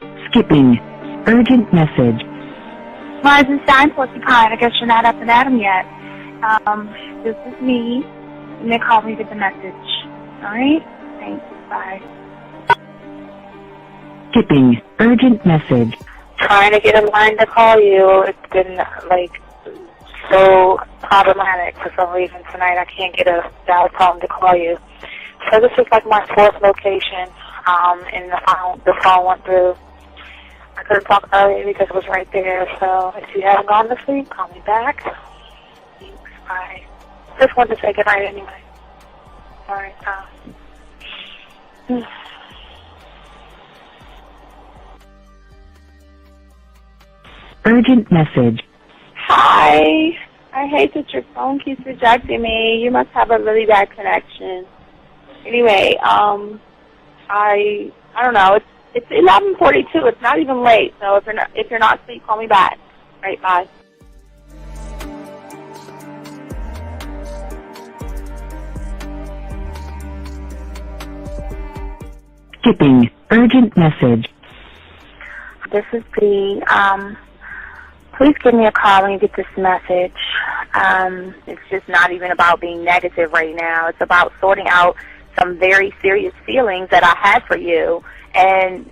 Skipping. Urgent message. Rising Stein Porcupine, I guess you're not up and at 'em yet. This is me. You may call me with the message. Alright? Thanks. Bye. Skipping. Urgent message. Trying to get a line to call you. It's been, so problematic for some reason tonight. I can't get a dial tone to call you. So this is my fourth location, and the phone went through. I couldn't talk earlier because it was right there, so if you haven't gone to sleep, call me back. Thanks, bye. Just wanted to say goodnight anyway. Alright, Urgent message. Hi. I hate that your phone keeps rejecting me. You must have a really bad connection. Anyway, I don't know. It's 11:42. It's not even late. So if you're not asleep, call me back. All right, bye. Skipping. Urgent message. This is B. Please give me a call when you get this message. It's just not even about being negative right now. It's about sorting out some very serious feelings that I had for you. And,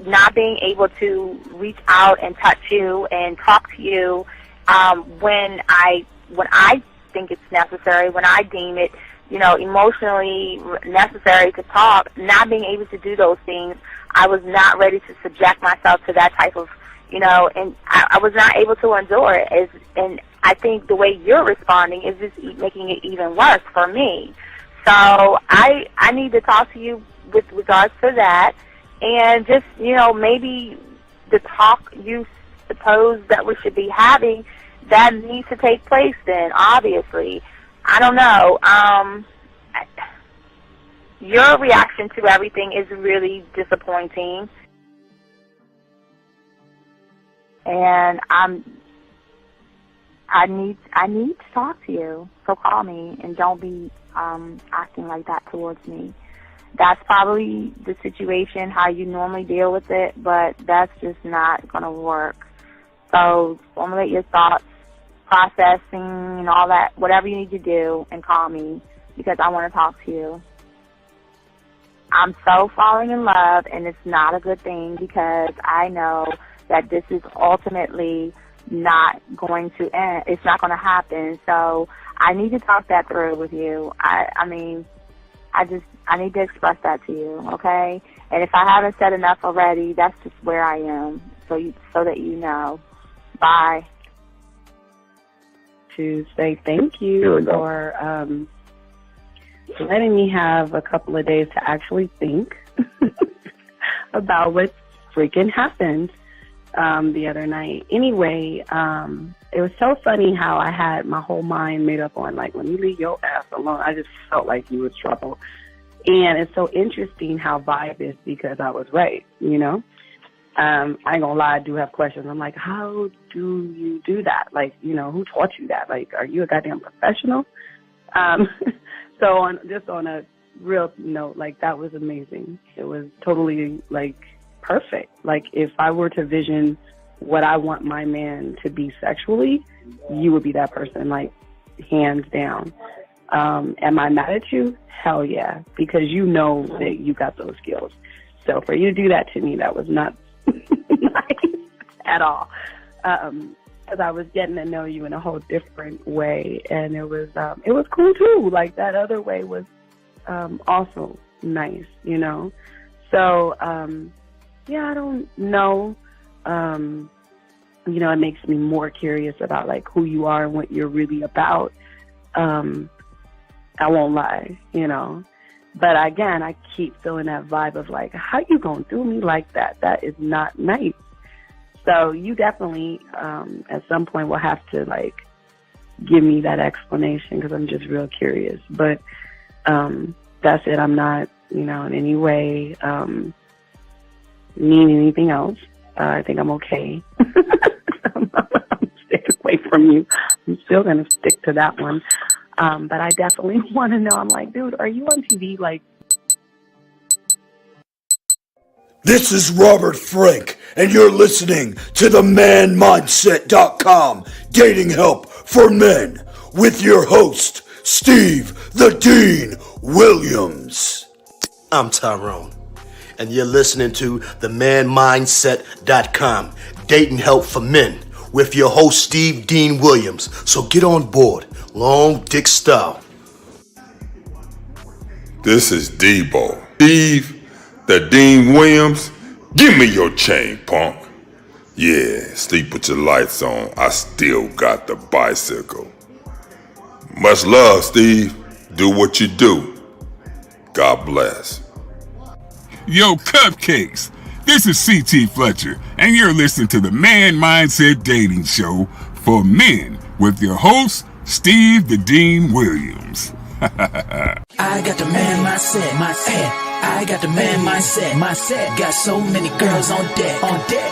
not being able to reach out and touch you and talk to you when I think it's necessary, when I deem it, emotionally necessary to talk, not being able to do those things. I was not ready to subject myself to that type of, and I was not able to endure it. And I think the way you're responding is just making it even worse for me. So I need to talk to you with regards to that, and just, maybe the talk you suppose that we should be having, that needs to take place then, obviously. I don't know. Your reaction to everything is really disappointing, and I need to talk to you. So call me, and don't be acting like that towards me. That's probably the situation, how you normally deal with it, but that's just not going to work. So formulate your thoughts, processing, and all that, whatever you need to do, and call me, because I want to talk to you. I'm so falling in love, and it's not a good thing, because I know that this is ultimately not going to end. It's not going to happen. So I need to talk that through with you. I need to express that to you, okay? And if I haven't said enough already, that's just where I am, so that you know. Bye. To say thank you for letting me have a couple of days to actually think about what freaking happened the other night. Anyway, it was so funny how I had my whole mind made up on, let me leave your ass alone. I just felt like you was trouble. And it's so interesting how vibe is, because I was right, I ain't gonna lie, I do have questions. I'm like, how do you do that? Who taught you that? Are you a goddamn professional? So on a real note, that was amazing. It was totally, perfect. If I were to vision what I want my man to be sexually, you would be that person, hands down. Am I mad at you? Hell yeah, because you know that you got those skills. So for you to do that to me, that was not nice at all. Because I was getting to know you in a whole different way, and it was cool too. That other way was also nice, So yeah, I don't know. It makes me more curious about who you are and what you're really about. I won't lie, But again, I keep feeling that vibe of how you gonna do me like that? That is not nice. So you definitely, at some point, will have to give me that explanation, because I'm just real curious. But that's it. I'm not, in any way need anything else. I think I'm okay. I'm staying away from you. I'm still gonna stick to that one. But I definitely want to know. I'm dude, are you on TV? This is Robert Frank, and you're listening to the ManMindset.com Dating Help for Men with your host, Steve the Dean Williams. I'm Tyrone, and you're listening to the ManMindset.com Dating Help for Men with your host, Steve Dean Williams. So get on board, long dick style. This is Debo. Steve the Dean Williams, give me your chain, punk. Yeah, sleep with your lights on. I still got the bicycle. Much love, Steve. Do what you do. God bless. Yo, Cupcakes. This is C.T. Fletcher, and you're listening to the Man Mindset Dating Show for Men with your host, Steve the Dean Williams. I got the man mindset, I got the man mindset, got so many girls on deck,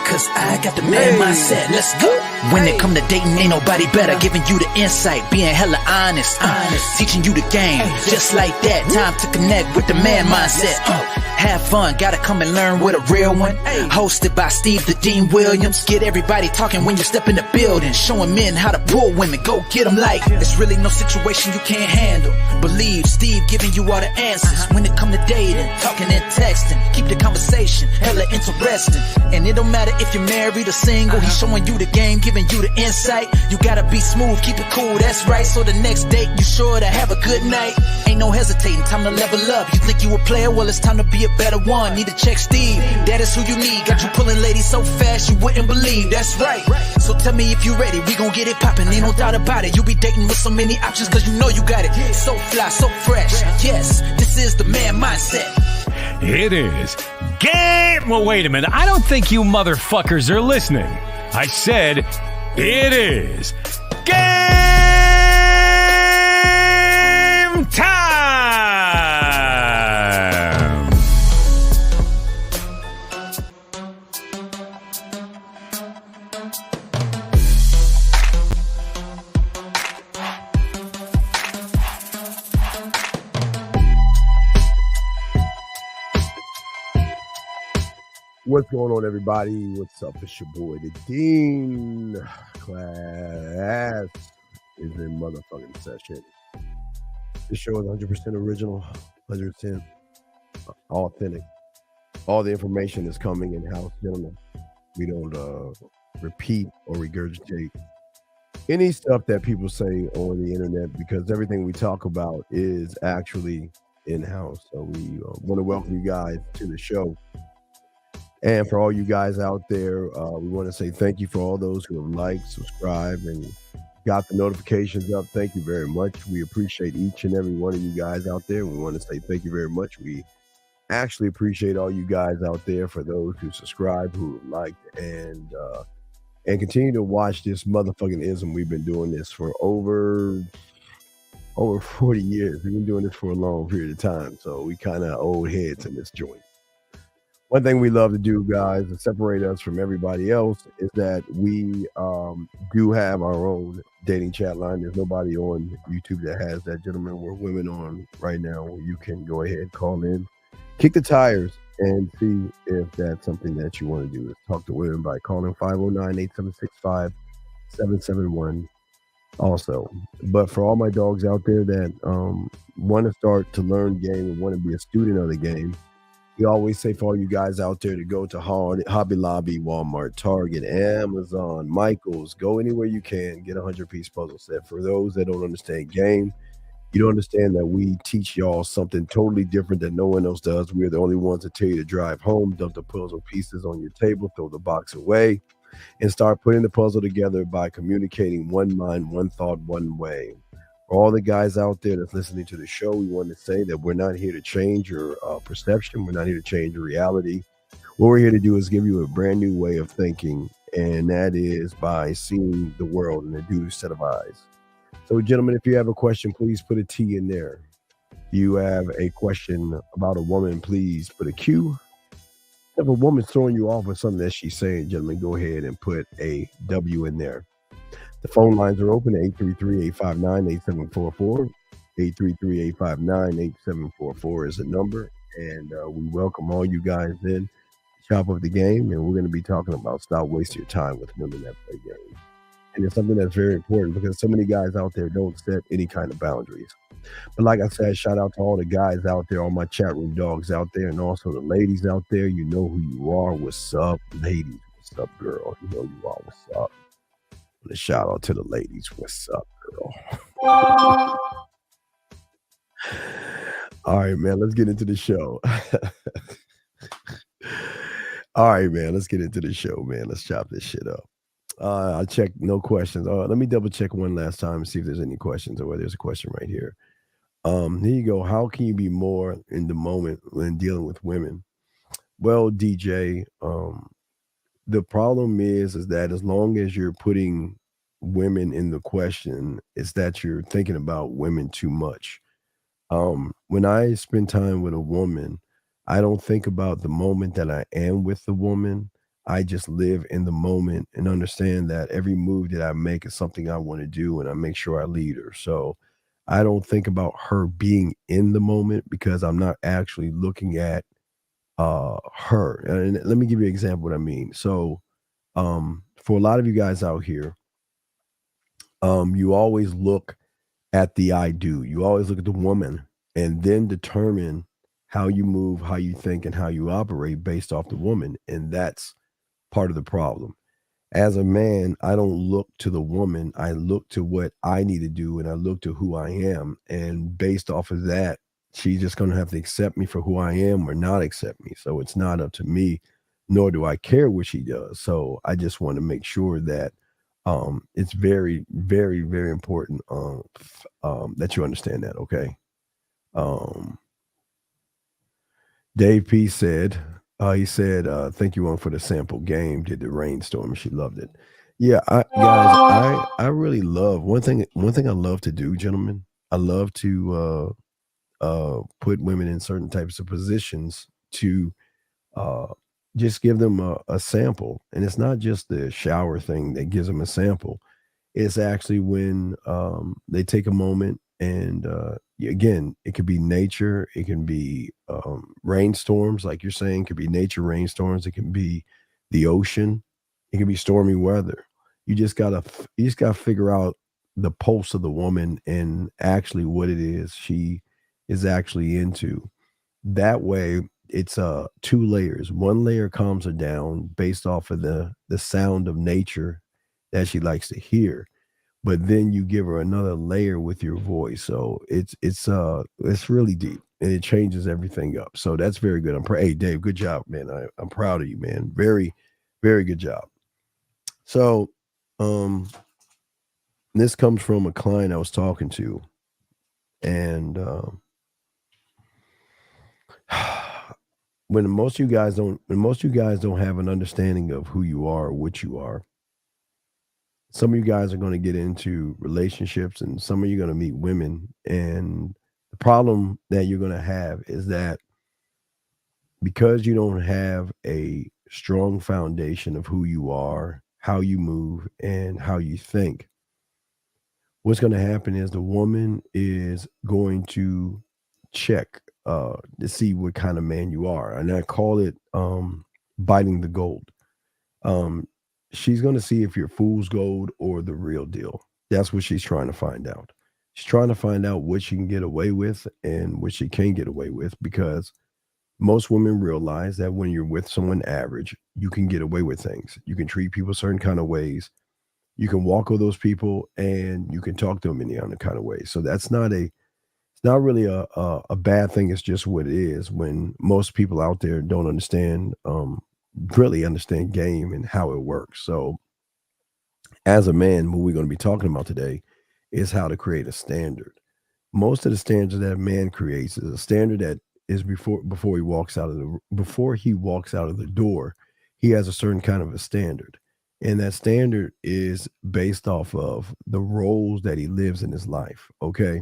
cause I got the man mindset, let's go. When it come to dating, ain't nobody better, giving you the insight, being hella honest, teaching you the game, just like that, time to connect with the man mindset, have fun, gotta come and learn with a real one, hosted by Steve the Dean Williams, get everybody talking when you step in the building, showing men how to pull women, go get them like, it's really no situation you can't handle, believe Steve giving you all the answers, when it come to dating, talking and texting, keep the conversation hella interesting, and it don't matter if you're married or single, he's showing you the game, giving you the insight, you gotta be smooth, keep it cool, that's right, so the next date you sure to have a good night, ain't no hesitating, time to level up, you think you a player, well it's time to be a better one, need to check Steve, that is who you need, got you pulling ladies so fast you wouldn't believe, that's right, so tell me if you ready, we gon' get it poppin', ain't no doubt about it, you be dating with so many options cause you know you got it, so fly, so fresh, yes, this is the man mindset. It is. Well, wait a minute. I don't think you motherfuckers are listening. I said it is game time. What's going on, everybody? What's up? It's your boy, the Dean. Class is in motherfucking session. This show is 100% original, 100% authentic. All the information is coming in-house, gentlemen. We don't repeat or regurgitate any stuff that people say on the internet because everything we talk about is actually in-house. So we want to welcome you guys to the show. And for all you guys out there, we want to say thank you for all those who have liked, subscribed, and got the notifications up. Thank you very much. We appreciate each and every one of you guys out there. We want to say thank you very much. We actually appreciate all you guys out there for those who subscribe, who liked, and continue to watch this motherfucking ism. We've been doing this for over 40 years. We've been doing this for a long period of time. So we kind of old heads in this joint. One thing we love to do, guys, to separate us from everybody else is that we do have our own dating chat line. There's nobody on YouTube that has that, gentlemen. We're women on right now. You can go ahead, call in, kick the tires, and see if that's something that you want to do. Is talk to women by calling 509-8765-771 also. But for all my dogs out there that want to start to learn game and want to be a student of the game, we always say for all you guys out there to go to Hobby Lobby, Walmart, Target, Amazon, Michael's, go anywhere you can, get a 100-piece puzzle set. For those that don't understand game, you don't understand that we teach y'all something totally different that no one else does. We're the only ones that tell you to drive home, dump the puzzle pieces on your table, throw the box away, and start putting the puzzle together by communicating one mind, one thought, one way. For all the guys out there that's listening to the show, we want to say that we're not here to change your perception. We're not here to change your reality. What we're here to do is give you a brand new way of thinking, and that is by seeing the world in a new set of eyes. So, gentlemen, if you have a question, please put a T in there. If you have a question about a woman, please put a Q. If a woman's throwing you off with something that she's saying, gentlemen, go ahead and put a W in there. The phone lines are open at 833-859-8744. 833-859-8744 is the number. And we welcome all you guys in. chop up the game, and we're going to be talking about stop wasting your time with women that play games. And it's something that's very important because so many guys out there don't set any kind of boundaries. But like I said, shout out to all the guys out there, all my chat room dogs out there, and also the ladies out there. You know who you are. What's up, ladies? What's up, girl? You know you are. What's up? And a shout out to the ladies. What's up, girl? All right, man. Let's get into the show. All right, man. Let's get into the show, man. Let's chop this shit up. I checked no questions. Let me double check one last time and see if there's any questions or whether there's a question right here. Here you go. How can you be more in the moment when dealing with women? Well, DJ, the problem is that as long as you're putting women in the question, it's that you're thinking about women too much. When I spend time with a woman, I don't think about the moment that I am with the woman. I just live in the moment and understand that every move that I make is something I want to do, and I make sure I lead her. So I don't think about her being in the moment because I'm not actually looking at her. And let me give you an example what I mean. So for a lot of you guys out here, you always look at the I do. You always look at the woman and then determine how you move, how you think, and how you operate based off the woman. And that's part of the problem. As a man, I don't look to the woman. I look to what I need to do, and I look to who I am. And based off of that, she's just going to have to accept me for who I am or not accept me. So it's not up to me, nor do I care what she does. So I just want to make sure that it's very, very, very important that you understand that, okay? Dave P said, he said, thank you, one, for the sample game. Did the rainstorm, and she loved it. Yeah, I really love one thing I love to do, gentlemen. I love to put women in certain types of positions to just give them a sample. And it's not just the shower thing that gives them a sample. It's actually when they take a moment and again, it could be nature, it can be rainstorms, like you're saying, it could be nature rainstorms, it can be the ocean, it can be stormy weather. You just gotta figure out the pulse of the woman and actually what it is she is actually into. That way, it's two layers. One layer calms her down based off of the sound of nature that she likes to hear, but then you give her another layer with your voice. So it's really deep and it changes everything up. So that's very good. Hey, Dave, good job, man. I'm proud of you, man. Very, very good job. So this comes from a client I was talking to, and when most of you guys don't have an understanding of who you are or what you are, some of you guys are going to get into relationships and some of you are going to meet women. And the problem that you're going to have is that because you don't have a strong foundation of who you are, how you move, and how you think, what's going to happen is the woman is going to check to see what kind of man you are. And I call it biting the gold. She's going to see if you're fool's gold or the real deal. That's what she's trying to find out. She's trying to find out what she can get away with and what she can't get away with, because most women realize that when you're with someone average, you can get away with things. You can treat people certain kind of ways. You can walk with those people and you can talk to them in the other kind of way. So that's not really a bad thing. It's just what it is when most people out there don't really understand game and how it works. So as a man, what we're going to be talking about today is how to create a standard. Most of the standards that a man creates is a standard that is before he walks out of the door, he has a certain kind of a standard. And that standard is based off of the roles that he lives in his life. Okay.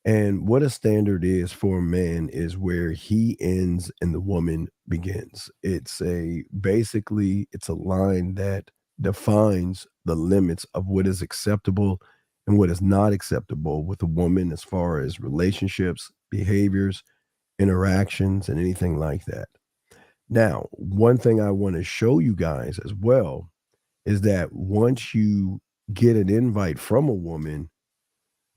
And what a standard is for a man is where he ends and the woman begins. It's a line that defines the limits of what is acceptable and what is not acceptable with a woman as far as relationships, behaviors, interactions, and anything like that. Now, one thing I want to show you guys as well is that once you get an invite from a woman,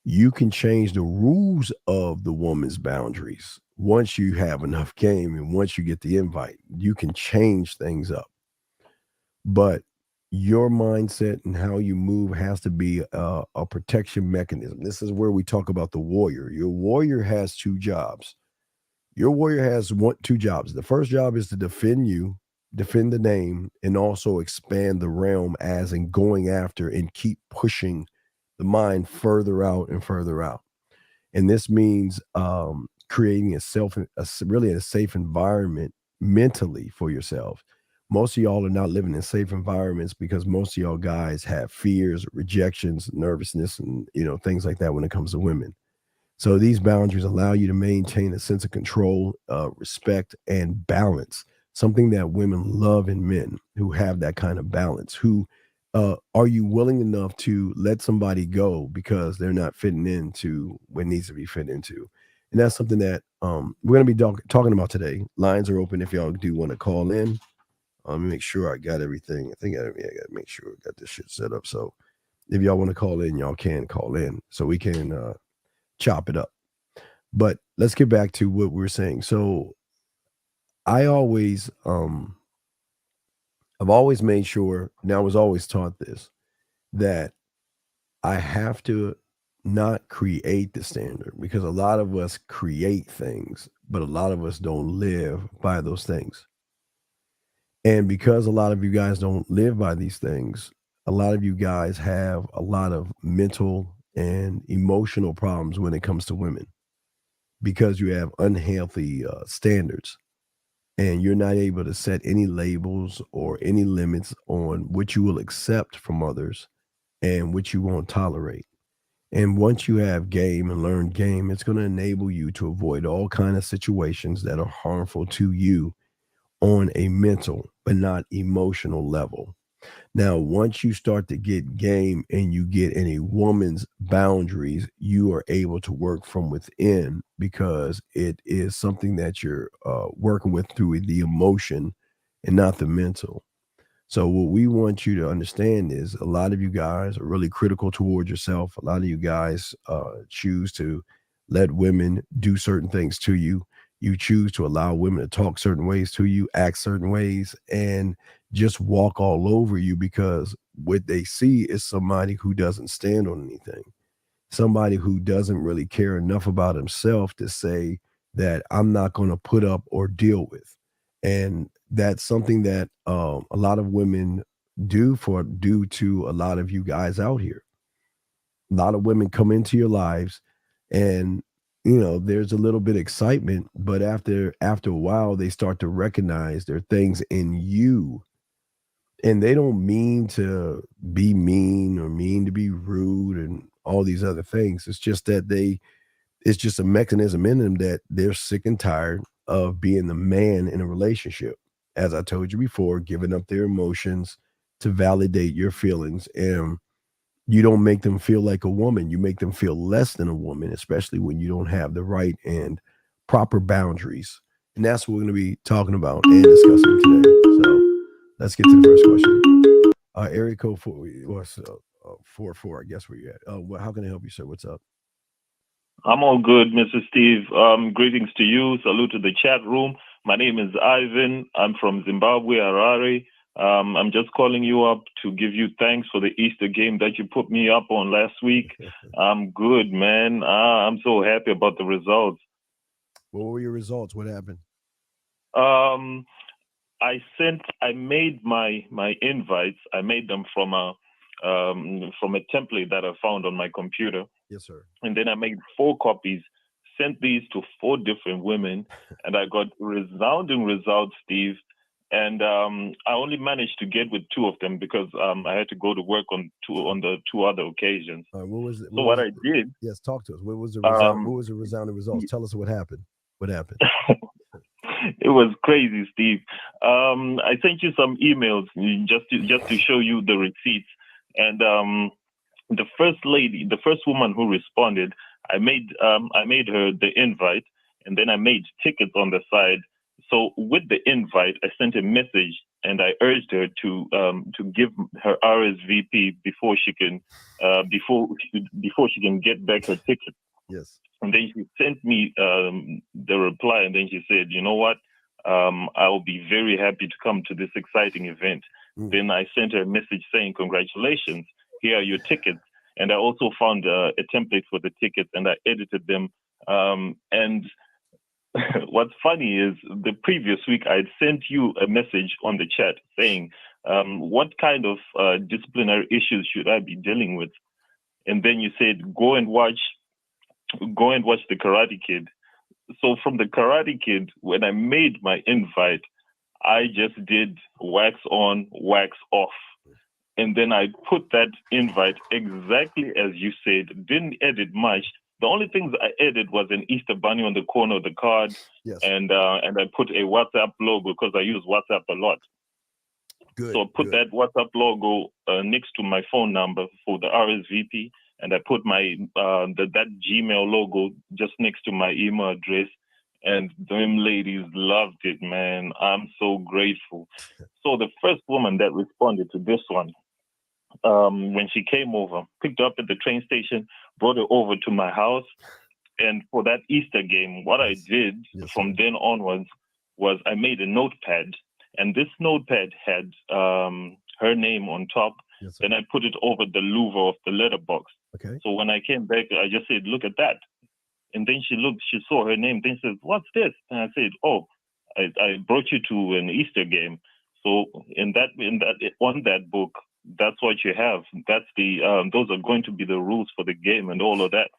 you can change the rules of the woman's boundaries. Once you have enough game and once you get the invite, you can change things up. But your mindset and how you move has to be a protection mechanism. This is where we talk about the warrior. Your warrior has two jobs. Your warrior has two jobs. The first job is to defend you, defend the name, and also expand the realm as in going after and keep pushing the mind further out and further out. And this means creating really a safe environment mentally for yourself. Most of y'all are not living in safe environments because most of y'all guys have fears, rejections, nervousness, and things like that when it comes to women. So these boundaries allow you to maintain a sense of control, respect, and balance, something that women love in men who have that kind of balance. Who are you willing enough to let somebody go because they're not fitting into what needs to be fit into? And that's something that we're going to be talking about today. Lines are open if y'all do want to call in. Let me make sure I got everything. I think I got to make sure I got this shit set up. So if y'all want to call in, y'all can call in so we can chop it up. But let's get back to what we're saying. So I always, I've always made sure, and I was always taught this, that I have to not create the standard, because a lot of us create things, but a lot of us don't live by those things. And because a lot of you guys don't live by these things, a lot of you guys have a lot of mental and emotional problems when it comes to women, because you have unhealthy standards and you're not able to set any labels or any limits on what you will accept from others and what you won't tolerate. And once you have game and learn game, it's going to enable you to avoid all kinds of situations that are harmful to you on a mental but not emotional level. Now, once you start to get game and you get in a woman's boundaries, you are able to work from within, because it is something that you're working with through the emotion and not the mental. So what we want you to understand is a lot of you guys are really critical towards yourself. A lot of you guys choose to let women do certain things to you. You choose to allow women to talk certain ways to you, act certain ways, and just walk all over you, because what they see is somebody who doesn't stand on anything, somebody who doesn't really care enough about himself to say that I'm not going to put up or deal with. And that's something that a lot of women do to a lot of you guys out here. A lot of women come into your lives and there's a little bit of excitement, but after a while, they start to recognize there are things in you, and they don't mean to be mean or mean to be rude and all these other things. It's just that it's just a mechanism in them that they're sick and tired of being the man in a relationship. As I told you before, giving up their emotions to validate your feelings. And you don't make them feel like a woman. You make them feel less than a woman, especially when you don't have the right and proper boundaries. And that's what we're going to be talking about and discussing today. So let's get to the first question. Area code 44, I guess where you're at. How can I help you, sir? What's up? I'm all good, Mr. Steve. Greetings to you. Salute to the chat room. My name is Ivan. I'm from Zimbabwe, Harare. I'm just calling you up to give you thanks for the Easter game that you put me up on last week. I'm good, man. I'm so happy about the results. What were your results? What happened? I made my invites. I made them from a template that I found on my computer. Yes, sir. And then I made 4 copies, sent these to 4 different women, and I got resounding results, Steve. And I only managed to get with 2 of them because I had to go to work on the 2 other occasions. What I did? Yes, talk to us. What was the resounding results? Tell us what happened. What happened? It was crazy, Steve. I sent you some emails just to show you the receipts. And the first woman who responded, I made her the invite, and then I made tickets on the side So with the invite, I sent a message and I urged her to give her RSVP before she can get back her ticket. Yes. And then she sent me the reply, and then she said, "You know what? I'll be very happy to come to this exciting event." Then I sent her a message saying, "Congratulations, here are your tickets." And I also found a template for the tickets, and I edited them. And what's funny is the previous week I had sent you a message on the chat saying, "What kind of disciplinary issues should I be dealing with?" And then you said, "Go and watch the Karate Kid." So from the Karate Kid, when I made my invite, I just did wax on, wax off. And then I put that invite exactly as you said, didn't edit much. The only things I added was an Easter bunny on the corner of the card. Yes. And I put a WhatsApp logo because I use WhatsApp a lot. Good. So I put that WhatsApp logo next to my phone number for the RSVP. And I put my that Gmail logo just next to my email address, and them ladies loved it, man. I'm so grateful. So the first woman that responded to this one, when she came over, picked her up at the train station, brought her over to my house, and for that Easter game, what I did from then onwards was I made a notepad, and this notepad had her name on top. Then I put it over the louver of the letterbox. Okay. So when I came back, I just said, "Look at that." And then she looked, she saw her name, then said, "What's this?" And I said, "Oh, I brought you to an Easter game. So on that book, that's what you have. That's those are going to be the rules for the game and all of that."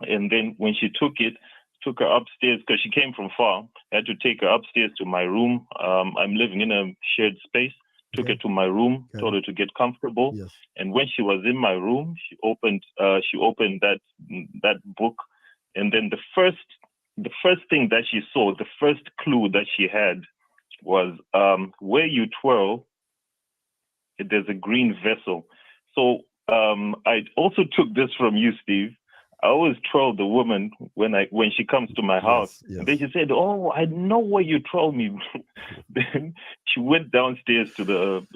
And then when she took her upstairs, because she came from far, I had to take her upstairs to my room. I'm living in a shared space. Took her to my room, told her to get comfortable. Yes. And when she was in my room, she opened that book, and then the first thing that she saw, the first clue that she had was where you twirl, there's a green vessel. So I also took this from you, Steve. I always twirl the woman when she comes to my house. Yes. And then she said, "Oh, I know where you twirl me." Then she went downstairs to the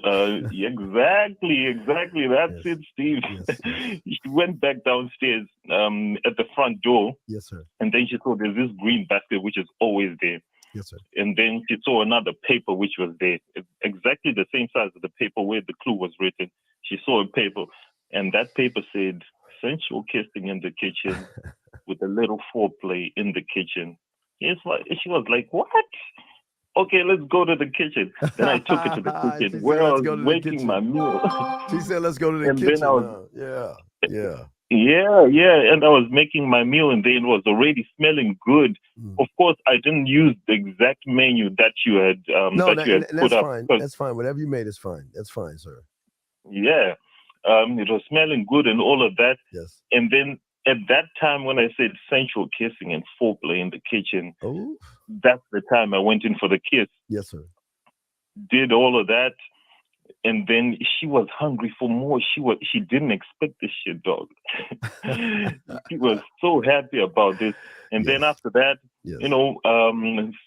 exactly. That's it, Steve. Yes. She went back downstairs at the front door. Yes, sir. And then she saw there's this green basket which is always there. Yes, sir. And then she saw another paper which was there, exactly the same size as the paper where the clue was written. She saw a paper, and that paper said, "Sensual kissing in the kitchen with a little foreplay in the kitchen." She was like, "What? Okay, let's go to the kitchen." Then I took her to the kitchen where I was making my meal. She said, "Let's go to the And kitchen." then I was, Yeah. Yeah. And I was making my meal, and then it was already smelling good. Of course, I didn't use the exact menu that you had put up. Fine. That's fine. Whatever you made is fine. That's fine, sir. Yeah. It was smelling good and all of that. Yes. And then at that time when I said sensual kissing and foreplay in the kitchen, that's the time I went in for the kiss. Yes, sir. Did all of that. And then she was hungry for more. She didn't expect this shit, dog. She was so happy about this. And then after that,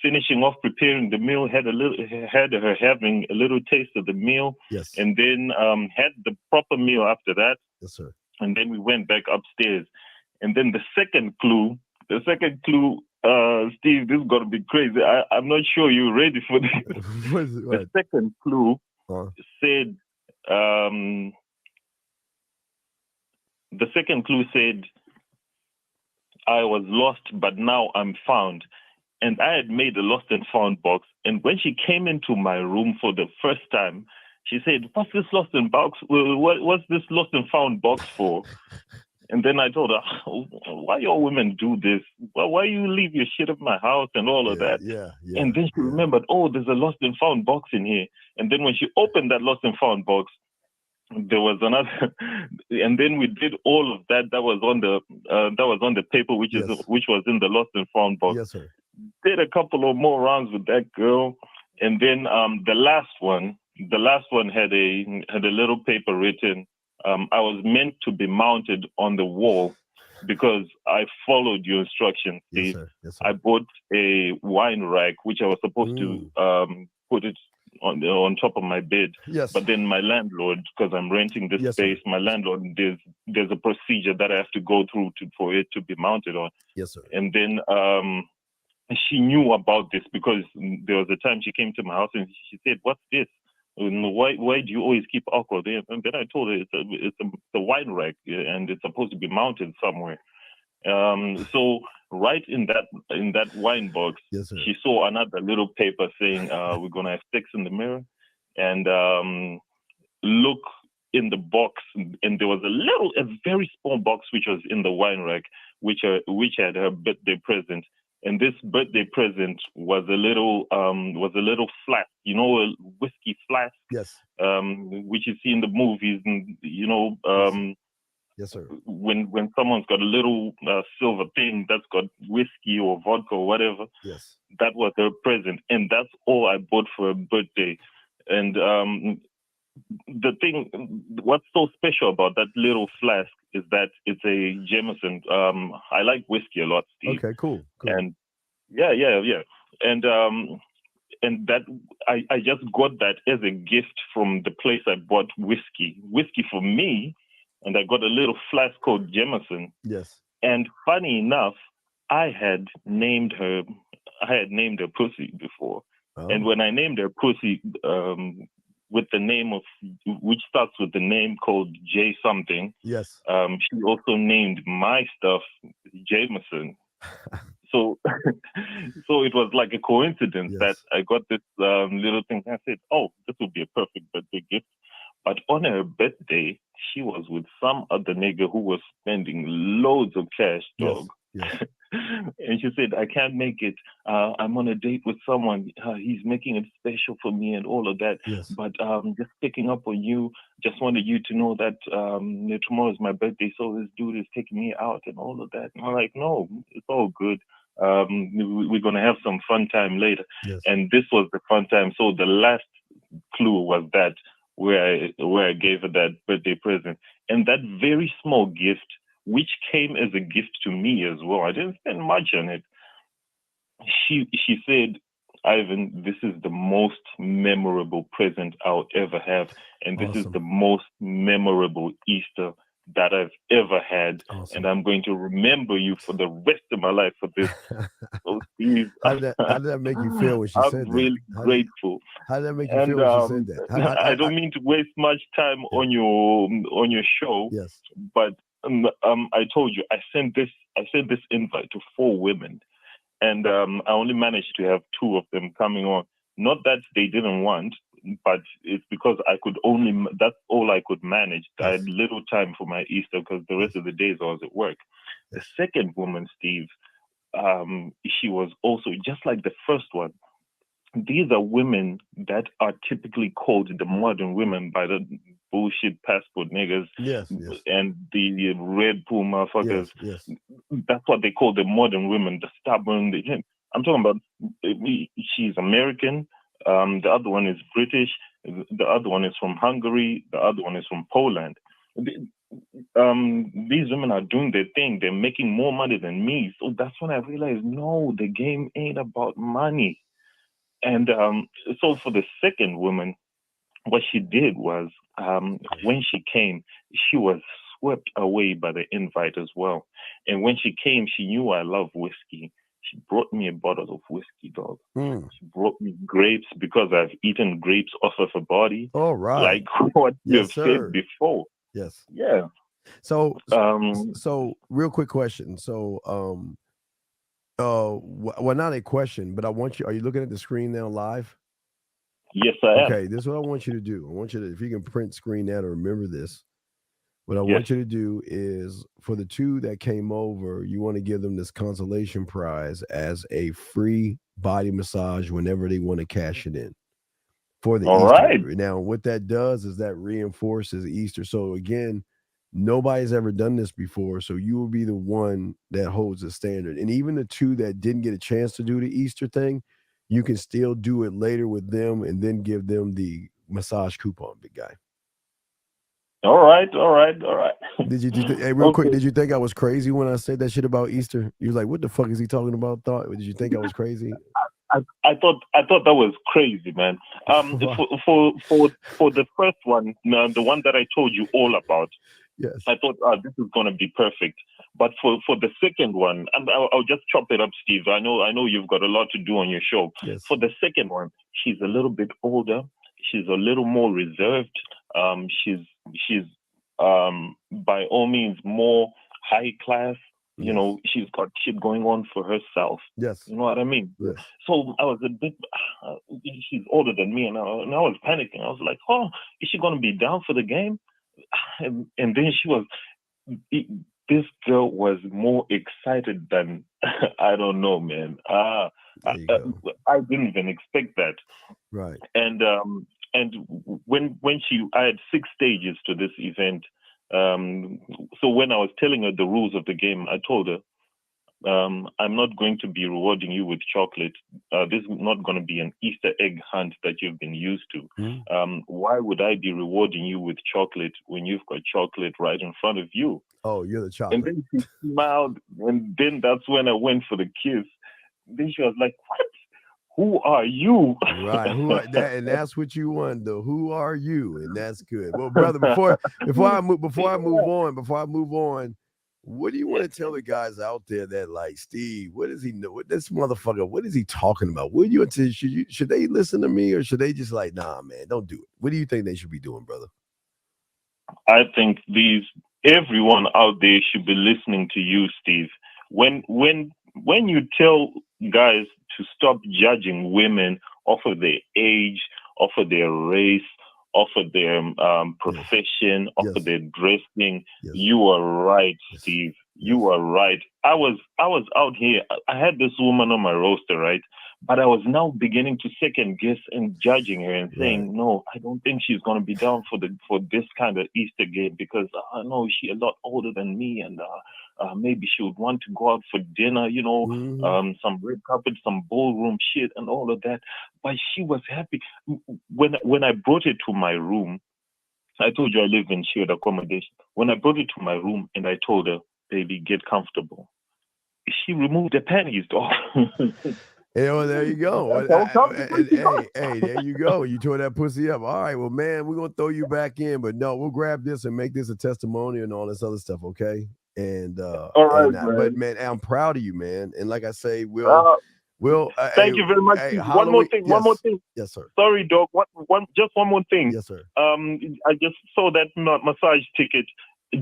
finishing off preparing the meal, had her having a little taste of the meal. Yes. And then had the proper meal after that. Yes, sir. And then we went back upstairs. And then the second clue, Steve, this is going to be crazy. I'm not sure you're ready for this. The second clue said, "I was lost, but now I'm found." And I had made a lost and found box. And when she came into my room for the first time, she said, "What's this lost and box? What's this lost and found box for?" And then I told her, "Why y'all women do this? Why you leave your shit at my house and all of that?" Yeah. And then she remembered, "Oh, there's a lost and found box in here." And then when she opened that lost and found box, there was another. And then we did all of that. That was on the paper, which was in the lost and found box. Yes, sir. Did a couple of more rounds with that girl, and then the last one had a little paper written. I was meant to be mounted on the wall because I followed your instructions, Steve. Yes, sir. Yes, sir. I bought a wine rack, which I was supposed to put it on top of my bed. Yes. But then my landlord, because I'm renting this Yes, sir. space, my landlord, there's a procedure that I have to go through for it to be mounted on. Yes, sir. And then she knew about this because there was a time she came to my house and she said, "What's this? Why do you always keep alcohol there?" And then I told her it's a wine rack and it's supposed to be mounted somewhere. So right in that wine box, yes, sir. she saw another little paper saying, "We're gonna have sex in the mirror," and look in the box, and there was a very small box which was in the wine rack, which had her birthday present. And this birthday present was a little flask, a whiskey flask, yes, which you see in the movies, and yes, sir. When someone's got a little silver thing that's got whiskey or vodka or whatever, yes, that was her present, and that's all I bought for her birthday. And the thing, what's so special about that little flask is that it's a Jameson. I like whiskey a lot, Steve. Okay, cool. And yeah. And that I just got that as a gift from the place I bought whiskey for me, and I got a little flask called Jameson. Yes. And funny enough, I had named her Pussy before, and when I named her Pussy, with the name which starts with the name called J something. Yes. She also named my stuff Jameson. So it was like a coincidence that I got this little thing. I said, "Oh, this would be a perfect birthday gift." But on her birthday, she was with some other nigga who was spending loads of cash, dog. Yes. And she said, "I can't make it. I'm on a date with someone. He's making it special for me and all of that. Yes. But just picking up on you, just wanted you to know that tomorrow is my birthday, so this dude is taking me out and all of that." And I'm like, "No, it's all good. We're going to have some fun time later." Yes. And this was the fun time. So the last clue was that where I gave her that birthday present. And that very small gift, which came as a gift to me as well. I didn't spend much on it. She said, "Ivan, this is the most memorable present I'll ever have. And this is the most memorable Easter that I've ever had. And I'm going to remember you for the rest of my life for this." So, Steve, how did that make you feel when she said that? I'm really grateful. How did that make you feel when she said that? I don't mean to waste much time on your show. Yes. But I told you I sent this invite to 4 women, and I only managed to have 2 of them coming on. Not that they didn't want, but it's because that's all I could manage. I had little time for my Easter because the rest of the days I was at work. The second woman, Steve, she was also just like the first one. These are women that are typically called the modern women by the bullshit passport niggas and the red pool motherfuckers. Yes. That's what they call the modern women, the stubborn. I'm talking about, she's American. The other one is British. The other one is from Hungary. The other one is from Poland. These women are doing their thing. They're making more money than me. So that's when I realized, no, the game ain't about money. And so for the second woman, what she did was, when she came, she was swept away by the invite as well. And when she came, she knew I love whiskey. She brought me a bottle of whiskey, dog. She brought me grapes because I've eaten grapes off of her body. All right. Like what you've said before. Yes. Yeah. So real quick question. So, well, not a question, but are you looking at the screen now live? Yes, I am. Okay, this is what I want you to do. I want you to, if you can print screen that or remember this, what I want you to do is for the 2 that came over, you want to give them this consolation prize as a free body massage whenever they want to cash it in for the Easter. Right. Now, what that does is that reinforces Easter. So again, nobody's ever done this before, so you will be the one that holds the standard. And even the 2 that didn't get a chance to do the Easter thing, you can still do it later with them and then give them the massage coupon, big guy. All right. Did you hey, real quick? Okay. Did you think I was crazy when I said that shit about Easter? You was like, "What the fuck is he talking about?" Did you think I was crazy? I thought that was crazy, man. For the first one, the one that I told you all about, yes, I thought this is gonna be perfect. But for the second one, and I'll just chop it up, Steve. I know you've got a lot to do on your show. Yes. For the second one, she's a little bit older. She's a little more reserved. She's by all means more high class. You know, she's got shit going on for herself. Yes. You know what I mean? Yes. So I was a bit, she's older than me, and I was panicking. I was like, oh, is she going to be down for the game? And then she was, this girl was more excited than, I don't know, man. I didn't even expect that. Right. And when I had 6 stages to this event. So when I was telling her the rules of the game, I told her, I'm not going to be rewarding you with chocolate. This is not going to be an Easter egg hunt that you've been used to. Why would I be rewarding you with chocolate when you've got chocolate right in front of you? Oh, you're the chocolate. And then she smiled, and then that's when I went for the kiss. Then she was like, what? Who are you? Right. And that's what you want, though. Who are you? And that's good. Well, brother, before I move on, what do you want to tell the guys out there that like Steve? What does he know? What this motherfucker? What is he talking about? What do you say? Should they listen to me or should they just like, nah, man, don't do it? What do you think they should be doing, brother? I think everyone out there should be listening to you, Steve. When you tell guys to stop judging women off of their age, off of their race, off of their profession, off of their dressing, you are right, Steve. You are right. I was out here. I had this woman on my roster, right? But I was now beginning to second guess and judging her and saying, no, I don't think she's going to be down for this kind of Easter game because I know she's a lot older than me and maybe she would want to go out for dinner, you know, some red carpet, some ballroom shit and all of that. But she was happy. When I brought it to my room, I told you I live in shared accommodation. When I brought it to my room and I told her, baby, get comfortable, she removed the panties, dog. Hey, oh, there you go. Hey, there you go. You tore that pussy up. All right, well, man, we're going to throw you back in, but no, we'll grab this and make this a testimonial and all this other stuff, okay? And all right, but man, I'm proud of you, man. And like I say, we'll thank you very much. Hey, one more thing. Yes, sir. Sorry, dog. Just one more thing. Yes, sir. I just saw that massage ticket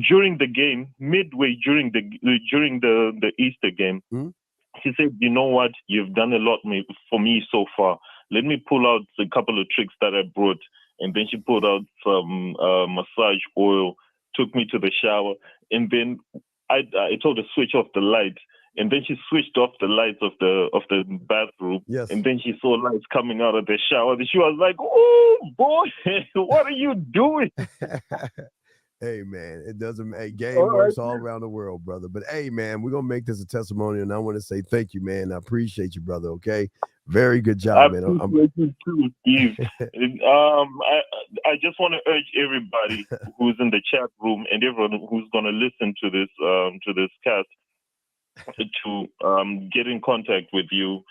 during the game, midway during the Easter game. He said, you know what? You've done a lot for me so far. Let me pull out a couple of tricks that I brought. And then she pulled out some massage oil, took me to the shower. And then I told her to switch off the light. And then she switched off the lights of the bathroom. Yes. And then she saw lights coming out of the shower. And she was like, oh, boy, what are you doing? Hey, man, it doesn't. Hey, game works all around the world, brother. But hey, man, we're gonna make this a testimonial, and I want to say thank you, man. I appreciate you, brother. Okay, very good job, man. I appreciate you too, Steve. I just want to urge everybody who's in the chat room and everyone who's gonna listen to this cast to get in contact with you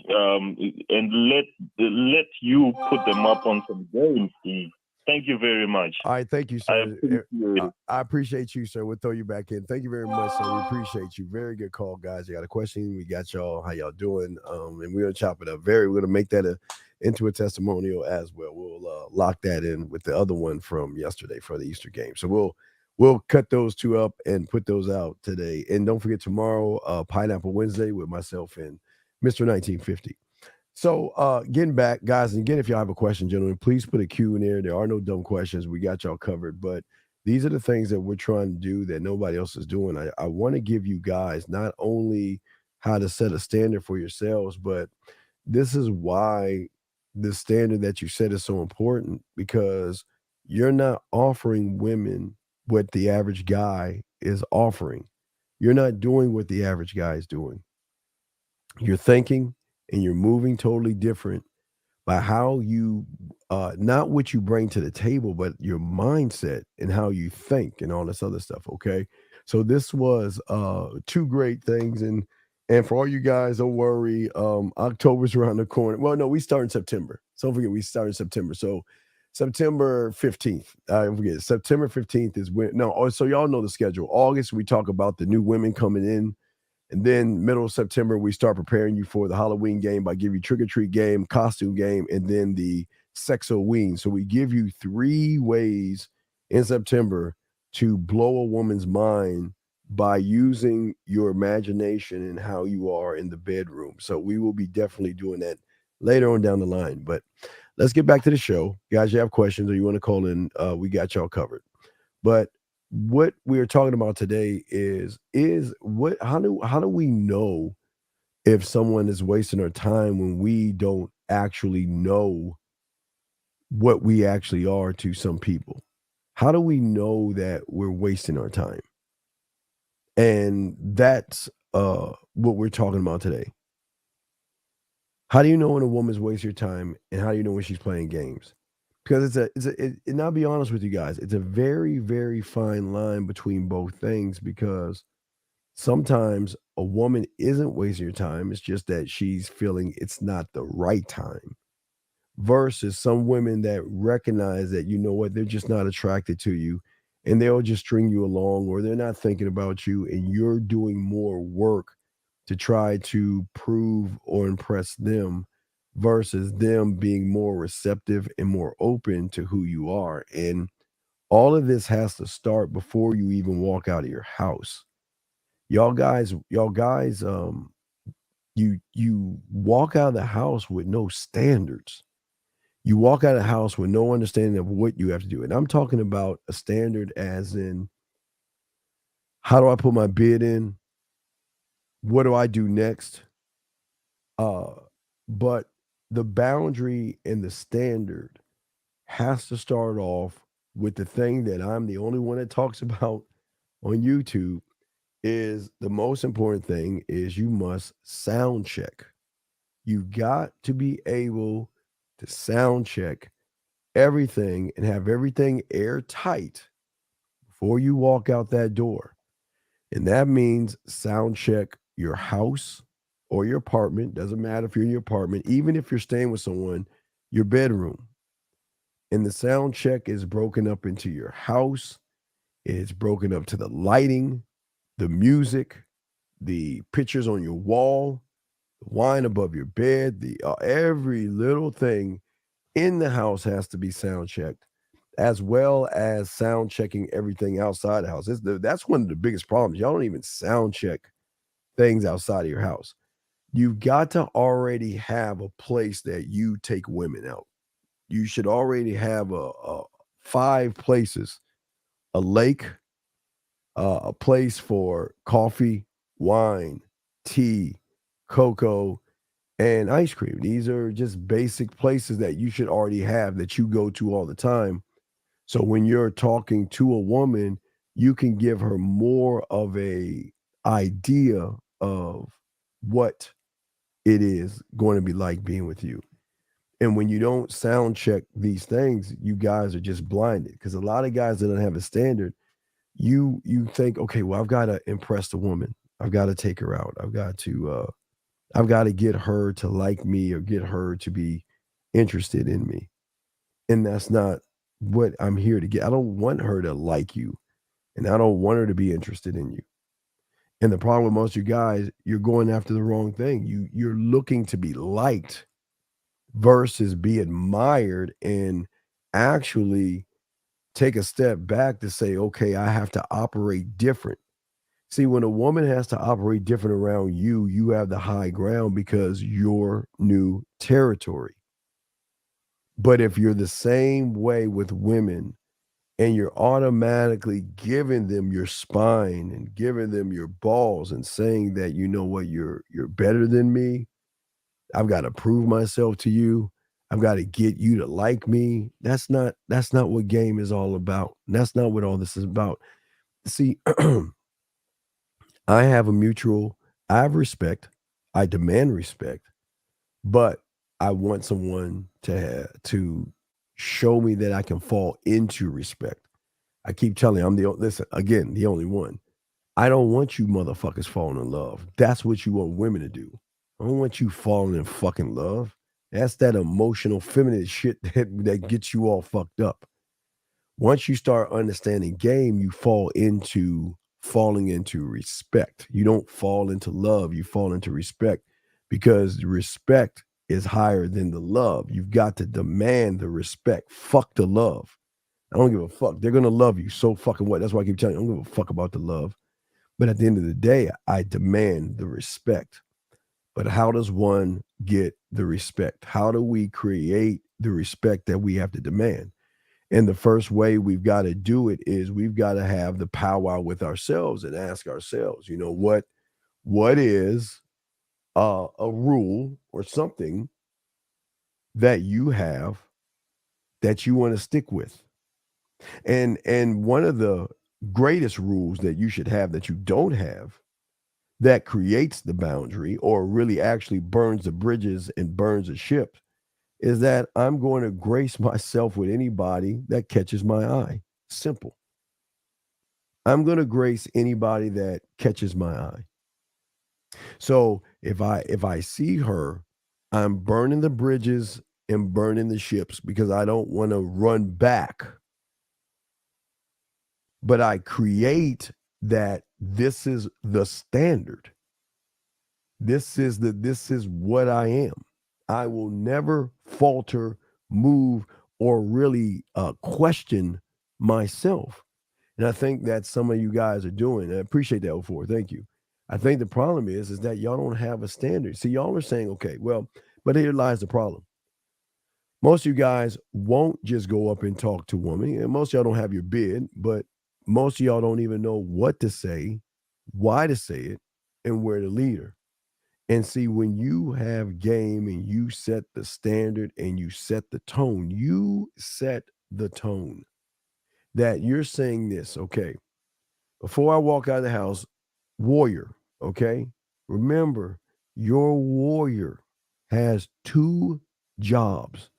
and let you put them up on some games, Steve. Thank you very much. All right, thank you, sir. I appreciate you, sir. We'll throw you back in. Thank you very much, sir. We appreciate you. Very good call, guys. You got a question? We got y'all. How y'all doing? And we're gonna chop it up. We're gonna make that into a testimonial as well. We'll lock that in with the other one from yesterday for the Easter game. So we'll cut those two up and put those out today. And don't forget tomorrow, Pineapple Wednesday with myself and Mr. 1950. So getting back, guys, and again, if y'all have a question, gentlemen, please put a Q in there. There are no dumb questions. We got y'all covered. But these are the things that we're trying to do that nobody else is doing. I want to give you guys not only how to set a standard for yourselves, but this is why the standard that you set is so important, because you're not offering women what the average guy is offering. You're not doing what the average guy is doing. You're thinking and you're moving totally different by how you, not what you bring to the table, but your mindset and how you think and all this other stuff. Okay. So this was two great things. And for all you guys, don't worry. October's around the corner. Well, no, we start in September. So don't forget, we start in September. So September 15th. I forget. September 15th is when. No, so y'all know the schedule. August, we talk about the new women coming in. And then middle of September, we start preparing you for the Halloween game by giving you trick-or-treat game, costume game, and then the Sexoween. So we give you 3 ways in September to blow a woman's mind by using your imagination and how you are in the bedroom. So we will be definitely doing that later on down the line. But let's get back to the show. Guys, you have questions or you want to call in, we got y'all covered. But what we are talking about today is what how do we know if someone is wasting their time when we don't actually know what we actually are to some people? How do we know that we're wasting our time? And that's what we're talking about today. How do you know when a woman's wasting your time, and how do you know when she's playing games? Because and I'll be honest with you guys, it's a very, very fine line between both things, because sometimes a woman isn't wasting your time. It's just that she's feeling it's not the right time. Versus some women that recognize that, you know what, they're just not attracted to you and they'll just string you along, or they're not thinking about you and you're doing more work to try to prove or impress them, versus them being more receptive and more open to who you are. And all of this has to start before you even walk out of your house. Y'all guys, you walk out of the house with no standards. You walk out of the house with no understanding of what you have to do. And I'm talking about a standard as in, how do I put my bid in? What do I do next? But the boundary and the standard has to start off with the thing that I'm the only one that talks about on YouTube. Is the most important thing is you must sound check. You got to be able to sound check everything and have everything airtight before you walk out that door. And that means sound check your house or your apartment. Doesn't matter if you're in your apartment, even if you're staying with someone, your bedroom. And the sound check is broken up into your house. It's broken up to the lighting, the music, the pictures on your wall, the wine above your bed, the every little thing in the house has to be sound checked, as well as sound checking everything outside the house. That's one of the biggest problems. Y'all don't even sound check things outside of your house. You've got to already have a place that you take women out. You should already have a 5 places: a lake, a place for coffee, wine, tea, cocoa, and ice cream. These are just basic places that you should already have, that you go to all the time. So when you're talking to a woman, you can give her more of a idea of what it is going to be like being with you. And when you don't sound check these things, you guys are just blinded, because a lot of guys that don't have a standard, you think, okay, well, I've got to impress the woman. I've got to take her out. I've got to get her to like me, or get her to be interested in me. And that's not what I'm here to get. I don't want her to like you, and I don't want her to be interested in you. And the problem with most of you guys, you're going after the wrong thing. You're looking to be liked versus be admired, and actually take a step back to say, okay, I have to operate different. See, when a woman has to operate different around you, you have the high ground because you're new territory. But if you're the same way with women, and you're automatically giving them your spine and giving them your balls and saying that, you know what, you're better than me, I've got to prove myself to you, I've got to get you to like me, that's not what game is all about. And that's not what all this is about. See, I have respect, I demand respect, but I want someone to show me that I can fall into respect. I keep telling you, the only one. I don't want you motherfuckers falling in love. That's what you want women to do. I don't want you falling in fucking love. That's that emotional feminine shit that gets you all fucked up. Once you start understanding game, you fall into falling into respect. You don't fall into love, you fall into respect, because the respect is higher than the love. You've got to demand the respect. Fuck the love. I don't give a fuck. They're going to love you so fucking what? That's why I keep telling you, I don't give a fuck about the love. But at the end of the day, I demand the respect. But how does one get the respect? How do we create the respect that we have to demand? And the first way we've got to do it is we've got to have the powwow with ourselves and ask ourselves, you know, what is a rule or something that you have that you want to stick with? And one of the greatest rules that you should have that you don't have that creates the boundary or really actually burns the bridges and burns the ship is that I'm going to grace myself with anybody that catches my eye. Simple. I'm going to grace anybody that catches my eye. So if I see her, I'm burning the bridges and burning the ships because I don't want to run back. But I create that this is the standard. This is what I am. I will never falter, move, or really question myself. And I think that some of you guys are doing. I appreciate that, 04. Thank you. I think the problem is that y'all don't have a standard. See, y'all are saying, okay, well, but here lies the problem. Most of you guys won't just go up and talk to a woman. And most of y'all don't have your bid, but most of y'all don't even know what to say, why to say it, and where to lead her. And see, when you have game and you set the standard and you set the tone, you set the tone that you're saying this, okay, before I walk out of the house, warrior, okay? Remember, your warrior has 2 jobs.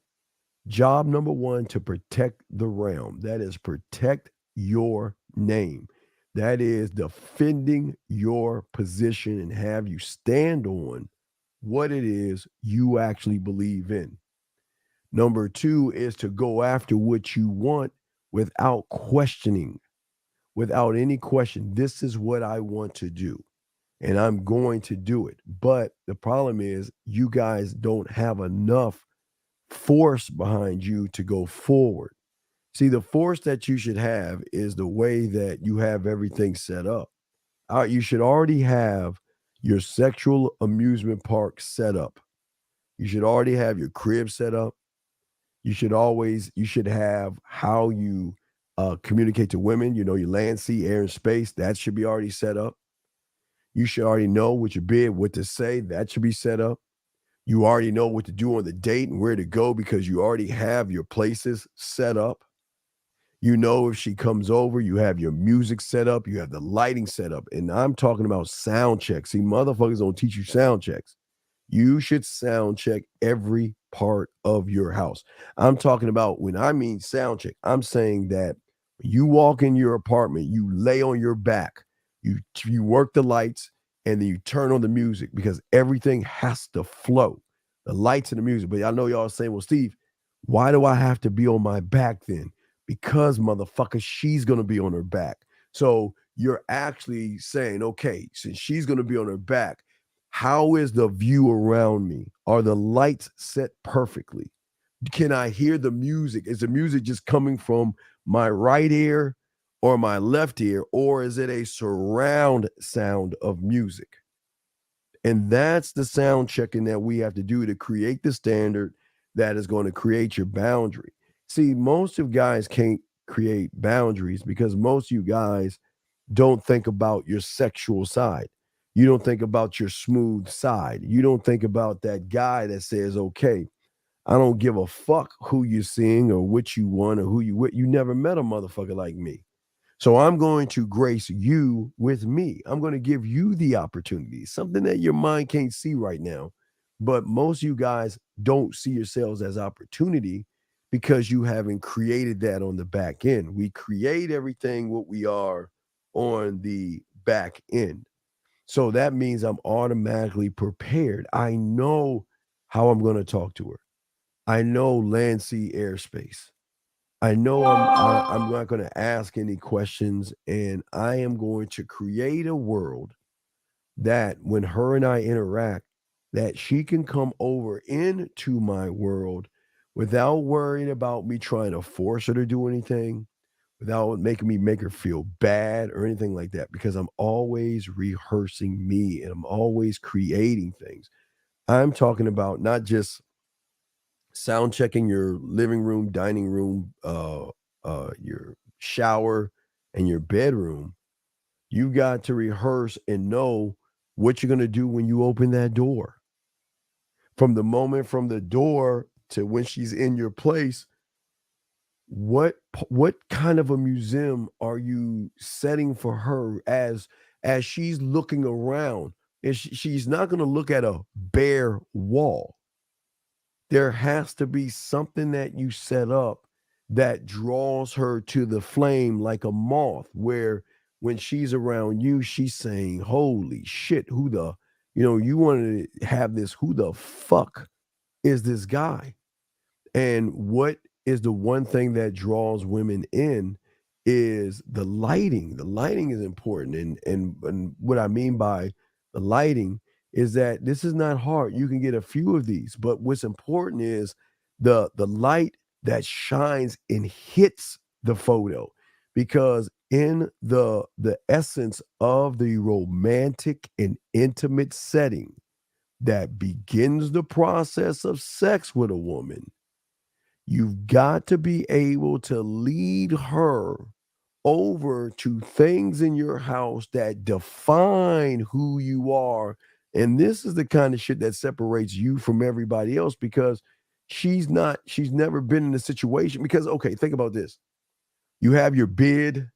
Job number 1, to protect the realm. That is, protect your name. That is defending your position and have you stand on what it is you actually believe in. Number 2 is to go after what you want without questioning, without any question. This is what I want to do, and I'm going to do it. But the problem is you guys don't have enough force behind you to go forward. See, the force that you should have is the way that you have everything set up. You should already have your sexual amusement park set up. You should already have your crib set up. You should have how you communicate to women, you know, your land, sea, air, and space. That should be already set up. You should already know what your bid, what to say. That should be set up. You already know what to do on the date and where to go because you already have your places set up. You know, if she comes over, you have your music set up, you have the lighting set up. And I'm talking about sound checks. See, motherfuckers don't teach you sound checks. You should sound check every part of your house. I'm talking about, when I mean sound check, I'm saying that you walk in your apartment, you lay on your back, you work the lights, and then you turn on the music because everything has to flow. The lights and the music. But I know y'all saying, well, Steve, why do I have to be on my back then? Because, motherfucker, she's going to be on her back. So you're actually saying, okay, since she's going to be on her back, how is the view around me? Are the lights set perfectly? Can I hear the music? Is the music just coming from my right ear or my left ear, or is it a surround sound of music? And that's the sound checking that we have to do to create the standard that is going to create your boundary. See, most of guys can't create boundaries because most of you guys don't think about your sexual side. You don't think about your smooth side. You don't think about that guy that says, okay, I don't give a fuck who you're seeing or what you want or who you with. You never met a motherfucker like me. So I'm going to grace you with me. I'm going to give you the opportunity, something that your mind can't see right now. But most of you guys don't see yourselves as opportunity because you haven't created that on the back end. We create everything what we are on the back end. So that means I'm automatically prepared. I know how I'm going to talk to her. I know land, sea, airspace. I know I'm not going to ask any questions, and I am going to create a world that when her and I interact, that she can come over into my world without worrying about me trying to force her to do anything, without making me make her feel bad or anything like that, because I'm always rehearsing me and I'm always creating things. I'm talking about not just sound checking your living room, dining room, your shower, and your bedroom. You got to rehearse and know what you're going to do when you open that door. From the moment from the door to when she's in your place, what kind of a museum are you setting for her as she's looking around? And she's not going to look at a bare wall. There has to be something that you set up that draws her to the flame like a moth, where when she's around you, she's saying, holy shit, who the, you want to have this, who the fuck is this guy? And what is the one thing that draws women in is the lighting. The lighting is important. And what I mean by the lighting is that this is not hard. You can get a few of these, but what's important is the light that shines and hits the photo, because in the essence of the romantic and intimate setting that begins the process of sex with a woman, you've got to be able to lead her over to things in your house that define who you are. And this is the kind of shit that separates you from everybody else, because she's never been in a situation. Because, okay, think about this. You have your bid,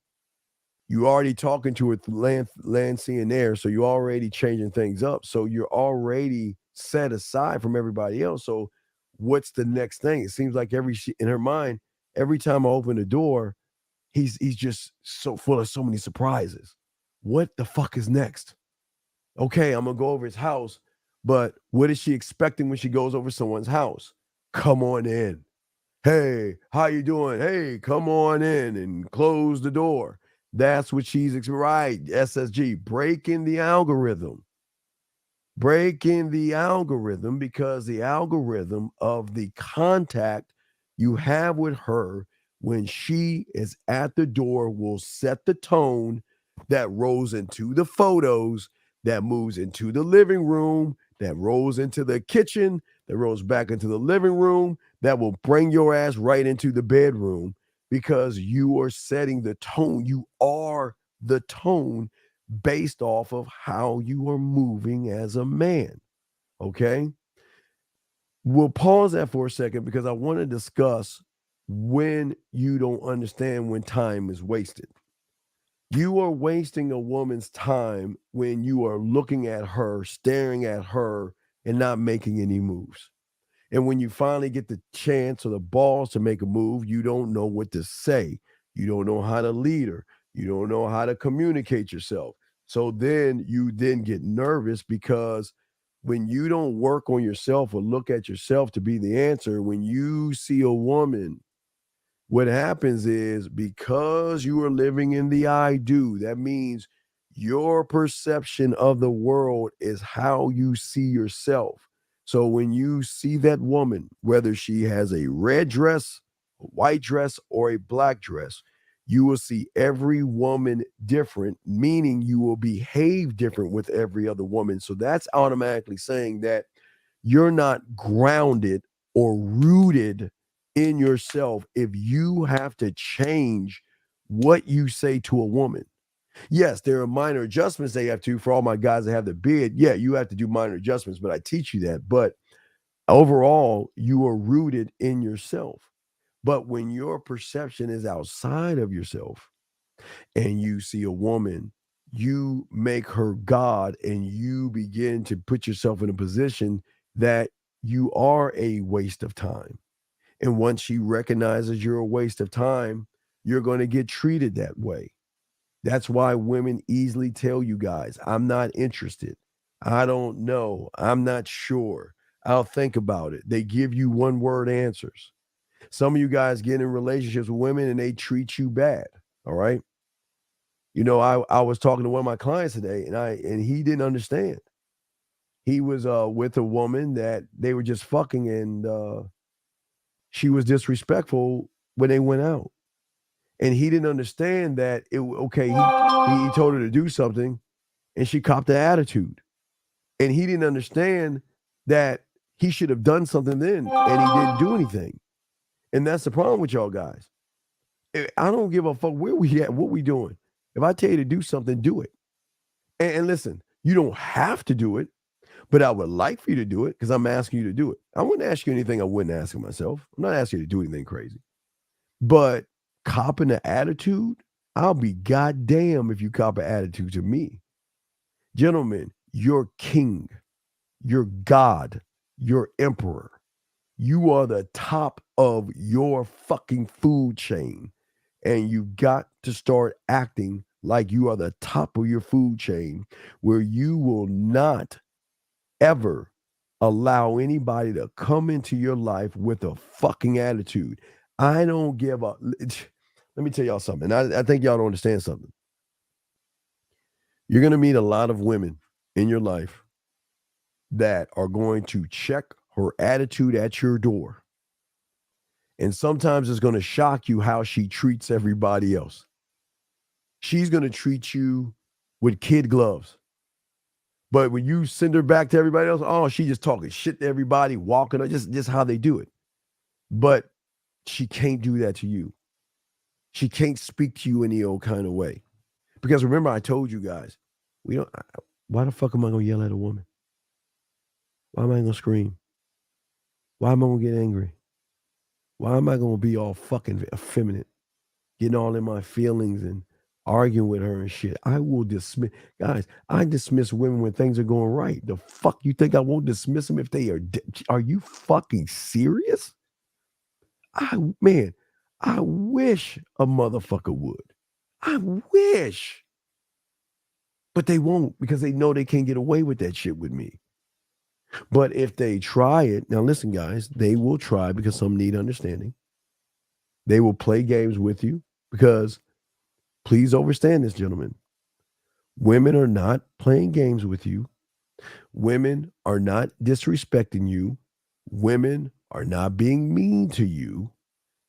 you already talking to her through land, sea, and air. So you're already changing things up. So you're already set aside from everybody else. So what's the next thing? It seems like in her mind, every time I open the door, he's just so full of so many surprises. What the fuck is next? Okay, I'm gonna go over his house, but what is she expecting when she goes over someone's house? Come on in. Hey, how you doing? Hey, come on in and close the door. That's what she's right. SSG, breaking the algorithm. Breaking the algorithm, because the algorithm of the contact you have with her when she is at the door will set the tone that rolls into the photos, that moves into the living room, that rolls into the kitchen, that rolls back into the living room, that will bring your ass right into the bedroom, because you are setting the tone. You are the tone based off of how you are moving as a man. Okay? We'll pause that for a second, because I want to discuss when you don't understand when time is wasted. You are wasting a woman's time when you are looking at her, staring at her, and not making any moves. And when you finally get the chance or the balls to make a move, you don't know what to say. You don't know how to lead her. You don't know how to communicate yourself. So then you get nervous, because when you don't work on yourself or look at yourself to be the answer, when you see a woman, what happens is, because you are living in the I do, that means your perception of the world is how you see yourself. So when you see that woman, whether she has a red dress, a white dress, or a black dress, you will see every woman different, meaning you will behave different with every other woman. So that's automatically saying that you're not grounded or rooted in yourself if you have to change what you say to a woman. Yes, there are minor adjustments they have to. For all my guys that have the beard, yeah, you have to do minor adjustments, but I teach you that. But overall, you are rooted in yourself. But when your perception is outside of yourself and you see a woman, you make her God, and you begin to put yourself in a position that you are a waste of time. And once she recognizes you're a waste of time, you're going to get treated that way. That's why women easily tell you guys, I'm not interested. I don't know. I'm not sure. I'll think about it. They give you one word answers. Some of you guys get in relationships with women and they treat you bad. All right. You know, I was talking to one of my clients today and he didn't understand. He was with a woman that they were just fucking and she was disrespectful when they went out. And he didn't understand that he told her to do something and she copped the attitude. And he didn't understand that he should have done something then and he didn't do anything. And that's the problem with y'all guys. I don't give a fuck where we at, what we doing. If I tell you to do something, do it. And listen, you don't have to do it, but I would like for you to do it because I'm asking you to do it. I wouldn't ask you anything I wouldn't ask myself. I'm not asking you to do anything crazy. But copping the attitude, I'll be goddamn if you cop an attitude to me. Gentlemen, you're king, you're God, you're emperor. You are the top of your fucking food chain. And you got to start acting like you are the top of your food chain, where you will not ever allow anybody to come into your life with a fucking attitude. I don't give a... Let me tell y'all something. I think y'all don't understand something. You're going to meet a lot of women in your life that are going to check her attitude at your door. And sometimes it's going to shock you how she treats everybody else. She's going to treat you with kid gloves. But when you send her back to everybody else, oh, she just talking shit to everybody, walking, just how they do it. But she can't do that to you. She can't speak to you any old kind of way. Because remember, I told you guys, why the fuck am I going to yell at a woman? Why am I going to scream? Why am I going to get angry? Why am I going to be all fucking effeminate, getting all in my feelings and arguing with her and shit? I will dismiss, guys, I dismiss women when things are going right. The fuck you think I won't dismiss them if they are you fucking serious? I wish a motherfucker would. I wish. But they won't because they know they can't get away with that shit with me. But if they try it, now listen, guys, they will try because some need understanding. They will play games with you because, please understand this, gentlemen. Women are not playing games with you. Women are not disrespecting you. Women are not being mean to you.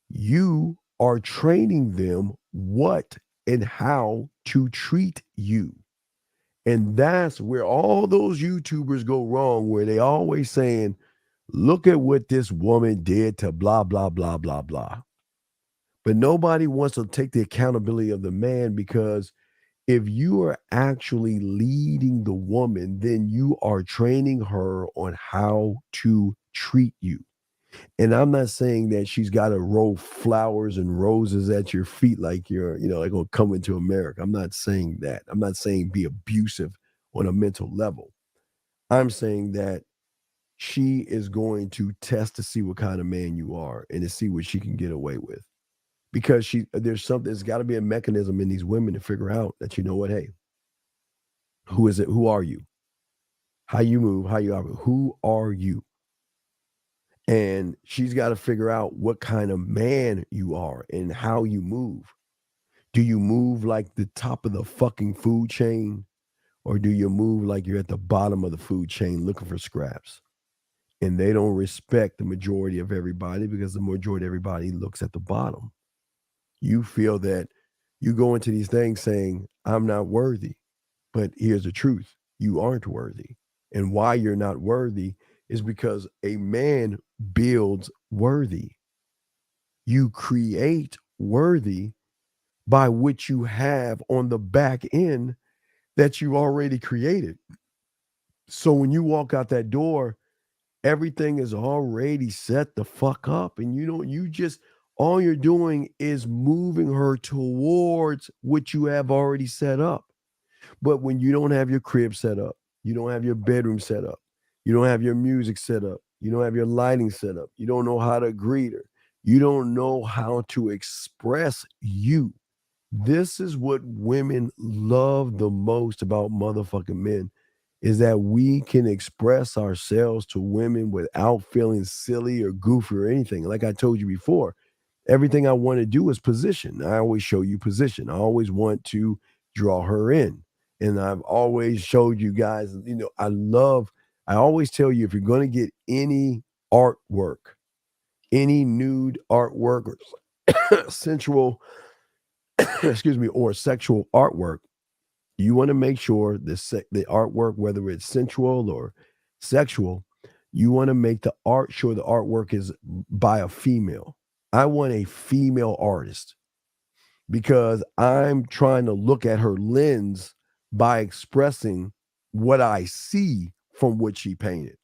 You are training them what and how to treat you. And that's where all those YouTubers go wrong, where they always saying, look at what this woman did to blah, blah, blah, blah, blah. But nobody wants to take the accountability of the man, because if you are actually leading the woman, then you are training her on how to treat you. And I'm not saying that she's got to roll flowers and roses at your feet like you're, like going to come into America. I'm not saying that. I'm not saying be abusive on a mental level. I'm saying that she is going to test to see what kind of man you are and to see what she can get away with. Because there's got to be a mechanism in these women to figure out that, hey, who is it? Who are you? How you move, how you operate. Who are you? And she's got to figure out what kind of man you are and how you move. Do you move like the top of the fucking food chain? Or do you move like you're at the bottom of the food chain looking for scraps? And they don't respect the majority of everybody because the majority of everybody looks at the bottom. You feel that you go into these things saying, I'm not worthy. But here's the truth. You aren't worthy. And why you're not worthy is because a man builds worthy. You create worthy by what you have on the back end that you already created. So when you walk out that door, everything is already set the fuck up. And all you're doing is moving her towards what you have already set up. But when you don't have your crib set up, you don't have your bedroom set up, You don't have your music set up. You don't have your lighting set up. You don't know how to greet her. You don't know how to express you. This is what women love the most about motherfucking men, is that we can express ourselves to women without feeling silly or goofy or anything. Like I told you before, everything I want to do is position. I always show you position. I always want to draw her in. And I've always showed you guys, I always tell you, if you're going to get any artwork, any nude artwork or sensual, or sexual artwork, you want to make sure the artwork, whether it's sensual or sexual, you want to make the artwork is by a female. I want a female artist because I'm trying to look at her lens by expressing what I see from what she painted,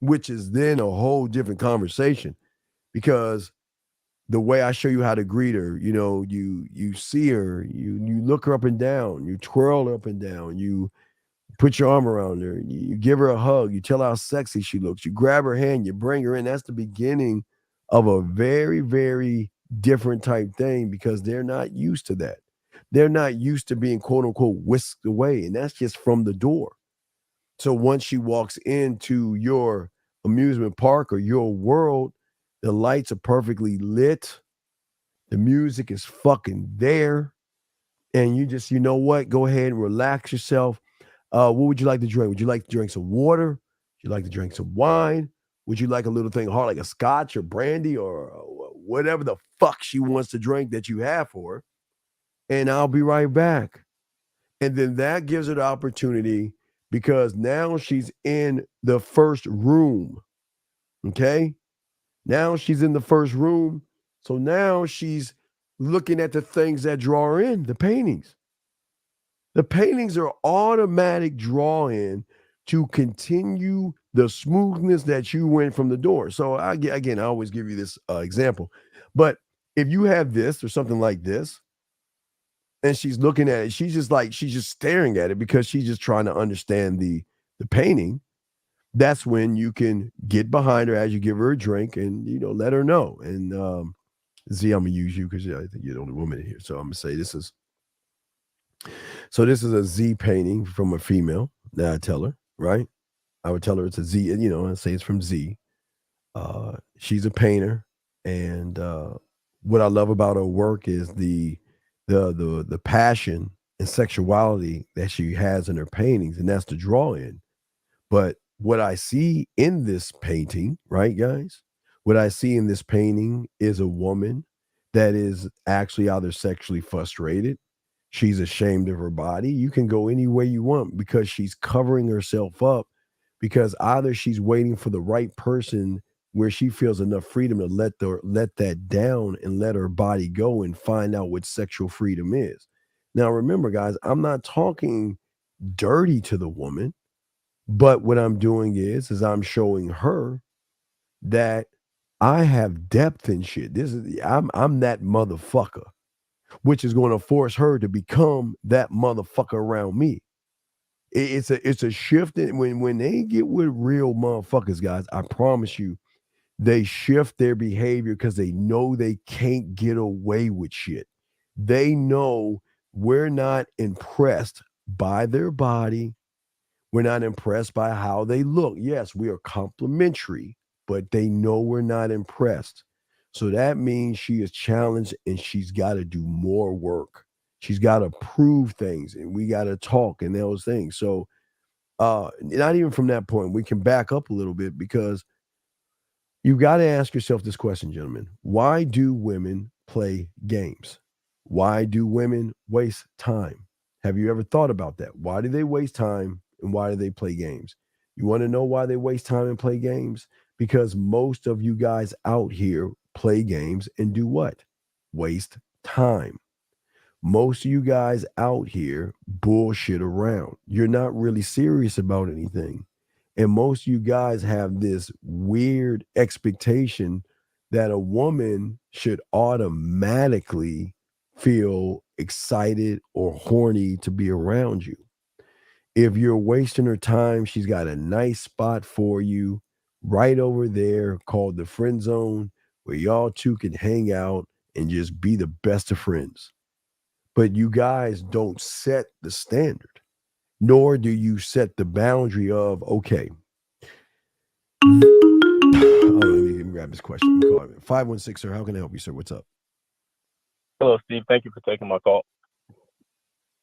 which is then a whole different conversation, because the way I show you how to greet her, you see her, you look her up and down, you twirl her up and down, you put your arm around her, you give her a hug, you tell her how sexy she looks, you grab her hand, you bring her in. That's the beginning of a very, very different type thing, because they're not used to that. They're not used to being quote unquote whisked away. And that's just from the door. So once she walks into your amusement park or your world, the lights are perfectly lit. The music is fucking there. And you just, you know what? Go ahead and relax yourself. What would you like to drink? Would you like to drink some water? Would you like to drink some wine? Would you like a little thing hard, like a scotch or brandy or whatever the fuck she wants to drink that you have for her? And I'll be right back. And then that gives her the opportunity, because now she's in the first room. Okay? Now she's in the first room. So now she's looking at the things that draw her in, the paintings. The paintings are automatic draw in to continue the smoothness that you went from the door. So I always give you this example. But if you have this or something like this, and she's looking at it, she's just staring at it because she's just trying to understand the painting. That's when you can get behind her as you give her a drink and, let her know. And Z, I'm going to use you because I think you're the only woman in here. So I'm going to say this is a Z painting from a female that I tell her, right? I would tell her it's a Z, I say it's from Z. She's a painter. And what I love about her work is the passion and sexuality that she has in her paintings, and that's the draw in. But what I see in this painting, right, guys? What I see in this painting is a woman that is actually either sexually frustrated. She's ashamed of her body. You can go any way you want because she's covering herself up, because either she's waiting for the right person where she feels enough freedom to let that down and let her body go and find out what sexual freedom is. Now, remember, guys, I'm not talking dirty to the woman, but what I'm doing is I'm showing her that I have depth in shit. I'm that motherfucker, which is going to force her to become that motherfucker around me. It's a shift when they get with real motherfuckers, guys. I promise you, they shift their behavior because they know they can't get away with shit. They know we're not impressed by their body. We're not impressed by how they look. Yes, we are complimentary, but they know we're not impressed. So that means she is challenged and she's got to do more work. She's got to prove things, and we got to talk and those things. So not even from that point, we can back up a little bit, because you got to ask yourself this question, gentlemen. Why do women play games? Why do women waste time? Have you ever thought about that? Why do they waste time and why do they play games? You want to know why they waste time and play games? Because most of you guys out here play games and do what? Waste time. Most of you guys out here bullshit around. You're not really serious about anything. And most of you guys have this weird expectation that a woman should automatically feel excited or horny to be around you. If you're wasting her time, she's got a nice spot for you right over there called the friend zone where y'all two can hang out and just be the best of friends. But you guys don't set the standard, nor do you set the boundary of, okay. Oh, let me grab this question. 516, sir. How can I help you, sir? What's up? Hello, Steve. Thank you for taking my call.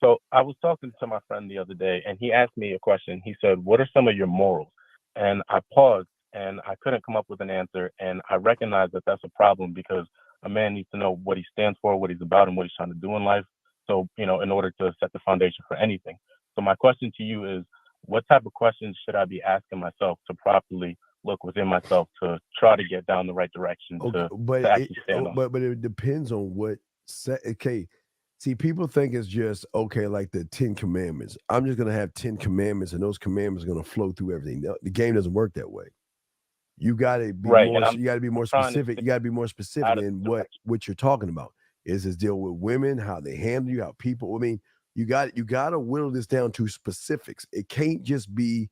So I was talking to my friend the other day, and he asked me a question. He said, what are some of your morals? And I paused, and I couldn't come up with an answer. And I recognize that that's a problem because a man needs to know what he stands for, what he's about, and what he's trying to do in life. So, in order to set the foundation for anything. So my question to you is, what type of questions should I be asking myself to properly look within myself to try to get down the right direction to actually stand on? But it depends on what set. Okay, see, people think it's just okay, like the 10 Commandments. I'm just gonna have 10 commandments, and those commandments are gonna flow through everything. No, the game doesn't work that way. You gotta be Right, more. and You gotta be more specific. You gotta be more specific in what you're talking about. Is this deal with women, how they handle you, how people? I mean, you got to whittle this down to specifics. It can't just be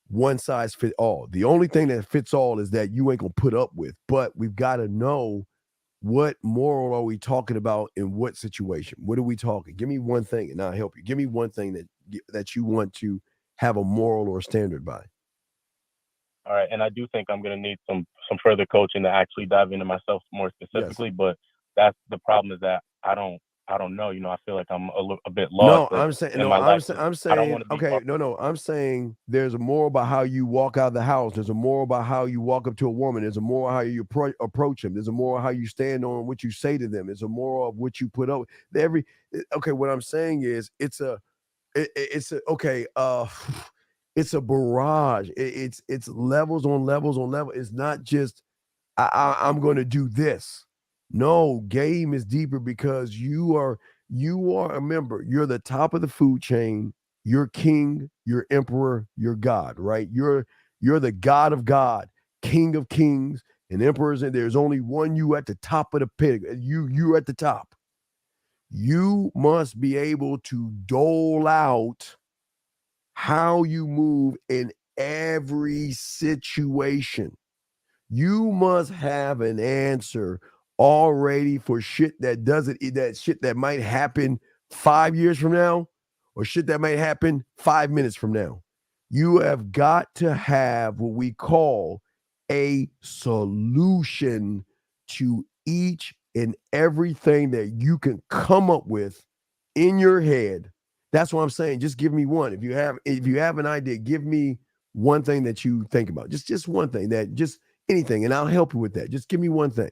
one size fit all. The only thing that fits all is that you ain't gonna put up with. But we've got to know what moral are we talking about in what situation. What are we talking? Give me one thing, and I'll help you. Give me one thing that you want to have a moral or standard by. All right, and I do think I'm going to need some further coaching to actually dive into myself more specifically. Yes. But that's the problem is that I don't know. I feel like I'm a bit lost. I'm saying there's a moral about how you walk out of the house. There's a moral about how you walk up to a woman. There's a moral how you approach them. There's a moral how you stand on what you say to them. There's a moral of what you put up. What I'm saying is it's a barrage. It's levels on levels on level. It's not just I'm going to do this. No, game is deeper because you are remember, you're the top of the food chain. You're king, you're emperor, you're God, right? You're the God of God, king of kings, and emperors, and there's only one you at the top of the pig. You're at the top. You must be able to dole out how you move in every situation. You must have an answer already for shit that might happen 5 years from now or shit that might happen 5 minutes from now. You have got to have what we call a solution to each and everything that you can come up with in your head. That's what I'm saying. Just give me one. If you have an idea, give me one thing that you think about. Just one thing, just anything, and I'll help you with that. Just give me one thing.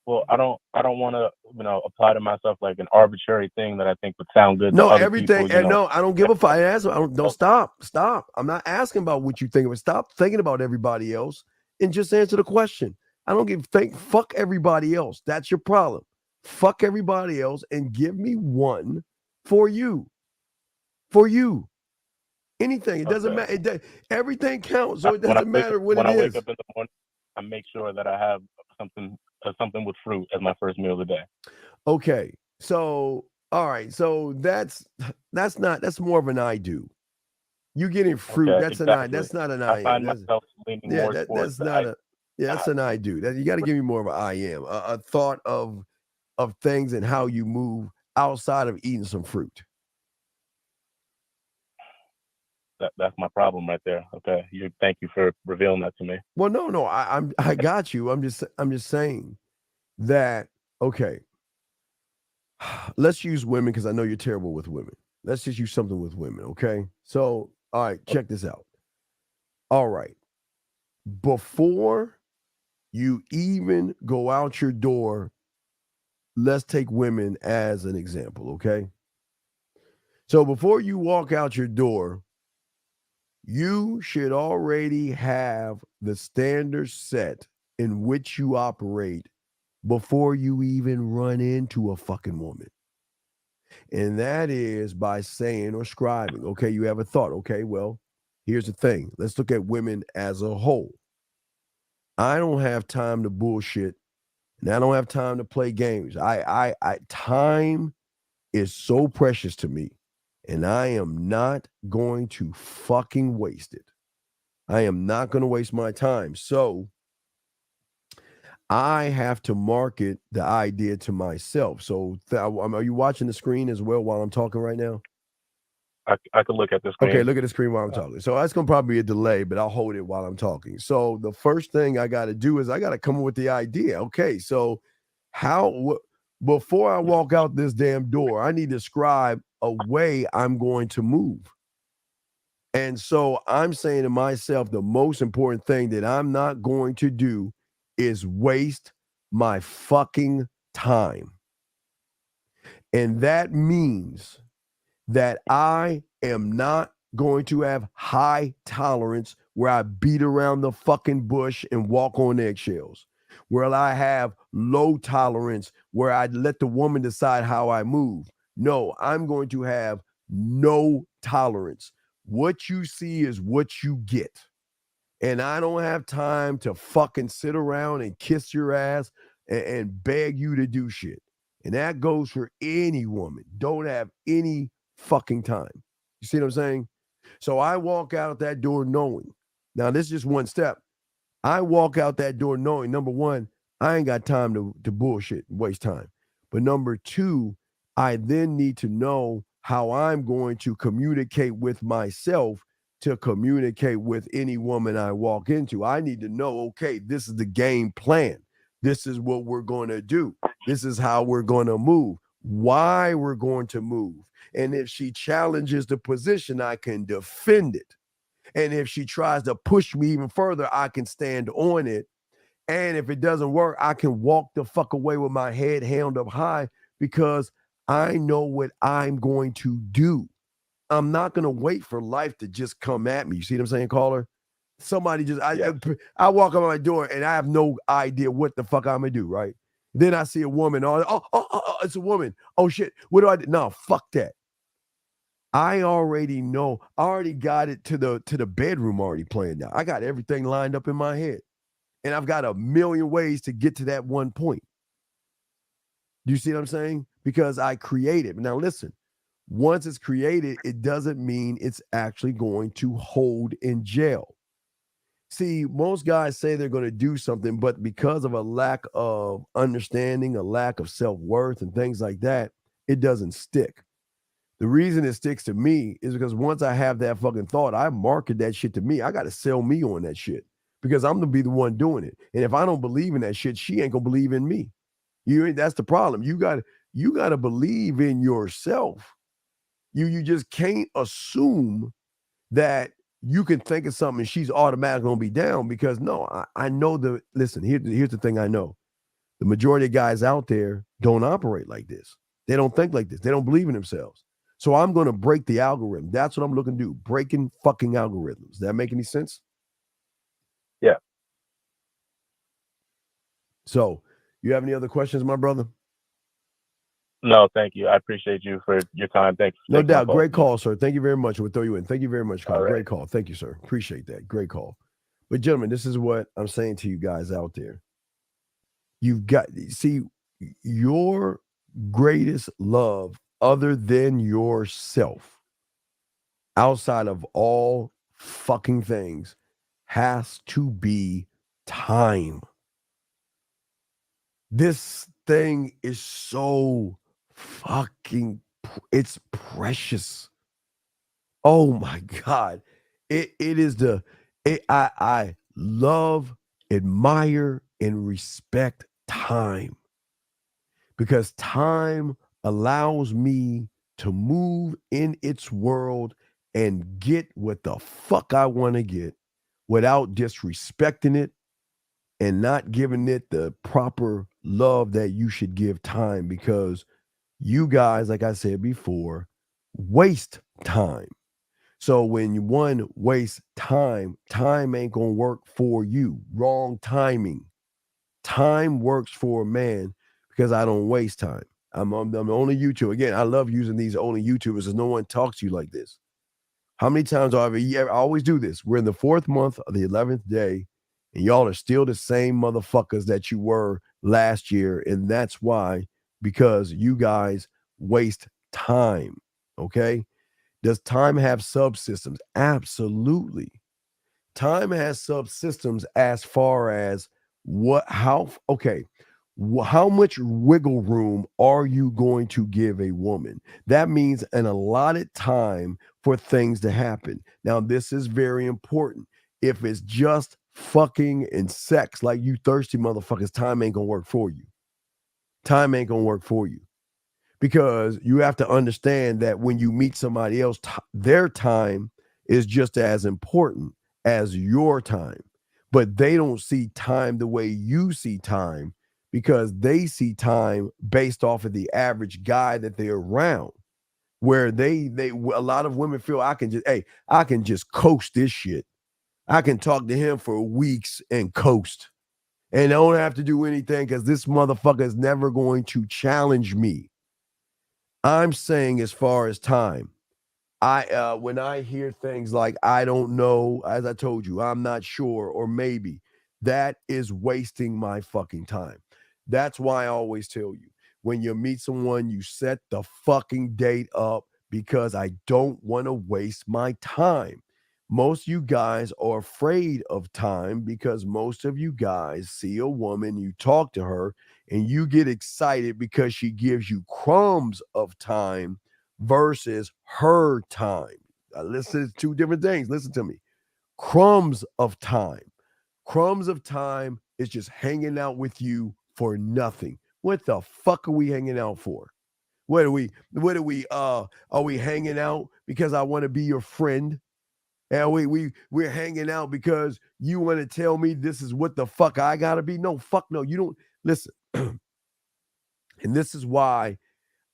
Well, I don't want to, apply to myself like an arbitrary thing that I think would sound good. No, to other everything. people, No, I don't give a fuck. Don't stop. I'm not asking about what you think of it. Stop thinking about everybody else and just answer the question. I don't fuck everybody else. That's your problem. Fuck everybody else and give me one for you. For you. Anything. It doesn't matter. Everything counts, so it doesn't matter what it is. When I wake up in the morning, I make sure that I have something with fruit as my first meal of the day. Okay. So, all right. So that's more of an I do. You getting fruit. Okay, that's exactly. an I. That's not an I. I find myself leaning more towards that's an I do. You got to give me more of an I am. A thought of things and how you move outside of eating some fruit. That's my problem right there. Okay, thank you for revealing that to me. Well, no, I got you. I'm just saying that. Okay, let's use women because I know you're terrible with women. Let's just use something with women. Okay, so all right, check this out. All right, before you even go out your door, let's take women as an example. Okay, so before you walk out your door, you should already have the standard set in which you operate before you even run into a fucking woman. And that is by saying or scribing. Okay, you have a thought. Okay, well, here's the thing. Let's look at women as a whole. I don't have time to bullshit, and I don't have time to play games. Time is so precious to me. And I am not going to fucking waste it. I am not going to waste my time. So I have to market the idea to myself. So are you watching the screen as well while I'm talking right now? I could look at the screen. Okay, look at the screen while I'm talking. So that's going to probably be a delay, but I'll hold it while I'm talking. So the first thing I got to do is I got to come up with the idea. Okay, so before I walk out this damn door, I need to describe a way I'm going to move. And so I'm saying to myself, the most important thing that I'm not going to do is waste my fucking time. And that means that I am not going to have high tolerance where I beat around the fucking bush and walk on eggshells. Where I have low tolerance where I let the woman decide how I move. No, I'm going to have no tolerance. What you see is what you get. And I don't have time to fucking sit around and kiss your ass and beg you to do shit. And that goes for any woman. Don't have any fucking time. You see what I'm saying? So I walk out that door knowing. Now, this is just one step. I walk out that door knowing, number one, I ain't got time to bullshit and waste time. But number two, I then need to know how I'm going to communicate with myself to communicate with any woman I walk into. I need to know, okay, this is the game plan. This is what we're going to do. This is how we're going to move, why we're going to move. And if she challenges the position, I can defend it. And if she tries to push me even further, I can stand on it. And if it doesn't work, I can walk the fuck away with my head held up high because I know what I'm going to do. I'm not going to wait for life to just come at me. You see what I'm saying, caller? Somebody just, I walk out my door and I have no idea what the fuck I'm going to do, right? Then I see a woman. Oh, it's a woman. Oh, shit. What do I do? No, fuck that. I already know. I already got it to the bedroom already planned out. I got everything lined up in my head. And I've got a million ways to get to that one point. Do you see what I'm saying? Because I created. Now listen, once it's created, it doesn't mean it's actually going to hold in jail. See, most guys say they're going to do something, but because of a lack of understanding, a lack of self-worth and things like that, it doesn't stick. The reason it sticks to me is because once I have that fucking thought, I market that shit to me. I got to sell me on that shit because I'm going to be the one doing it. And if I don't believe in that shit, she ain't going to believe in me. That's the problem. You got to believe in yourself. You just can't assume that you can think of something and she's automatically going to be down because no, I know listen, here's the thing I know. The majority of guys out there don't operate like this. They don't think like this. They don't believe in themselves. So I'm going to break the algorithm. That's what I'm looking to do. Breaking fucking algorithms. Does that make any sense? Yeah. So you have any other questions, my brother? No, thank you. I appreciate you for your time. Thanks. No doubt. Great call, sir. Thank you very much. We'll throw you in. Thank you very much, Kyle. Right. Great call. Thank you, sir. Appreciate that. Great call. But gentlemen, this is what I'm saying to you guys out there. You've got, see, your greatest love other than yourself, outside of all fucking things, has to be time. This thing is so fucking, it's precious. Oh my God. It is I love, admire, and respect time because time allows me to move in its world and get what the fuck I want to get without disrespecting it and not giving it the proper love that you should give time because you guys, like I said before, waste time. So when one wastes time, time ain't going to work for you. Wrong timing. Time works for a man because I don't waste time. I'm the only YouTuber. Again, I love using these only YouTubers because no one talks to you like this. How many times I always do this? We're in the 4th month of the 11th day, and y'all are still the same motherfuckers that you were last year. And that's why, because you guys waste time. Okay. Does time have subsystems? Absolutely. Time has subsystems as far as how much wiggle room are you going to give a woman? That means an allotted time for things to happen. Now, this is very important. If it's just fucking and sex, like you thirsty motherfuckers, time ain't gonna work for you. Time ain't gonna work for you. Because you have to understand that when you meet somebody else, their time is just as important as your time. But they don't see time the way you see time, because they see time based off of the average guy that they're around, where a lot of women feel I can just coast this shit. I can talk to him for weeks and coast and don't have to do anything because this motherfucker is never going to challenge me. I'm saying as far as time, when I hear things like, I don't know, as I told you, I'm not sure, or maybe, that is wasting my fucking time. That's why I always tell you, when you meet someone, you set the fucking date up, because I don't want to waste my time. Most of you guys are afraid of time because most of you guys see a woman, you talk to her, and you get excited because she gives you crumbs of time versus her time. Listen, it's two different things. Listen to me. Crumbs of time. Crumbs of time is just hanging out with you for nothing. What the fuck are we hanging out for? Are we hanging out because I want to be your friend? And we're hanging out because you want to tell me this is what the fuck I gotta be? No, fuck no. You don't listen. And this is why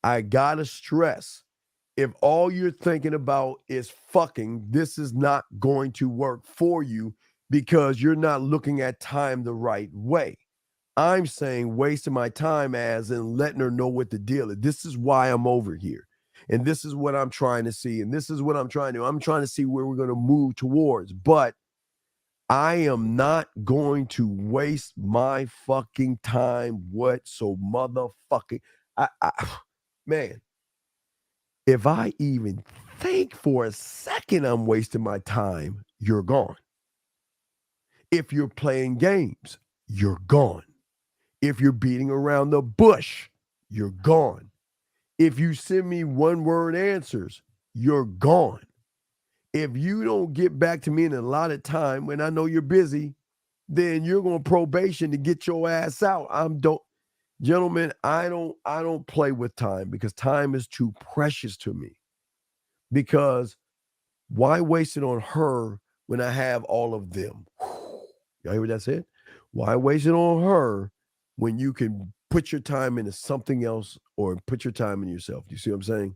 I gotta stress, if all you're thinking about is fucking, this is not going to work for you, because you're not looking at time the right way. I'm saying wasting my time as in letting her know what the deal is. This is why I'm over here. And this is what I'm trying to see. And this is what I'm trying to see where we're going to move towards. But I am not going to waste my fucking time. Motherfucking, man, if I even think for a second I'm wasting my time, you're gone. If you're playing games, you're gone. If you're beating around the bush, you're gone. If you send me one-word answers, you're gone. If you don't get back to me in a lot of time when I know you're busy, then you're going probation to get your ass out. Gentlemen, I don't play with time, because time is too precious to me. Because why waste it on her when I have all of them? Y'all hear what that said? Why waste it on her when you can put your time into something else, or put your time in yourself? You see what I'm saying?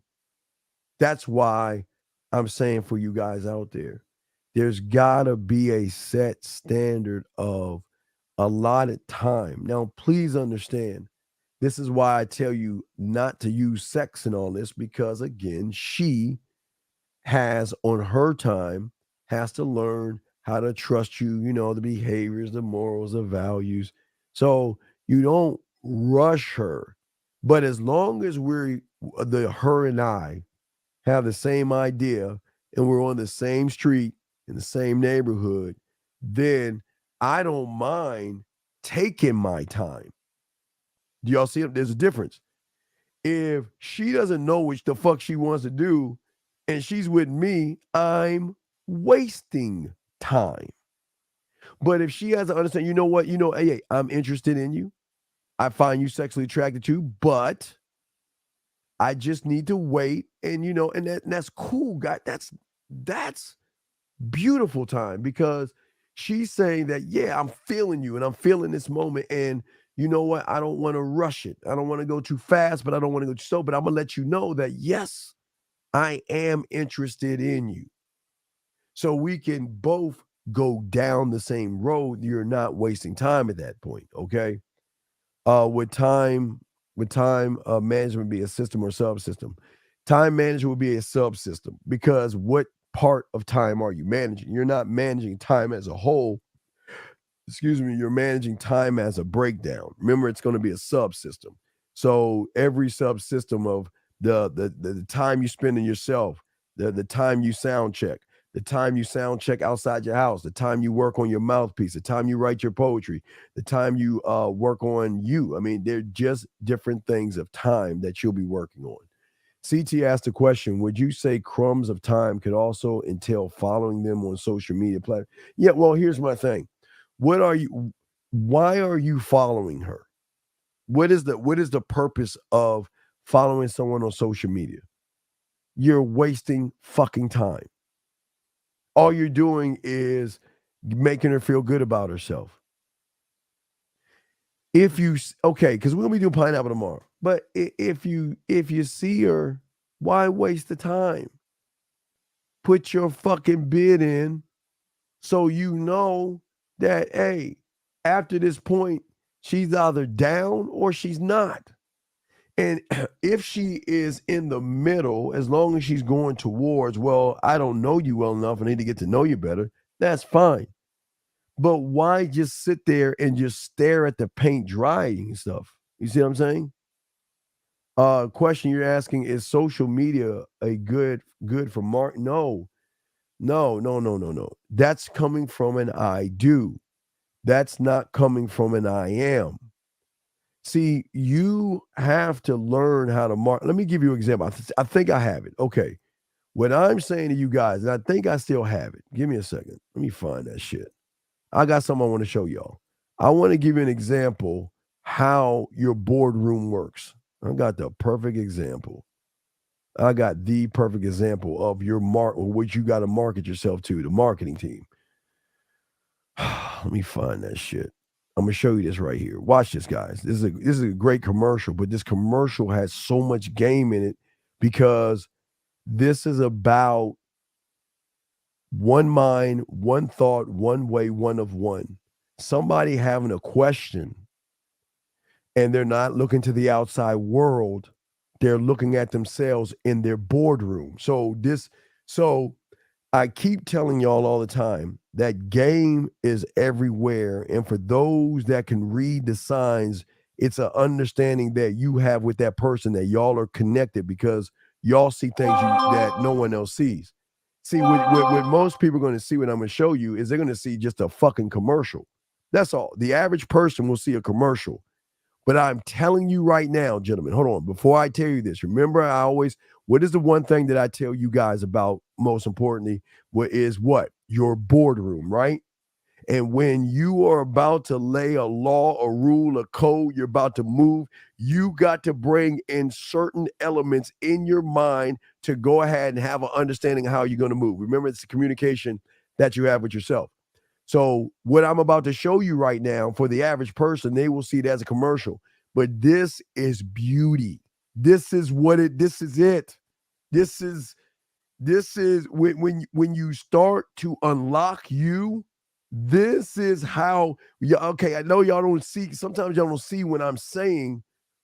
That's why I'm saying, for you guys out there, there's gotta be a set standard of allotted time. Now, please understand, this is why I tell you not to use sex in all this, because again, she has on her time, has to learn how to trust you, the behaviors, the morals, the values. So you don't rush her. But as long as her and I have the same idea, and we're on the same street in the same neighborhood, then I don't mind taking my time. Do y'all see? There's a difference. If she doesn't know what the fuck she wants to do and she's with me, I'm wasting time. But if she has to understand, you know what? Hey, I'm interested in you. I find you sexually attracted to, but I just need to wait. And, and that's cool, guy. That's beautiful time, because she's saying that, yeah, I'm feeling you and I'm feeling this moment. And you know what? I don't want to rush it. I don't want to go too fast, but I don't want to go too slow. But I'm going to let you know that, yes, I am interested in you. So we can both go down the same road. You're not wasting time at that point, okay? Would time management be a system or subsystem? Time management would be a subsystem, because what part of time are you managing? You're not managing time as a whole. You're managing time as a breakdown. Remember, it's going to be a subsystem. So every subsystem of the time you spend in yourself, The time you sound check, the time you sound check outside your house, the time you work on your mouthpiece, the time you write your poetry, the time you work on you. I mean, they're just different things of time that you'll be working on. CT asked the question, would you say crumbs of time could also entail following them on social media platforms? Yeah, well, here's my thing. Why are you following her? What is the purpose of following someone on social media? You're wasting fucking time. All you're doing is making her feel good about herself. Because we're gonna be doing pineapple tomorrow. But if you see her, why waste the time? Put your fucking bid in so you know that, hey, after this point, she's either down or she's not. And if she is in the middle, as long as she's going towards, well, I don't know you well enough, I need to get to know you better, that's fine. But why just sit there and just stare at the paint drying and stuff? You see what I'm saying? Question you're asking, is social media a good for Mark? No. That's coming from an I do. That's not coming from an I am. See, you have to learn how to mark. Let me give you an example. I think I have it. Okay. What I'm saying to you guys, and I think I still have it. Give me a second. Let me find that shit. I got something I want to show y'all. I want to give you an example how your boardroom works. I got the perfect example. I got the perfect example of your what you got to market yourself to, the marketing team. Let me find that shit. I'm gonna show you this right here. Watch this, guys. This is a great commercial, but this commercial has so much game in it because this is about one mind, one thought, one way, one of one. Somebody having a question and they're not looking to the outside world. They're looking at themselves in their boardroom. So I keep telling y'all all the time that game is everywhere. And for those that can read the signs, it's an understanding that you have with that person that y'all are connected because y'all see things that no one else sees. See, what most people are going to see, what I'm going to show you, is they're going to see just a fucking commercial. That's all. The average person will see a commercial. But I'm telling you right now, gentlemen, hold on. Before I tell you this, remember, what is the one thing that I tell you guys about, most importantly, what? Your boardroom, right? And when you are about to lay a law, a rule, a code, you're about to move, you got to bring in certain elements in your mind to go ahead and have an understanding of how you're going to move. Remember, it's the communication that you have with yourself. So what I'm about to show you right now, for the average person, they will see it as a commercial. But this is beauty. This is it. This is when you start to unlock you. This is how, okay, I know y'all don't see, sometimes y'all don't see what I'm saying,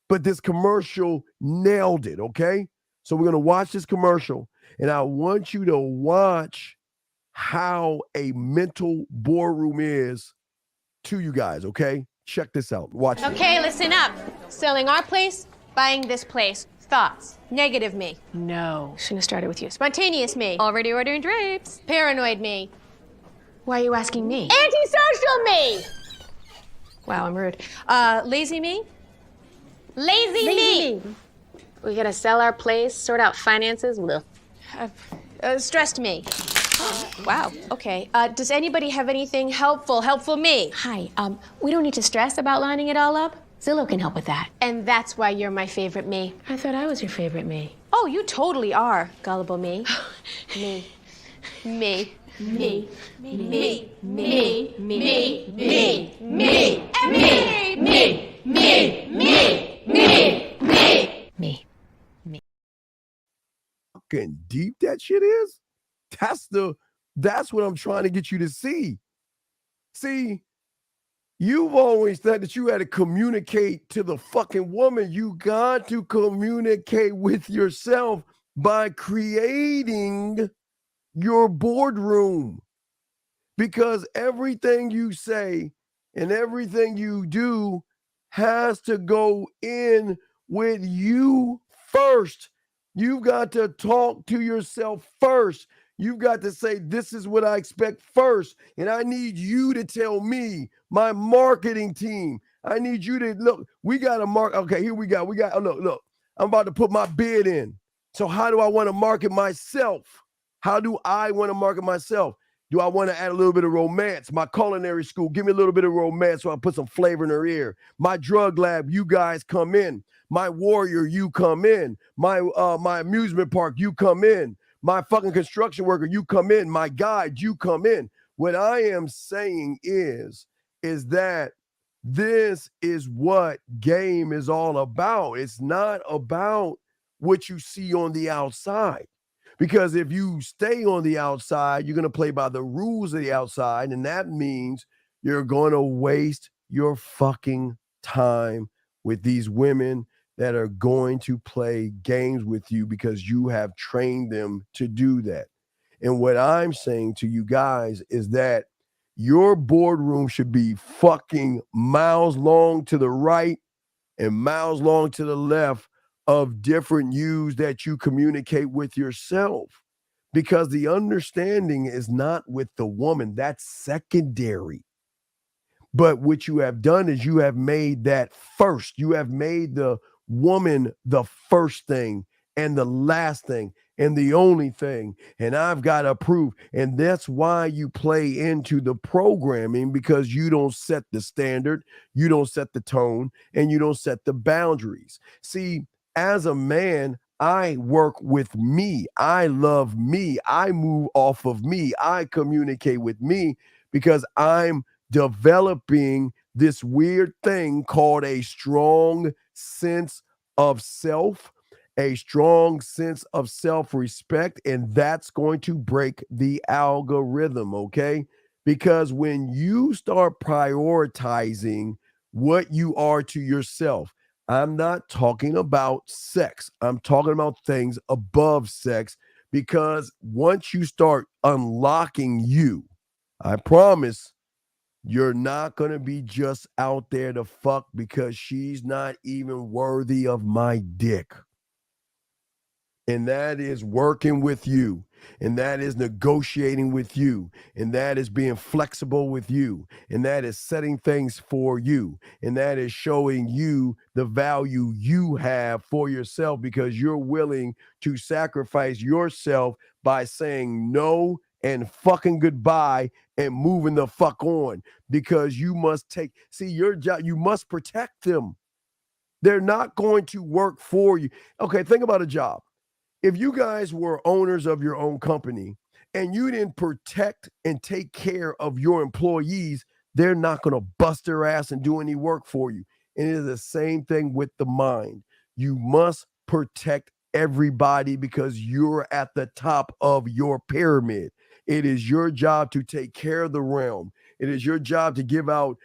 but this commercial nailed it, okay? So we're going to watch this commercial, and I want you to watch how a mental boardroom is to you guys, okay? Check this out. Watch this. Okay, listen up. Selling our place, buying this place. Thoughts. Negative me. No. Shouldn't have started with you. Spontaneous me. Already ordering drapes. Paranoid me. Why are you asking me? Antisocial me! Wow, I'm rude. Lazy me? Lazy me! We gotta sell our place, sort out finances. Stressed me. Wow, okay. Does anybody have anything helpful me? Hi, we don't need to stress about lining it all up. Zillow can help with that. And that's why you're my favorite me. I thought I was your favorite me. Oh, you totally are. Gullible me. Me. Me. Me. Me. Me. Me. Me. Me. Me. Me. Me. Me. Me. Me. Me. Me. Fucking deep that shit is. That's what I'm trying to get you to see. See, you've always thought that you had to communicate to the fucking woman. You got to communicate with yourself by creating your boardroom. Because everything you say and everything you do has to go in with you first. You've got to talk to yourself first. You've got to say, this is what I expect first. And I need you to tell me, my marketing team. I need you to look. We got to mark. Okay, here we go. Look. I'm about to put my bid in. So how do I want to market myself? How do I want to market myself? Do I want to add a little bit of romance? My culinary school, give me a little bit of romance so I put some flavor in her ear. My drug lab, you guys come in. My warrior, you come in. My amusement park, you come in. My fucking construction worker, you come in. My guide, you come in. What I am saying is that this is what game is all about. It's not about what you see on the outside. Because if you stay on the outside, you're going to play by the rules of the outside. And that means you're going to waste your fucking time with these women that are going to play games with you because you have trained them to do that. And what I'm saying to you guys is that your boardroom should be fucking miles long to the right and miles long to the left of different yous that you communicate with yourself, because the understanding is not with the woman. That's secondary. But what you have done is you have made that first. You have made the woman the first thing and the last thing and the only thing. And I've got to prove. And that's why you play into the programming, because you don't set the standard, you don't set the tone, and you don't set the boundaries. See, as a man, I work with me. I love me. I move off of me. I communicate with me because I'm developing this weird thing called a strong sense of self, a strong sense of self-respect, and that's going to break the algorithm, okay? Because when you start prioritizing what you are to yourself, I'm not talking about sex. I'm talking about things above sex, because once you start unlocking you, I promise you're not going to be just out there to fuck because she's not even worthy of my dick. And that is working with you. And that is negotiating with you. And that is being flexible with you. And that is setting things for you. And that is showing you the value you have for yourself, because you're willing to sacrifice yourself by saying no and fucking goodbye and moving the fuck on, because you must your job. You must protect them. They're not going to work for you. Okay, think about a job. If you guys were owners of your own company and you didn't protect and take care of your employees, they're not going to bust their ass and do any work for you. And it is the same thing with the mind. You must protect everybody because you're at the top of your pyramid. It is your job to take care of the realm. It is your job to give out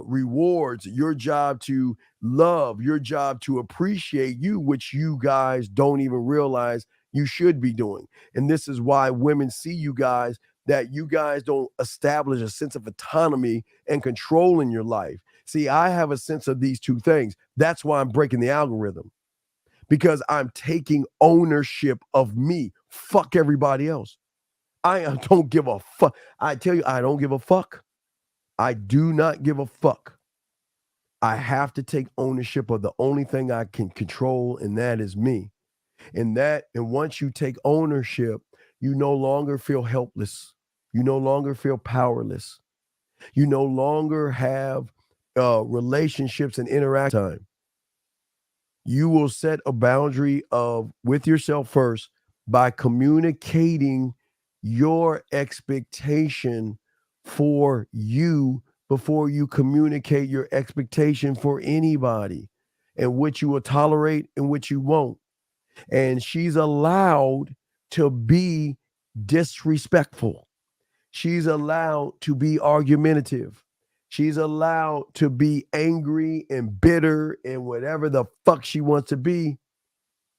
rewards, your job to love, your job to appreciate you, which you guys don't even realize you should be doing. And this is why women see you guys, that you guys don't establish a sense of autonomy and control in your life. See, I have a sense of these two things. That's why I'm breaking the algorithm, because I'm taking ownership of me. Fuck everybody else. I don't give a fuck. I tell you, I don't give a fuck. I do not give a fuck. I have to take ownership of the only thing I can control, and that is me. And once you take ownership, you no longer feel helpless. You no longer feel powerless. You no longer have relationships and interact time. You will set a boundary with yourself first by communicating your expectation for you before you communicate your expectation for anybody, and what you will tolerate and what you won't. And she's allowed to be disrespectful. She's allowed to be argumentative. She's allowed to be angry and bitter and whatever the fuck she wants to be.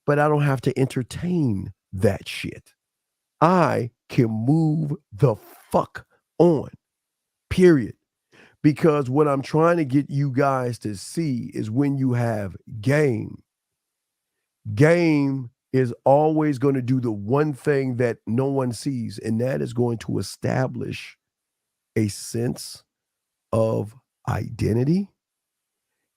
But I don't have to entertain that shit. I can move the fuck on, period. Because what I'm trying to get you guys to see is when you have game is always going to do the one thing that no one sees, and that is going to establish a sense of identity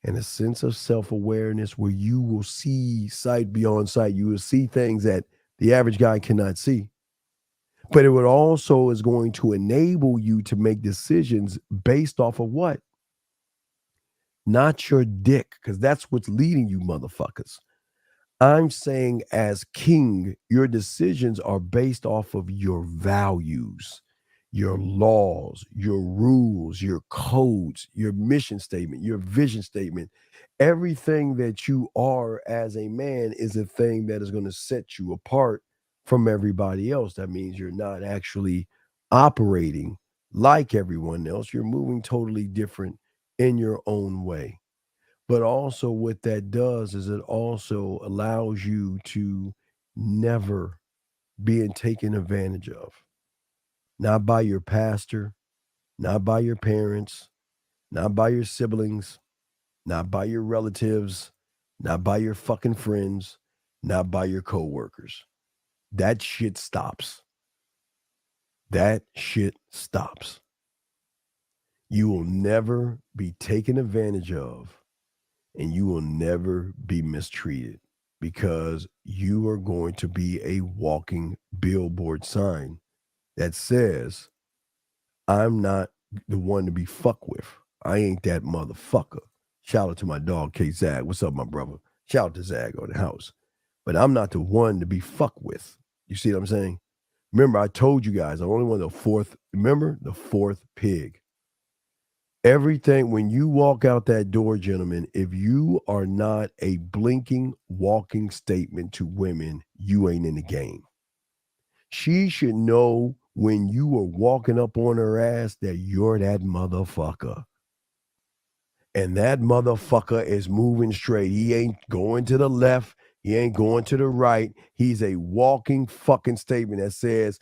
and a sense of self-awareness where you will see sight beyond sight. You will see things that the average guy cannot see. But it would also is going to enable you to make decisions based off of what? Not your dick, because that's what's leading you motherfuckers. I'm saying as king, your decisions are based off of your values, your laws, your rules, your codes, your mission statement, your vision statement. Everything that you are as a man is a thing that is going to set you apart from everybody else. That means you're not actually operating like everyone else. You're moving totally different in your own way. But also what that does is it also allows you to never be taken advantage of. Not by your pastor, not by your parents, not by your siblings, not by your relatives, not by your fucking friends, not by your coworkers. That shit stops. That shit stops. You will never be taken advantage of, and you will never be mistreated, because you are going to be a walking billboard sign that says, I'm not the one to be fucked with. I ain't that motherfucker. Shout out to my dog, K-Zag. What's up, my brother? Shout out to Zag on the house. But I'm not the one to be fucked with. You see what I'm saying? Remember, I told you guys, I'm only one of the fourth. Remember, the fourth pig. Everything, when you walk out that door, gentlemen, if you are not a blinking, walking statement to women, you ain't in the game. She should know when you are walking up on her ass that you're that motherfucker. And that motherfucker is moving straight. He ain't going to the left. He ain't going to the right. He's a walking fucking statement that says,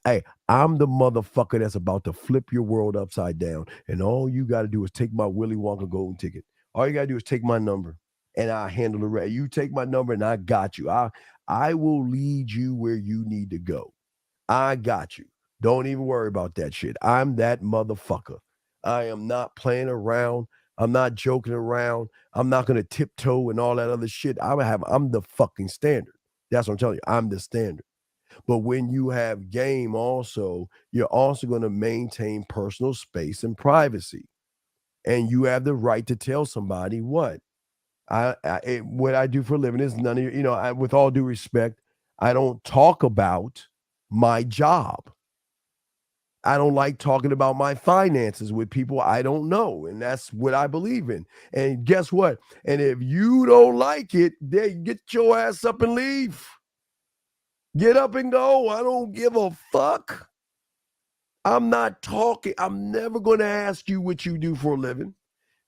hey, I'm the motherfucker that's about to flip your world upside down. And all you got to do is take my Willy Wonka golden ticket. All you got to do is take my number and I'll handle the rest. You take my number and I got you. I will lead you where you need to go. I got you. Don't even worry about that shit. I'm that motherfucker. I am not playing around. I'm not joking around. I'm not going to tiptoe and all that other shit. I'm the fucking standard. That's what I'm telling you. I'm the standard. But when you have game also, you're also going to maintain personal space and privacy. And you have the right to tell somebody what I do for a living is none of your, with all due respect, I don't talk about my job. I don't like talking about my finances with people I don't know. And that's what I believe in. And guess what? And if you don't like it, then get your ass up and leave. Get up and go. I don't give a fuck. I'm not talking. I'm never going to ask you what you do for a living.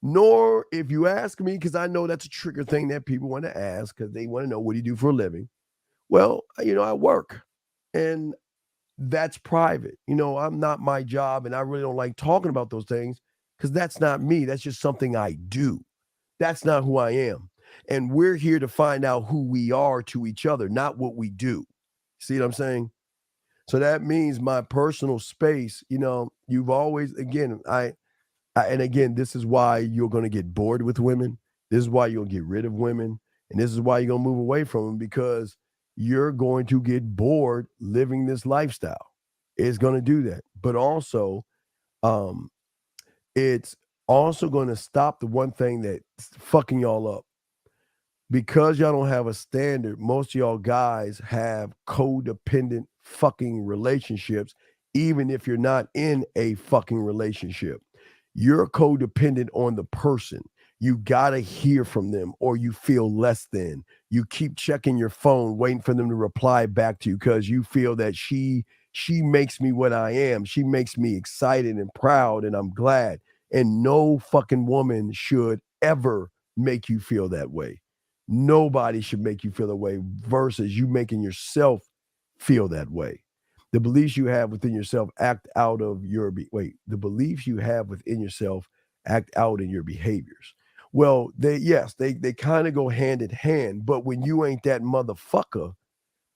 Nor if you ask me, because I know that's a trigger thing that people want to ask because they want to know what do you do for a living. Well, I work. And that's private. I'm not my job, and I really don't like talking about those things because that's not me. That's just something I do. That's not who I am. And we're here to find out who we are to each other, not what we do. See what I'm saying? So that means my personal space, you've always, again, and again, this is why you're going to get bored with women. This is why you'll get rid of women. And this is why you're going to move away from them, because you're going to get bored living this lifestyle. It's going to do that. But also, it's also going to stop the one thing that's fucking y'all up. Because y'all don't have a standard, most of y'all guys have codependent fucking relationships, even if you're not in a fucking relationship. You're codependent on the person. You got to hear from them or you feel less than. You keep checking your phone, waiting for them to reply back to you because you feel that she makes me what I am. She makes me excited and proud, and I'm glad. And no fucking woman should ever make you feel that way. Nobody should make you feel that way versus you making yourself feel that way. The beliefs you have within yourself act out of your the beliefs you have within yourself act out in your behaviors. Well, they kind of go hand in hand, but when you ain't that motherfucker,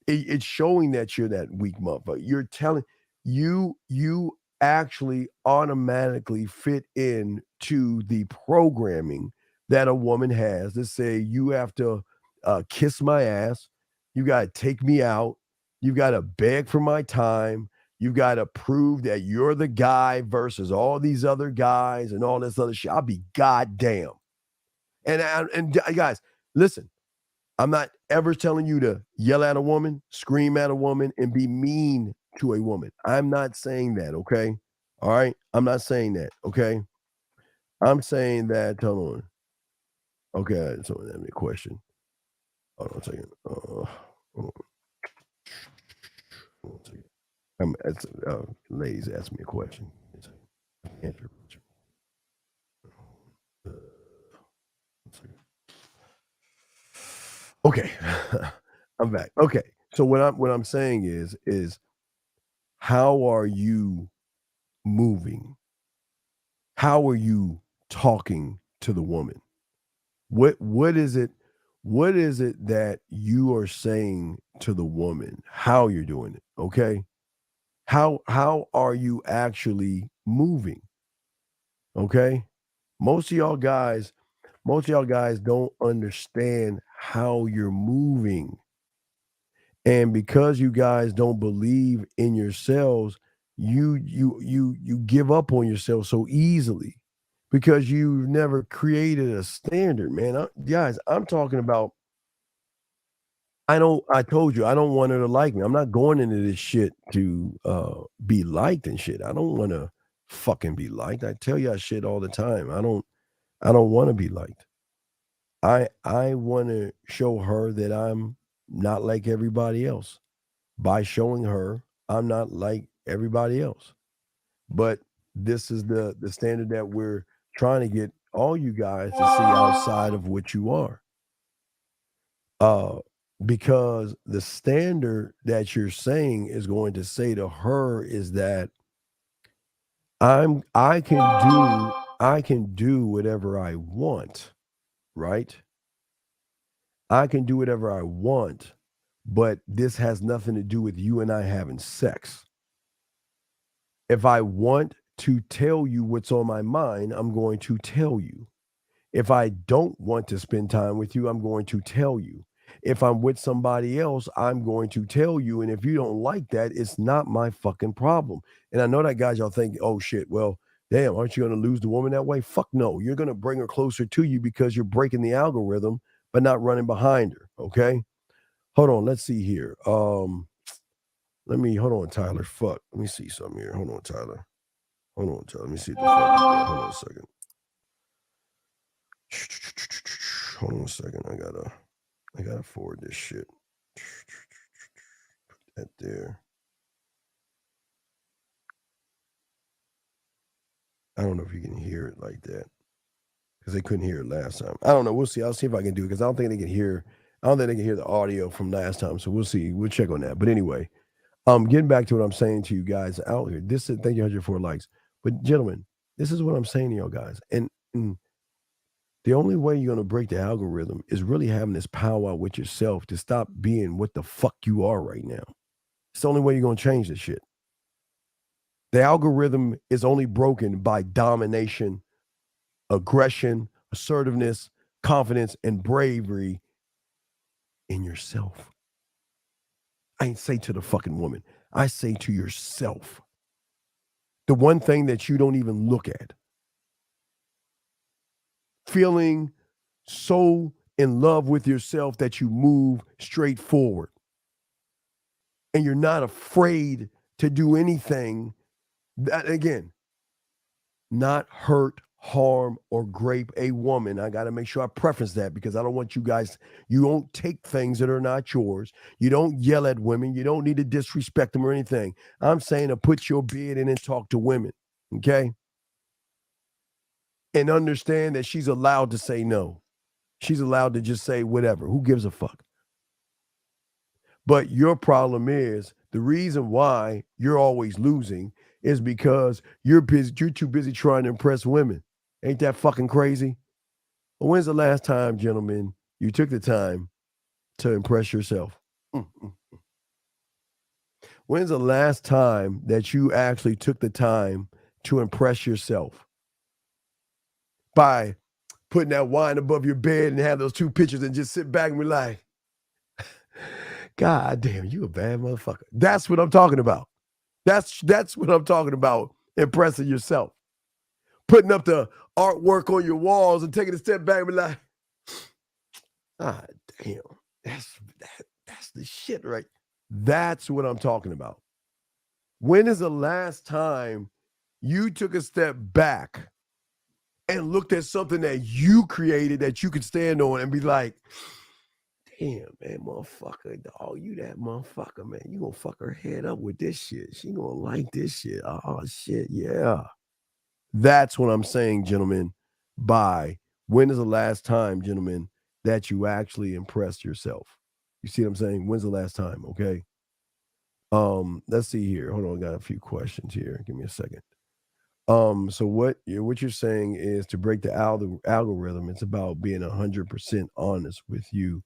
it's showing that you're that weak motherfucker. You're telling you actually automatically fit in to the programming that a woman has to say you have to kiss my ass, you got to take me out, you got to beg for my time, you got to prove that you're the guy versus all these other guys and all this other shit. I'll be goddamn. And guys, listen, I'm not ever telling you to yell at a woman, scream at a woman, and be mean to a woman. I'm not saying that, okay? All right? I'm not saying that, okay? I'm saying that, hold on. Okay, someone had me a question. Hold on a second. Hold on a second. Ladies asked me a question. Answer. Okay, I'm back. Okay, so what I'm saying is how are you moving? How are you talking to the woman? What is it that you are saying to the woman? How you're doing it? Okay, how are you actually moving? Okay, most of y'all guys don't understand how you're moving. And because you guys don't believe in yourselves, you give up on yourself so easily because you've never created a standard, man. Guys, I'm talking about I told you I don't want her to like me. I'm not going into this shit to be liked and shit. I don't want to fucking be liked. I tell y'all shit all the time. I don't want to be liked. I want to show her that I'm not like everybody else by showing her I'm not like everybody else. But this is the standard that we're trying to get all you guys to see outside of what you are. Because the standard that you're saying is going to say to her is that I can do whatever I want, right? I can do whatever I want, but this has nothing to do with you and I having sex. If I want to tell you what's on my mind, I'm going to tell you. If I don't want to spend time with you, I'm going to tell you. If I'm with somebody else, I'm going to tell you. And if you don't like that, it's not my fucking problem. And I know that guys, y'all think, oh shit, well, damn, aren't you going to lose the woman that way? Fuck no. You're going to bring her closer to you because you're breaking the algorithm, but not running behind her. Okay. Hold on. Let's see here. Hold on, Tyler. Fuck. Let me see something here. Hold on, Tyler. Let me see the fuck. Hold on a second. Hold on a second. I gotta forward this shit. Put that there. I don't know if you can hear it like that because they couldn't hear it last time. I don't know. We'll see. I'll see if I can do it because I don't think they can hear the audio from last time. So we'll see. We'll check on that. But anyway, getting back to what I'm saying to you guys out here. Thank you, 104 likes. But gentlemen, this is what I'm saying to y'all guys. And the only way you're gonna break the algorithm is really having this powwow with yourself to stop being what the fuck you are right now. It's the only way you're gonna change this shit. The algorithm is only broken by domination, aggression, assertiveness, confidence, and bravery in yourself. I ain't say to the fucking woman. I say to yourself. The one thing that you don't even look at. Feeling so in love with yourself that you move straight forward. And you're not afraid to do anything that, again, not hurt, harm, or grape a woman. I got to make sure I preface that because I don't want you guys, you don't take things that are not yours. You don't yell at women. You don't need to disrespect them or anything. I'm saying to put your beard in and talk to women, okay? And understand that she's allowed to say no. She's allowed to just say whatever. Who gives a fuck? But your problem is the reason why you're always losing is because you're too busy trying to impress women. Ain't that fucking crazy? When's the last time, gentlemen, you took the time to impress yourself? When's the last time that you actually took the time to impress yourself? By putting that wine above your bed and have those two pictures and just sit back and be like, God damn, you a bad motherfucker. That's what I'm talking about. That's what I'm talking about, impressing yourself. Putting up the artwork on your walls and taking a step back and be like, ah, damn, that's the shit, right? That's what I'm talking about. When is the last time you took a step back and looked at something that you created that you could stand on and be like, damn, man, motherfucker, dog, you that motherfucker, man. You gonna fuck her head up with this shit. She gonna like this shit. Oh, shit, yeah. That's what I'm saying, gentlemen, by when is the last time, gentlemen, that you actually impressed yourself? You see what I'm saying? When's the last time, okay? Let's see here. Hold on, I got a few questions here. Give me a second. So what you're saying is to break the algorithm, it's about being 100% honest with you.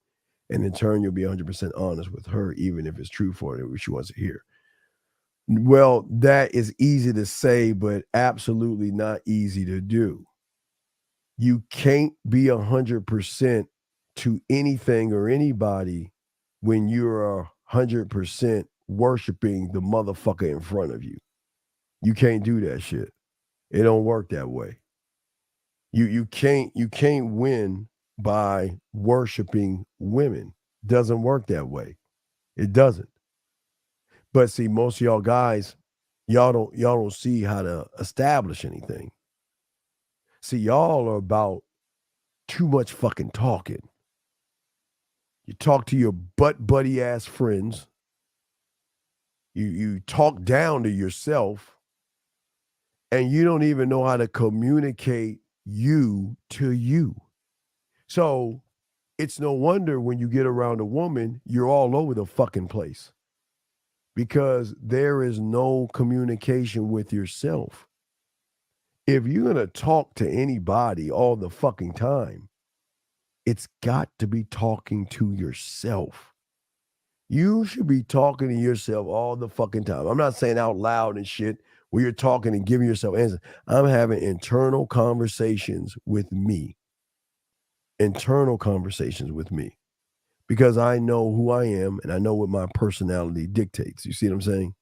And in turn, you'll be 100% honest with her, even if it's true for her, which she wants to hear. Well, that is easy to say, but absolutely not easy to do. You can't be 100% to anything or anybody when you're 100% worshiping the motherfucker in front of you. You can't do that shit. It don't work that way. You can't win by worshiping women. Doesn't work that way. It doesn't. But see, most of y'all guys, y'all don't see how to establish anything. See, y'all are about too much fucking talking. You talk to your butt buddy ass friends. You talk down to yourself, and you don't even know how to communicate you to you. So it's no wonder when you get around a woman, you're all over the fucking place. Because there is no communication with yourself. If you're going to talk to anybody all the fucking time, it's got to be talking to yourself. You should be talking to yourself all the fucking time. I'm not saying out loud and shit where you're talking and giving yourself answers. I'm having internal conversations with me. Internal conversations with me. Because I know who I am and I know what my personality dictates. You see what I'm saying?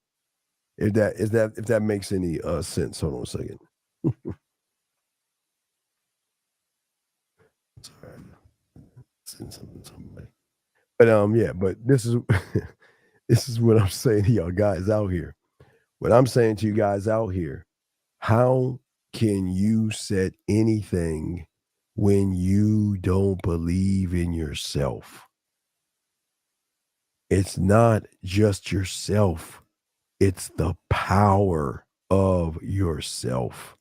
If that makes any sense. Hold on a second. Sorry. Send something to somebody. But but this is this is what I'm saying to y'all guys out here. What I'm saying to you guys out here, how can you set anything when you don't believe in yourself? It's not just yourself. It's the power of yourself.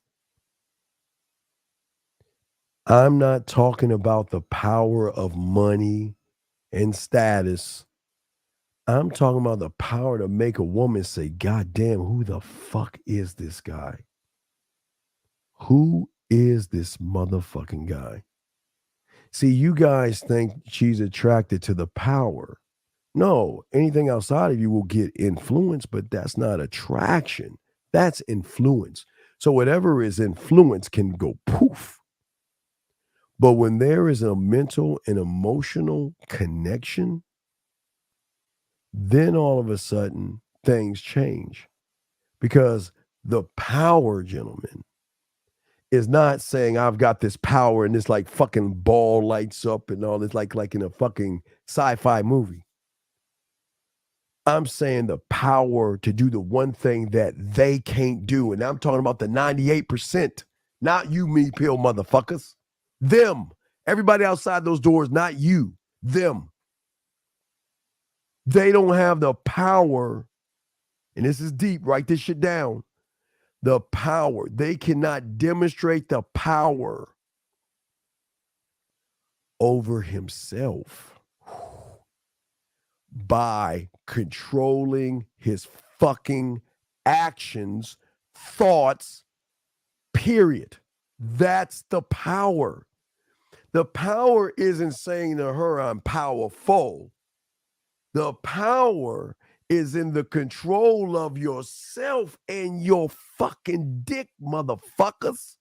I'm not talking about the power of money and status. I'm talking about the power to make a woman say, God damn, who the fuck is this guy? Who is this motherfucking guy? See, you guys think she's attracted to the power. No, anything outside of you will get influence, but that's not attraction. That's influence. So whatever is influence can go poof. But when there is a mental and emotional connection, then all of a sudden things change. Because the power, gentlemen, is not saying I've got this power and this like fucking ball lights up and all this like in a fucking sci-fi movie. I'm saying the power to do the one thing that they can't do. And I'm talking about the 98%, not you, me, pill motherfuckers. Them. Everybody outside those doors, not you. Them. They don't have the power, and this is deep, write this shit down. The power. They cannot demonstrate the power over himself by controlling his fucking actions, thoughts, period. That's the power. The power isn't saying to her, I'm powerful. The power is in the control of yourself and your fucking dick, motherfuckers.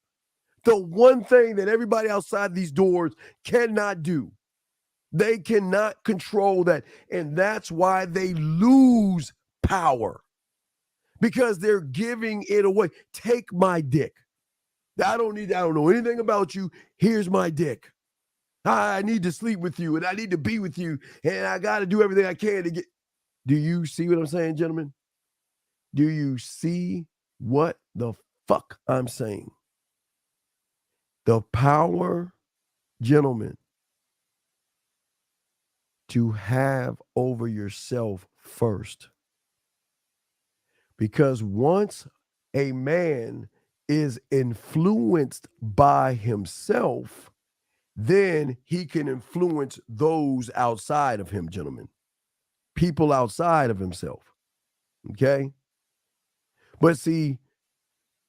The one thing that everybody outside these doors cannot do. They cannot control that. And that's why they lose power. Because they're giving it away. Take my dick. I don't know anything about you. Here's my dick. I need to sleep with you and I need to be with you and I got to do everything I can to get. Do you see what I'm saying, gentlemen? Do you see what the fuck I'm saying? The power, gentlemen, to have over yourself first. Because once a man is influenced by himself, then he can influence those outside of him, gentlemen. People outside of himself. Okay? But see,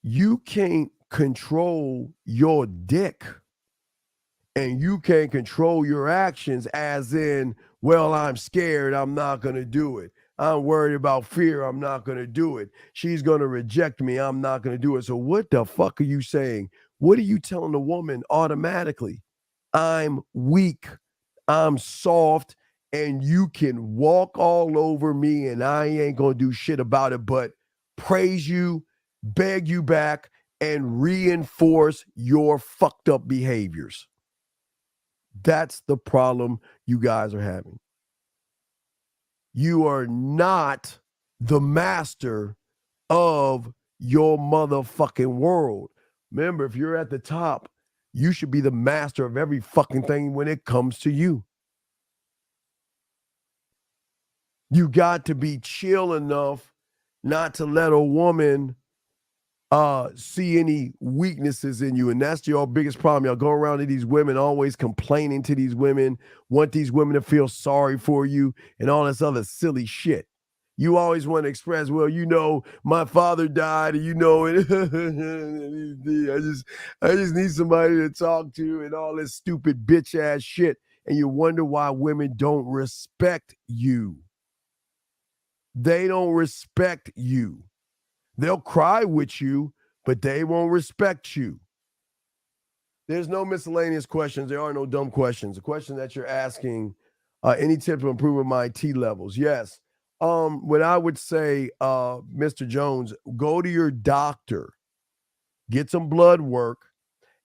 you can't control your dick and you can't control your actions as in, well, I'm scared, I'm not going to do it. I'm worried about fear, I'm not going to do it. She's going to reject me, I'm not going to do it. So what the fuck are you saying? What are you telling the woman automatically? I'm weak, I'm soft, and you can walk all over me and I ain't going to do shit about it but praise you, beg you back, and reinforce your fucked up behaviors. That's the problem you guys are having. You are not the master of your motherfucking world. Remember, if you're at the top, you should be the master of every fucking thing when it comes to you. You got to be chill enough not to let a woman see any weaknesses in you. And that's your biggest problem. Y'all go around to these women always complaining to these women, want these women to feel sorry for you and all this other silly shit. You always want to express, well, you know, my father died and you know it. I just need somebody to talk to and all this stupid bitch ass shit. And you wonder why women don't respect you. They don't respect you. They'll cry with you, but they won't respect you. There's no miscellaneous questions. There are no dumb questions. The question that you're asking, any tips to improve my T levels? Yes. What I would say, Mr. Jones, go to your doctor, get some blood work,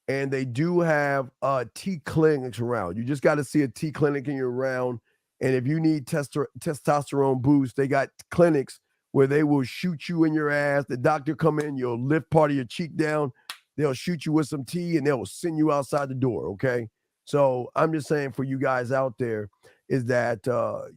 and they do have T clinics around. You just got to see a T clinic in your round. And if you need testosterone boost, they got clinics where they will shoot you in your ass. The doctor come in, you'll lift part of your cheek down. They'll shoot you with some tea and they'll send you outside the door, okay? So I'm just saying for you guys out there is that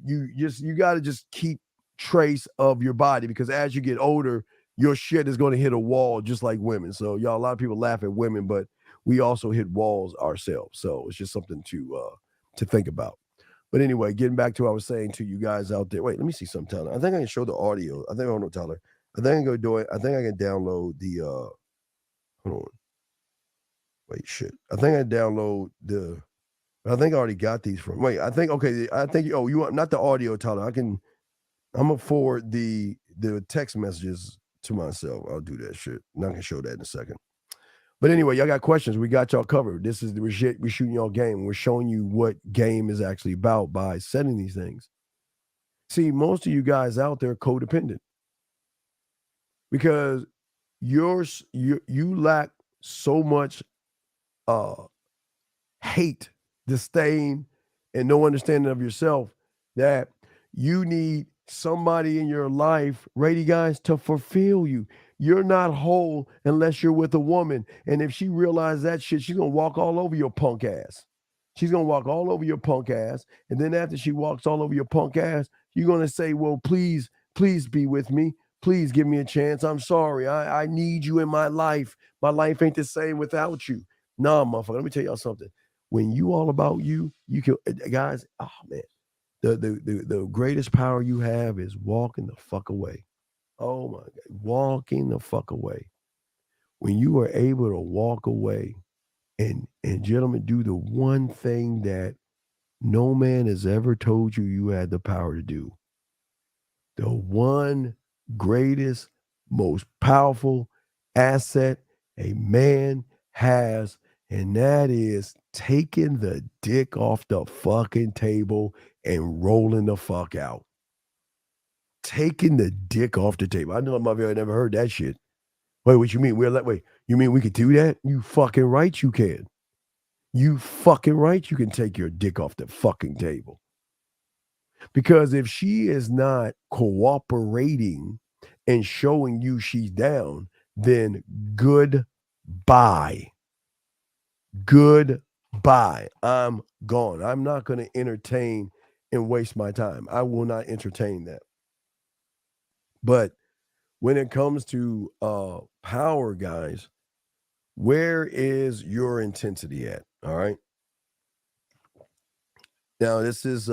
you got to just keep trace of your body because as you get older, your shit is going to hit a wall just like women. So y'all, a lot of people laugh at women, but we also hit walls ourselves. So it's just something to think about. But anyway, getting back to what I was saying to you guys out there. Wait, let me see something, Tyler. I think I can show the audio. I don't know, Tyler. I think I can go do it. I think I can download the hold on. Wait, shit. I think I download I think I already got these from. Wait, I think you want not the audio, Tyler. I'm gonna forward the text messages to myself. I'll do that shit. And I can show that in a second. But anyway, y'all got questions. We got y'all covered. This is we're shooting y'all game. We're showing you what game is actually about by setting these things. See, most of you guys out there are codependent because you lack so much hate, disdain, and no understanding of yourself that you need somebody in your life, ready guys, to fulfill you. You're not whole unless you're with a woman. And if she realizes that shit, she's going to walk all over your punk ass. She's going to walk all over your punk ass. And then after she walks all over your punk ass, you're going to say, well, please be with me. Please give me a chance. I'm sorry. I need you in my life. My life ain't the same without you. Nah, motherfucker. Let me tell y'all something. When you all about you, you can, guys, oh man, the greatest power you have is walking the fuck away. Oh my God, walking the fuck away. When you are able to walk away And gentlemen, do the one thing that no man has ever told you you had the power to do. The one greatest, most powerful asset a man has, and that is taking the dick off the fucking table and rolling the fuck out. Taking the dick off the table. I know my very never heard that shit. Wait, what you mean? Wait, you mean we could do that? You fucking right you can. You fucking right you can take your dick off the fucking table. Because if she is not cooperating and showing you she's down, then goodbye. Goodbye. I'm gone. I'm not going to entertain and waste my time. I will not entertain that. But when it comes to power, guys, where is your intensity at? All right. Now, this is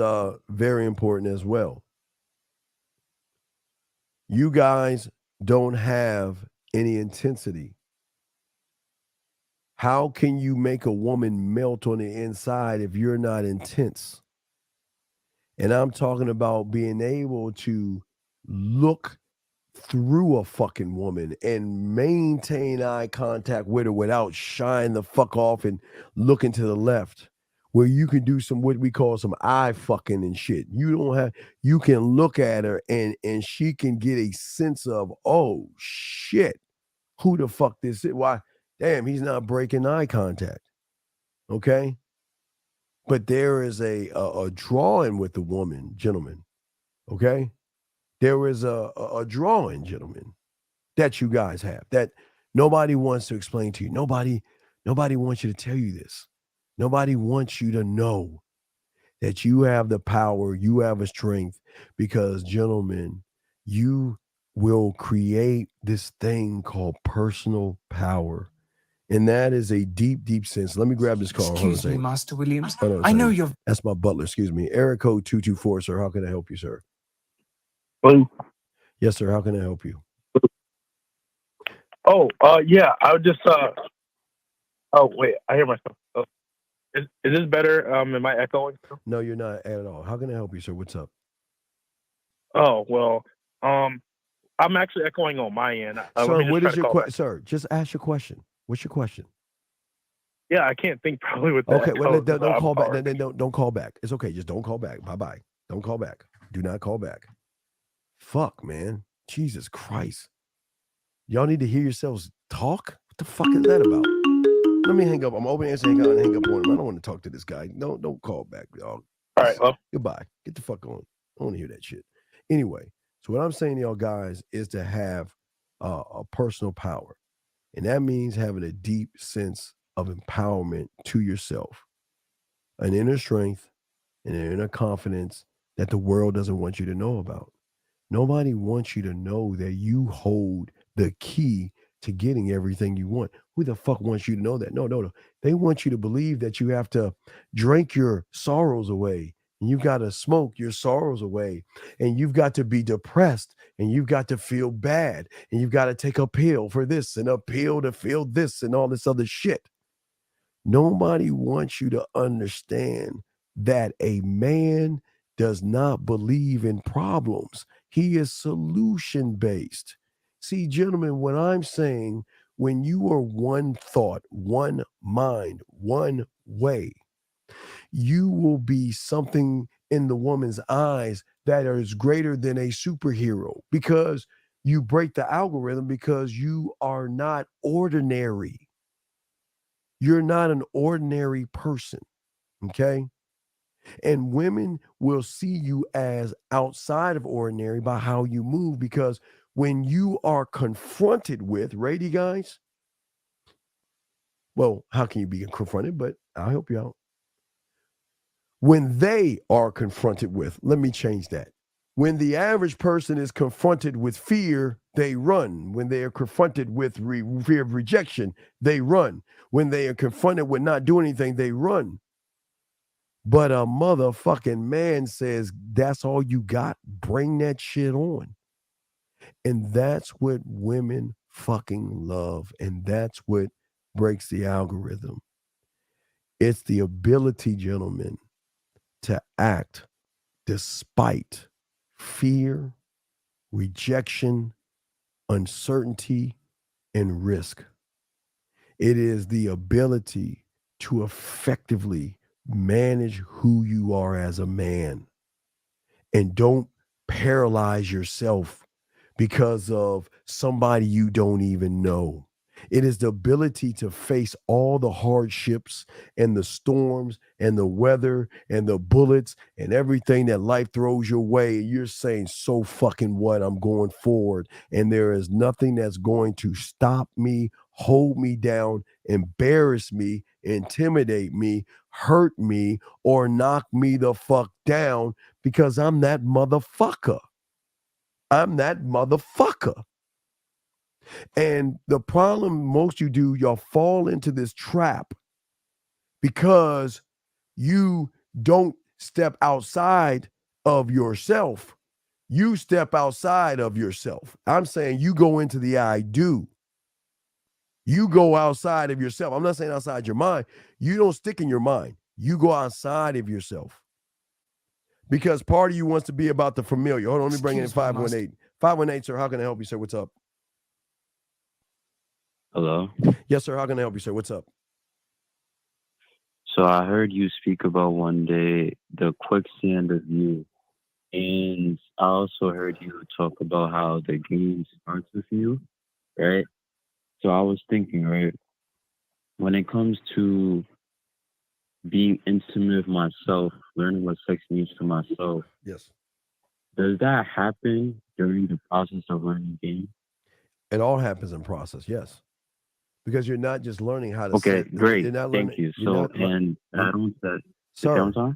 very important as well. You guys don't have any intensity. How can you make a woman melt on the inside if you're not intense? And I'm talking about being able to look through a fucking woman and maintain eye contact with her without shying the fuck off and looking to the left, where you can do some what we call some eye fucking and shit. You can look at her and she can get a sense of, oh shit, who the fuck this is? Why, damn, he's not breaking eye contact. Okay? But there is a drawing with the woman, gentlemen. Okay? There is a drawing, gentlemen, that you guys have that nobody wants to explain to you. Nobody wants you to tell you this. Nobody wants you to know that you have the power, you have a strength, because, gentlemen, you will create this thing called personal power. And that is a deep, deep sense. Let me grab this call. Excuse me, Master Williams. I know you're... That's my butler, excuse me. Area code 224, sir. How can I help you, sir? Yes, sir. How can I help you? Yeah. I would just. Oh, wait. I hear myself. Is this better? Am I echoing? No, you're not at all. How can I help you, sir? What's up? Oh, well. I'm actually echoing on my end. Sir, what is your question? Sir, just ask your question. What's your question? Yeah, I can't think probably with that. Okay, well, don't call back. Don't call back. It's okay. Just don't call back. Bye-bye. Don't call back. Do not call back. Fuck, man. Jesus Christ. Y'all need to hear yourselves talk? What the fuck is that about? Let me hang up. I'm opening and hang up and hang up on him. I don't want to talk to this guy. No, don't call back, y'all. All right, well. Goodbye. Get the fuck on. I don't want to hear that shit. Anyway, so what I'm saying to y'all guys is to have a personal power. And that means having a deep sense of empowerment to yourself, an inner strength and an inner confidence that the world doesn't want you to know about. Nobody wants you to know that you hold the key to getting everything you want. Who the fuck wants you to know that? No. They want you to believe that you have to drink your sorrows away, and you've got to smoke your sorrows away, and you've got to be depressed, and you've got to feel bad, and you've got to take a pill for this and a pill to feel this and all this other shit. Nobody wants you to understand that a man does not believe in problems. He is solution-based. See, gentlemen, what I'm saying, when you are one thought, one mind, one way, you will be something in the woman's eyes that is greater than a superhero, because you break the algorithm, because you are not ordinary. You're not an ordinary person, okay? And women will see you as outside of ordinary by how you move, because when you are confronted with, ready, guys? Well, how can you be confronted? But I'll help you out. When they are confronted with, let me change that. When the average person is confronted with fear, they run. When they are confronted with fear of rejection, they run. When they are confronted with not doing anything, they run. But a motherfucking man says, that's all you got? Bring that shit on. And that's what women fucking love. And that's what breaks the algorithm. It's the ability, gentlemen, to act despite fear, rejection, uncertainty, and risk. It is the ability to effectively manage who you are as a man. And don't paralyze yourself because of somebody you don't even know. It is the ability to face all the hardships and the storms and the weather and the bullets and everything that life throws your way. You're saying, so fucking what? I'm going forward. And there is nothing that's going to stop me, hold me down, embarrass me, intimidate me, hurt me, or knock me the fuck down, because I'm that motherfucker. I'm that motherfucker. And the problem most you do, y'all fall into this trap because you don't step outside of yourself. You step outside of yourself. I'm saying you go into the I do. You go outside of yourself. I'm not saying outside your mind. You don't stick in your mind. You go outside of yourself. Because part of you wants to be about the familiar. Hold on, let me bring in 518. 518, sir. How can I help you, sir? What's up? Hello. Yes, sir. How can I help you, sir? What's up? So I heard you speak about one day the quicksand of you. And I also heard you talk about how the game starts with you, right? So I was thinking, right, when it comes to being intimate with myself, learning what sex means to myself. Yes. Does that happen during the process of learning the game? It all happens in process, yes. Because you're not just learning how to Okay, set, great. You're not Thank you. So, and I don't that.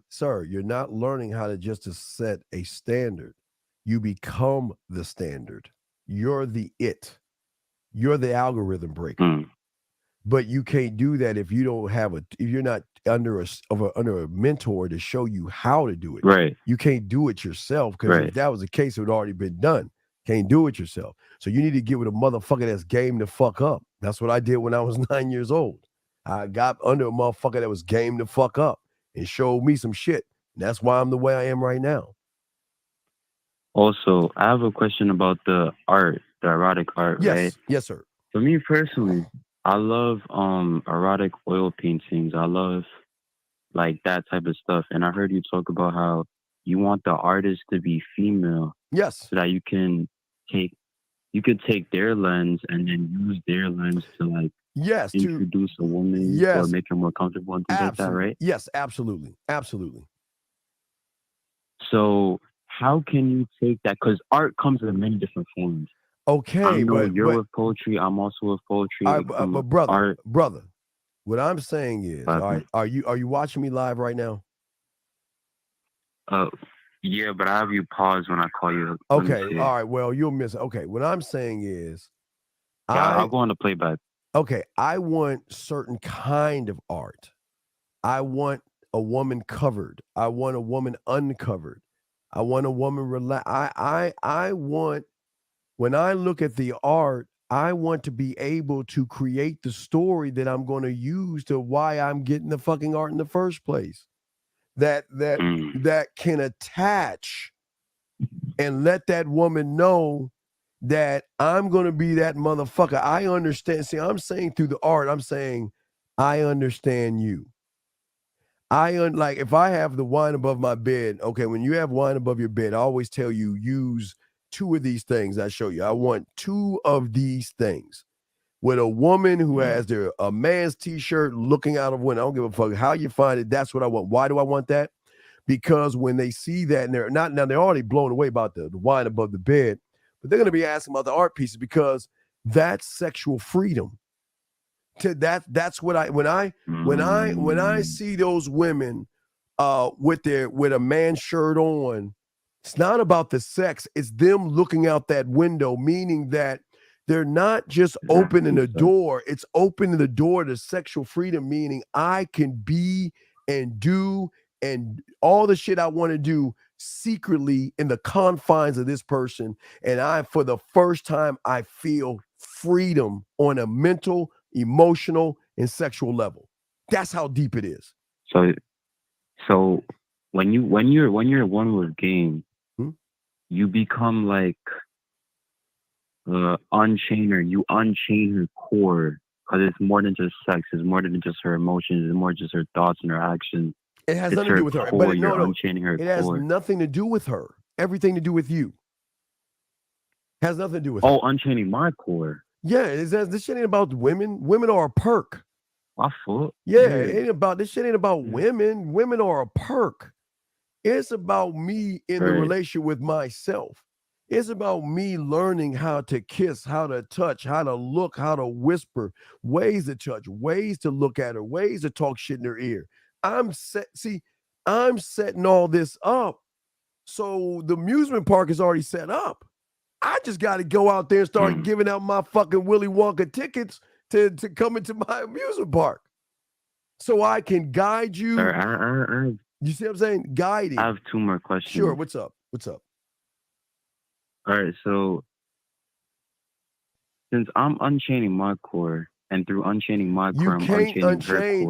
Sir, you're not learning how to just to set a standard. You become the standard. You're the it. You're the algorithm breaker. But you can't do that if you don't have if you're not under a mentor to show you how to do it. Right. You can't do it yourself, because if that was the case, it would already been done. Can't do it yourself. So you need to get with a motherfucker that's game to fuck up. That's what I did when I was 9 years old. I got under a motherfucker that was game to fuck up and showed me some shit. And that's why I'm the way I am right now. Also, I have a question about the art, the erotic art, right? Yes, sir. For me personally, I love erotic oil paintings. I love like that type of stuff. And I heard you talk about how you want the artist to be female. Yes. So that you could take their lens and then use their lens to like introduce a woman or make her more comfortable and things like that, right? Yes, absolutely. Absolutely. So how can you take that? Because art comes in many different forms. Okay, you're with poetry. I'm also with poetry. But brother, what I'm saying is, all right, are you watching me live right now? Yeah, but I have you pause when I call you. Okay, all right. Well, you'll miss it. Okay, what I'm saying is, I'll go on the playback. Okay, I want certain kind of art. I want a woman covered. I want a woman uncovered. I want a woman relaxed. I want, when I look at the art, I want to be able to create the story that I'm going to use to why I'm getting the fucking art in the first place. That can attach and let that woman know that I'm going to be that motherfucker. I understand. See, I'm saying through the art, I'm saying, I understand you. Like if I have the wine above my bed, okay, when you have wine above your bed, I always tell you, use 2 of these things I show you. I want 2 of these things. With a woman who has a man's t-shirt looking out of window, I don't give a fuck how you find it. That's what I want. Why do I want that? Because when they see that, and they're already blown away about the wine above the bed, but they're going to be asking about the art pieces, because that's sexual freedom. That's what when I see those women with a man's shirt on, it's not about the sex. It's them looking out that window, meaning that they're not just opening the door. It's opening the door to sexual freedom, meaning I can be and do and all the shit I want to do secretly in the confines of this person. And for the first time, I feel freedom on a mental, emotional, and sexual level. That's how deep it is. So when you're one with game, you become like unchainer. You unchain her core because it's more than just sex. It's more than just her emotions. It's more just her thoughts and her actions. It has It's nothing to do with her. core. But You're no, unchaining her it has core. nothing to do with her. Everything to do with you. Has nothing to do with her. Oh, unchaining my core. Yeah, this shit ain't about women. Women are a perk. My fault. Yeah, it ain't about this shit ain't about women. Women are a perk. It's about me in the Right. relationship with myself. It's about me learning how to kiss, how to touch, how to look, how to whisper, ways to touch, ways to look at her, ways to talk shit in her ear. I'm setting all this up. So the amusement park is already set up. I just got to go out there and start giving out my fucking Willy Wonka tickets to come into my amusement park. So I can guide you. You see what I'm saying? Guiding. I have two more questions. Sure. What's up? All right. So since I'm unchaining my core, and through unchaining my core, You I'm can't unchaining her unchain.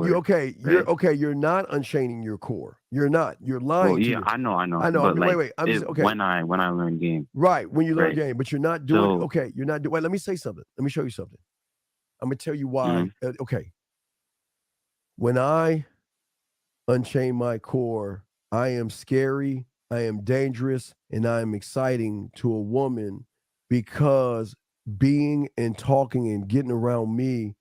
core. You're not unchaining your core. You're not. You're lying. Well, to yeah, you. I know. I know. But Wait. I'm just okay. When I learn game, Right, when you learn Right. game, but you're not doing So- okay. You're not doing. Wait, let me say something. Let me show you something. I'm gonna tell you why. Okay. When I unchain my core, I am scary, I am dangerous, and I am exciting to a woman because being and talking and getting around me,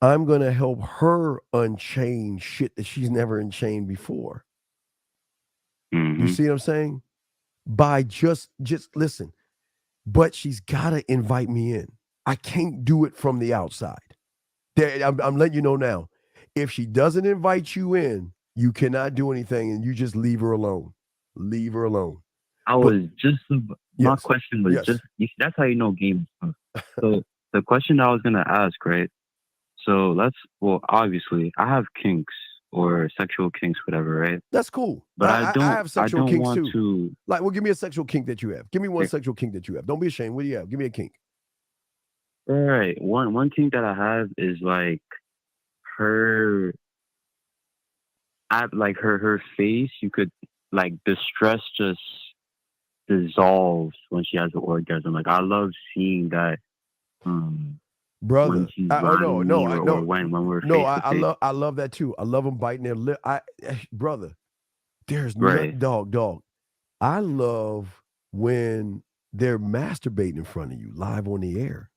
I'm gonna help her unchain shit that she's never unchained before. You see what I'm saying? By just listen. But she's gotta invite me in. I can't do it from the outside. I'm letting you know now. If she doesn't invite you in, you cannot do anything, and you just leave her alone. Leave her alone. My question was just, that's how you know game stuff. So the question I was going to ask, right? So obviously I have kinks or sexual kinks, whatever, right? That's cool. But I have sexual don't kinks want too. Like, well, give me a sexual kink that you have. Give me one sexual kink that you have. Don't be ashamed. What do you have? Give me a kink. All right. One kink that I have is like her face, you could like the stress just dissolves when she has an orgasm. Like I love seeing that. Brother, when she's I riding me or when we're face to face. I love that too. I love them biting their lip. Brother, there's Right. dog. I love when they're masturbating in front of you live on the air.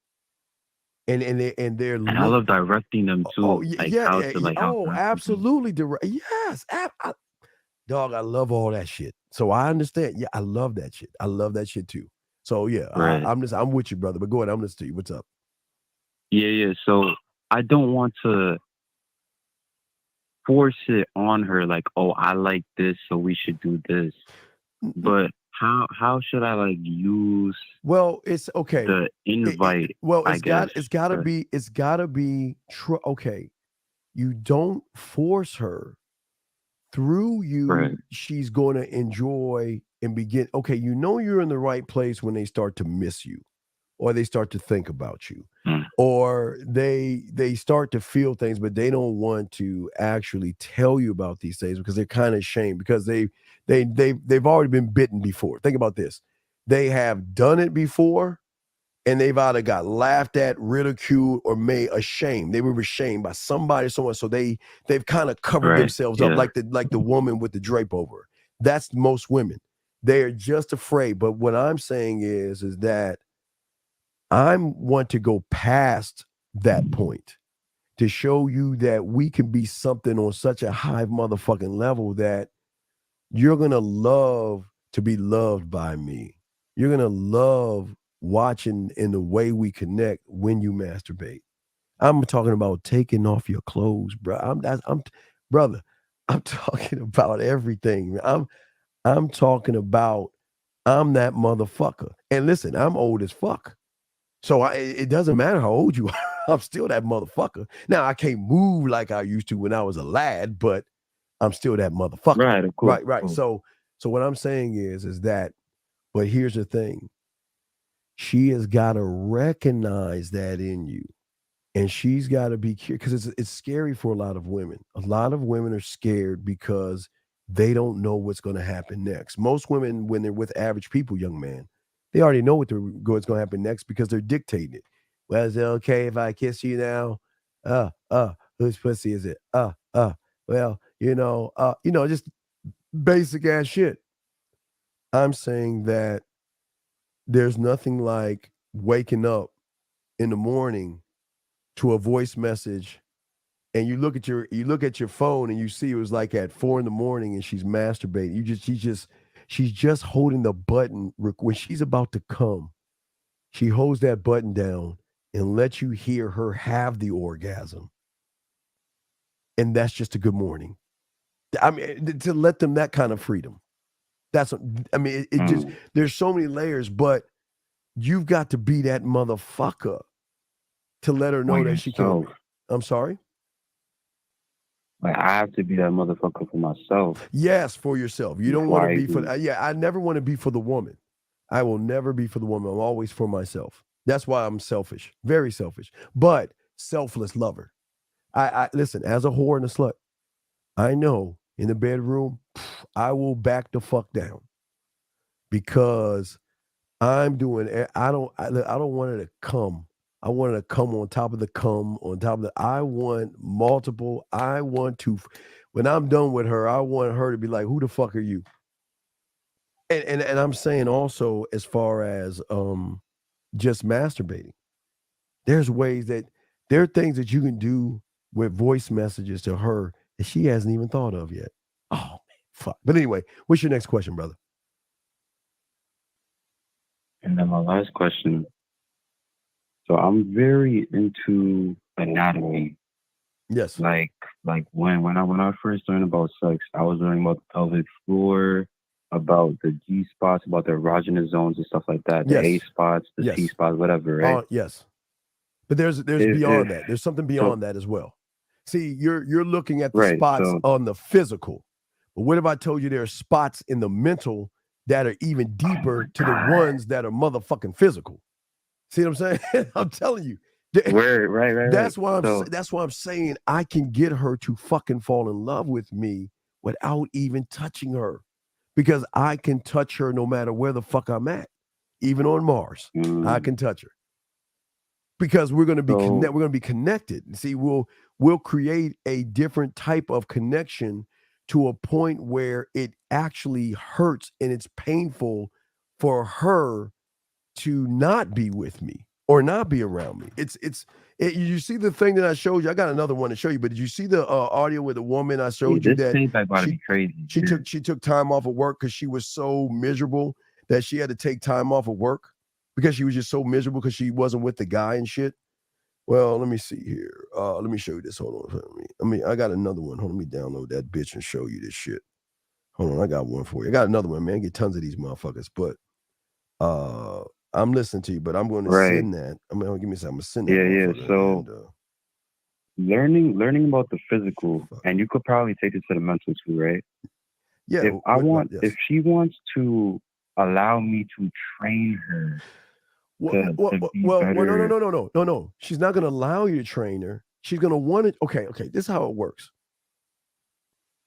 And I love directing them too. Absolutely direct. Yes. Dog, I love all that shit. So I understand. Yeah, I love that shit. I love that shit too. So yeah, Right. I'm with you, brother. But go ahead, I'm listening to you. What's up? Yeah. So I don't want to force it on her like, oh, I like this, so we should do this. But how should I like use it's okay. the invite? It's gotta be true. Okay. You don't force her. Through you, Right. she's going to enjoy and begin. Okay, you know you're in the right place when they start to miss you, or they start to think about you, or they start to feel things, but they don't want to actually tell you about these things because they're kind of ashamed because they've already been bitten before. Think about this: they have done it before, and they've either got laughed at, ridiculed, or made ashamed. They were ashamed by somebody, someone. So they've kind of covered Right, themselves up yeah. like the woman with the drape over her. That's most women. They are just afraid. But what I'm saying is that I want to go past that point to show you that we can be something on such a high motherfucking level that you're gonna love to be loved by me. You're gonna love watching in the way we connect when you masturbate. I'm talking about taking off your clothes, bro. Brother, I'm talking about everything. I'm talking about I'm that motherfucker. And listen, I'm old as fuck. So it doesn't matter how old you are. I'm still that motherfucker. Now I can't move like I used to when I was a lad, but I'm still that motherfucker. Right, of course. Right. Of course. So what I'm saying is that, but here's the thing. She has got to recognize that in you And she's got to be because it's scary for a lot of women. A lot of women are scared because they don't know what's going to happen next. Most women, when they're with average people, young man, they already know what's going to happen next because they're dictating it. Well, is it okay if I kiss you now? Whose pussy is it? Well, just basic ass shit. I'm saying that there's nothing like waking up in the morning to a voice message, and you look at your phone and you see it was like at 4 a.m. and she's masturbating. She's just holding the button when she's about to come. She holds that button down and lets you hear her have the orgasm. And that's just a good morning. I mean, to let them that kind of freedom. Just, there's so many layers, but you've got to be that motherfucker to let her know that she can. I'm sorry? Like, I have to be that motherfucker for myself. Yes, for yourself. You don't want to be for, I never want to be for the woman. I will never be for the woman. I'm always for myself. That's why I'm selfish, very selfish, but selfless lover. I listen, as a whore and a slut, I know in the bedroom, I will back the fuck down because I'm doing, I don't want her to come. I want her to come on top of the cum, I want multiple. I want to, when I'm done with her, I want her to be like, who the fuck are you? And I'm saying also, as far as just masturbating, there are things that you can do with voice messages to her that she hasn't even thought of yet. Oh man, fuck. But anyway, what's your next question, brother? And then my last question. So I'm very into anatomy. Yes. Like when I first learned about sex, I was learning about the pelvic floor, about the G spots, about the erogenous zones and stuff like that. The A spots, the T spots, whatever, right? Yes. But there's beyond that. There's something beyond that as well. See, you're looking at the spots on the physical. But what if I told you there are spots in the mental that are even deeper to the ones that are motherfucking physical? See what I'm saying? I'm telling you. Right. That's why I'm saying I can get her to fucking fall in love with me without even touching her. Because I can touch her no matter where the fuck I'm at. Even on Mars, I can touch her. Because we're going to be we're going to be connected. See, we'll create a different type of connection to a point where it actually hurts and it's painful for her to not be with me or not be around me. You see the thing that I showed you? I got another one to show you, but did you see the audio with the woman I showed you that she took time off of work because she was so miserable that she had to take time off of work because she was just so miserable because she wasn't with the guy and shit? Well, let me see here. Let me show you this. Hold on. I got another one. Hold on, let me download that bitch and show you this shit. Hold on, I got one for you. I got another one, man. I get tons of these motherfuckers, but I'm listening to you, but I'm going to send that. Give me a second. I'm going to send that. Yeah. So learning about the physical, and you could probably take it to the mental too, right? Yeah. If she wants to allow me to train her. No. She's not going to allow you to train her. She's going to want it. Okay. This is how it works.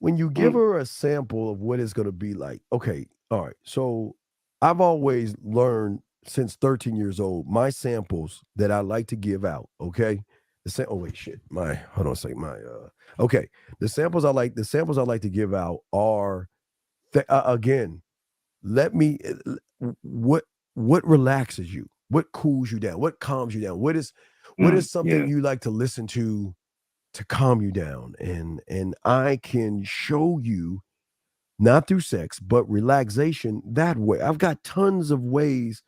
When you give her a sample of what it's going to be like, okay, all right. So I've always learned since 13 years old, my samples that I like to give out, okay? The samples I like to give out are, again, what relaxes you? What cools you down? What calms you down? What is something you like to listen to calm you down? And I can show you, not through sex, but relaxation that way. I've got tons of ways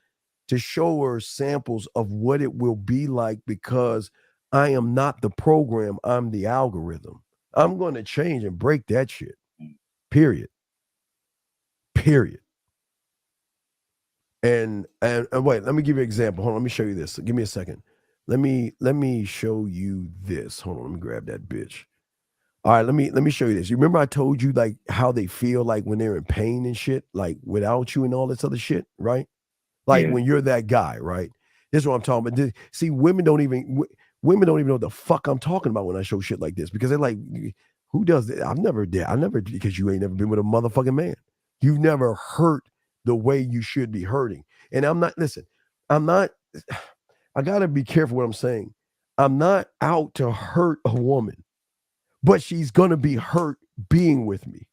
to show her samples of what it will be like because I am not the program, I'm the algorithm. I'm going to change and break that shit. Period. And wait, let me give you an example. Hold on, let me show you this. Give me a second. Let me show you this. Hold on, let me grab that bitch. All right, let me show you this. You remember I told you like how they feel like when they're in pain and shit, like without you and all this other shit, right? Like when you're that guy, right? This is what I'm talking about. See, women don't even women don't even know what the fuck I'm talking about when I show shit like this because they're like, who does it? I never, because you ain't never been with a motherfucking man. You've never hurt the way you should be hurting. And I got to be careful what I'm saying. I'm not out to hurt a woman, but she's going to be hurt being with me.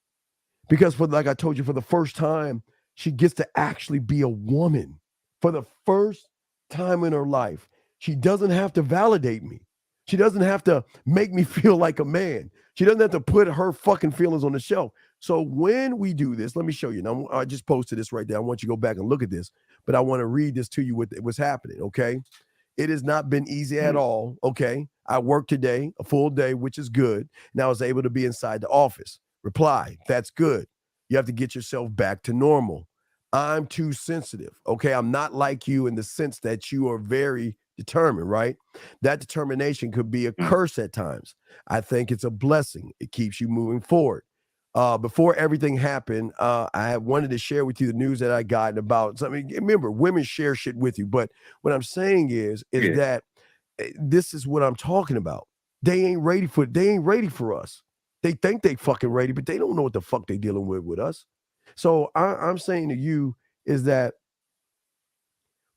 Because like I told you, for the first time, she gets to actually be a woman. For the first time in her life, she doesn't have to validate me. She doesn't have to make me feel like a man. She doesn't have to put her fucking feelings on the shelf. So when we do this, let me show you. Now, I just posted this right there. I want you to go back and look at this, but I want to read this to you what's happening, okay? It has not been easy at all, okay? I worked today, a full day, which is good. Now I was able to be inside the office. Reply, that's good. You have to get yourself back to normal. I'm too sensitive, okay? I'm not like you in the sense that you are very determined, right? That determination could be a curse at times. I think it's a blessing. It keeps you moving forward. Before everything happened, I wanted to share with you the news that I got about something. Remember, women share shit with you, but what I'm saying is that this is what I'm talking about. They ain't ready for us. They think they fucking ready, but they don't know what the fuck they dealing with us. So I'm saying to you is that,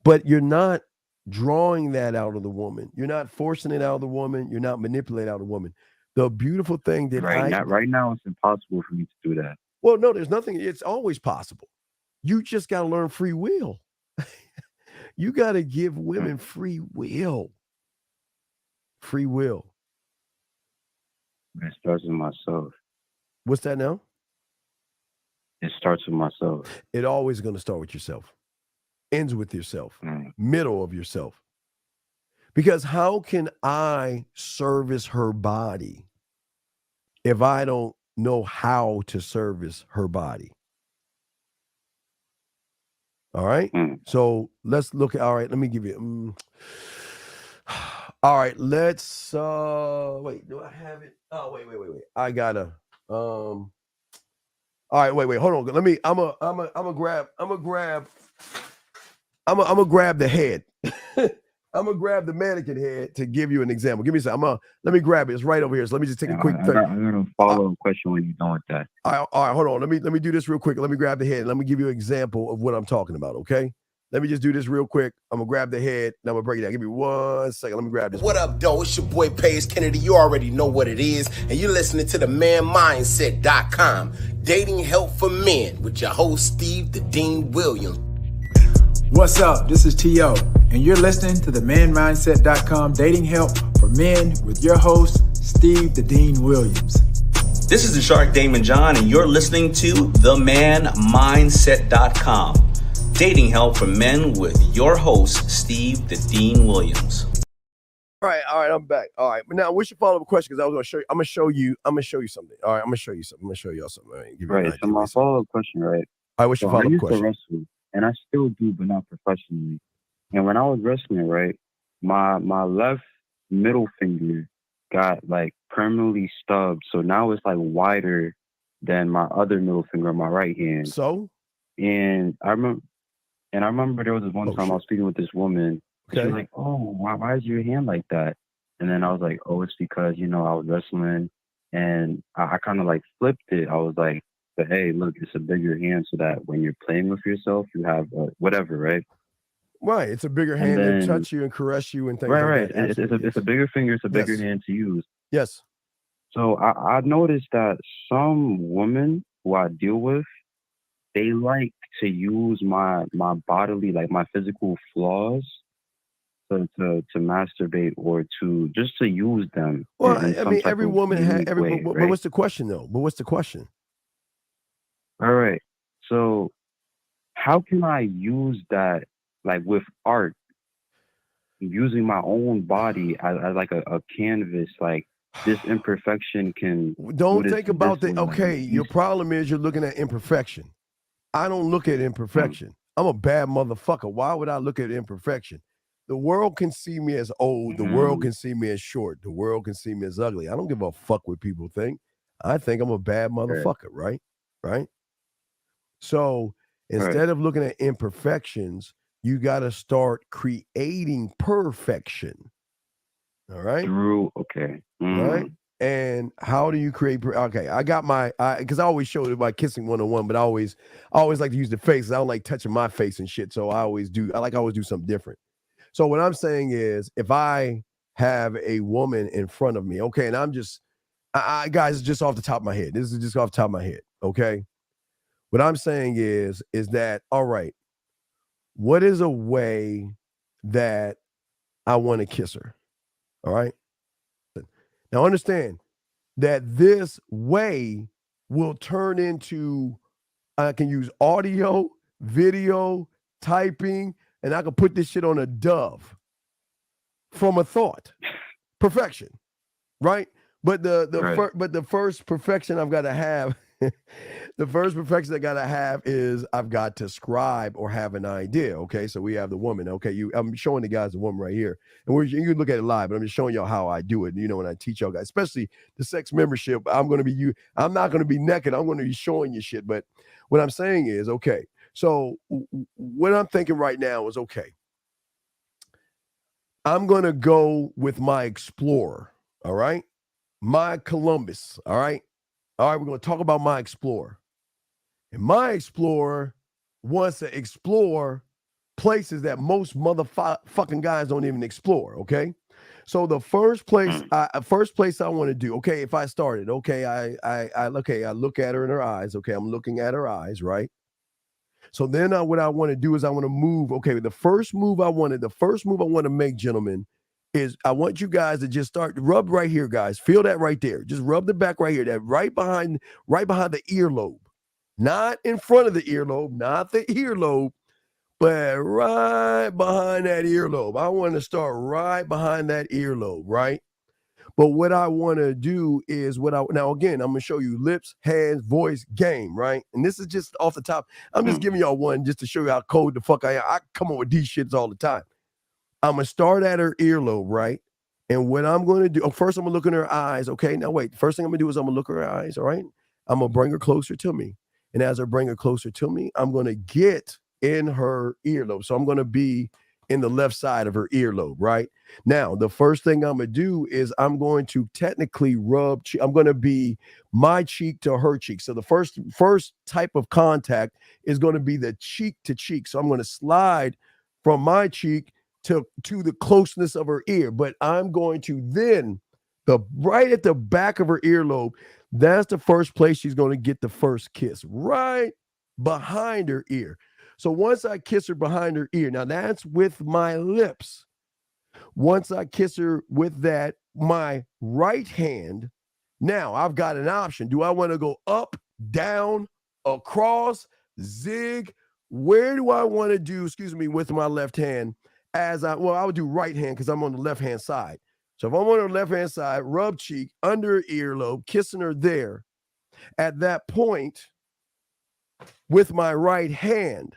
but you're not drawing that out of the woman. You're not forcing it out of the woman. You're not manipulating out of the woman. The beautiful thing that right now it's impossible for me to do that. Well, no, there's nothing. It's always possible. You just got to learn free will. You got to give women free will. Free will. It starts with myself. What's that now? It starts with myself. It always going to start with yourself. Ends with yourself. Middle of yourself. Because how can I service her body if I don't know how to service her body? All right. So let's look at, all right, let me give you, all right, let's, wait, do I have it? Oh, wait. I gotta, all right, wait, hold on. Let me, I'm gonna grab the head. I'm gonna grab the mannequin head to give you an example. Give me a second. Let me grab it. It's right over here. So let me just take a quick thing. I'm gonna follow a question when you're done with that. All right, hold on. Let me do this real quick. Let me grab the head. Let me give you an example of what I'm talking about. Okay. Let me just do this real quick. I'm gonna grab the head and I'm gonna break it down. Give me 1 second. Let me grab this. What up, though? It's your boy Paige Kennedy. You already know what it is, and you're listening to the manmindset.com, dating help for men, with your host Steve the Dean Williams. What's up? This is T.O., and you're listening to the manmindset.com, dating help for men, with your host Steve the Dean Williams. This is the Shark Damon John, and you're listening to themanmindset.com, dating help for men, with your host Steve the Dean Williams. All right, I'm back. All right, but now what's your follow-up question? Because I was going to show you. I'm gonna show you something. All right, I'm gonna show you something. I'm gonna show y'all something. All right, give you an idea. So my follow-up question, right? All right, what's your follow-up question? I used to wrestle, and I still do, but not professionally. And when I was wrestling, right, my left middle finger got like permanently stubbed, so now it's like wider than my other middle finger on my right hand. So, and I remember there was this one time I was speaking with this woman. Okay. She was like, "Oh, why is your hand like that?" And then I was like, "Oh, it's because I was wrestling," and I kind of like flipped it. I was like, "But hey, look, it's a bigger hand, so that when you're playing with yourself, you have whatever, right?" Right, it's a bigger hand to touch you and caress you and things right, like that. Right. It's a bigger finger, it's a bigger hand to use. Yes. So I noticed that some women who I deal with, they like to use my bodily, like my physical flaws, to masturbate or to use them. Well, I mean, every woman has but what's the question though? But what's the question? All right. So how can I use that, like with art, using my own body as like a canvas, like this imperfection can... Don't think about the... Okay, your problem is you're looking at imperfection. I don't look at imperfection. I'm a bad motherfucker. Why would I look at imperfection? The world can see me as old. The world can see me as short. The world can see me as ugly. I don't give a fuck what people think. I think I'm a bad motherfucker, right? Right? So instead of looking at imperfections, you got to start creating perfection. All right. Okay. All right. And how do you create? Okay, I got my because I always show it by kissing 101, but I always like to use the face. I don't like touching my face and shit, so I always do something different. So what I'm saying is, if I have a woman in front of me, okay, and I'm just, guys, it's just off the top of my head. This is just off the top of my head, okay. What I'm saying is that, all right, what is a way that I want to kiss her? All right. Now understand that this way will turn into, I can use audio, video, typing, and I can put this shit on a dove from a thought. Perfection, right? But the first perfection I've got to have, the first perfection I got to have is I've got to scribe or have an idea. Okay, so we have the woman. Okay, I'm showing the guys the woman right here, and you can look at it live, but I'm just showing y'all how I do it. You know, when I teach y'all guys, especially the sex membership, I'm not going to be naked. I'm going to be showing you shit. But what I'm saying is, okay, so what I'm thinking right now is, okay, I'm going to go with my Explorer. All right. My Columbus, all right? All right, we're going to talk about my Explorer. And my Explorer wants to explore places that most motherfucking guys don't even explore, okay? So the first place I want to do, okay, if I started, okay, I look at her in her eyes, okay, I'm looking at her eyes, right? So then what I want to do is I want to move, okay, the first move I want to make, gentlemen, is I want you guys to just start rub right here, guys. Feel that right there. Just rub the back right here, that right behind the earlobe. Not in front of the earlobe, not the earlobe, but right behind that earlobe. I want to start right behind that earlobe, right? But what I want to do is now again, I'm going to show you lips, hands, voice, game, right? And this is just off the top. I'm just giving y'all one just to show you how cold the fuck I am. I come up with these shits all the time. I'm going to start at her earlobe, right? And what I'm going to do, first I'm going to look in her eyes, okay? Now wait, first thing I'm going to do is I'm going to look at her eyes, all right? I'm going to bring her closer to me. And as I bring her closer to me, I'm going to get in her earlobe. So I'm going to be in the left side of her earlobe, right? Now, the first thing I'm going to do is I'm going to technically I'm going to be my cheek to her cheek. So the first type of contact is going to be the cheek to cheek. So I'm going to slide from my cheek to the closeness of her ear, but I'm going to then right at the back of her earlobe, that's the first place she's going to get the first kiss, right behind her ear. So once I kiss her behind her ear, now that's with my lips. Once I kiss her with that, my right hand, now I've got an option. Do I want to go up, down, across, zig? Where do I want to do, with my left hand? I would do right hand because I'm on the left hand side. So if I'm on her left hand side, rub cheek, under her earlobe, kissing her there. At that point, with my right hand,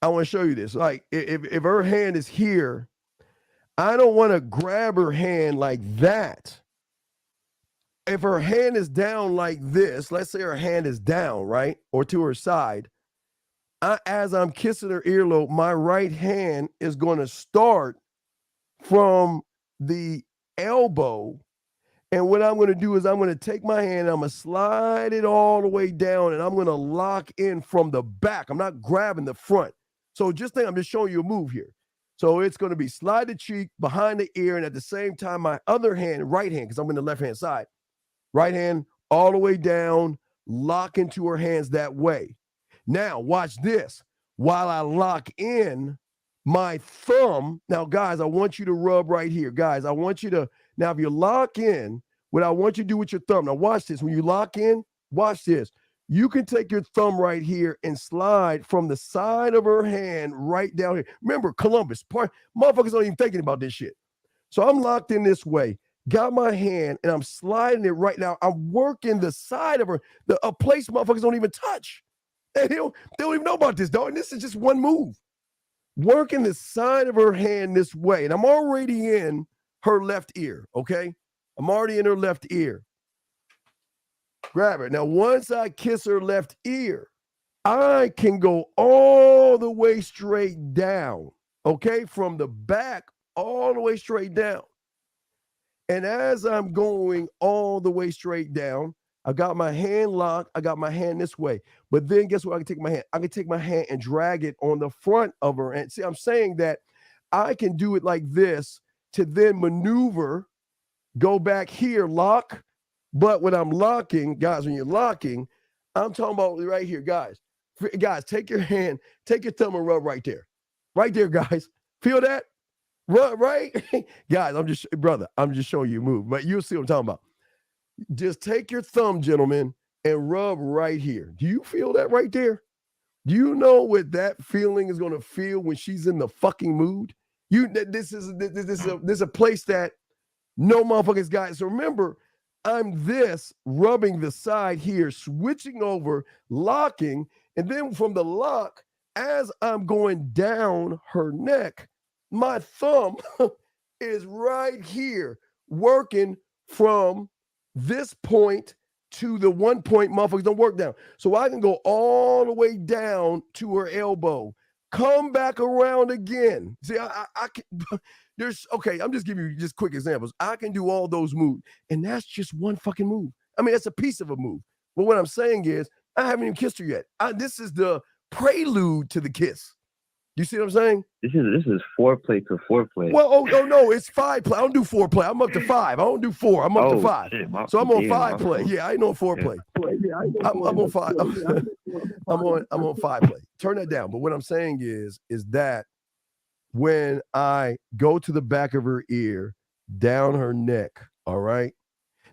I want to show you this. Like if her hand is here, I don't want to grab her hand like that. If her hand is down like this, let's say her hand is down, right? Or to her side. As I'm kissing her earlobe, my right hand is going to start from the elbow. And what I'm going to do is I'm going to take my hand, I'm going to slide it all the way down, and I'm going to lock in from the back. I'm not grabbing the front. So just think, I'm just showing you a move here. So it's going to be slide the cheek behind the ear, and at the same time, my other hand, right hand, because I'm in the left-hand side, right hand all the way down, lock into her hands that way. Now, watch this. While I lock in my thumb, now, guys, I want you to rub right here. Guys, I want you to, now, if you lock in, what I want you to do with your thumb, now watch this. When you lock in, watch this. You can take your thumb right here and slide from the side of her hand right down here. Remember, Columbus, motherfuckers aren't even thinking about this shit. So I'm locked in this way. Got my hand, and I'm sliding it right now. I'm working the side of her, a place motherfuckers don't even touch. They don't even know about this, dog. And this is just one move. Working the side of her hand this way. And I'm already in her left ear, okay? I'm already in her left ear. Grab her. Now, once I kiss her left ear, I can go all the way straight down, okay? From the back all the way straight down. And as I'm going all the way straight down, I got my hand locked. I got my hand this way. But then guess what? I can take my hand. I can take my hand and drag it on the front of her. And see, I'm saying that I can do it like this to then maneuver, go back here, lock. But when I'm locking, guys, when you're locking, I'm talking about right here, guys. Guys, take your hand, take your thumb and rub right there. Right there, guys. Feel that? Right? Guys, I'm just showing you a move, but you'll see what I'm talking about. Just take your thumb, gentlemen, and rub right here. Do you feel that right there? Do you know what that feeling is going to feel when she's in the fucking mood? This is a place that no motherfuckers got. So remember, I'm rubbing the side here, switching over, locking, and then from the lock, as I'm going down her neck, my thumb is right here, working from this point to the one point motherfuckers don't work down. So I can go all the way down to her elbow, come back around again. See, I can, I'm just giving you just quick examples. I can do all those moves, and that's just one fucking move. I mean, that's a piece of a move. But what I'm saying is, I haven't even kissed her yet. This is the prelude to the kiss. You see what I'm saying? This is foreplay to foreplay. Well, oh no, it's 5 play. I don't do 4 play. I'm up to 5. I don't do 4. I'm up to 5. Shit, so I'm on 5 play. Yeah, I ain't on 4 play. I'm on 5. I'm on 5 play. Turn that down. But what I'm saying is that when I go to the back of her ear, down her neck, all right?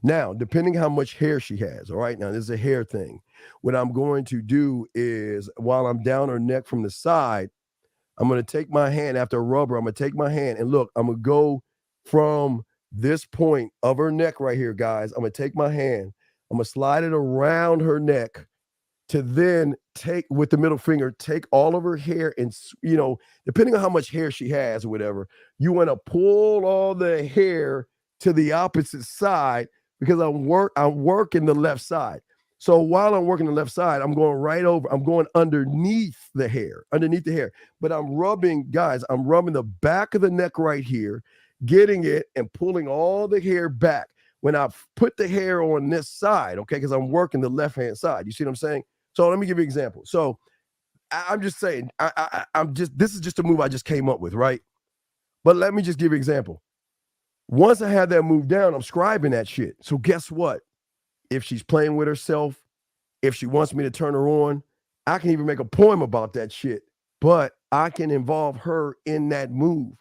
Now, depending how much hair she has, all right? Now, this is a hair thing. What I'm going to do is, while I'm down her neck from the side, I'm going to take my hand after a rubber. I'm going to take my hand and look, I'm going to go from this point of her neck right here, guys. I'm going to take my hand. I'm going to slide it around her neck to then take with the middle finger, take all of her hair and, depending on how much hair she has or whatever, you want to pull all the hair to the opposite side because I'm working the left side. So while I'm working the left side, I'm going right over. I'm going underneath the hair. But I'm rubbing the back of the neck right here, getting it and pulling all the hair back. When I put the hair on this side, okay, because I'm working the left-hand side. You see what I'm saying? So let me give you an example. So I'm just saying, this is just a move I just came up with, right? But let me just give you an example. Once I have that move down, I'm scribing that shit. So guess what? If she's playing with herself, if she wants me to turn her on, I can even make a poem about that shit, but I can involve her in that move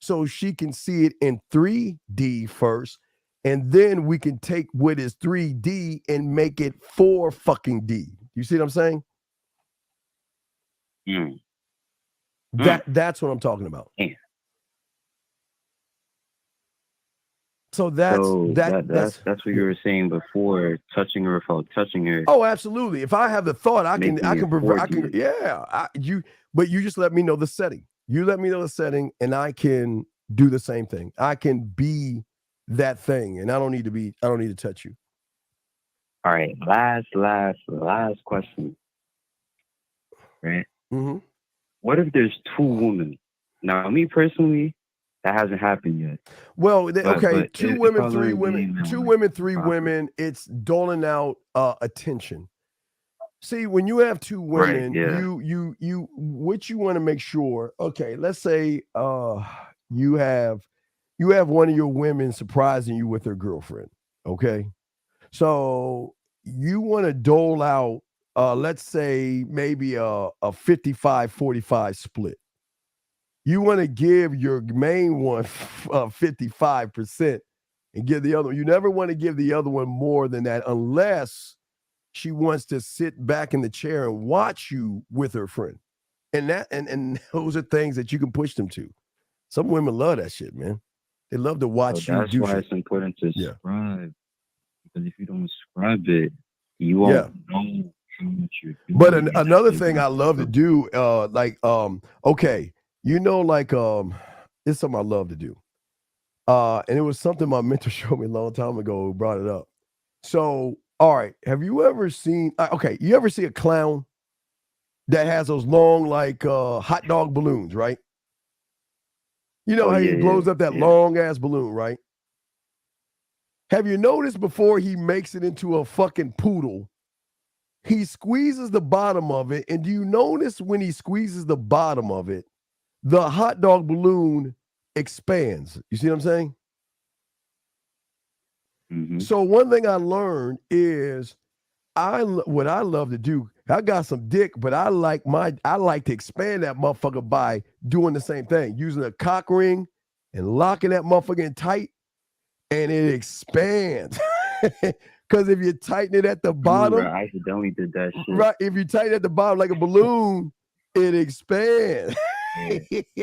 so she can see it in 3D first, and then we can take what is 3D and make it 4 fucking D. You see what I'm saying? That's what I'm talking about. So that's what you were saying before, touching her without touching her. Oh, absolutely. If I have the thought, I can but you just let me know the setting. You let me know the setting, and I can do the same thing. I can be that thing, and I don't need to touch you. All right, last question. Right? Mm-hmm. What if there's 2 women? Now, me personally, that hasn't happened yet. Well, but 2 women, 3 women, 2 women, 3 women. It's doling out attention. See, when you have 2 women, you what you want to make sure. Okay, let's say you have one of your women surprising you with her girlfriend. Okay, so you want to dole out, let's say maybe a 55-45 split. You want to give your main one 55% and give the other one. You never want to give the other one more than that unless she wants to sit back in the chair and watch you with her friend. And those are things that you can push them to. Some women love that shit, man. They love to watch you do shit. That's why it's important to subscribe. Because if you don't subscribe it, you won't know how much you're doing. But another thing I love to do, okay. It's something I love to do. And it was something my mentor showed me a long time ago who brought it up. So, all right, have you ever seen, you ever see a clown that has those long, hot dog balloons, right? You know how he blows up that long-ass balloon, right? Have you noticed before he makes it into a fucking poodle, he squeezes the bottom of it, and do you notice when he squeezes the bottom of it, the hot dog balloon expands? You see what I'm saying? Mm-hmm. So one thing I learned is what I love to do. I got some dick, but I like to expand that motherfucker by doing the same thing, using a cock ring and locking that motherfucker in tight, and it expands. Because if you tighten it at the bottom, I accidentally did that shit. right? If you tighten it at the bottom like a balloon, it expands. Yes.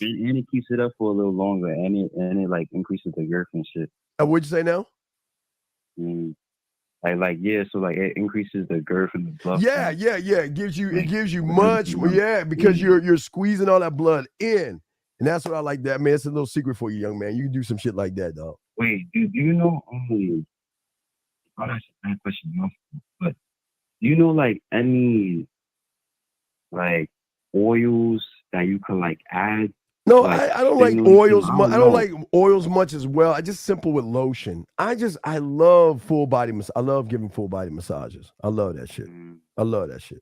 And it keeps it up for a little longer, and it like increases the girth and shit. What'd you say now? So it increases the girth and the blood. Yeah. It gives you much more, because you're squeezing all that blood in. And that's what I like that, man. It's a little secret for you, young man. You can do some shit like that, dog. Wait, do you know that's a bad question, but do you know like any like oils that you could like add? No, like, I don't like oils. I don't like oils much as well. I just simple with lotion. I love full body. I love giving full body massages. I love that shit. I love that shit.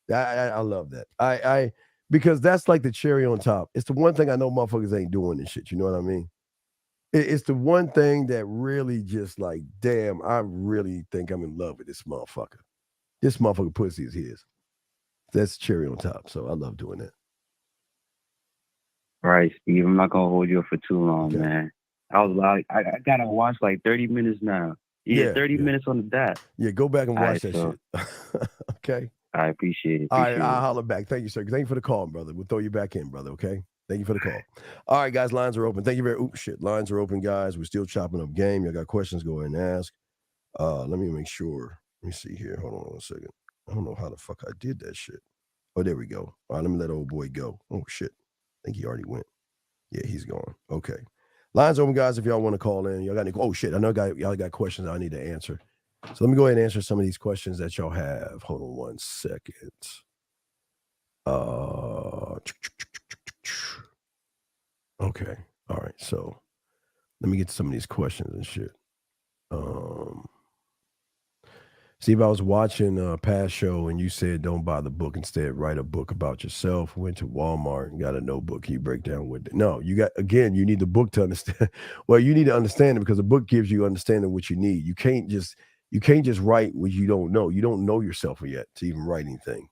I love that. Because that's like the cherry on top. It's the one thing I know motherfuckers ain't doing this shit. You know what I mean? It's the one thing that really just like, damn, I really think I'm in love with this motherfucker. This motherfucker pussy is his. That's cherry on top. So I love doing that. All right, Steve, I'm not gonna hold you up for too long, man. I gotta watch like 30 minutes now. 30 minutes on the dot. Yeah, go back and watch that shit. Okay. I appreciate it. All right, I'll holler back. Thank you, sir. Thank you for the call, brother. We'll throw you back in, brother. Okay. Thank you for the call. All right, guys, lines are open. Thank you very lines are open, guys. We're still chopping up game. Y'all got questions, go ahead and ask. Let me make sure. Let me see here. Hold on 1 second. I don't know how the fuck I did that shit. Oh, there we go. All right, let me let old boy go. Oh shit. I think he already went. Yeah, he's gone. Okay. Lines open, guys, if y'all want to call in. Y'all got any I know y'all got questions I need to answer. So let me go ahead and answer some of these questions that y'all have. Hold on 1 second. Okay. All right. So let me get to some of these questions and shit. Steve, I was watching a past show and you said don't buy the book. Instead, write a book about yourself. Went to Walmart and got a notebook. You break down with it. No, you need the book to understand. Well, you need to understand it because the book gives you understanding what you need. You can't just write what you don't know. You don't know yourself yet to even write anything.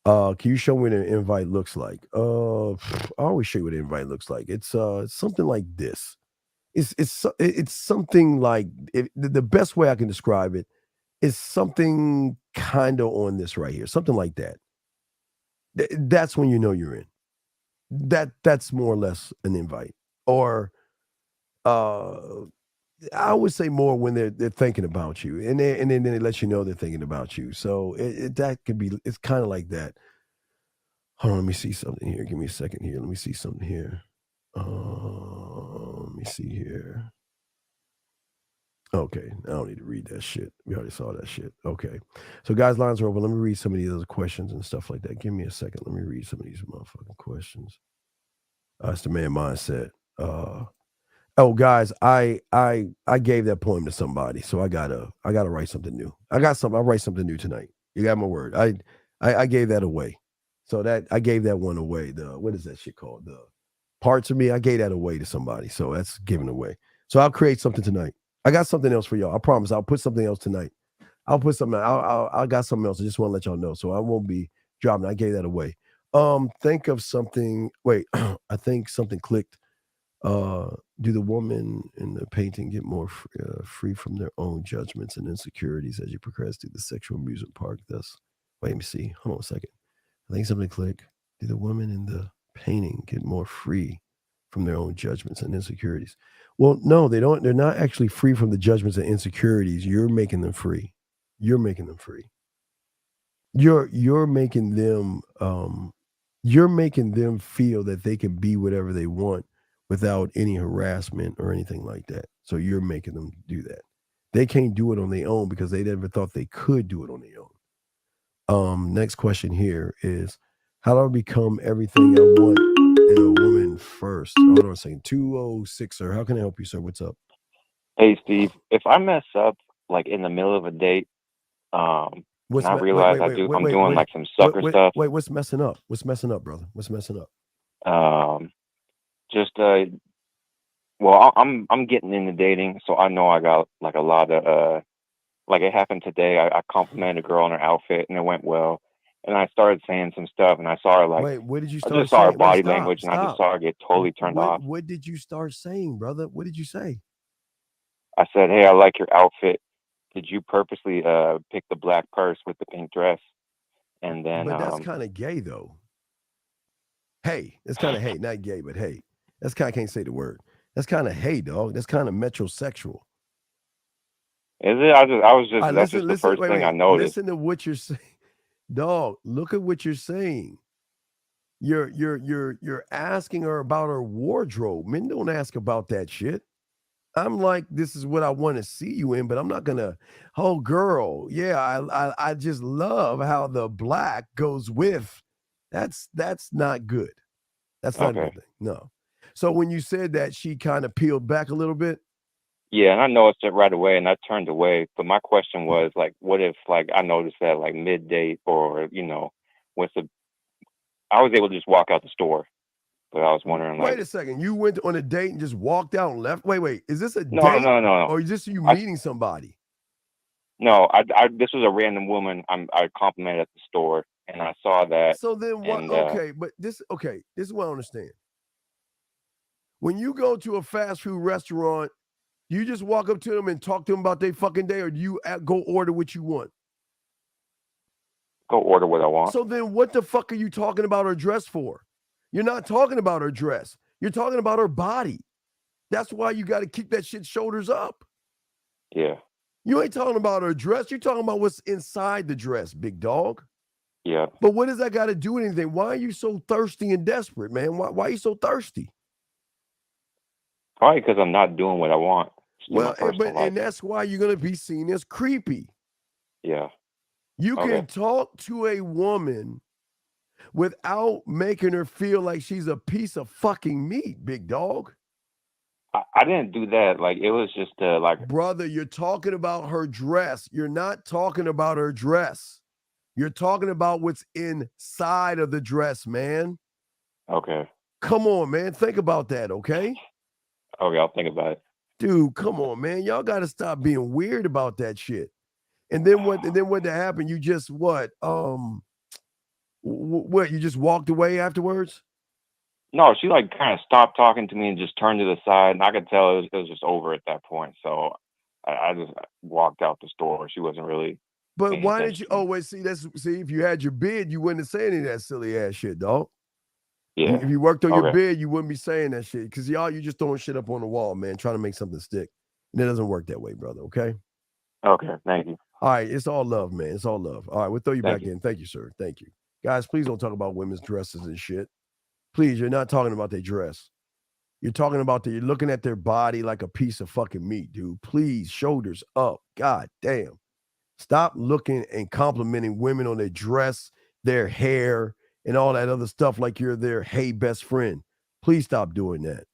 Can you show me what an invite looks like? I always show you what an invite looks like. It's something like this. It's something like the best way I can describe it is something kind of on this right here, something like that. That's when you know you're in. That's more or less an invite. Or I would say more when they're thinking about you, and then they let you know they're thinking about you. So that could be. It's kind of like that. Hold on, let me see something here. Give me a second here. Let me see something here. Let me see here. Okay, I don't need to read that shit. We already saw that shit. Okay, so guys, lines are open. Let me read some of these other questions and stuff like that. Give me a second. Let me read some of these motherfucking questions. It's the man mindset. Oh, guys, I gave that poem to somebody, so I gotta write something new. I'll write something new tonight. You got my word. I gave that away. So I gave that one away. What is that shit called? The Parts of Me. I gave that away to somebody. So that's given away. So I'll create something tonight. I got something else for y'all. I promise. I'll put something else tonight. I'll put something. I got something else. I just want to let y'all know. So I won't be dropping. I gave that away. Think of something. Wait, I think something clicked. Do the woman in the painting get more free from their own judgments and insecurities as you progress through the sexual amusement park? Thus, wait, let me see. Hold on a second. I think something clicked. Do the women in the painting get more free from their own judgments and insecurities? Well, no, they don't. They're not actually free from the judgments and insecurities. You're making them free. You're making them free. You're making them. You're making them feel that they can be whatever they want without any harassment or anything like that. So you're making them do that. They can't do it on their own because they never thought they could do it on their own. Next question here is, how do I become everything I want? and a woman first. Hold on a second. 206, sir. How can I help you, sir? What's up? Hey, Steve. If I mess up like in the middle of a date, and I realize I'm doing like some sucker stuff. Wait, what's messing up? What's messing up, brother? What's messing up? Well, I'm getting into dating, so I know I got like a lot of like it happened today. I complimented a girl on her outfit, and it went well. And I started saying some stuff, and I saw her like. Wait, what did you I start just saw her saying? body Stop, language, and I just stop. saw her get totally turned off. What did you start saying, brother? What did you say? I said, "Hey, I like your outfit. Did you purposely pick the black purse with the pink dress?" And then, But that's kind of gay, though. Hey, that's kind of hey, not gay, but hey, that's kind of can't say the word. That's kind of hey, dog. That's kind of metrosexual. Is it? That's just the Listen, first wait, thing wait. I noticed. Listen to what you're saying, dog. Look at what you're saying. You're asking her about her wardrobe. Men don't ask about that shit. I'm like, this is what I want to see you in, but I'm not gonna. Oh, girl, yeah, I just love how the black goes with. That's not good. That's not a good thing. No. So when you said that, she kind of peeled back a little bit. Yeah, and I noticed it right away, and I turned away. But my question was like, what if like I noticed that like mid date, or I was able to just walk out the store, but I was wondering like. Wait a second. You went on a date and just walked out and left. Wait. Is this a No. date? Or is this you meeting somebody? No, this was a random woman I complimented at the store, and I saw that. So then what? This is what I understand. When you go to a fast food restaurant, you just walk up to them and talk to them about their fucking day, or do you go order what you want? Go order what I want. So then what the fuck are you talking about her dress for? You're not talking about her dress. You're talking about her body. That's why you got to keep that shit shoulders up. Yeah. You ain't talking about her dress. You're talking about what's inside the dress, big dog. Yeah. But what does that got to do with anything? Why are you so thirsty and desperate, man? Why are you so thirsty? Probably because I'm not doing what I want. Well, and that's why you're going to be seen as creepy. Yeah. You can talk to a woman without making her feel like she's a piece of fucking meat, big dog. I didn't do that. Like, it was just like. Brother, you're talking about her dress. You're not talking about her dress. You're talking about what's inside of the dress, man. Okay. Come on, man. Think about that, okay? Okay, I'll think about it. Dude, come on, man. Y'all got to stop being weird about that shit. And then what that happened? You just what? What? You just walked away afterwards? No, she like kind of stopped talking to me and just turned to the side, and I could tell it was just over at that point. So I just walked out the store. She wasn't really. But why did you? Oh, wait. See, if you had your bid, you wouldn't say any of that silly ass shit, dog. Yeah. If you worked on your bid, you wouldn't be saying that shit. Because you just throwing shit up on the wall, man, trying to make something stick. And it doesn't work that way, brother. Okay. Okay. Thank you. All right. It's all love, man. It's all love. All right. We'll throw you back in. Thank you, sir. Thank you. Guys, please don't talk about women's dresses and shit. Please, you're not talking about their dress. You're talking about you're looking at their body like a piece of fucking meat, dude. Please, shoulders up. God damn. Stop looking and complimenting women on their dress, their hair, and all that other stuff like you're their hey best friend. Please stop doing that.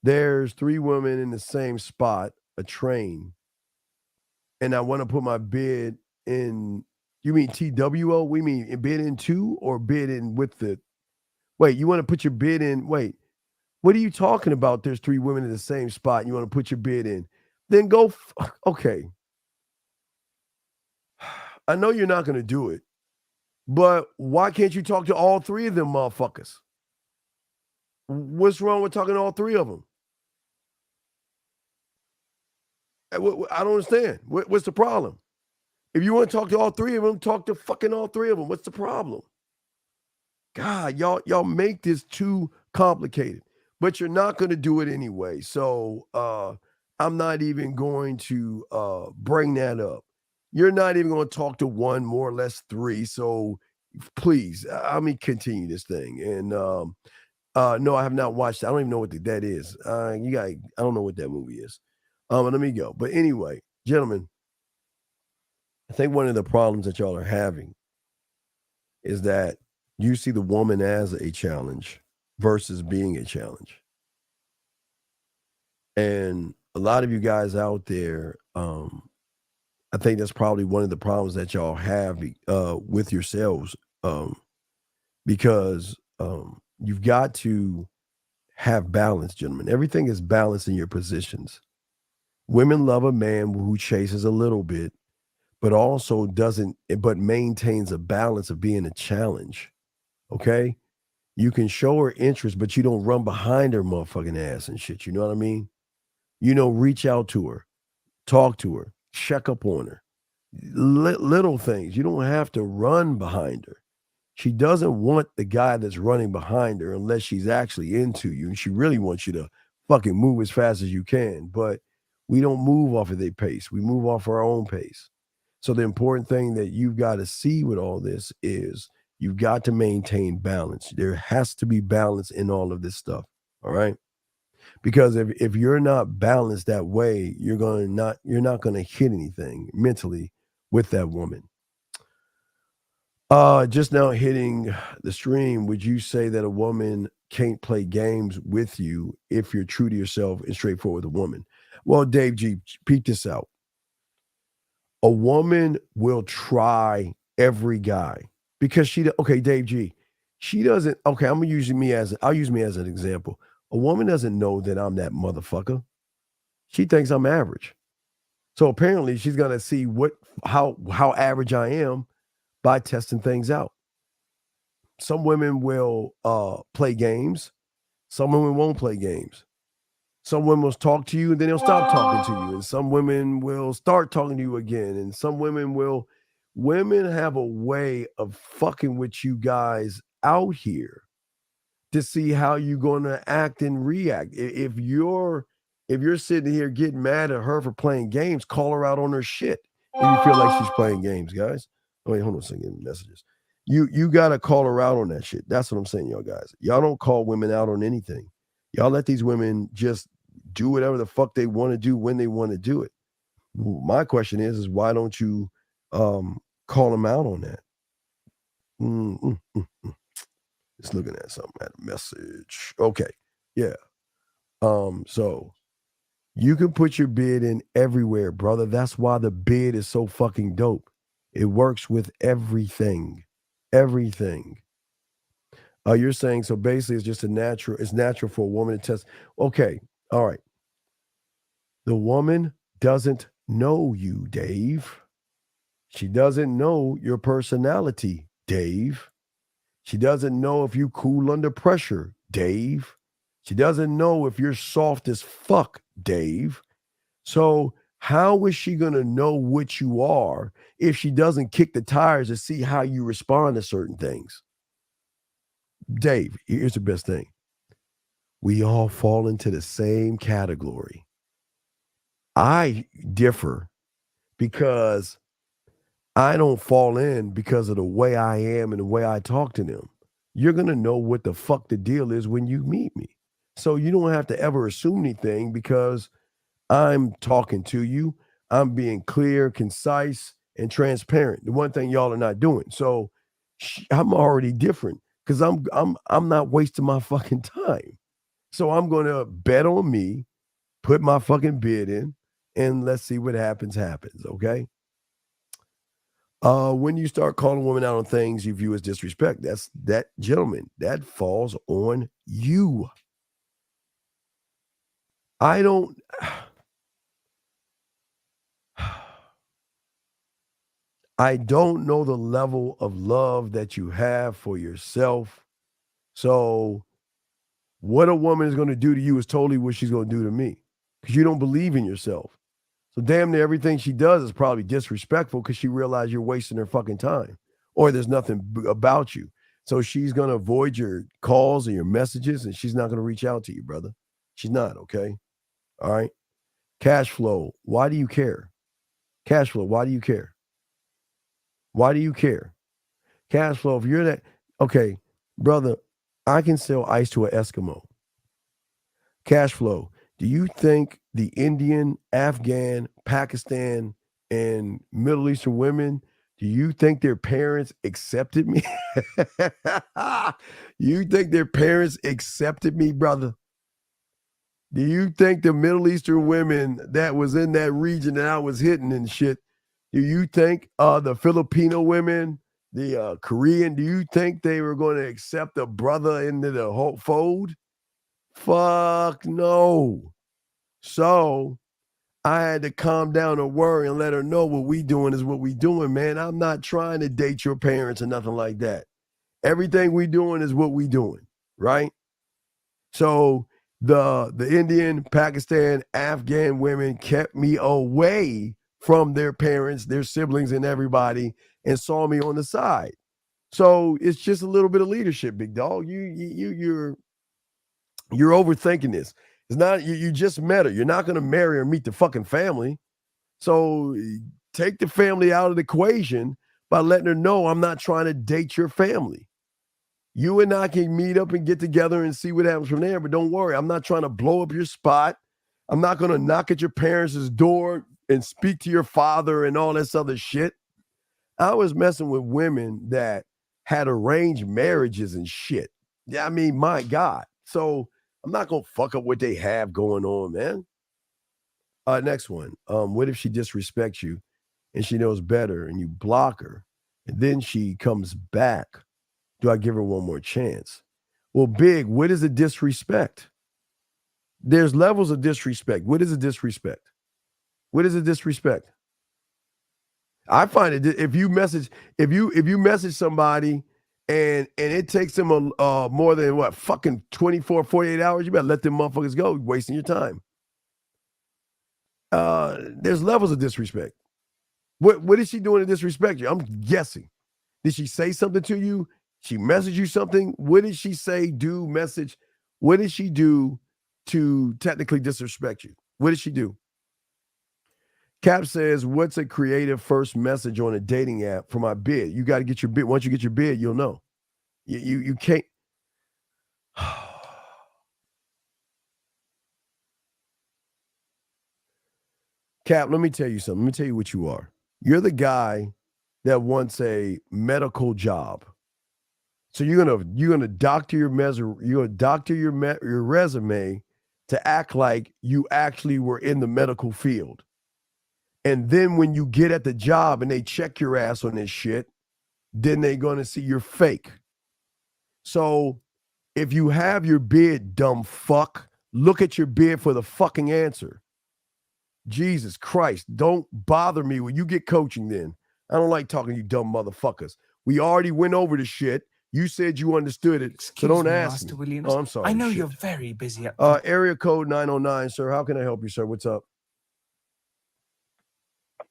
There's 3 women in the same spot, a train, and I want to put my bid in. You mean TWO? We mean bid in 2 or bid in with the. Wait, you want to put your bid in? Wait, what are you talking about? There's 3 women in the same spot. And you want to put your bid in? Then go. Okay. I know you're not going to do it, but why can't you talk to all 3 of them motherfuckers? What's wrong with talking to all 3 of them? I don't understand. What's the problem? If you want to talk to all 3 of them, talk to fucking all 3 of them. What's the problem? God, y'all make this too complicated, but you're not going to do it anyway. So I'm not even going to bring that up. You're not even going to talk to 1, more or less 3. So please, let me continue this thing. And no, I have not watched it. I don't even know what that is. I don't know what that movie is. Let me go. But anyway, gentlemen, I think one of the problems that y'all are having is that you see the woman as a challenge versus being a challenge. And a lot of you guys out there, I think that's probably one of the problems that y'all have with yourselves, because you've got to have balance, gentlemen. Everything is balance in your positions. Women love a man who chases a little bit, but also but maintains a balance of being a challenge. Okay? You can show her interest, but you don't run behind her motherfucking ass and shit. You know what I mean? Reach out to her, talk to her, check up on her. Little things. You don't have to run behind her. She doesn't want the guy that's running behind her unless she's actually into you. And she really wants you to fucking move as fast as you can. But we don't move off of their pace. We move off our own pace. So the important thing that you've got to see with all this is you've got to maintain balance. There has to be balance in all of this stuff. All right. Because if you're not balanced that way, you're not going to hit anything mentally with that woman. Just now hitting the stream, would you say that a woman can't play games with you if you're true to yourself and straightforward with a woman? Well, Dave G, peek this out. A woman will try every guy because Dave G, she doesn't, I'll use me as an example. A woman doesn't know that I'm that motherfucker. She thinks I'm average. So apparently she's going to see how average I am by testing things out. Some women will play games. Some women won't play games. Some women will talk to you and then they'll stop talking to you. And some women will start talking to you again. And some women have a way of fucking with you guys out here to see how you're going to act and react. If you're sitting here getting mad at her for playing games, call her out on her shit. And you feel like she's playing games, guys. Oh, wait, hold on a second. Messages. You got to call her out on that shit. That's what I'm saying, y'all guys. Y'all don't call women out on anything. Y'all let these women just do whatever the fuck they want to do when they want to do it. My question is why don't you call them out on that? Just looking at something, at a message. Okay. Yeah. So you can put your bid in everywhere, brother. That's why the bid is so fucking dope. It works with everything. Everything. You're saying, so basically it's natural for a woman to test. Okay. All right. The woman doesn't know you, Dave. She doesn't know your personality, Dave. She doesn't know if you cool under pressure, Dave. She doesn't know if you're soft as fuck, Dave. So how is she going to know what you are if she doesn't kick the tires to see how you respond to certain things? Dave, here's the best thing. We all fall into the same category. I differ because I don't fall in because of the way I am and the way I talk to them. You're going to know what the fuck the deal is when you meet me. So you don't have to ever assume anything because I'm talking to you. I'm being clear, concise, and transparent. The one thing y'all are not doing. So I'm already different because I'm not wasting my fucking time. So I'm going to bet on me, put my fucking bid in, and let's see what happens, okay? When you start calling women out on things you view as disrespect, gentlemen, that falls on you. I don't know the level of love that you have for yourself. So what a woman is going to do to you is totally what she's going to do to me because you don't believe in yourself. So damn near everything she does is probably disrespectful because she realized you're wasting her fucking time or there's nothing about you. So she's going to avoid your calls and your messages and she's not going to reach out to you, brother. She's not, okay? All right? Cash flow. Why do you care? Cash flow. Why do you care? Why do you care? Cash flow. If you're that, okay, brother, I can sell ice to an Eskimo. Cash flow. Do you think the Indian, Afghan, Pakistan, and Middle Eastern women Do you think their parents accepted me? You think their parents accepted me, brother? Do you think the Middle Eastern women that was in that region that I was hitting and shit, do you think the Filipino women, the Korean, do you think they were going to accept a brother into the whole fold? Fuck no. So I had to calm down and worry and let her know what we doing is what we doing, man. I'm not trying to date your parents or nothing like that. Everything we doing is what we doing, right? So the Indian, Pakistan, Afghan women kept me away from their parents, their siblings, and everybody, and saw me on the side. So it's just a little bit of leadership, big dog. You're overthinking this. It's not you just met her. You're not gonna marry or meet the fucking family. So take the family out of the equation by letting her know I'm not trying to date your family. You and I can meet up and get together and see what happens from there. But don't worry, I'm not trying to blow up your spot. I'm not gonna knock at your parents' door and speak to your father and all this other shit. I was messing with women that had arranged marriages and shit. Yeah, I mean, my God. So I'm not gonna fuck up what they have going on, man. Next one. What if she disrespects you and she knows better and you block her and then she comes back? Do I give her one more chance? Well, Big, what is a disrespect? There's levels of disrespect. What is a disrespect? What is a disrespect? I find it if you message somebody and it takes them more than what fucking 24, 48 hours, you better let them motherfuckers go. You're wasting your time. There's levels of disrespect. What is she doing to disrespect you? I'm guessing. Did she say something to you? She messaged you something? What did she say, do, message? What did she do to technically disrespect you? What did she do? Cap says, what's a creative first message on a dating app for my bid? You got to get your bid. Once you get your bid, you'll know. You can't. Cap, let me tell you something. Let me tell you what you are. You're the guy that wants a medical job. So you're gonna doctor your your resume to act like you actually were in the medical field. And then when you get at the job and they check your ass on this shit, then they're gonna see you're fake. So if you have your bid, dumb fuck, look at your bid for the fucking answer. Jesus Christ, don't bother me when you get coaching then. I don't like talking to you dumb motherfuckers. We already went over the shit. You said you understood it, so don't ask Master me. Williams. Oh, I'm sorry. I know shit. you're very busy. Area code 909, sir. How can I help you, sir? What's up?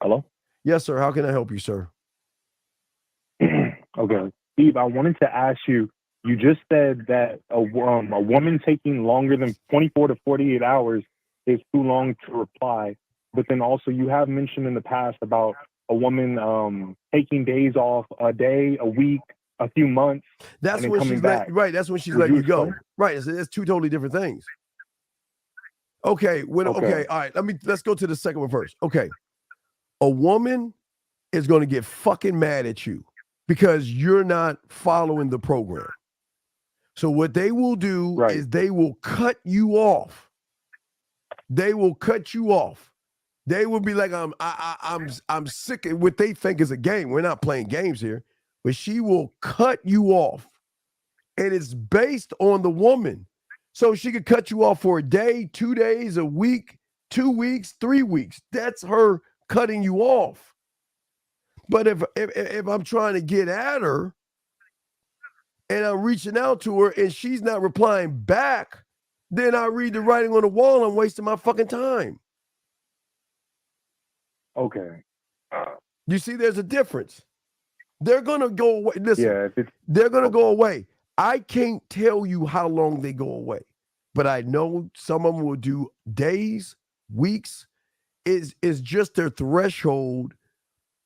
Hello? Yes, sir. How can I help you, sir? Okay. Steve, I wanted to ask you, you just said that a woman taking longer than 24 to 48 hours is too long to reply. But then also you have mentioned in the past about a woman taking days off, a day, a week, a few months. That's and when then she's coming back. right. That's when she's Could letting you you go. explain? Right. It's two totally different things. Okay. Okay. All right. Let's go to the second one first. Okay. A woman is going to get fucking mad at you because you're not following the program. So what they will do is they will cut you off. They will cut you off. They will be like, I'm sick of what they think is a game. We're not playing games here, but she will cut you off. And it's based on the woman. So she could cut you off for a day, 2 days, a week, 2 weeks, 3 weeks. That's her cutting you off. But if I'm trying to get at her and I'm reaching out to her and she's not replying back, then I read the writing on the wall. I'm wasting my fucking time. Okay. You see, there's a difference. They're going to go away. Listen, Yeah, they're going to go away. I can't tell you how long they go away, but I know some of them will do days, weeks. Is just their threshold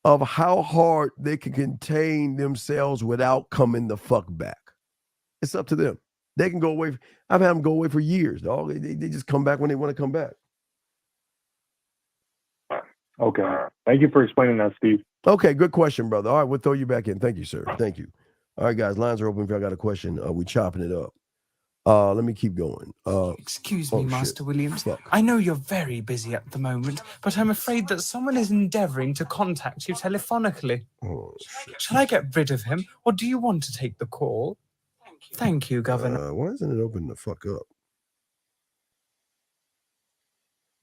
of how hard they can contain themselves without coming the fuck back. It's up to them. They can go away. I've had them go away for years, dog. They just come back when they want to come back. Okay. Thank you for explaining that, Steve. Okay, good question, brother. All right, we'll throw you back in. Thank you, sir. Thank you. All right, guys, lines are open if y'all got a question. We chopping it up. Let me keep going. Excuse me, Master shit. Williams. Fuck. I know you're very busy at the moment, but I'm afraid that someone is endeavoring to contact you telephonically. Oh, shit. Shall I get rid of him, or do you want to take the call? Thank you, Governor. Why isn't it open the fuck up?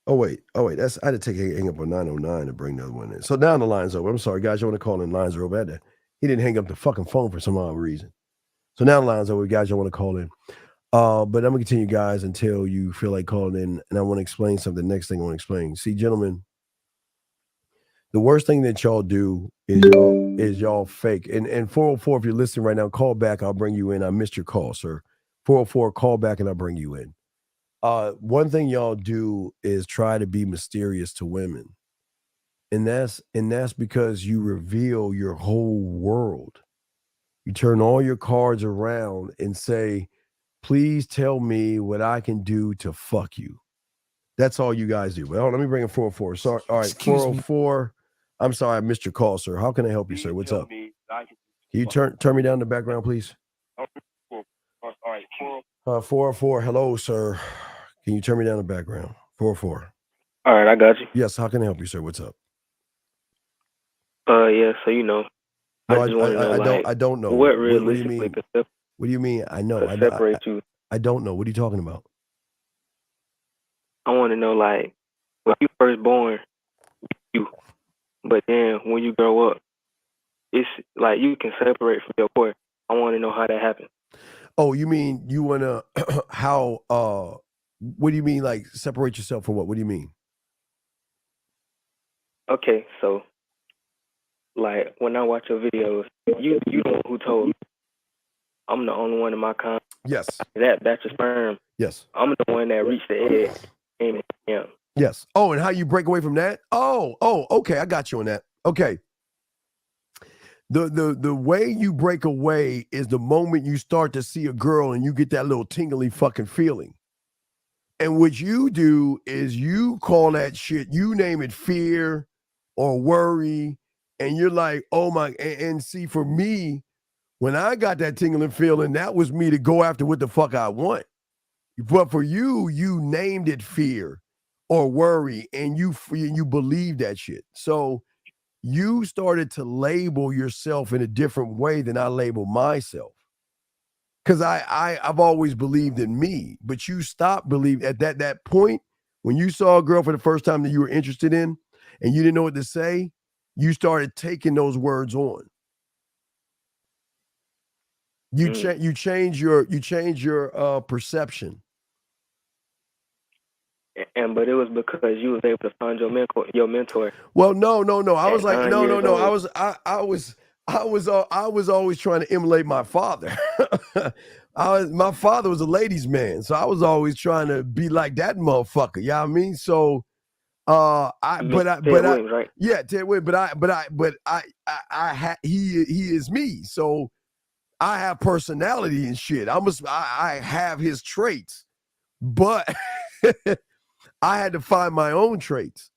Oh wait. I had to hang up on 909 to bring the other one in. So now the line's open. I'm sorry, guys. You want to call in? Lines are open. He didn't hang up the fucking phone for some odd reason. So now the line's open, guys. You want to call in? But I'm gonna continue, guys, until you feel like calling in, and I want to explain something. Next thing I want to explain. See, gentlemen, the worst thing that y'all do is y'all fake. And 404, if you're listening right now, call back. I'll bring you in. I missed your call, sir. 404, call back, and I'll bring you in. One thing y'all do is try to be mysterious to women, and that's because you reveal your whole world. You turn all your cards around and say, please tell me what I can do to fuck you. That's all you guys do. Well, let me bring in 404. Sorry. All right, 404. I'm sorry, I missed your call, sir. How can I help you, sir? What's up? Can you turn me down in the background, please? All right, 404. Hello, sir. Can you turn me down in the background? 404. All right, I got you. Yes, how can I help you, sir? What's up? Yeah, so No, I just want to know, I don't know. what What do you realistically mean? could What do you mean? I know. separate you. I don't know. What are you talking about? I want to know, like, when you first born, but then when you grow up, it's like you can separate from your core. I want to know how that happened. Oh, you mean you want to, how, what do you mean, like, separate yourself from what? What do you mean? Okay, so, like, when I watch your videos, you the one who told me I'm the only one in my kind. Yes. That's your sperm. Yes. I'm the one that reached the egg. And yeah. Yes. Oh, and how you break away from that? Oh, okay. I got you on that. Okay. The way you break away is the moment you start to see a girl and you get that little tingly fucking feeling. And what you do is you call that shit, you name it fear or worry, and you're like, oh my, and see, for me, when I got that tingling feeling, that was me to go after what the fuck I want. But for you, you named it fear or worry, and you believe that shit. So you started to label yourself in a different way than I label myself. Because I've always believed in me, but you stopped believing at that point when you saw a girl for the first time that you were interested in and you didn't know what to say, you started taking those words on. You change your perception. But it was because you was able to find your mentor. Well, no. I was like, no. old. I was always trying to emulate my father. My father was a ladies' man, so I was always trying to be like that motherfucker. You know what I mean? So, Ted Williams, right? Yeah, Ted Williams. He is me. So I have personality and shit. I have his traits, but I had to find my own traits.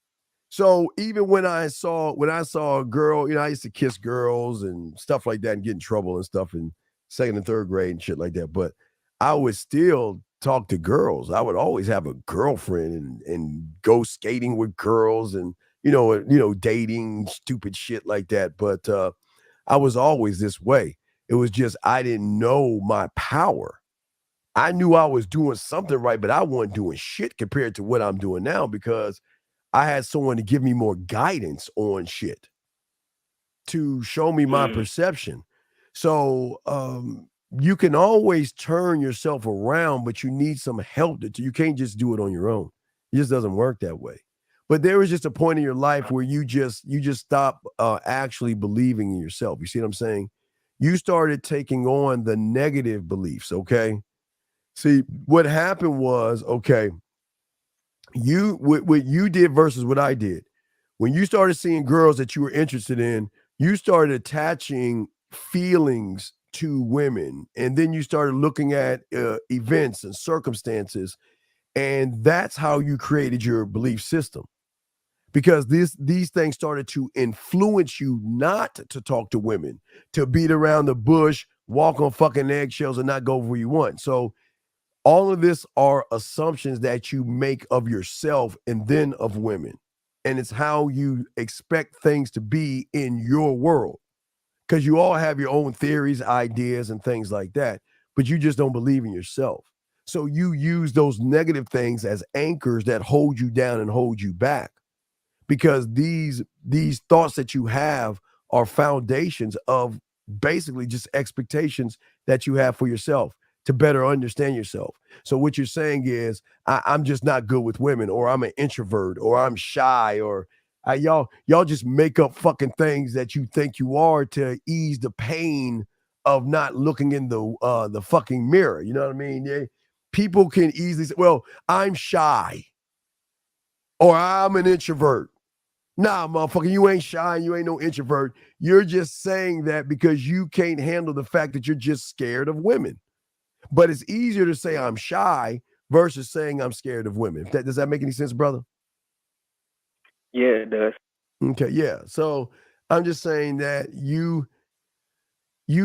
So even when I saw a girl, I used to kiss girls and stuff like that and get in trouble and stuff in 2nd and 3rd grade and shit like that. But I would still talk to girls. I would always have a girlfriend and go skating with girls and, dating, stupid shit like that. But I was always this way. It was just, I didn't know my power. I knew I was doing something right, but I wasn't doing shit compared to what I'm doing now because I had someone to give me more guidance on shit to show me my perception. So you can always turn yourself around, but you need some help. You can't just do it on your own. It just doesn't work that way. But there was just a point in your life where you just stop actually believing in yourself. You see what I'm saying? You started taking on the negative beliefs, okay? See, what happened was, okay, what you did versus what I did. When you started seeing girls that you were interested in, you started attaching feelings to women. And then you started looking at events and circumstances. And that's how you created your belief system. because these things started to influence you not to talk to women, to beat around the bush, walk on fucking eggshells, and not go where you want. So all of this are assumptions that you make of yourself and then of women. And it's how you expect things to be in your world. Because you all have your own theories, ideas, and things like that, but you just don't believe in yourself. So you use those negative things as anchors that hold you down and hold you back. Because these thoughts that you have are foundations of basically just expectations that you have for yourself to better understand yourself. So what you're saying is, I'm just not good with women, or I'm an introvert, or I'm shy, or y'all just make up fucking things that you think you are to ease the pain of not looking in the fucking mirror. You know what I mean? People can easily say, well, I'm shy, or I'm an introvert. Nah, motherfucker, you ain't shy and you ain't no introvert. You're just saying that because you can't handle the fact that you're just scared of women. But it's easier to say I'm shy versus saying I'm scared of women. Does that make any sense, brother? Yeah, it does. Okay, yeah. So I'm just saying that you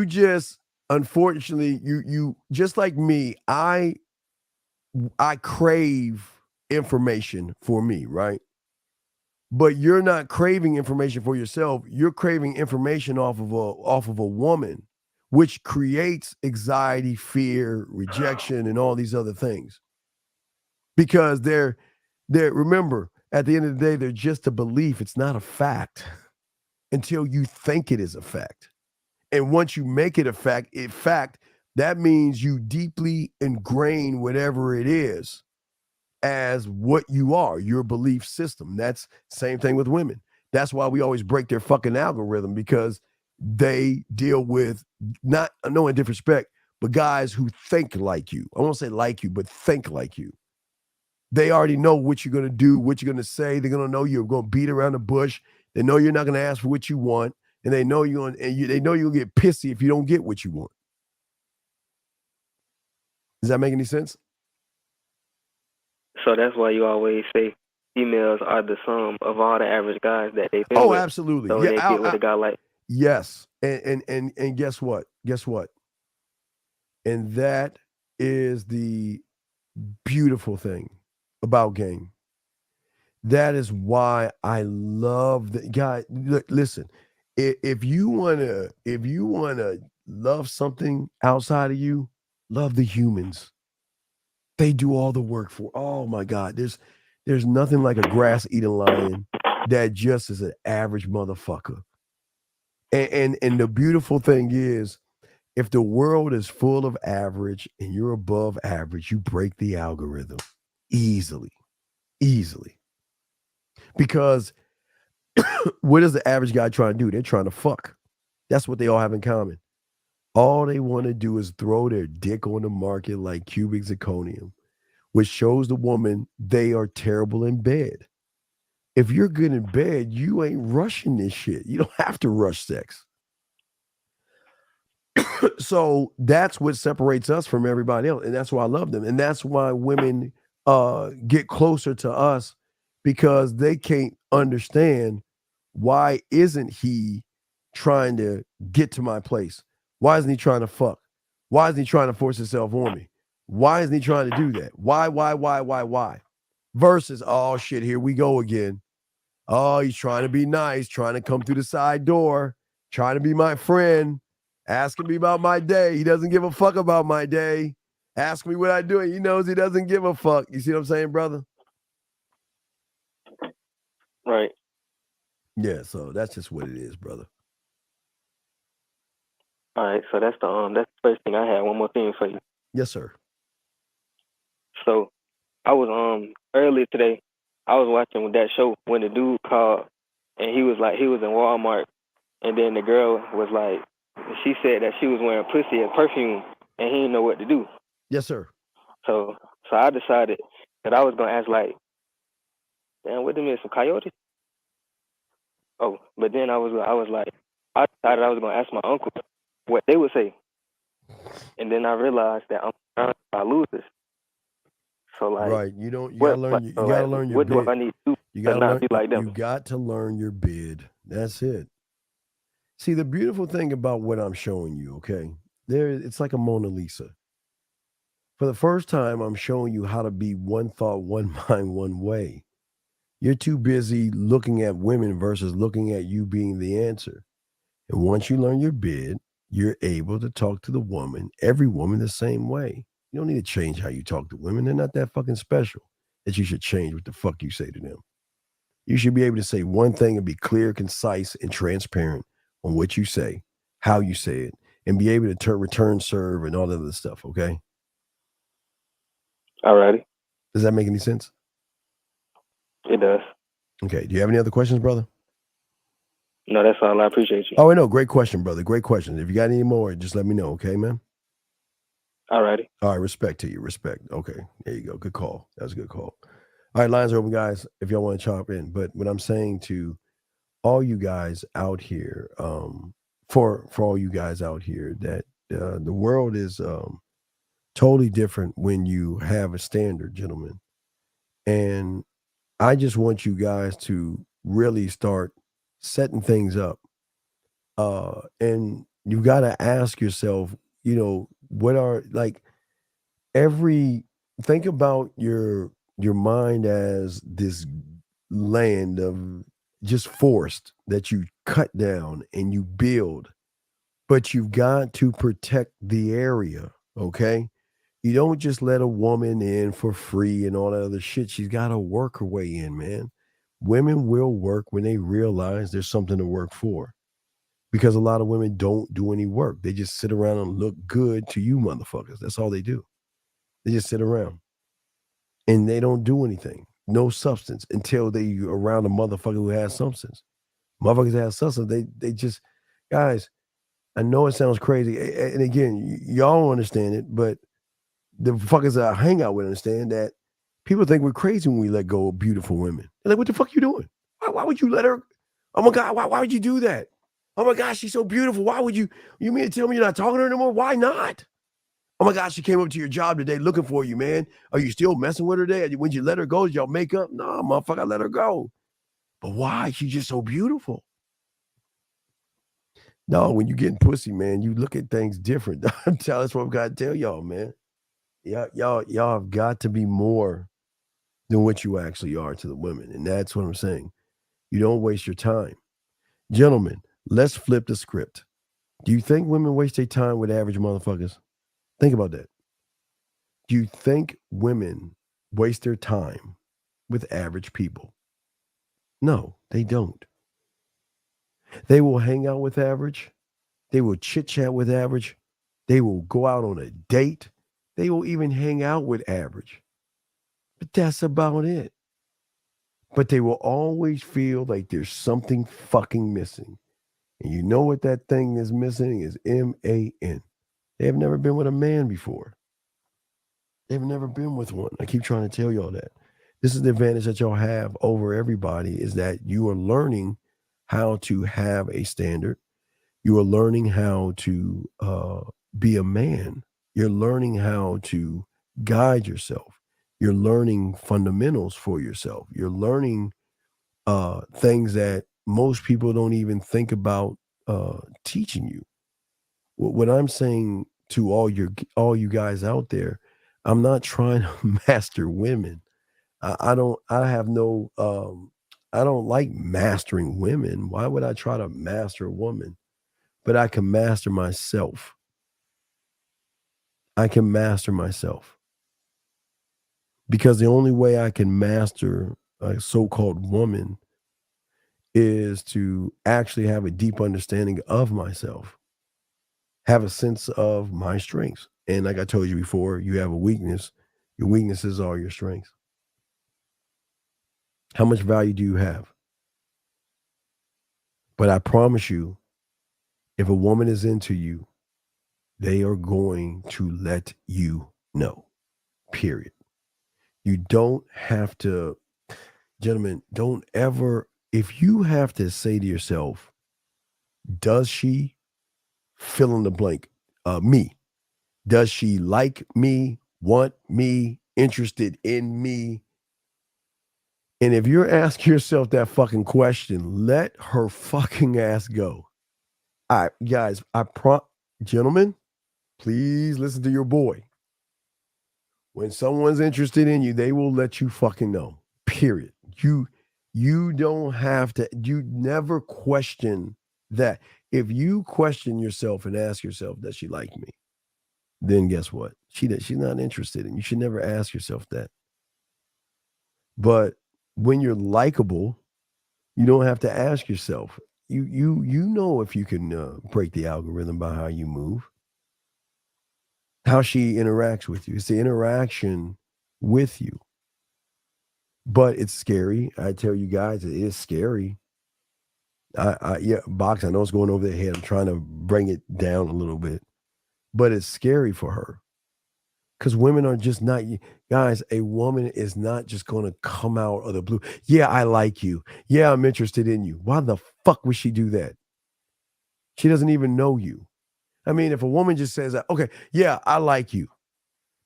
just, unfortunately, you just like me, I crave information for me, right? But you're not craving information for yourself. You're craving information off of a woman, which creates anxiety, fear, rejection, and all these other things. Because they're remember, at the end of the day, they're just a belief. It's not a fact until you think it is a fact. And once you make it a fact, that means you deeply ingrain whatever it is as what you are, your belief system. That's same thing with women. That's why we always break their fucking algorithm, because they deal with no indifferent respect, but guys who think like you. I won't say like you, but think like you. They already know what you're going to do, what you're going to say. They're going to know you're going to beat around the bush. They know you're not going to ask for what you want, and they know you're going they know you'll get pissy if you don't get what you want. Does that make any sense? So that's why you always say females are the sum of all the average guys that they've been with. Absolutely. So they get with a guy like. Yes. And guess what? Guess what? And that is the beautiful thing about game. That is why I love the guy. Look, listen, if you wanna love something outside of you, love the humans. They do all the work for. Oh my God, there's nothing like a grass-eating lion that just is an average motherfucker. And the beautiful thing is, if the world is full of average and you're above average, you break the algorithm easily. Because what is the average guy trying to do? They're trying to fuck. That's what they all have in common. All they want to do is throw their dick on the market like cubic zirconium, which shows the woman they are terrible in bed. If you're good in bed, you ain't rushing this shit. You don't have to rush sex. So that's what separates us from everybody else. And that's why I love them. And that's why women get closer to us, because they can't understand, why isn't he trying to get to my place? Why isn't he trying to fuck? Why isn't he trying to force himself on me? Why isn't he trying to do that? Why? Versus, oh shit, here we go again. Oh, he's trying to be nice, trying to come through the side door, trying to be my friend, asking me about my day. He doesn't give a fuck about my day. Ask me what I do. He knows he doesn't give a fuck. You see what I'm saying, brother? Right. Yeah, so that's just what it is, brother. All right, so that's the first thing I had. One more thing for you. Yes, sir. So I was earlier today, I was watching that show when the dude called, and he was in Walmart, and then the girl was like, she said that she was wearing pussy as perfume, and he didn't know what to do. Yes, sir. So I decided that I was gonna ask, like, damn, what them is, some coyotes? Oh, but then I decided I was gonna ask my uncle what they would say, and then I realized that I'm surrounded by losers. So like, right. You don't. You what, gotta learn. like, You so, gotta like, learn your what do bid. I need to do You to gotta not learn. be like them? You got to learn your bid. That's it. See, the beautiful thing about what I'm showing you, okay, it's like a Mona Lisa. For the first time, I'm showing you how to be one thought, one mind, one way. You're too busy looking at women versus looking at you being the answer. And once you learn your bid, you're able to talk to the woman, every woman, the same way. You don't need to change how you talk to women. They're not that fucking special that you should change what the fuck you say to them. You should be able to say one thing and be clear, concise, and transparent on what you say, how you say it, and be able to return serve and all that other stuff, okay? Alrighty. Does that make any sense? It does. Okay. Do you have any other questions, brother? No, that's all. I appreciate you. Oh, no. Great question, brother. Great question. If you got any more, just let me know, okay, man? Alrighty. All right. Respect to you. Respect. Okay. There you go. Good call. That was a good call. All right. Lines are open, guys, if y'all want to chop in. But what I'm saying to all you guys out here, for all you guys out here, that the world is totally different when you have a standard, gentlemen. And I just want you guys to really start setting things up. And you got to ask yourself, what are think about your mind as this land of just forest that you cut down and you build, but you've got to protect the area. Okay. You don't just let a woman in for free and all that other shit. She's got to work her way in, man. Women will work when they realize there's something to work for. Because a lot of women don't do any work. They just sit around and look good to you motherfuckers. That's all they do. They just sit around. And they don't do anything. No substance until they around a motherfucker who has substance. Motherfuckers that have substance, they just, guys, I know it sounds crazy. And again, y'all don't understand it, but the fuckers that I hang out with understand that people think we're crazy when we let go of beautiful women. They're like, what the fuck you doing? Why would you let her? Oh my God, why would you do that? Oh my gosh, she's so beautiful. Why would you mean to tell me you're not talking to her anymore? Why not? Oh my gosh, she came up to your job today looking for you, man. Are you still messing with her today? When you let her go, did y'all make up? No, motherfucker, I let her go. But why? She's just so beautiful. No, when you getting pussy, man, you look at things different. That's what I've got to tell y'all, man. Y'all have got to be more than what you actually are to the women. And that's what I'm saying. You don't waste your time. Gentlemen, let's flip the script. Do you think women waste their time with average motherfuckers? Think about that. Do you think women waste their time with average people? No, they don't. They will hang out with average. They will chit-chat with average. They will go out on a date. They will even hang out with average. But that's about it. But they will always feel like there's something fucking missing. And you know what that thing is missing is M-A-N. They have never been with a man before. They've never been with one. I keep trying to tell y'all that. This is the advantage that y'all have over everybody, is that you are learning how to have a standard. You are learning how to be a man. You're learning how to guide yourself. You're learning fundamentals for yourself. You're learning things that most people don't even think about teaching you. What I'm saying to all you guys out there, I'm not trying to master women. I don't like mastering women. Why would I try to master a woman? But I can master myself. I can master myself. Because the only way I can master a so-called woman is to actually have a deep understanding of myself. Have a sense of my strengths. And like I told you before, you have a weakness. Your weaknesses are your strengths. How much value do you have? But I promise you, if a woman is into you, they are going to let you know. Period. You don't have to, gentlemen, don't ever, if you have to say to yourself, does she, fill in the blank, me? Does she like me, want me, interested in me? And if you're asking yourself that fucking question, let her fucking ass go. All right, guys, gentlemen, please listen to your boy. When someone's interested in you, they will let you fucking know. Period. You don't have to, you never question that. If you question yourself and ask yourself, does she like me? Then guess what? She's not interested in you. You should never ask yourself that. But when you're likable, you don't have to ask yourself. You know if you can break the algorithm by how you move, how she interacts with you. It's the interaction with you. But it's scary. I tell you guys, it is scary. Yeah, Box, I know it's going over their head. I'm trying to bring it down a little bit. But it's scary for her. Because women are just not, guys, a woman is not just going to come out of the blue. Yeah, I like you. Yeah, I'm interested in you. Why the fuck would she do that? She doesn't even know you. I mean, if a woman just says, okay, yeah, I like you,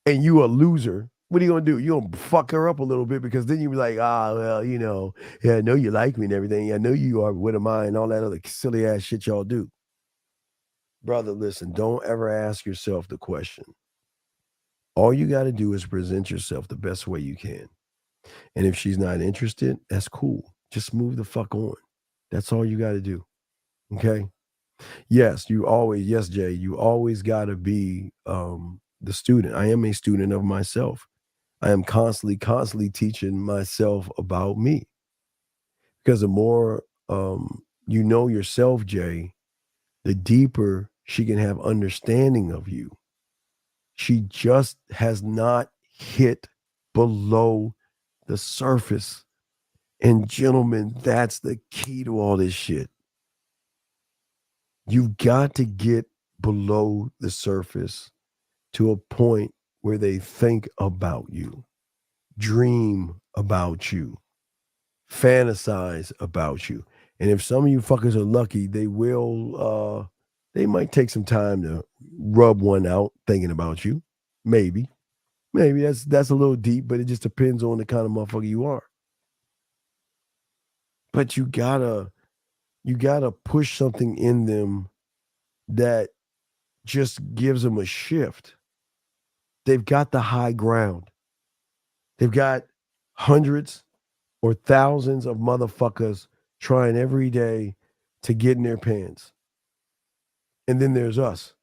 and you a loser, what are you going to do? You're going to fuck her up a little bit, because then you be like, well, yeah, I know you like me and everything. I know you are with a mind and all that other silly ass shit y'all do. Brother, listen, don't ever ask yourself the question. All you got to do is present yourself the best way you can. And if she's not interested, that's cool. Just move the fuck on. That's all you got to do. Okay? Yes, Jay, you always got to be the student. I am a student of myself. I am constantly teaching myself about me. Because the more you know yourself, Jay, the deeper she can have understanding of you. She just has not hit below the surface. And gentlemen, that's the key to all this shit. You've got to get below the surface to a point where they think about you, dream about you, fantasize about you. And if some of you fuckers are lucky, they might take some time to rub one out thinking about you. Maybe that's a little deep, but it just depends on the kind of motherfucker you are. But you gotta push something in them that just gives them a shift. They've got the high ground. They've got hundreds or thousands of motherfuckers trying every day to get in their pants. And then there's us.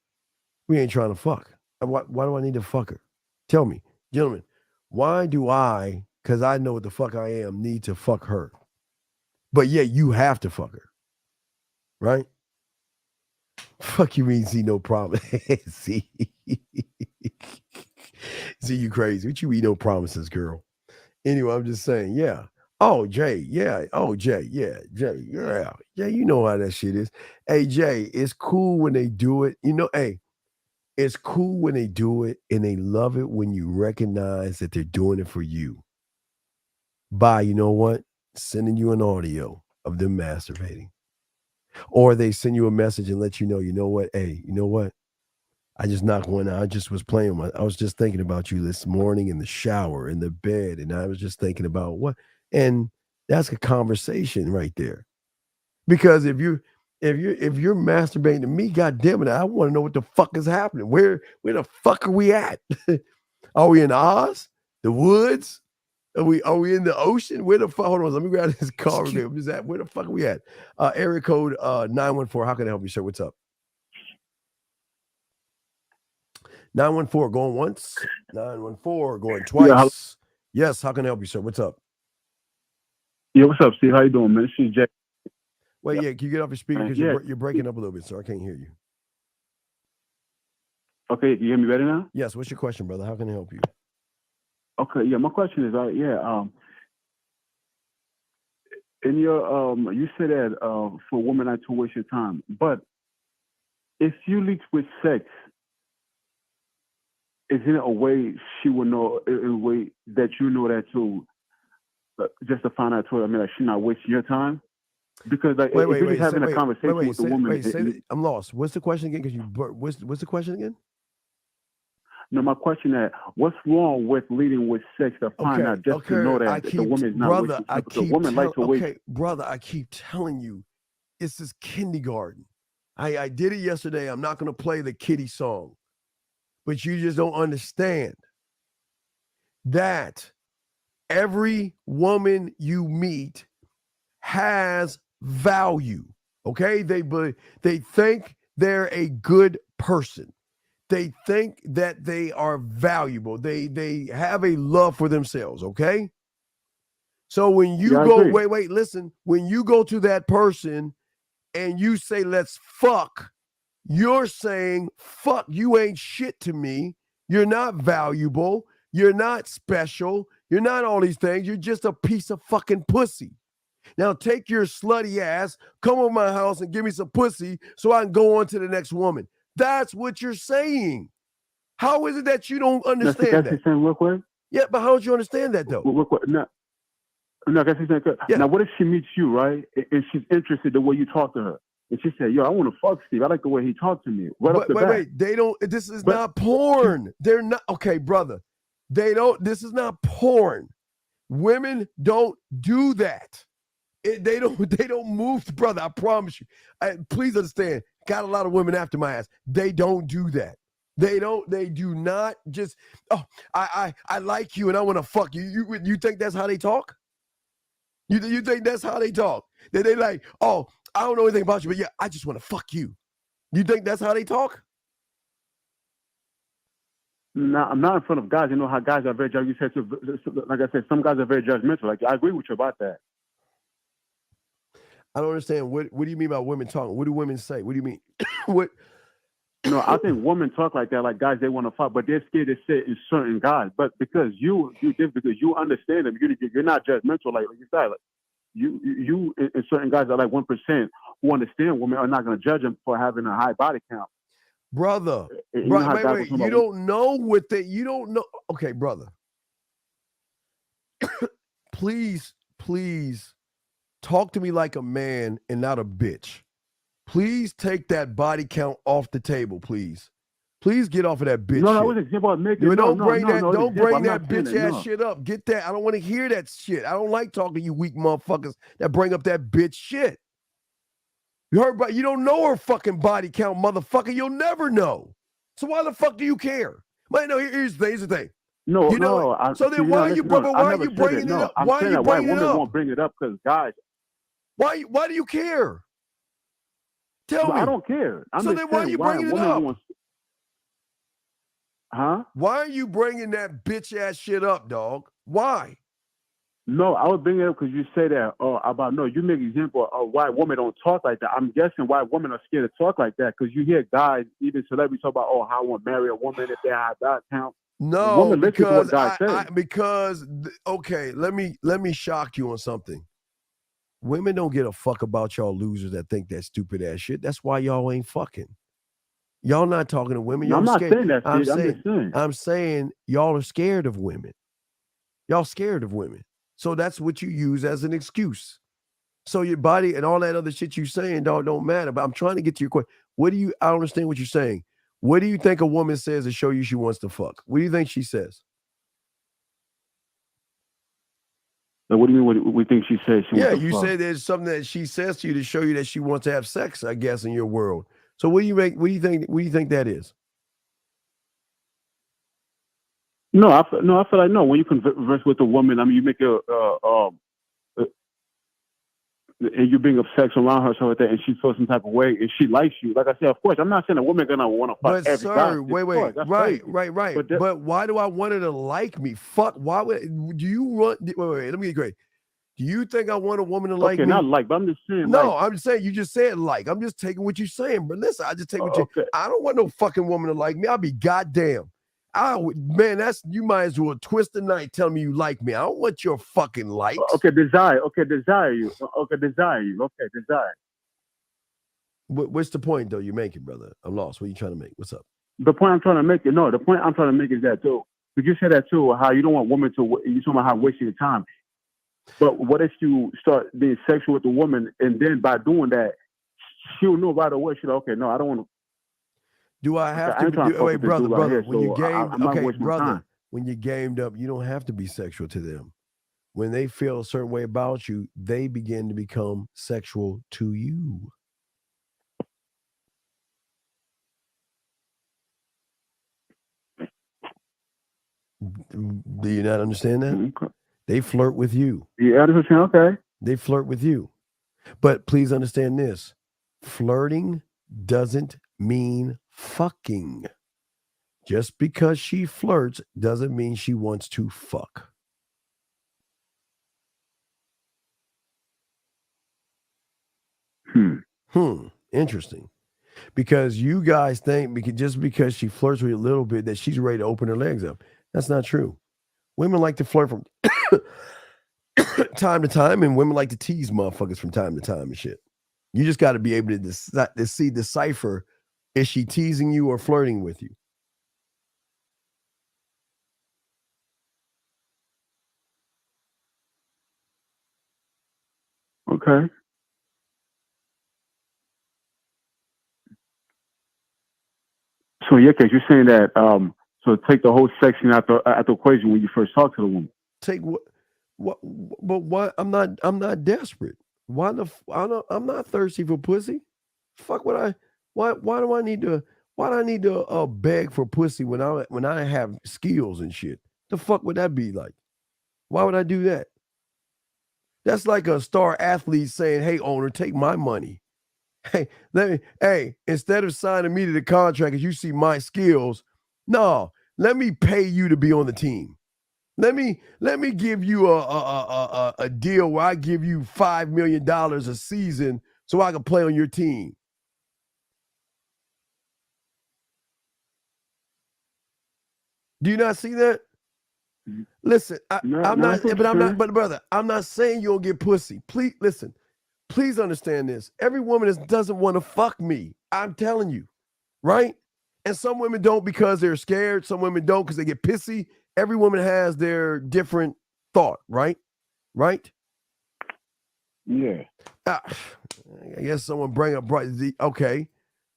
We ain't trying to fuck. Why do I need to fuck her? Tell me, gentlemen, why do I, because I know what the fuck I am, need to fuck her? But yeah, you have to fuck her. Right? Fuck you mean see no problem. See, you crazy. What you mean no promises, girl? Anyway, I'm just saying, yeah. Oh, Jay, yeah. Oh, Jay, yeah. Jay, yeah. Yeah, you know how that shit is. Hey, Jay, it's cool when they do it. It's cool when they do it, and they love it when you recognize that they're doing it for you. By, you know what? Sending you an audio of them masturbating. Or they send you a message and let you know what? Hey, you know what? I just knocked one out. I just was playing I was just thinking about you this morning in the shower, in the bed, and I was just thinking about what? And that's a conversation right there. Because if you're masturbating to me, goddamn it, I want to know what the fuck is happening. Where the fuck are we at? Are we in Oz? The woods? Are we in the ocean? Where the fuck? Hold on, let me grab this car. Where the fuck are we at? Area code 914. How can I help you, sir? What's up? 914 going once. 914 going twice. Yes, how can I help you, sir? What's up? Yeah, what's up, Steve? How you doing, man? This is Jay. Wait, yeah, can you get off your speaker? Because you're breaking up a little bit, sir. I can't hear you. Okay, you hear me better now? Yes, what's your question, brother? How can I help you? Okay, yeah, my question is, in your, you said that for women not to waste your time, but if you lead with sex, is it a way she will know, a way that you know that too, just to find out too, like she's not wasting your time? Because if you're having a conversation with the woman, I'm lost. What's the question again? Because what's the question again? No, my question is, what's wrong with leading with sex to find out just to know that the woman is not with you? The woman likes to wait. Okay, brother, I keep telling you, this is kindergarten. I did it yesterday. I'm not going to play the kiddie song, but you just don't understand that every woman you meet has value. Okay, they think they're a good person. They think that they are valuable. They have a love for themselves. Okay, so when you go, wait, listen. When you go to that person and you say, "Let's fuck," you're saying, "Fuck, you ain't shit to me. You're not valuable. You're not special. You're not all these things. You're just a piece of fucking pussy. Now take your slutty ass, come over my house and give me some pussy so I can go on to the next woman." That's what you're saying. How is it that you don't understand that? Saying real quick? Yeah, but how don't you understand that though? No, that's saying. Now, what if she meets you, right? And she's interested the way you talk to her, and she said, "Yo, I want to fuck Steve. I like the way he talked to me." Wait, they don't. This is not porn. They're not. Okay, brother. They don't. This is not porn. Women don't do that. They don't move, brother. I promise you. Please understand. Got a lot of women after my ass. They don't do that. They do not just. Oh, I like you and I want to fuck you. You think that's how they talk? You think that's how they talk? They like, oh, I don't know anything about you, but yeah, I just want to fuck you. You think that's how they talk? No, I'm not in front of guys. You know how guys are very judgmental. You said, like I said, some guys are very judgmental. Like I agree with you about that. I don't understand. What do you mean by women talking? What do women say? What do you mean? What? No, I think women talk like that, like guys they want to fuck, but they're scared to say it in certain guys. But because you understand them, you're not judgmental like you said. Like, you and certain guys are like 1% who understand women are not going to judge them for having a high body count. Brother, wait, you don't know what they. You don't know. Okay, brother. Please talk to me like a man and not a bitch. Please take that body count off the table, please. Please get off of that bitch. No, shit. I wasn't about making. Don't bring that bitch ass shit up. Get that. I don't want to hear that shit. I don't like talking to you weak motherfuckers that bring up that bitch shit. You heard about? You don't know her fucking body count, motherfucker. You'll never know. So why the fuck do you care? But no, here's the thing. No, you know no. So then why are you bringing it up? Why are you bringing it up? Won't bring it up because guys. Why do you care? Tell me. I don't care. So then why are you bringing it up? Huh? Why are you bringing that bitch ass shit up, dog? Why? No, I would bring it up because you say that. You make an example of why women don't talk like that. I'm guessing why women are scared to talk like that because you hear guys, even celebrities, talk about how I want to marry a woman if they have that count. No, because okay, let me shock you on something. Women don't give a fuck about y'all losers that think that stupid ass shit. That's why y'all ain't fucking. Y'all not talking to women. I'm not saying that. I'm saying y'all are scared of women. Y'all scared of women. So that's what you use as an excuse. So your body and all that other shit you saying don't matter. But I'm trying to get to your question. I don't understand what you're saying. What do you think a woman says to show you she wants to fuck? What do you think she says? Like, what do you mean? What we think she says? You say there's something that she says to you to show you that she wants to have sex. I guess in your world. So what do you think that is? No, I feel like no. When you converse with a woman, I mean, you make and you bring up sex around her, so like that, and she feels some type of way, and she likes you. Like I said, of course, I'm not saying a woman gonna want to fuck every guy. Right. But why do I want her to like me? Fuck. Why would do you want? Wait. Let me get great. Do you think I want a woman to like me? Okay, not like, but I'm just saying. No, I'm just saying. You just said like. I'm just taking what you're saying. But listen, I just take what you. I don't want no fucking woman to like me. I'll be goddamn. You might as well twist the night telling me you like me. I don't want your fucking likes. Okay, desire you. Okay, desire. What's the point though you're making, brother? I'm lost. What are you trying to make? What's up? The point I'm trying to make is that too. But you said that too. How you don't want women to. You talking about how wasting your time. But what if you start being sexual with the woman, and then by doing that, she'll know right away. She'll okay, no, I don't want to. Do I have I ain't to trying do? to fuck Wait, with this brother, dude right brother. here, When you so gamed, I'm not okay, wasting my brother. time. When you gamed up, you don't have to be sexual to them. When they feel a certain way about you, they begin to become sexual to you. Do you not understand that? Okay. They flirt with you. Yeah, that's what I'm saying. Okay. They flirt with you. But please understand this. Flirting doesn't mean fucking. Just because she flirts doesn't mean she wants to fuck. Interesting. Because you guys think just because she flirts with you a little bit that she's ready to open her legs up. That's not true. Women like to flirt from time to time, and women like to tease motherfuckers from time to time and shit. You just got to be able to decipher, is she teasing you or flirting with you? Okay. So in your case, you're saying that so take the whole section out the equation when you first talk to the woman. Take what? But why? I'm not desperate. Why I'm not thirsty for pussy. Fuck what I. Why do I need to? Why do I need to beg for pussy when I have skills and shit? The fuck would that be like? Why would I do that? That's like a star athlete saying, "Hey, owner, take my money." Hey, instead of signing me to the contract as you see my skills, no, let me pay you to be on the team. Let me give you a deal where I give you $5 million a season so I can play on your team. Do you not see that? Listen, I'm not, but brother, I'm not saying you'll get pussy. Please listen. Please understand this. Every woman doesn't want to fuck me. I'm telling you, right? And some women don't because they're scared. Some women don't because they get pissy. Every woman has their different thought, right? Right? Yeah. I guess someone bring up okay.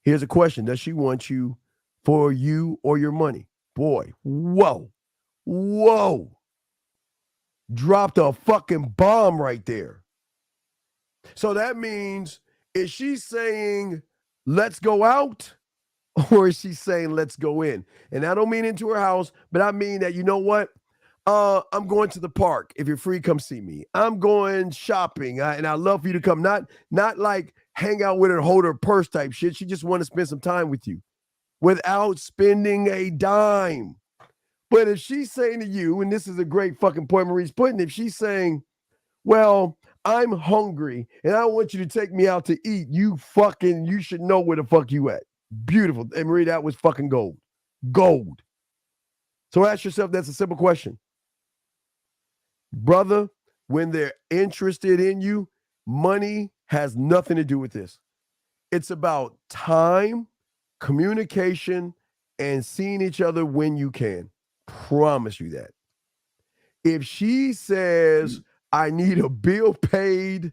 Here's a question: does she want you for you or your money? Boy, whoa, dropped a fucking bomb right there. So that means, is she saying, let's go out? Or is she saying, let's go in? And I don't mean into her house, but I mean that, you know what? I'm going to the park. If you're free, come see me. I'm going shopping. And I'd love for you to come. Not like hang out with her, hold her purse type shit. She just want to spend some time with you without spending a dime. But if she's saying to you, and this is a great fucking point Marie's putting, if she's saying, well, I'm hungry and I want you to take me out to eat, you should know where the fuck you at. Beautiful. And Marie, that was fucking gold. Gold. So ask yourself, that's a simple question. Brother, when they're interested in you, money has nothing to do with this. It's about time, communication, and seeing each other when you can. Promise you that. If she says, I need a bill paid,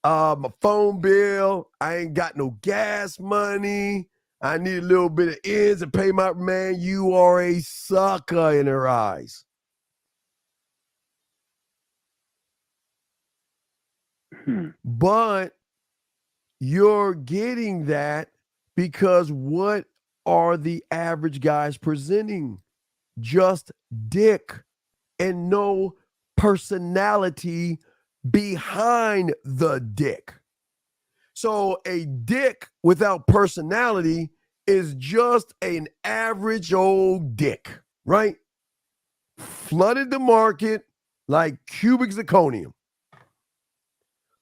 my phone bill, I ain't got no gas money, I need a little bit of ends to pay my man, you are a sucker in her eyes. But you're getting that because what are the average guys presenting? Just dick and no personality behind the dick. So a dick without personality is just an average old dick, right? Flooded the market like cubic zirconium.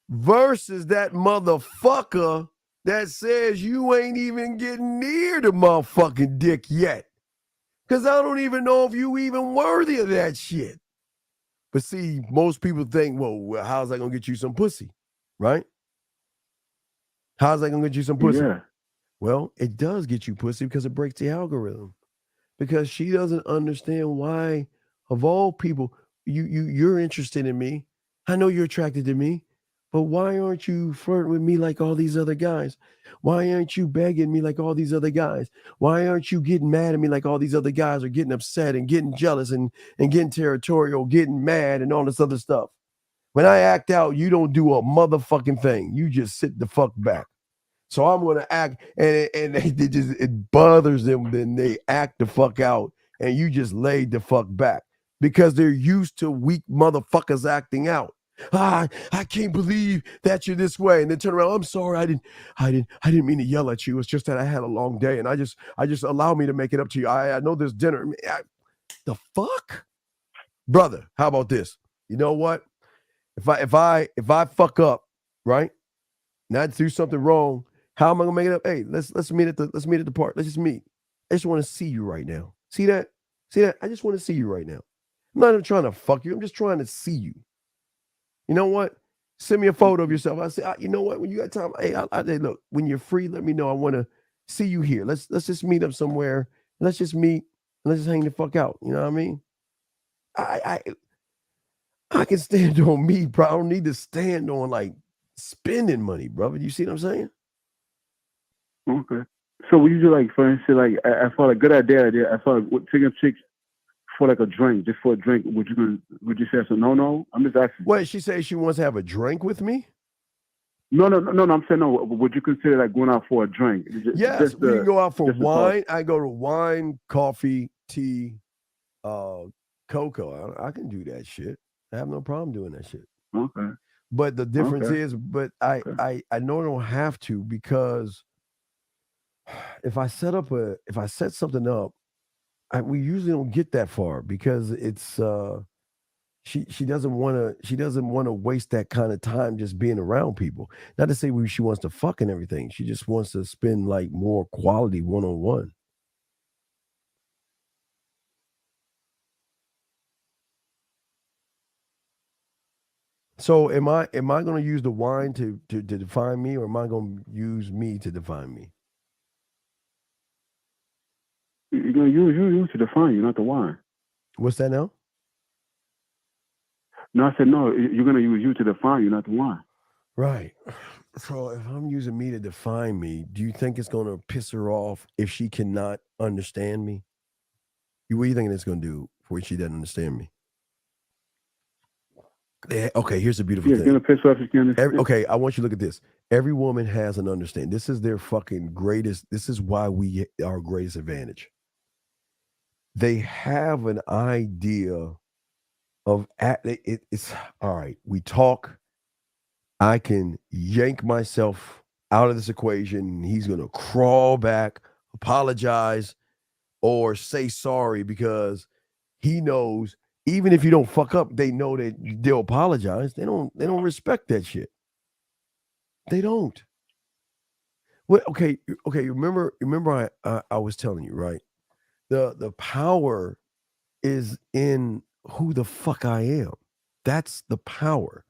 Versus that motherfucker that says you ain't even getting near the motherfucking dick yet. Because I don't even know if you even worthy of that shit. But see, most people think, well, how's that going to get you some pussy? Right? How's that going to get you some pussy? Yeah. Well, it does get you pussy because it breaks the algorithm. Because she doesn't understand why, of all people, you're interested in me. I know you're attracted to me. but why aren't you flirting with me like all these other guys? Why aren't you begging me like all these other guys? Why aren't you getting mad at me like all these other guys are getting upset and getting jealous and getting territorial, getting mad and all this other stuff? When I act out, you don't do a motherfucking thing. You just sit the fuck back. So I'm going to act, and it bothers them. Then they act the fuck out, and you just laid the fuck back because they're used to weak motherfuckers acting out. I can't believe that you're this way, and then turn around. I'm sorry, I didn't mean to yell at you. It's just that I had a long day, and I just allow me to make it up to you. I know there's dinner. The fuck, brother? How about this? You know what? If I fuck up, right, and I do something wrong. How am I gonna make it up? Hey, let's meet at the park. Let's just meet. I just want to see you right now. See that? See that? I just want to see you right now. I'm not even trying to fuck you. I'm just trying to see you. You know what? Send me a photo of yourself. I say, you know what? When you got time, hey, look. When you're free, let me know. I want to see you here. Let's just meet up somewhere. Let's just meet. Let's just hang the fuck out. You know what I mean? I can stand on me, bro. I don't need to stand on like spending money, brother. You see what I'm saying? Okay. So would you do like, for instance, like I thought a good idea. I thought taking chicks for like a drink, just for a drink. Would you say so? No. I'm just asking. What, she says she wants to have a drink with me? No. I'm saying no. Would you consider like going out for a drink? Yes, we can go out for wine. I go to wine, coffee, tea, cocoa. I can do that shit. I have no problem doing that shit. Okay. But the difference is, I know I don't have to, because if I set something up, we usually don't get that far, because it's she doesn't want to waste that kind of time just being around people. Not to say she wants to fuck and everything. She just wants to spend like more quality one-on-one. So am I going to use the wine to define me, or am I going to use me to define me? You're going to use to define you, not the wine. What's that now? No, I said no. You're going to use you to define you, not the wine. Right. So if I'm using me to define me, do you think it's going to piss her off if she cannot understand me? What do you think it's going to do for when she doesn't understand me? Okay, here's the beautiful thing. It's going to piss her off if you understand. Okay, I want you to look at this. Every woman has an understanding. This is their fucking greatest. This is why we our greatest advantage. They have an idea of it's all right. We talk. I can yank myself out of this equation. He's gonna crawl back, apologize, or say sorry, because he knows even if you don't fuck up, they know that they'll apologize. They don't respect that shit. They don't. Well, okay. Remember, I was telling you, right? The power is in who the fuck I am. That's the power.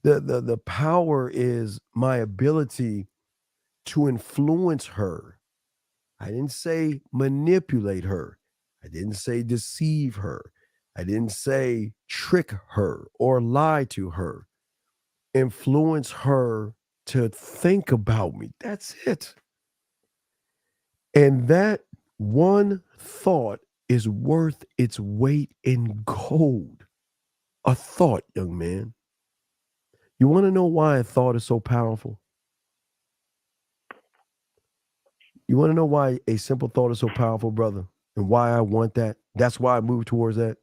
The power is my ability to influence her. I didn't say manipulate her. I didn't say deceive her. I didn't say trick her or lie to her. Influence her to think about me. That's it. And that one thought is worth its weight in gold. A thought, young man. You want to know why a thought is so powerful? You want to know why a simple thought is so powerful, brother? And why I want that? That's why I move towards that.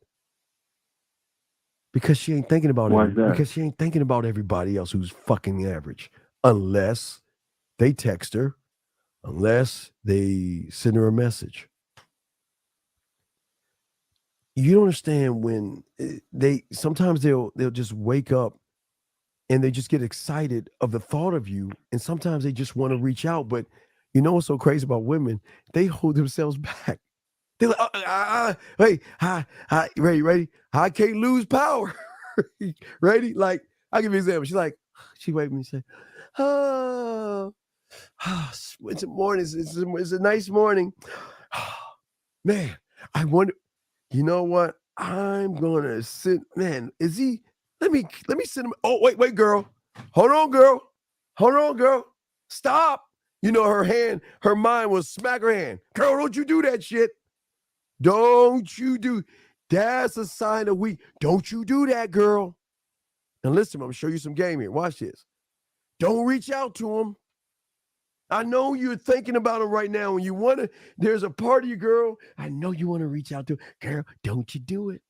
Because she ain't thinking about it. Because she ain't thinking about everybody else who's fucking average. Unless they text her. Unless they send her a message. You don't understand when sometimes they'll just wake up and they just get excited of the thought of you. And sometimes they just want to reach out. But you know what's so crazy about women? They hold themselves back. They're like, hey, hi, ready? I can't lose power. Ready? Like, I'll give you an example. She waved me and said, it's a morning. It's a nice morning. Man, I wonder, you know what? I'm going to sit, man, is he Let me send him. Oh, wait, girl. Hold on, girl. Stop. You know, her mind was smack her hand. Girl, don't you do that shit. Don't you do. That's a sign of weak. Don't you do that, girl. Now listen, I'm gonna show you some game here. Watch this. Don't reach out to him. I know you're thinking about him right now, and you want to. There's a part of you, girl. I know you want to reach out to him. Girl, don't you do it.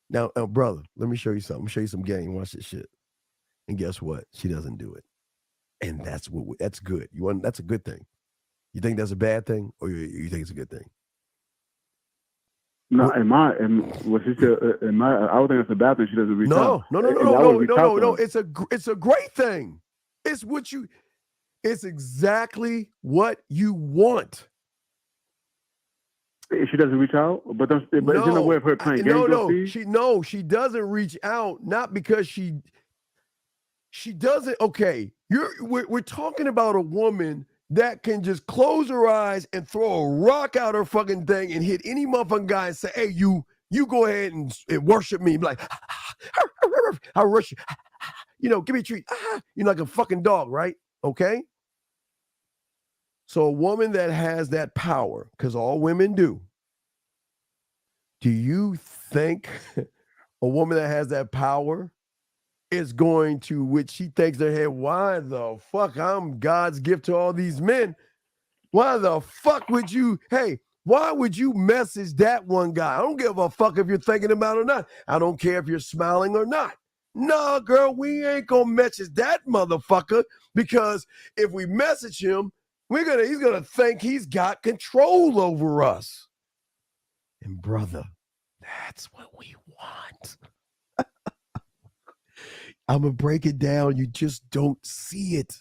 Now, brother, let me show you something. I'm gonna show you some game. Watch this shit. And guess what? She doesn't do it. And that's good. That's a good thing. You think that's a bad thing, or you think it's a good thing? No, I would think it's a bad thing. She doesn't reach out. No. It's a great thing. It's exactly what you want. She doesn't reach out, but there's no way of her playing games. She doesn't reach out, not because she doesn't. Okay, we're talking about a woman that can just close her eyes and throw a rock out her fucking thing and hit any motherfucking guy and say, "Hey, you go ahead and worship me." Be like, I worship. Give me a treat. You're like a fucking dog, right? Okay. So a woman that has that power, because all women do you think a woman that has that power is going to, which she thinks in her head, why the fuck I'm God's gift to all these men? Why the fuck would you, why would you message that one guy? I don't give a fuck if you're thinking about it or not. I don't care if you're smiling or not. No, girl, we ain't gonna message that motherfucker, because if we message him, he's gonna think he's got control over us. And brother, that's what we want. I'm gonna break it down. You just don't see it.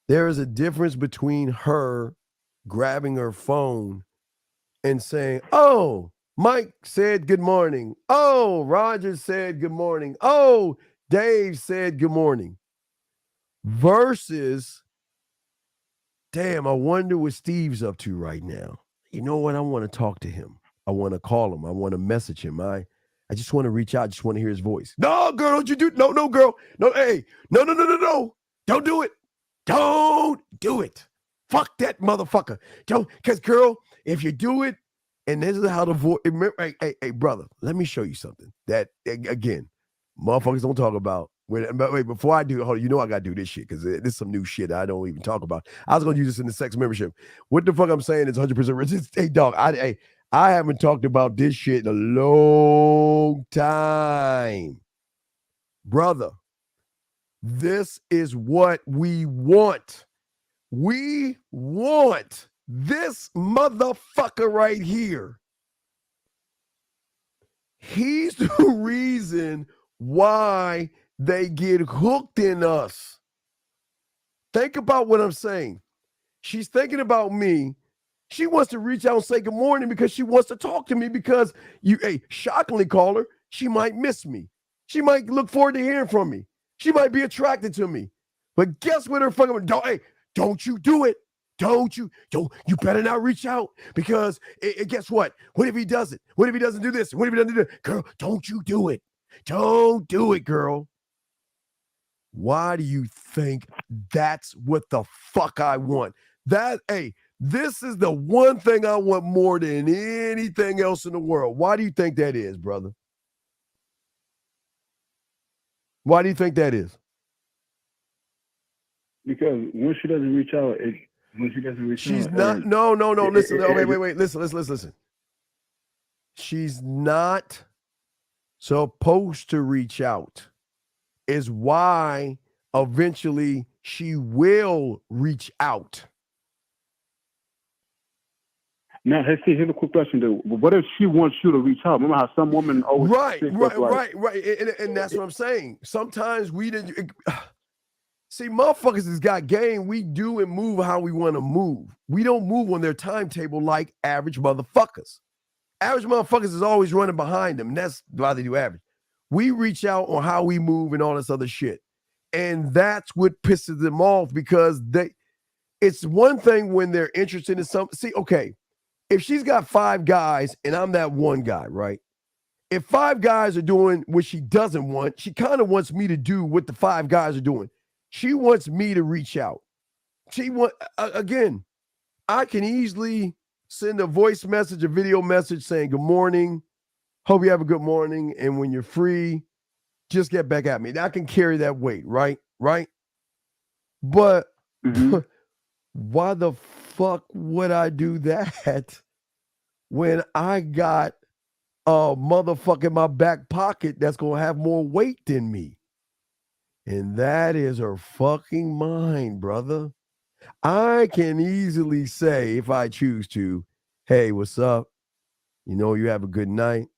There is a difference between her grabbing her phone and saying, "Oh, Mike said good morning. Oh, Roger said good morning. Oh, Dave said good morning." Versus, damn, I wonder what Steve's up to right now. You know what? I want to talk to him. I want to call him. I want to message him. I just want to reach out. I just want to hear his voice. No, girl, don't you do it. No, girl. No, hey. No. Don't do it. Don't do it. Fuck that motherfucker. Don't, because, girl, if you do it, and this is how the voice, hey, brother, let me show you something that, again, motherfuckers don't talk about. Wait, before I do, hold on, I got to do this shit, because this is some new shit I don't even talk about. I was going to use this in the sex membership. What the fuck I'm saying is 100% rich. Hey, dog, I haven't talked about this shit in a long time. Brother, this is what we want. We want this motherfucker right here. He's the reason why they get hooked in us. Think about what I'm saying. She's thinking about me. She wants to reach out and say good morning because she wants to talk to me, because shockingly call her, she might miss me. She might look forward to hearing from me. She might be attracted to me. But guess what her fucking, don't you do it. You better not reach out, because guess what? What if he does it? What if he doesn't do this? What if he doesn't do that? Girl, don't you do it. Don't do it, girl. Why do you think that's what the fuck I want? This is the one thing I want more than anything else in the world. Why do you think that is, brother? Why do you think that is? Because when she doesn't reach out, she's not. No. Listen. Wait. Listen. She's not supposed to reach out. Is why eventually she will reach out. Now, here's a quick question though. What if she wants you to reach out? Remember how some women always right. And that's what I'm saying. Sometimes we didn't see, motherfuckers has got game. We do and move how we want to move. We don't move on their timetable like average motherfuckers. Average motherfuckers is always running behind them. And that's why they do average. We reach out on how we move and all this other shit. And that's what pisses them off, because it's one thing when they're interested in something. See, okay, if she's got 5 guys and I'm that one guy, right? If 5 guys are doing what she doesn't want, she kind of wants me to do what the 5 guys are doing. She wants me to reach out. Again, I can easily send a voice message, a video message saying, good morning. Hope you have a good morning. And when you're free, just get back at me. I can carry that weight, right? Right? But why the fuck would I do that when I got a motherfucker in my back pocket that's going to have more weight than me? And that is her fucking mind, brother. I can easily say, if I choose to, hey, what's up? You know, you have a good night.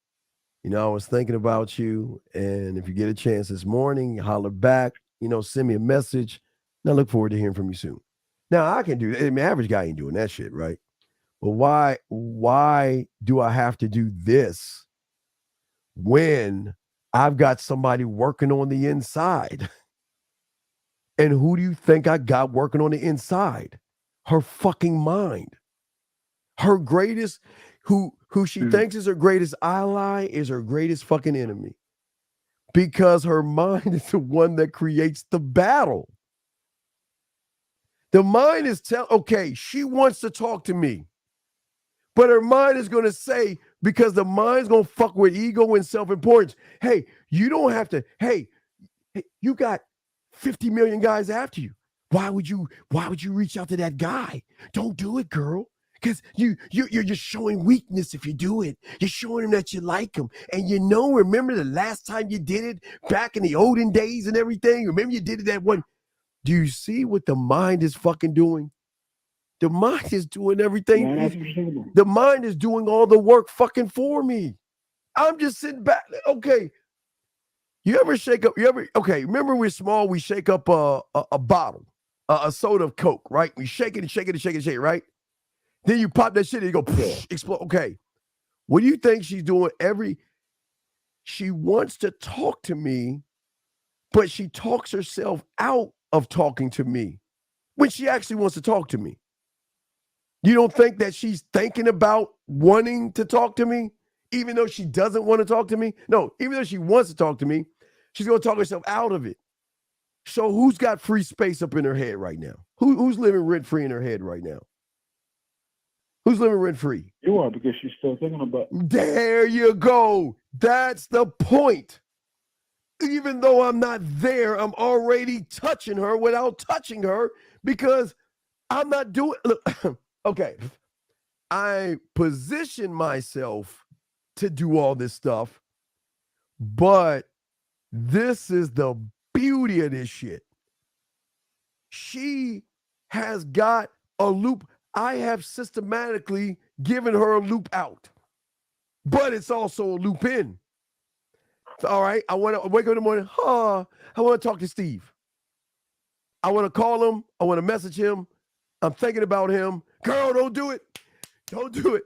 You know, I was thinking about you. And if you get a chance this morning, holler back, you know, send me a message. And I look forward to hearing from you soon. Now, I can do that. I mean, average guy ain't doing that shit, right? But why do I have to do this when I've got somebody working on the inside? And who do you think I got working on the inside? Her fucking mind. Her greatest, who she thinks is her greatest ally is her greatest fucking enemy. Because her mind is the one that creates the battle. The mind is okay, she wants to talk to me. But her mind is going to say, because the mind's going to fuck with ego and self-importance. Hey, you don't have to, hey, you got 50 million guys after you. Why would you reach out to that guy? Don't do it, girl. Because you're just showing weakness if you do it. You're showing him that you like him. And remember the last time you did it back in the olden days and everything? Remember you did it that one? Do you see what the mind is fucking doing? The mind is doing everything. The mind is doing all the work fucking for me. I'm just sitting back. Okay. You ever shake up? Remember we're small, we shake up a bottle, a soda of Coke, right? We shake it and shake it and shake it and shake it, right? Then you pop that shit and you go, explode. Okay. What do you think she's doing? She wants to talk to me, but she talks herself out of talking to me when she actually wants to talk to me. You don't think that she's thinking about wanting to talk to me, even though she doesn't want to talk to me? No, even though she wants to talk to me, she's going to talk herself out of it. So who's got free space up in her head right now? Who's living rent-free in her head right now? Who's living rent-free? You are, because she's still thinking about. There you go. That's the point. Even though I'm not there, I'm already touching her without touching her because I'm not doing. Look, okay. I position myself to do all this stuff, but this is the beauty of this shit. She has got a loop. I have systematically given her a loop out, but it's also a loop in. All right, I want to wake up in the morning. I want to talk to Steve. I want to call him. I want to message him. I'm thinking about him. Girl, don't do it. Don't do it.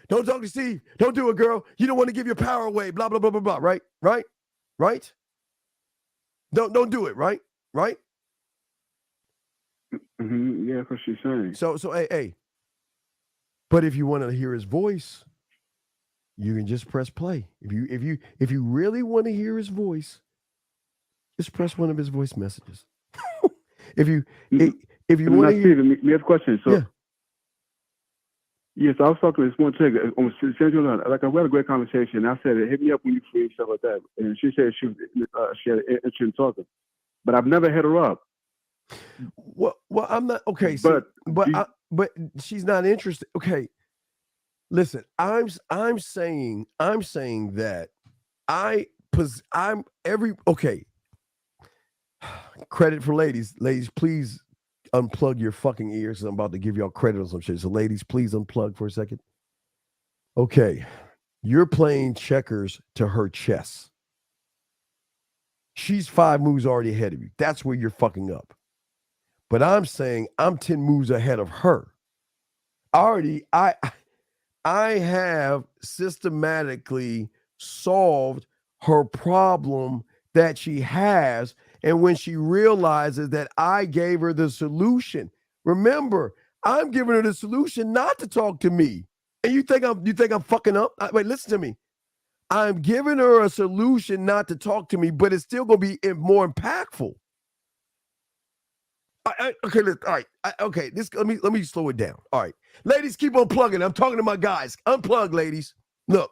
Don't talk to Steve. Don't do it, girl. You don't want to give your power away. Blah, blah, blah, blah, blah. Right? Don't do it. Right? Yeah, that's what she's saying. So, hey. But if you want to hear his voice, you can just press play. If you really want to hear his voice, just press one of his voice messages. if you want to hear, we have a question. So, yeah. Yes, I was talking to this one chick. Like, we had a great conversation. I said, hit me up when you free, stuff like that. And she said she had an interest in talking, but I've never hit her up. Well, I'm not okay. So, but she's not interested. Okay, listen, I'm saying that I'm every okay. Credit for ladies, please unplug your fucking ears. I'm about to give y'all credit on some shit. So, ladies, please unplug for a second. Okay, you're playing checkers to her chess. She's 5 moves already ahead of you. That's where you're fucking up. But I'm saying I'm 10 moves ahead of her. I have systematically solved her problem that she has. And when she realizes that I gave her the solution, remember, I'm giving her the solution not to talk to me. And you think I'm fucking up? Wait, listen to me. I'm giving her a solution not to talk to me, but it's still gonna be more impactful. Okay, all right. Okay, let me slow it down. All right, ladies, keep on plugging. I'm talking to my guys. Unplug, ladies. Look,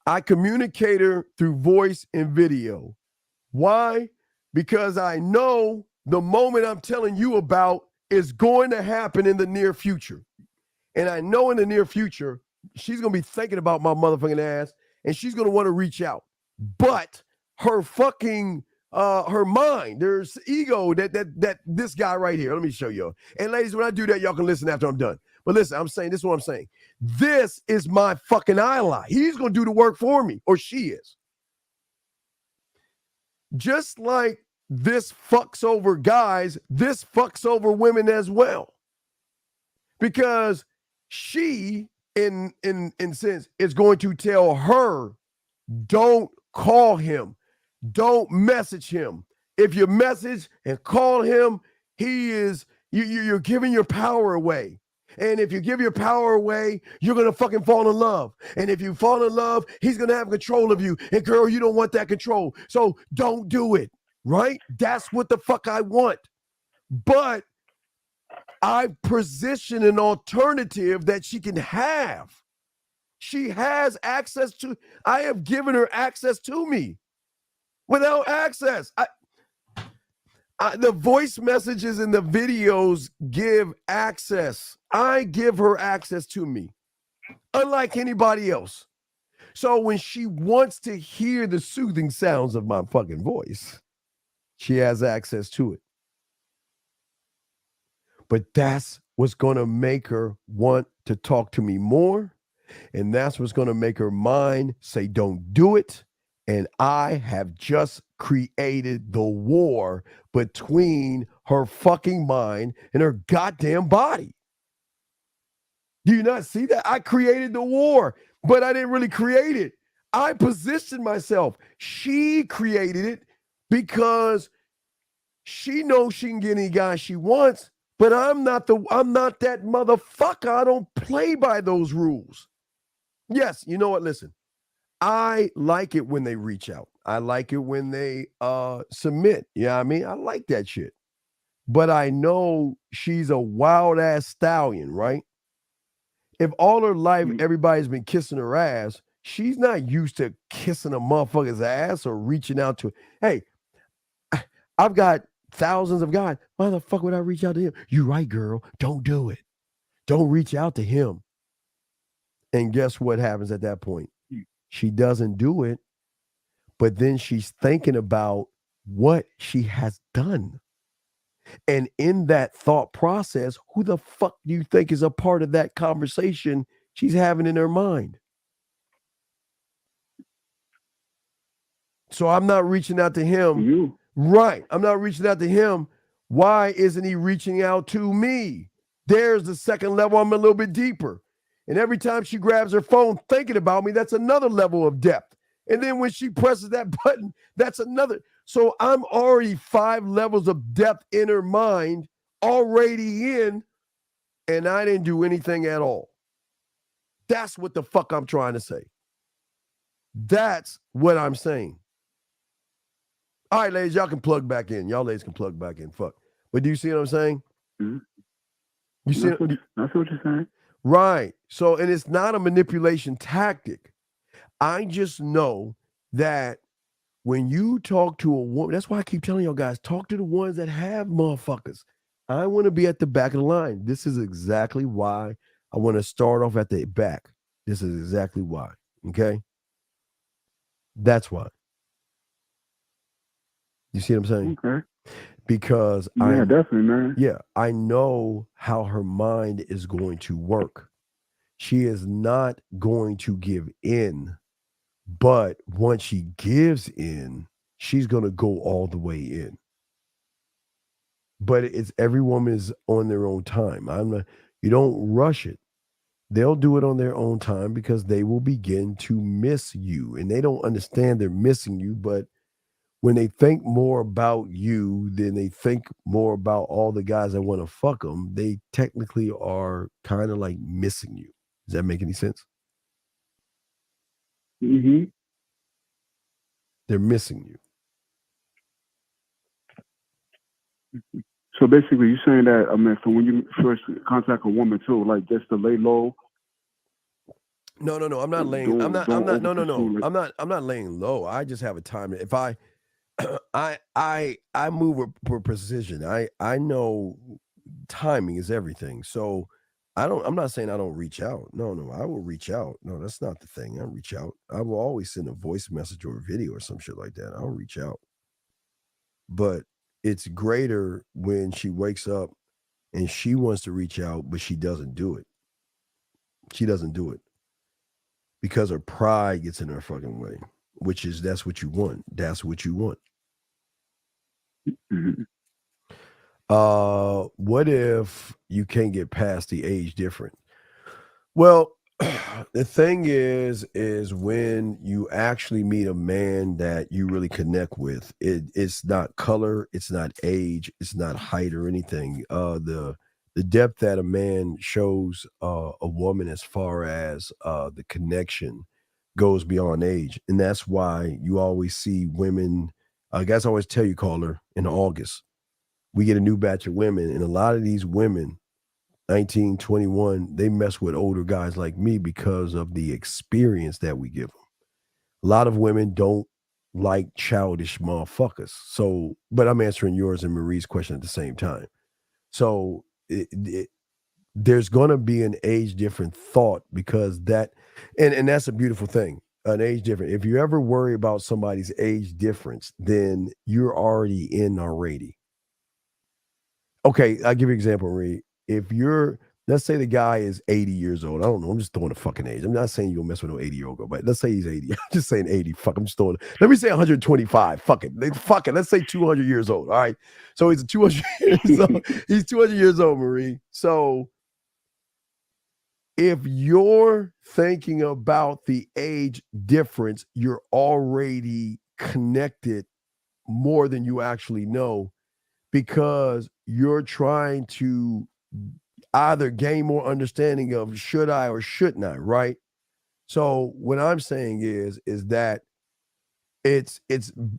I communicate her through voice and video. Why? Because I know the moment I'm telling you about is going to happen in the near future. And I know in the near future, she's going to be thinking about my motherfucking ass and she's going to want to reach out. But her fucking, her mind, there's ego that this guy right here, let me show you. And ladies, when I do that, y'all can listen after I'm done. But listen, this is what I'm saying. This is my fucking ally. He's going to do the work for me, or she is. Just like this fucks over guys, this fucks over women as well. Because she, in sense, is going to tell her, don't call him. Don't message him. If you message and call him, you're giving your power away. And if you give your power away, you're going to fucking fall in love. And if you fall in love, he's going to have control of you. And girl, you don't want that control. So don't do it, right? That's what the fuck I want. But I position an alternative that she can have. She has access to, I have given her access to me. Without access, the voice messages and the videos give access. I give her access to me, unlike anybody else. So when she wants to hear the soothing sounds of my fucking voice, she has access to it. But that's what's going to make her want to talk to me more. And that's what's going to make her mind say, don't do it. And I have just created the war between her fucking mind and her goddamn body. Do you not see that? I created the war, but I didn't really create it. I positioned myself. She created it because she knows she can get any guy she wants, but I'm not that motherfucker. I don't play by those rules. Yes, you know what? Listen. I like it when they reach out. I like it when they submit. You know what I mean? I like that shit. But I know she's a wild ass stallion, right? If all her life everybody's been kissing her ass, she's not used to kissing a motherfucker's ass or reaching out to, hey, I've got thousands of guys. Why the fuck would I reach out to him? You right, girl. Don't do it. Don't reach out to him. And guess what happens at that point? She doesn't do it, but then she's thinking about what she has done. And in that thought process, who the fuck do you think is a part of that conversation she's having in her mind? So I'm not reaching out to him. Right. I'm not reaching out to him. Why isn't he reaching out to me? There's the second level. I'm a little bit deeper. And every time she grabs her phone thinking about me, that's another level of depth. And then when she presses that button, that's another. So I'm already 5 levels of depth in her mind already in, and I didn't do anything at all. That's what the fuck I'm trying to say. That's what I'm saying. All right, ladies, y'all can plug back in. Y'all ladies can plug back in. Fuck. But do you see what I'm saying? Mm-hmm. You see? That's what you're saying. Right. So, and it's not a manipulation tactic. I just know that when you talk to a woman, that's why I keep telling y'all guys, talk to the ones that have motherfuckers. I want to be at the back of the line. This is exactly why I want to start off at the back. This is exactly why. Okay. That's why. You see what I'm saying? Okay. Because definitely, man. Yeah, I know how her mind is going to work. She is not going to give in, but once she gives in, she's going to go all the way in. But it's every woman is on their own time. You don't rush it. They'll do it on their own time because they will begin to miss you, and they don't understand they're missing you. But when they think more about you than they think more about all the guys that want to fuck them, they technically are kind of like missing you. Does that make any sense? Mm-hmm. They're missing you. So basically, you're saying that, I mean, for when you first contact a woman too, like just to lay low. No. I'm not laying. I'm not. I'm not laying low. I just have a time. If I move with precision. I know timing is everything. So I'm not saying I don't reach out. No, I will reach out. No, that's not the thing. I reach out. I will always send a voice message or a video or some shit like that. I'll reach out. But it's greater when she wakes up and she wants to reach out, but she doesn't do it. She doesn't do it because her pride gets in her fucking way, which is that's what you want. That's what you want. Mm-hmm. What if you can't get past the age difference? Well, the thing is when you actually meet a man that you really connect with, it's not color, it's not age, it's not height or anything. The depth that a man shows a woman as far as the connection goes beyond age. And that's why you always see women, guys always tell you, caller, in August, we get a new batch of women. And a lot of these women, 19, 21, they mess with older guys like me because of the experience that we give them. A lot of women don't like childish motherfuckers. So, but I'm answering yours and Marie's question at the same time. So there's going to be an age different thought because that, and that's a beautiful thing, an age different. If you ever worry about somebody's age difference, then you're already in already. Okay, I'll give you an example, Marie. If you're, let's say the guy is 80 years old. I don't know. I'm just throwing a fucking age. I'm not saying you'll mess with no 80-year-old girl, but let's say he's 80. I'm just saying 80. Fuck, I'm just throwing. Let me say 125. Fuck it. Fuck it. Let's say 200 years old. All right. So he's 200 years old. He's 200 years old, Marie. So if you're thinking about the age difference, you're already connected more than you actually know because you're trying to either gain more understanding of should I or shouldn't I, right? So what I'm saying is that it's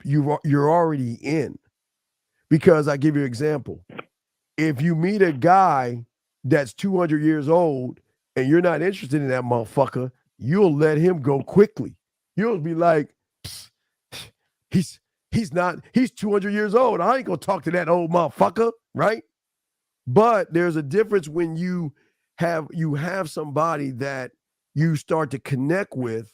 you're already in, because I give you an example. If you meet a guy that's 200 years old and you're not interested in that motherfucker, you'll let him go quickly. You'll be like, he's 200 years old. I ain't gonna talk to that old motherfucker, right? But there's a difference when you have somebody that you start to connect with,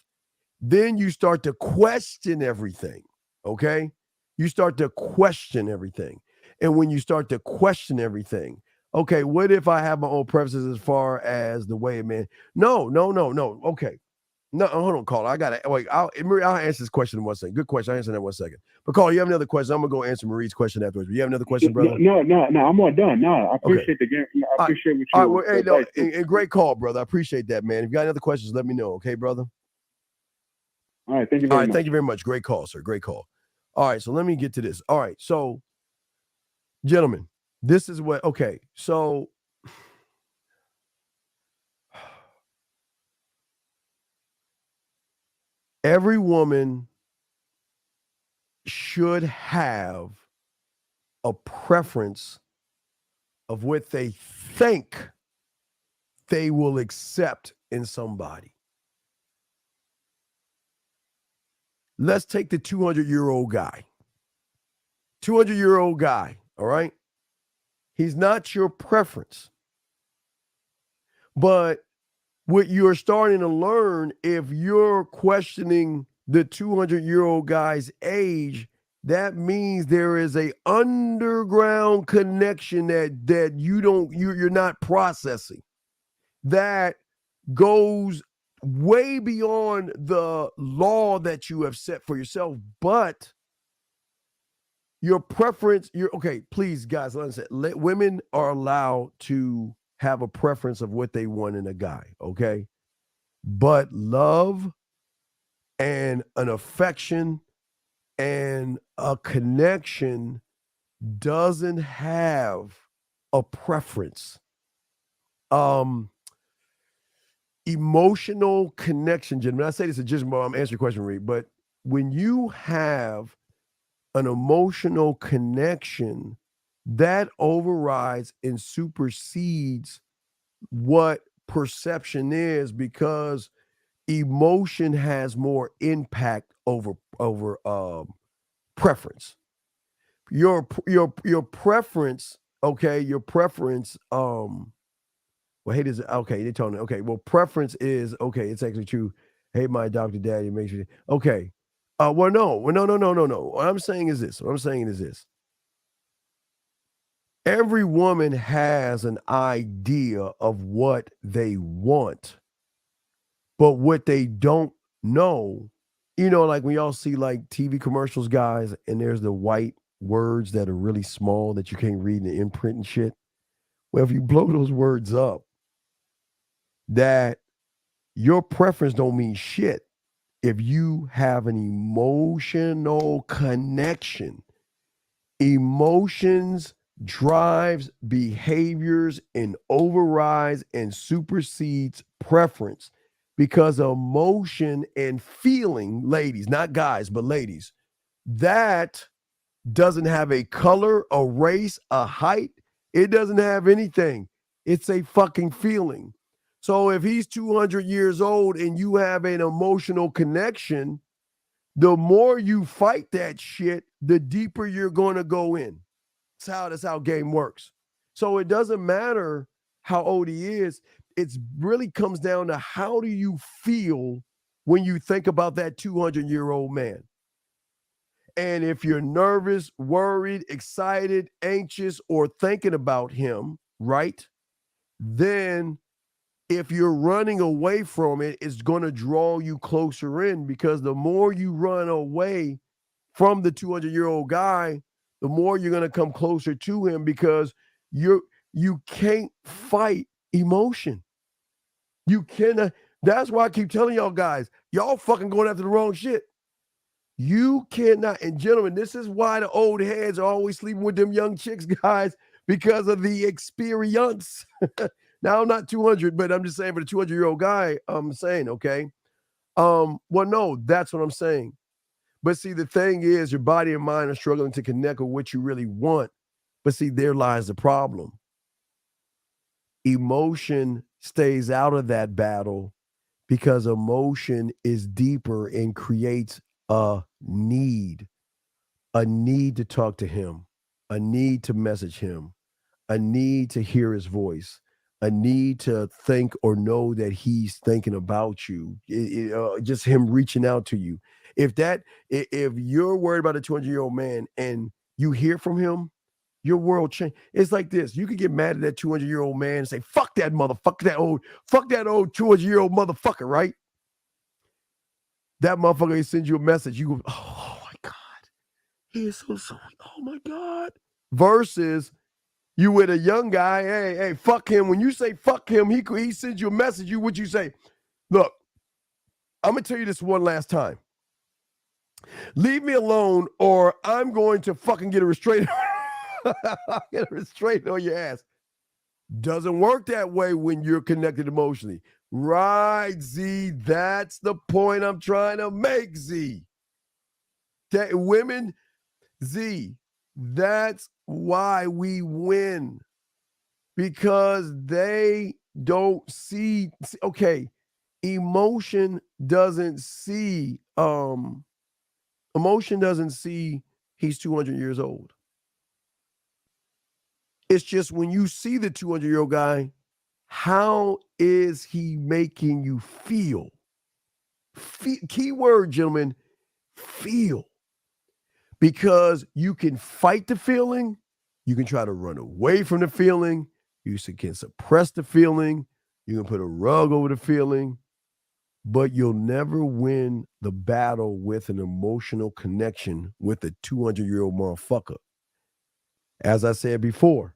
then you start to question everything, okay? You start to question everything. And when you start to question everything, okay, what if I have my own preferences as far as the way, man? No. Okay. No, hold on, caller. I got to wait. I'll answer this question in 1 second. Good question. I'll answer that in 1 second. But caller, you have another question. I'm gonna go answer Marie's question afterwards. You have another question, brother? No. I'm all done. No, I appreciate the game. I appreciate what you. All right, well, hey, and great call, brother. I appreciate that, man. If you got any other questions, let me know, okay, brother? All right, thank you very much. Thank you very much. Great call, sir. Great call. All right, so let me get to this. All right, so, gentlemen, this is what. Okay, so. Every woman should have a preference of what they think they will accept in somebody. Let's take the 200-year-old guy. 200-year-old guy, all right? He's not your preference. But what you're starting to learn, if you're questioning the 200-year-old guy's age, that means there is a underground connection that you're not processing, that goes way beyond the law that you have set for yourself. But your preference, okay, please, guys, women are allowed to have a preference of what they want in a guy, okay? But love and an affection And a connection doesn't have a preference. Emotional connection, gentlemen. I say this to just I'm answering your question, Reed, but when you have an emotional connection, that overrides and supersedes what perception is, because emotion has more impact over preference. Your preference, okay, your preference, well, hate is okay, they told me, okay, well, preference is okay, it's actually true. Hey, my adopted daddy makes you okay. No. What I'm saying is this. Every woman has an idea of what they want, but what they don't know, like when y'all see like TV commercials, guys, and there's the white words that are really small that you can't read in the imprint and shit. Well, if you blow those words up, that your preference don't mean shit if you have an emotional connection. Emotions drives behaviors and overrides and supersedes preference, because emotion and feeling, ladies, not guys, but ladies, that doesn't have a color, a race, a height. It doesn't have anything. It's a fucking feeling. So if he's 200 years old and you have an emotional connection, the more you fight that shit, the deeper you're going to go in. That's how game works. So it doesn't matter how old he is. It really comes down to how do you feel when you think about that 200-year-old man. And if you're nervous, worried, excited, anxious, or thinking about him, right, then if you're running away from it, it's going to draw you closer in, because the more you run away from the 200-year-old guy, the more you're going to come closer to him, because you can't fight emotion. You cannot. That's why I keep telling y'all guys, y'all fucking going after the wrong shit. You cannot. And gentlemen, this is why the old heads are always sleeping with them young chicks, guys, because of the experience. Now, I'm not 200, but I'm just saying for the 200-year-old guy, I'm saying, okay. Well, no, that's what I'm saying. But see, the thing is, your body and mind are struggling to connect with what you really want. But see, there lies the problem. Emotion stays out of that battle because emotion is deeper and creates a need to talk to him, a need to message him, a need to hear his voice, a need to think or know that he's thinking about you, just him reaching out to you. If you're worried about a 200-year-old man and you hear from him, your world change. It's like this. You could get mad at that 200-year-old man and say, fuck that motherfucker, fuck that old 200-year-old motherfucker, right? That motherfucker, he sends you a message. You go, oh my God, he is so sorry. Oh my God. Versus you with a young guy, hey, fuck him. When you say fuck him, he sends you a message. What you say? Look, I'm going to tell you this one last time. Leave me alone or I'm going to fucking get a restraint. Get a restraint on your ass. Doesn't work that way when you're connected emotionally. Right, Z. That's the point I'm trying to make, Z. That women, Z, that's why we win. Because they don't see, okay, emotion doesn't see he's 200 years old. It's just when you see the 200-year-old guy, how is he making you feel? Key word, gentlemen, feel. Because you can fight the feeling, you can try to run away from the feeling, you can suppress the feeling, you can put a rug over the feeling, but you'll never win the battle with an emotional connection with a 200-year-old motherfucker. As I said before,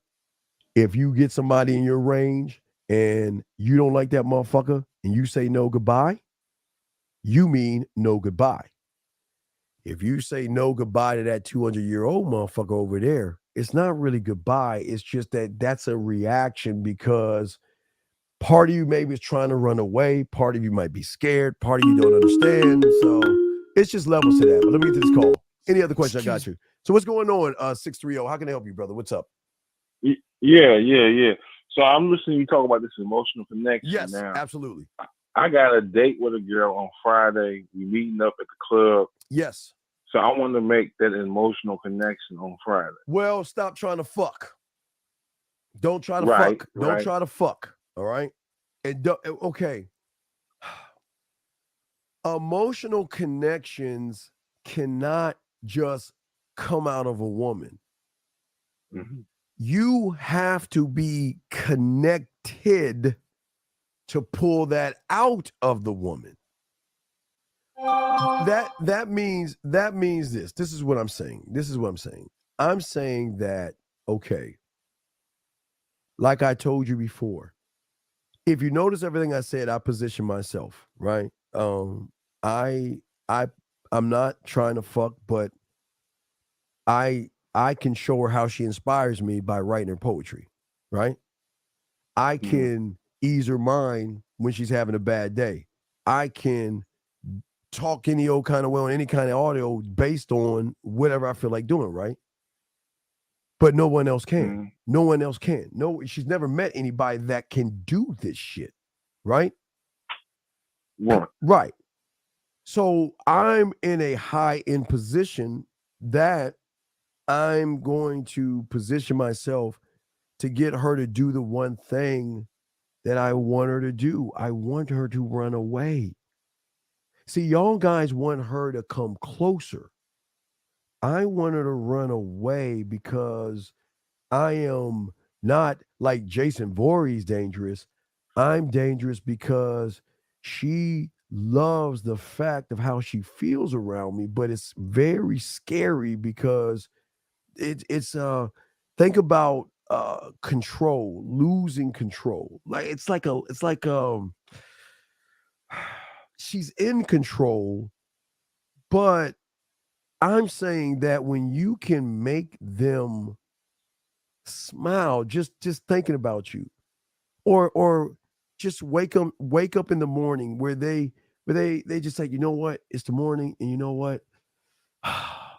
if you get somebody in your range and you don't like that motherfucker and you say no goodbye, you mean no goodbye. If you say no goodbye to that 200-year-old motherfucker over there, it's not really goodbye. It's just that that's a reaction because part of you maybe is trying to run away. Part of you might be scared. Part of you don't understand. So it's just levels to that. But let me get to this call. Any other question? I got you. So what's going on, 630? How can I help you, brother? What's up? Yeah. So I'm listening to you talk about this emotional connection. Yes, now. absolutely. I got a date with a girl on Friday. We meeting up at the club. Yes. So I want to make that emotional connection on Friday. Well, stop trying to fuck. Don't try to Right, fuck. Don't right. try to fuck. All right. And okay. Emotional connections cannot just come out of a woman. Mm-hmm. You have to be connected to pull that out of the woman. That means this. This is what I'm saying. I'm saying that, okay, like I told you before, if you notice everything I said, I position myself, right? I'm not trying to fuck, but I can show her how she inspires me by writing her poetry, right? I can ease her mind when she's having a bad day. I can talk any old kind of way on any kind of audio based on whatever I feel like doing, right? But no one else can. No one else can. No, she's never met anybody that can do this shit, right? Right. So I'm in a high-end position that I'm going to position myself to get her to do the one thing that I want her to do. I want her to run away. See, y'all guys want her to come closer. I want her to run away because I am not like Jason Voorhees dangerous. I'm dangerous because she loves the fact of how she feels around me, but it's very scary because it's think about control, losing control. Like it's like she's in control, but I'm saying that when you can make them smile just thinking about you, or just wake up in the morning where they just like, you know what, it's the morning, and you know what,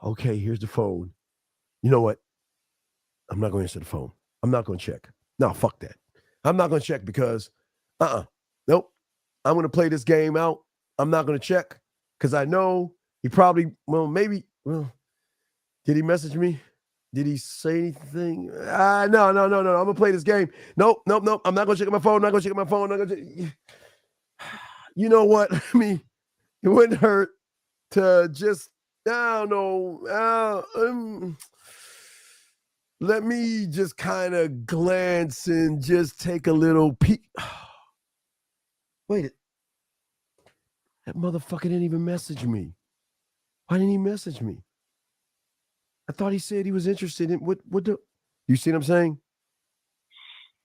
okay, here's the phone. You know what, I'm not going to answer the phone. I'm not going to check. No, fuck that. I'm not going to check because nope, I'm going to play this game out. I'm not going to check because I know he probably, did he message me? Did he say anything? No. I'm going to play this game. Nope. I'm not going to check my phone. You know what? I mean, it wouldn't hurt to just, I don't know. Let me just kind of glance and just take a little peek. Wait, that motherfucker didn't even message me. Why didn't he message me? I thought he said he was interested in what the, you see what I'm saying?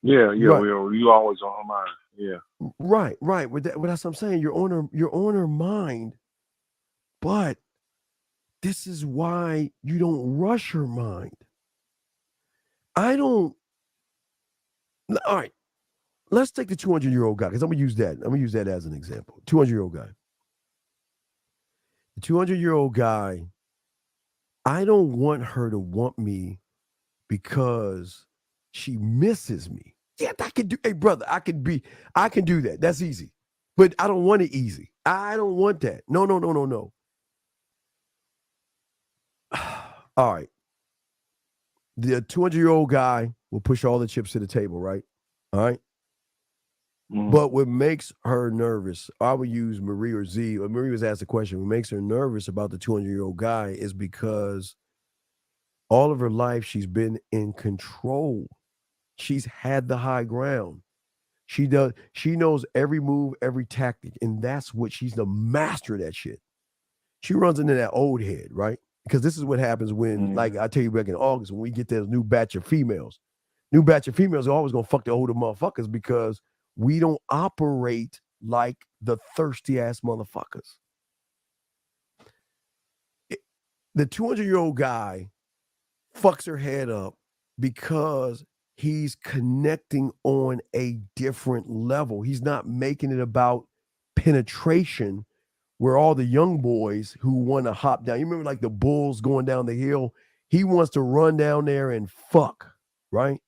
Yeah, Right. you always on her mind. Yeah. Right. That's what I'm saying. You're on her mind, but this is why you don't rush her mind. All right. Let's take the 200-year-old guy, because I'm gonna use that as an example. 200-year-old guy. The 200-year-old guy, I don't want her to want me because she misses me. Yeah, I can do, hey brother, I can do that. That's easy. But I don't want it easy. I don't want that. No. All right. The 200-year-old guy will push all the chips to the table, right? All right. But what makes her nervous, I would use Marie or Z, or Marie was asked the question, what makes her nervous about the 200-year-old guy is because all of her life she's been in control. She's had the high ground. She knows every move, every tactic, and that's what she's the master of that shit. She runs into that old head, right? Because this is what happens when, like I tell you back in August, when we get this new batch of females are always gonna fuck the older motherfuckers because we don't operate like the thirsty ass motherfuckers. The 200-year-old guy fucks her head up because he's connecting on a different level. He's not making it about penetration where all the young boys who want to hop down. You remember like the bulls going down the hill? He wants to run down there and fuck, right?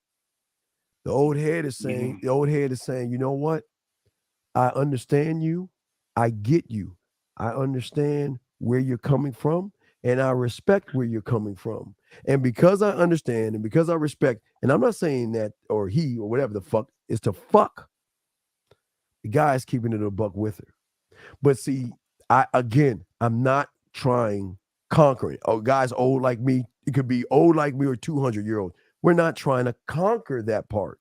The old head is saying, you know what? I understand you. I get you. I understand where you're coming from, and I respect where you're coming from. And because I understand and because I respect, and I'm not saying that, or he, or whatever the fuck, is to fuck, the guy's keeping it a buck with her. But see, I'm not trying conquering. Oh, guys old like me, it could be old like me or 200-year-old. We're not trying to conquer that part.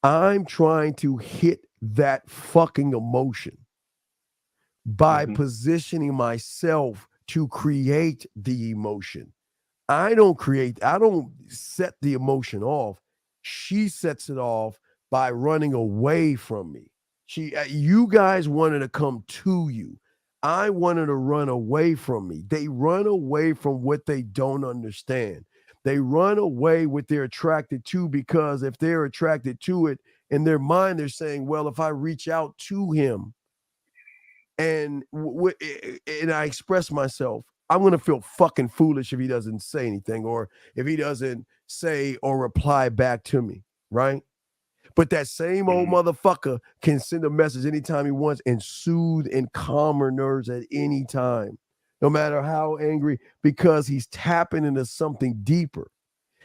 I'm trying to hit that fucking emotion by positioning myself to create the emotion. I don't set the emotion off. She sets it off by running away from me. You guys wanted to come to you. I wanted to run away from me. They run away from what they don't understand. They run away what they're attracted to, because if they're attracted to it in their mind, they're saying, well, if I reach out to him and I express myself, I'm going to feel fucking foolish if he doesn't say anything, or if he doesn't say or reply back to me, right? But that same old motherfucker can send a message anytime he wants and soothe and calm her nerves at any time, no matter how angry, because he's tapping into something deeper.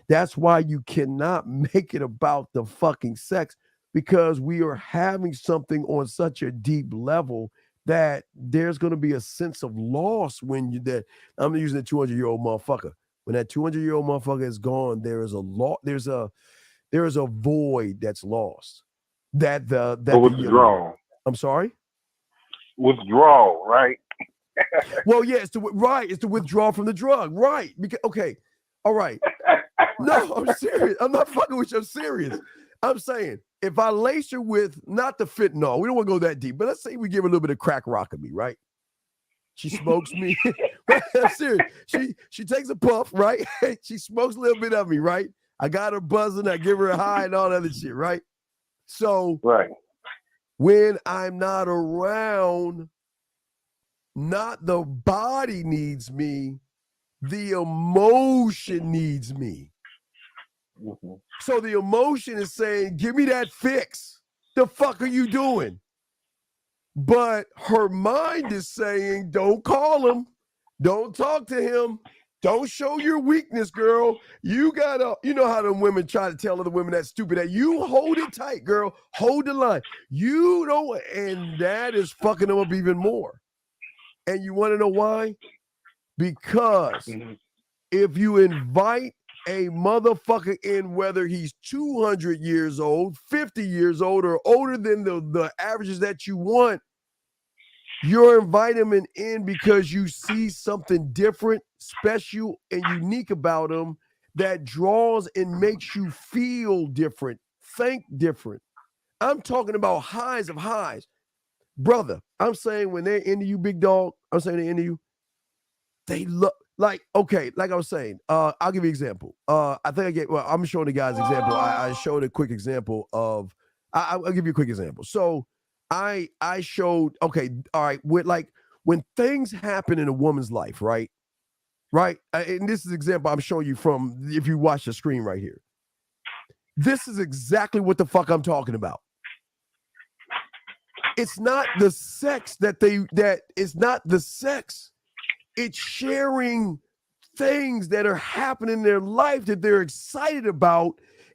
That's why you cannot make it about the fucking sex, because we are having something on such a deep level that there's going to be a sense of loss when I'm using the 200-year-old motherfucker. When that 200-year-old motherfucker is gone, there is a void that's lost. Withdrawal. I'm sorry? Withdrawal, right? Well, yeah, it's the withdrawal from the drug, right? Because, okay, all right. No, I'm serious. I'm not fucking with you. I'm serious. I'm saying, if I lace her with, not the fentanyl, we don't want to go that deep, but let's say we give her a little bit of crack rock of me, right? She smokes me. I'm serious. She takes a puff, right? She smokes a little bit of me, right? I got her buzzing. I give her a high and all that other shit, right? So when I'm not around, not the body needs me, the emotion needs me. So the emotion is saying, give me that fix. The fuck are you doing? But her mind is saying, don't call him. Don't talk to him. Don't show your weakness, girl. You know how them women try to tell other women that's stupid, that you hold it tight, girl. Hold the line. You don't, and that is fucking them up even more. And you want to know why? Because if you invite a motherfucker in, whether he's 200 years old, 50 years old, or older than the averages that you want, you're inviting him in because you see something different, special, and unique about him that draws and makes you feel different, think different. I'm talking about highs of highs. Brother, I'm saying when they're into you, big dog, I'm saying they're into you, they look like, okay, like I was saying, I'll give you an example. I'm showing the guys example. I showed a quick example of, I'll give you a quick example. So I showed, okay, all right, when things happen in a woman's life, right? And this is an example I'm showing you from, if you watch the screen right here. This is exactly what the fuck I'm talking about. It's not the sex it's not the sex. It's sharing things that are happening in their life that they're excited about,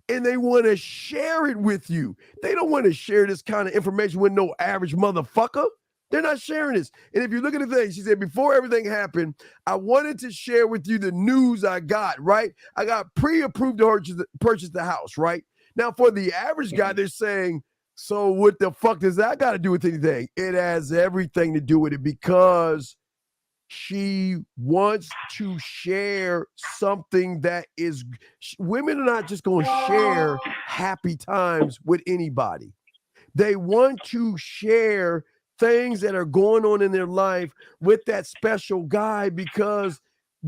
and they want to share it with you. They don't want to share this kind of information with no average motherfucker. They're not sharing this. And if you look at the thing, she said, before everything happened, I wanted to share with you the news I got, right? I got pre-approved to purchase the house, right? Now, for the average guy, they're saying, so what the fuck does that got to do with anything? It has everything to do with it, because she wants to share something that is, women are not just going to share happy times with anybody. They want to share things that are going on in their life with that special guy, because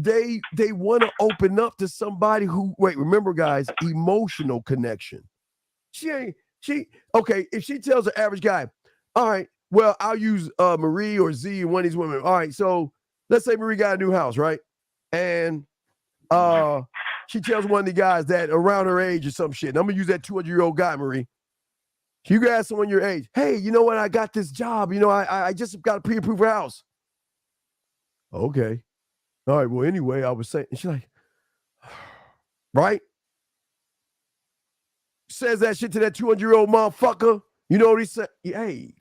they want to open up to somebody who, remember guys, emotional connection. Okay, if she tells the average guy, all right, well, I'll use Marie or Z, one of these women. All right, so let's say Marie got a new house, right? And she tells one of the guys that around her age or some shit. And I'm going to use that 200-year-old guy, Marie. You can ask someone your age, hey, you know what? I got this job. You know, I just got a pre-approved house. Okay. All right, well, anyway, I was saying, and she's like, right? Says that shit to that 200-year-old motherfucker. You know what he said? Hey,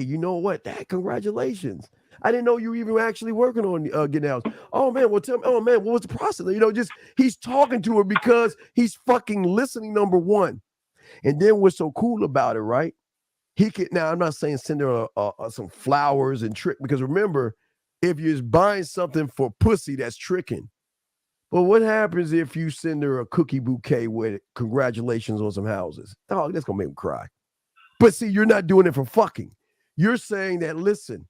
you know what? Congratulations. I didn't know you were even actually working on getting out. Oh, man, well, tell me, what was the process? You know, just he's talking to her because he's fucking listening, number one. And then what's so cool about it, right? He can, now, I'm not saying send her some flowers and trick, because remember, if you're buying something for pussy, that's tricking. But what happens if you send her a cookie bouquet with congratulations on some houses? Dog, that's going to make him cry. But see, you're not doing it for fucking. You're saying that, listen,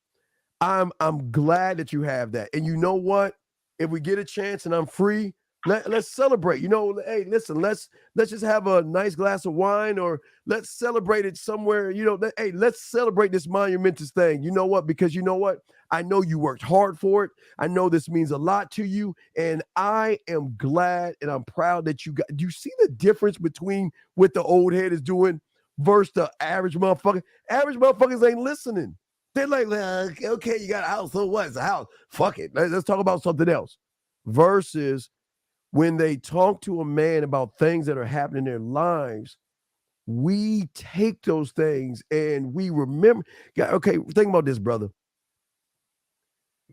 I'm glad that you have that. And you know what? If we get a chance and I'm free, let's celebrate. You know, hey, listen, let's just have a nice glass of wine, or let's celebrate it somewhere. You know, hey, let's celebrate this monumentous thing. You know what? Because you know what? I know you worked hard for it. I know this means a lot to you. And I am glad and I'm proud that you got. Do you see the difference between what the old head is doing versus the average motherfucker? Average motherfuckers ain't listening. They're like, okay, you got a house. So what? It's a house. Fuck it. Let's talk about something else. Versus when they talk to a man about things that are happening in their lives, we take those things and we remember. Okay, think about this, brother.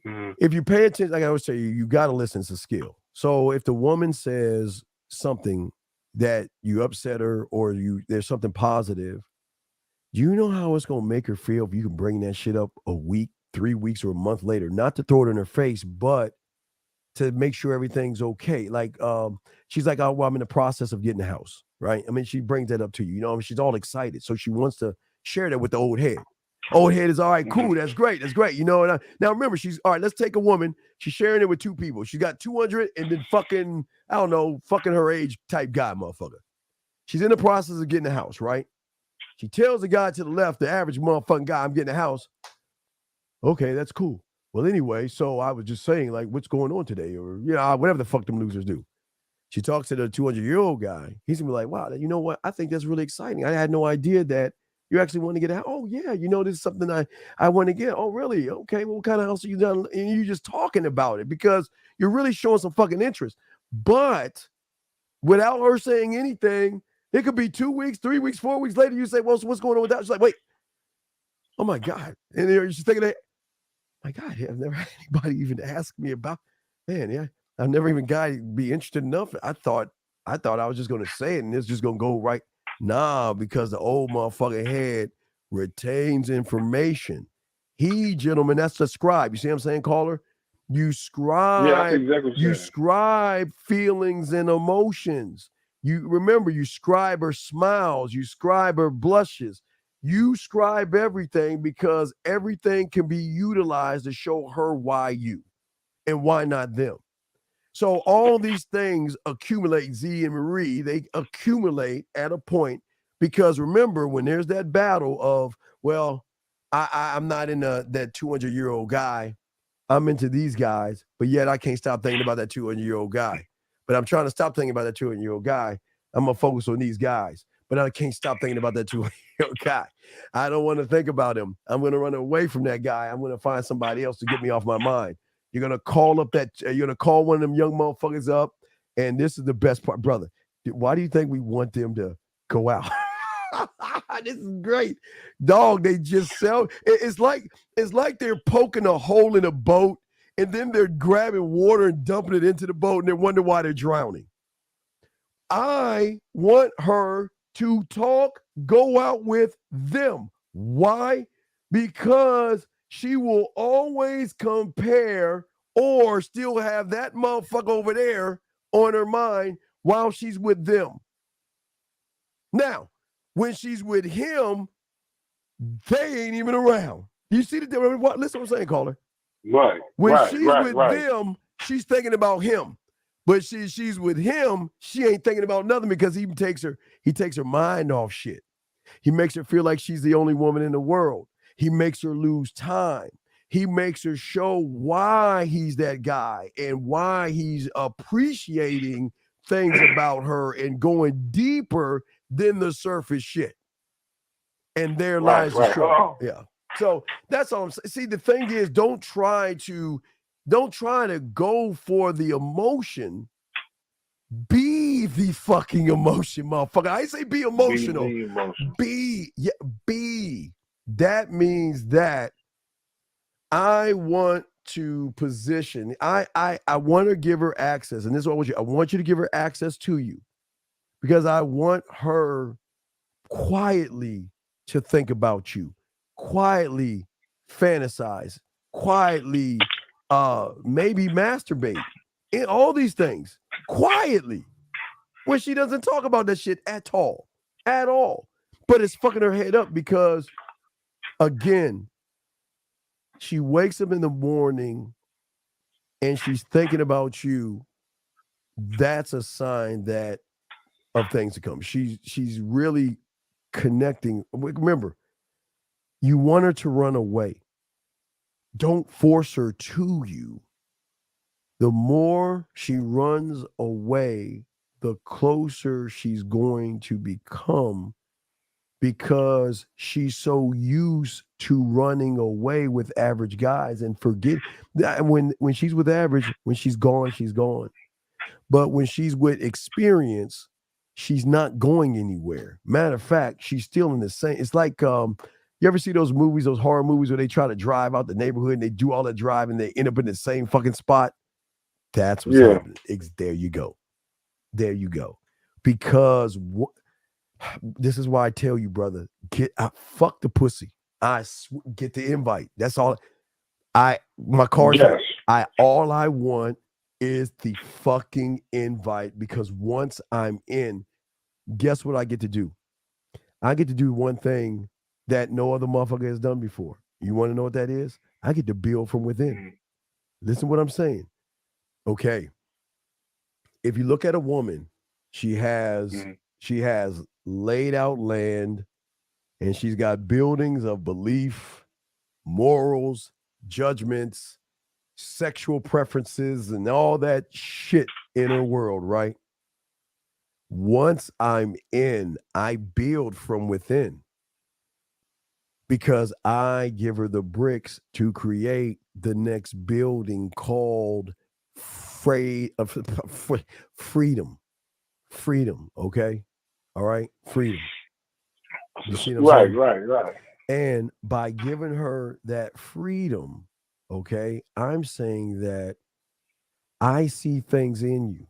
Mm-hmm. If you pay attention, like I always say, you got to listen. It's a skill. So if the woman says something that you upset her, or there's something positive, do you know how it's going to make her feel if you can bring that shit up a week, 3 weeks, or a month later? Not to throw it in her face, but to make sure everything's okay. Like, she's like, oh, well, I'm in the process of getting a house, right? I mean, she brings that up to you. You know, I mean, she's all excited. So she wants to share that with the old head. Old head is all right, cool. That's great. That's great. You know, and now remember, she's all right. Let's take a woman. She's sharing it with two people. She got 200 and then fucking her age type guy, motherfucker. She's in the process of getting a house, right? She tells the guy to the left, the average motherfucking guy, I'm getting a house. Okay, that's cool. Well, anyway, so I was just saying, like, what's going on today? Or, you know, whatever the fuck them losers do. She talks to the 200-year-old guy. He's going to be like, wow, you know what? I think that's really exciting. I had no idea that you actually want to get a house. Oh, yeah, you know, this is something I want to get. Oh, really? Okay, well, what kind of house are you done? And you're just talking about it because you're really showing some fucking interest. But without her saying anything, it could be 2 weeks, 3 weeks, 4 weeks later. You say, well, so what's going on with that? She's like, wait, oh my God. And you're just thinking, my God, I've never had anybody even ask me about, man, yeah, I've never even got to be interested enough. I thought I was just going to say it and it's just going to go right. Nah, because the old motherfucking head retains information. Gentlemen, that's the scribe. You see what I'm saying, caller? You scribe, yeah, exactly you scribe feelings and emotions. You remember, you scribe her smiles, you scribe her blushes, you scribe everything because everything can be utilized to show her why you and why not them. So all these things accumulate, Z and Marie, they accumulate at a point because remember, when there's that battle of, well, I'm not in that 200-year-old guy, I'm into these guys, but yet I can't stop thinking about that 200-year-old guy. But I'm trying to stop thinking about that 200-year-old guy. I'm going to focus on these guys. But I can't stop thinking about that 200-year-old guy. I don't want to think about him. I'm going to run away from that guy. I'm going to find somebody else to get me off my mind. You're going to call one of them young motherfuckers up. And this is the best part, brother. Why do you think we want them to go out? This is great. Dog, they just sell. It's like they're poking a hole in a boat and then they're grabbing water and dumping it into the boat and they wonder why they're drowning. I want her to talk, go out with them. Why? Because she will always compare or still have that motherfucker over there on her mind while she's with them. Now, when she's with him, they ain't even around. You see the difference? Listen to what I'm saying, caller. Right. When right, she's right, with right. them, she's thinking about him. But she's with him, she ain't thinking about nothing because he takes her mind off shit. He makes her feel like she's the only woman in the world. He makes her lose time. He makes her show why he's that guy and why he's appreciating things about her and going deeper than the surface shit. And there lies the trouble. Yeah. So that's all I'm saying. See, the thing is, don't try to go for the emotion. Be the fucking emotion, motherfucker. I ain't say be emotional. Be the emotion. Be. That means that I want to position. I want to give her access, and this is what I want you. I want you to give her access to you because I want her quietly to think about you, quietly fantasize, quietly maybe masturbate, and all these things quietly, when she doesn't talk about that shit at all, but it's fucking her head up because, again, she wakes up in the morning and she's thinking about you. That's a sign that of things to come. She's really connecting. Remember, you want her to run away. Don't force her to you. The more she runs away, the closer she's going to become because she's so used to running away with average guys and forget that when she's with average, when she's gone, she's gone. But when she's with experience, she's not going anywhere. Matter of fact, she's still in the same. It's like, you ever see those movies, those horror movies where they try to drive out the neighborhood and they do all that drive and they end up in the same fucking spot? That's what's happening. There you go. There you go. Because this is why I tell you, brother, fuck the pussy. Get the invite. That's all. My car. Yes. All I want is the fucking invite because once I'm in, guess what I get to do? I get to do one thing that no other motherfucker has done before. You want to know what that is? I get to build from within. Listen to what I'm saying. Okay. If you look at a woman, she has laid out land and she's got buildings of belief, morals, judgments, sexual preferences, and all that shit in her world, right? Once I'm in, I build from within because I give her the bricks to create the next building called freedom. Okay. All right. Freedom. You see what I'm saying? Right. And by giving her that freedom, okay, I'm saying that I see things in you,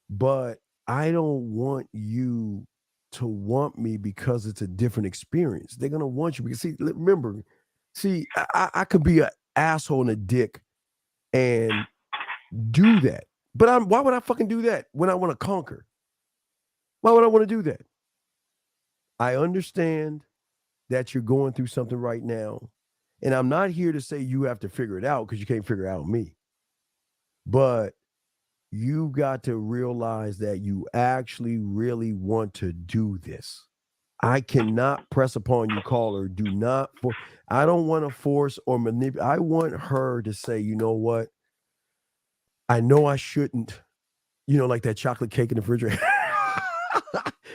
but I don't want you to want me because it's a different experience. They're going to want you because remember, I could be an asshole and a dick and do that. But why would I fucking do that when I want to conquer? Why would I want to do that? I understand that you're going through something right now. And I'm not here to say you have to figure it out because you can't figure out me. But you got to realize that you actually really want to do this. I cannot press upon you, caller. I don't want to force or manipulate. I want her to say, you know what? I know I shouldn't, like that chocolate cake in the refrigerator.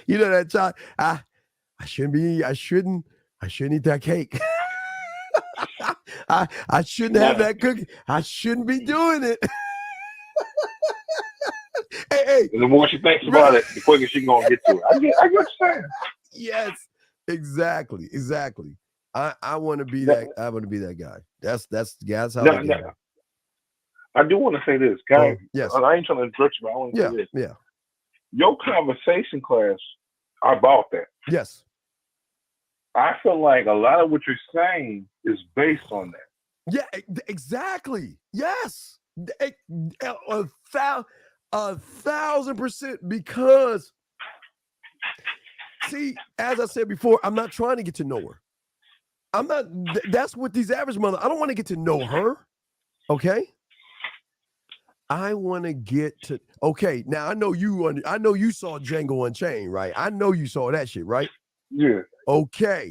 That chocolate. I shouldn't eat that cake. I shouldn't have that cookie. I shouldn't be doing it. hey. And the more she thinks about it, the quicker she's gonna get to it. I get what you're saying. Yes, exactly. I want to be that. I want to be that guy. That's how I get it. I do want to say this, guys. Yes. I ain't trying to interrupt you, but I want to say this. Yeah. Your conversation class, I bought that. Yes. I feel like a lot of what you're saying is based on that. Yeah, exactly. Yes. 1,000%. Because, see, as I said before, I'm not trying to get to know her. I'm not. That's what these average mothers. I don't want to get to know her. Okay. I want to get to. Okay, now I know you saw Django Unchained, right? I know you saw that shit, right? Yeah. Okay.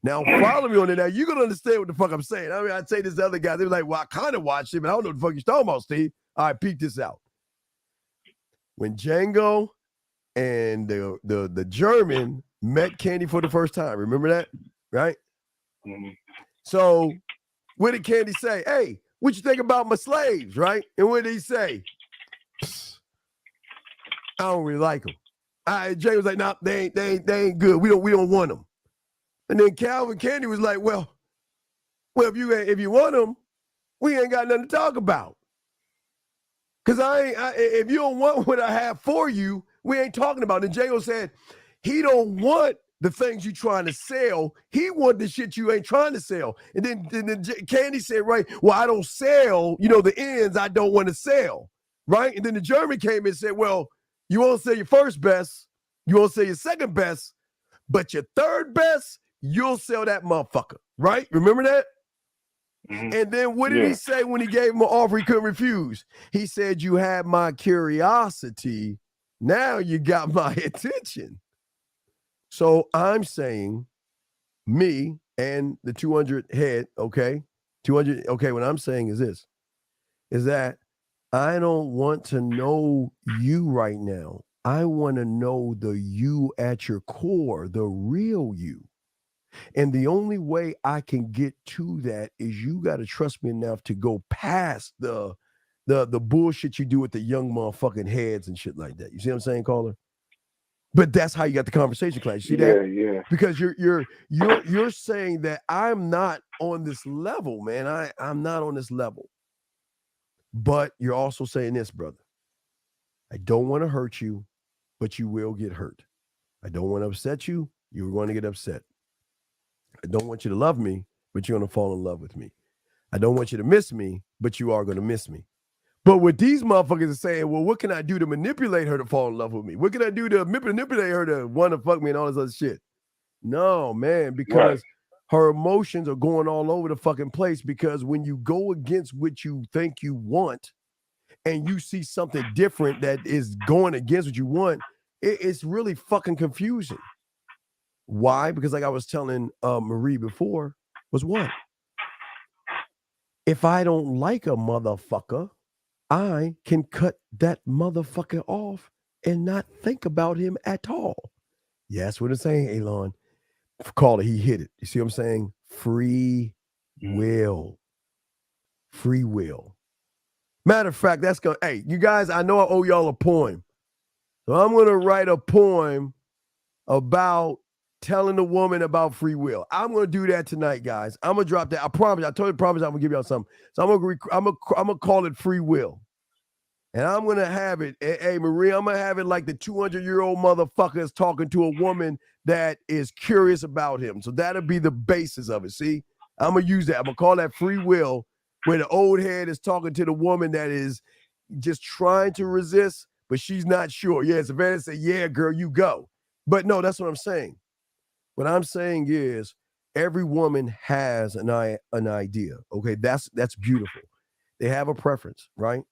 Now follow me on it. Now you're gonna understand what the fuck I'm saying. I mean, I'd say this other guy, they were like, well, I kind of watched it, but I don't know what the fuck you're talking about, Steve. All right, peek this out. When Django and the German met Candy for the first time, remember that? Right? Mm-hmm. So what did Candy say? Hey, what you think about my slaves, right? And what did he say? I don't really like them. Jay was like, nah, they ain't good. We don't want them. And then Calvin Candy was like, well, if you want them, we ain't got nothing to talk about. Cause if you don't want what I have for you, we ain't talking about it. And Django said he don't want the things you trying to sell. He want the shit you ain't trying to sell. And then Candy said, right, well, I don't sell, the ends I don't want to sell. Right? And then the German came in and said, well, you won't sell your first best, you won't sell your second best, but your third best, you'll sell that motherfucker. Right? Remember that? Mm-hmm. And then what did he say when he gave him an offer he couldn't refuse? He said, you had my curiosity. Now you got my attention. So I'm saying me and the 200 head, okay? 200, okay, what I'm saying is this, is that I don't want to know you right now. I want to know the you at your core, the real you. And the only way I can get to that is you got to trust me enough to go past the bullshit you do with the young motherfucking heads and shit like that. You see what I'm saying, caller? But that's how you got the conversation, class. You see that? Yeah. Because you're saying that I'm not on this level, man. I'm not on this level. But you're also saying this, brother. I don't want to hurt you, but you will get hurt. I don't want to upset you. You're going to get upset. I don't want you to love me, but you're going to fall in love with me. I don't want you to miss me, but you are going to miss me. But what these motherfuckers are saying, well, what can I do to manipulate her to fall in love with me? What can I do to manipulate her to want to fuck me and all this other shit? No, man, because her emotions are going all over the fucking place, because when you go against what you think you want and you see something different that is going against what you want, it's really fucking confusing. Why? Because like I was telling Marie before, was what? If I don't like a motherfucker, I can cut that motherfucker off and not think about him at all. Yeah, that's what it's saying, Elon. Caller, he hit it. You see what I'm saying? Free will. Free will. Matter of fact, that's going to, hey, you guys, I know I owe y'all a poem. So I'm going to write a poem about telling a woman about free will. I'm going to do that tonight, guys. I'm going to drop that. I promise. I told you, I'm going to give y'all something. So I'm going to call it free will. And I'm going to have it. Hey, Maria, I'm going to have it like the 200-year-old motherfucker is talking to a woman that is curious about him. So that'll be the basis of it. See, I'm going to use that. I'm going to call that free will, where the old head is talking to the woman that is just trying to resist, but she's not sure. Yeah, Savannah said, yeah, girl, you go. But no, that's what I'm saying. What I'm saying is every woman has an idea. Okay, that's beautiful. They have a preference, right?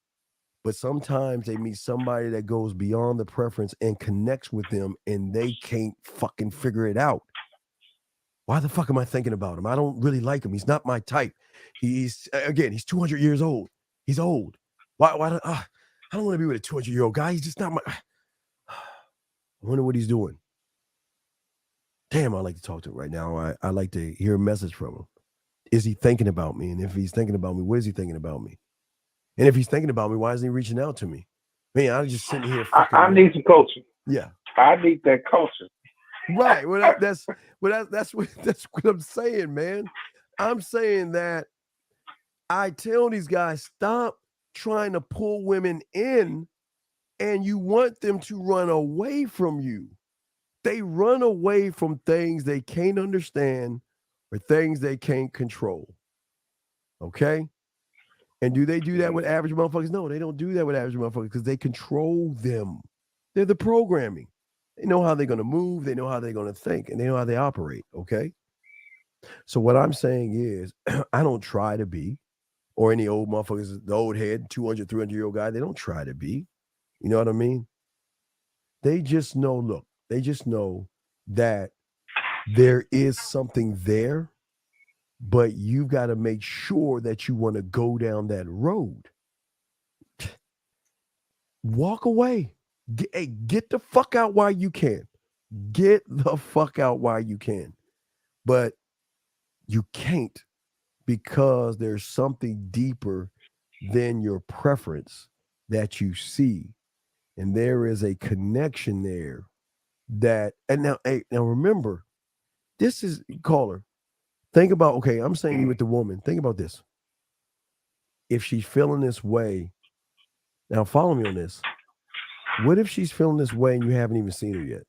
But sometimes they meet somebody that goes beyond the preference and connects with them, and they can't fucking figure it out. Why the fuck am I thinking about him? I don't really like him. He's not my type. He's 200 years old. He's old. I don't want to be with a 200-year-old guy. He's just not my. I wonder what he's doing. Damn, I like to talk to him right now. I like to hear a message from him. Is he thinking about me? And if he's thinking about me, what is he thinking about me? And if he's thinking about me, why isn't he reaching out to me? Man, I'm just sitting here. I need some coaching. Yeah, I need that coaching. Right. Well, that's what I'm saying, man. I'm saying that I tell these guys, stop trying to pull women in, and you want them to run away from you. They run away from things they can't understand or things they can't control. Okay? And do they do that with average motherfuckers? No, they don't do that with average motherfuckers because they control them. They're the programming. They know how they're going to move. They know how they're going to think, and they know how they operate. Okay? So what I'm saying is I don't try to be. or any old motherfuckers, the old head, 200, 300-year-old guy, they don't try to be. You know what I mean? They just know, look, they just know that there is something there, but you've got to make sure that you want to go down that road. Walk away. Get the fuck out while you can. Get the fuck out while you can. But you can't, because there's something deeper than your preference that you see. And there is a connection there that, and now remember, this is, caller, think about, okay, I'm saying you with the woman, think about this. If she's feeling this way, now follow me on this. What if she's feeling this way and you haven't even seen her yet?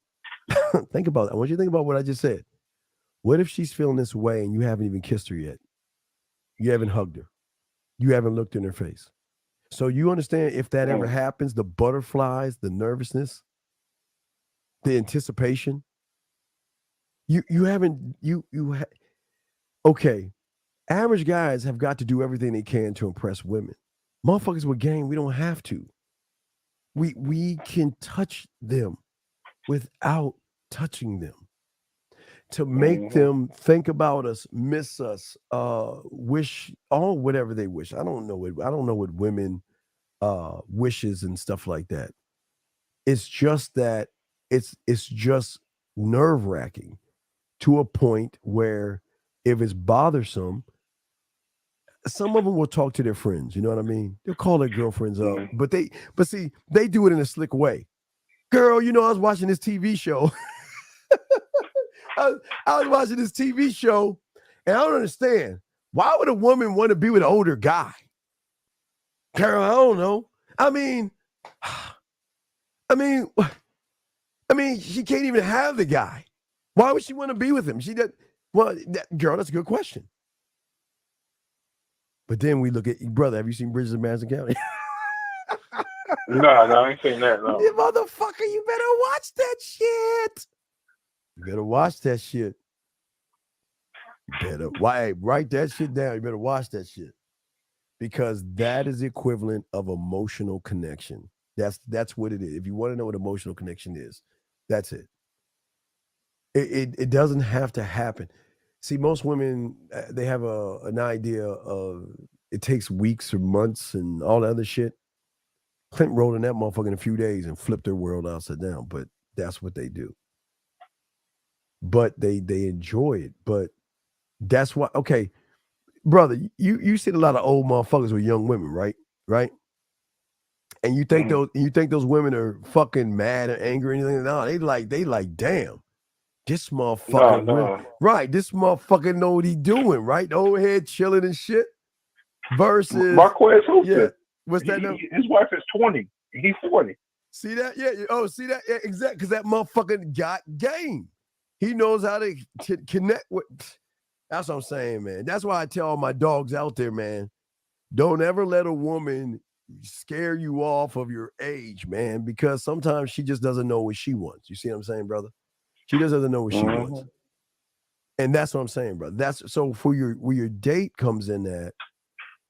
Think about that. I want you to think about what I just said. What if she's feeling this way and you haven't even kissed her yet? You haven't hugged her. You haven't looked in her face. So you understand, if that ever happens, the butterflies, the nervousness, the anticipation, okay, average guys have got to do everything they can to impress women. Motherfuckers with game, we don't have to. We can touch them without touching them. To make them think about us, miss us, wish, whatever they wish. I don't know what women wishes and stuff like that. It's just that it's just nerve-wracking to a point where if it's bothersome, some of them will talk to their friends. You know what I mean? They'll call their girlfriends up, but see, they do it in a slick way. Girl, I was watching this TV show. I was watching this TV show, and I don't understand. Why would a woman want to be with an older guy? Girl, I don't know. I mean, she can't even have the guy. Why would she want to be with him? Girl, that's a good question. But then we look at, brother, have you seen Bridges of Madison County? No, I ain't seen that. No. You motherfucker, you better watch that shit. You better watch that shit. Write that shit down. You better watch that shit. Because that is the equivalent of emotional connection. That's what it is. If you want to know what emotional connection is, that's it. It doesn't have to happen. See, most women, they have an idea of it takes weeks or months and all that other shit. Clint rolled in that motherfucker in a few days and flipped their world upside down. But that's what they do. But they enjoy it. But that's why, okay, brother, you see a lot of old motherfuckers with young women, right? Right? And you think those women are fucking mad or angry or anything? No, they like, damn, this motherfucker, No. right? This motherfucker know what he doing, right? The old head chilling and shit. Versus Marquez Houston. Yeah. What's that number? His wife is 20. He's 40. See that? Yeah. Oh, see that? Yeah, exactly. Because that motherfucker got game. He knows how to connect with. That's what I'm saying, man. That's why I tell all my dogs out there, man, don't ever let a woman scare you off of your age, man, because sometimes she just doesn't know what she wants. You see what I'm saying, brother? She just doesn't know what she wants. And that's what I'm saying, brother. That's so for where your date comes in at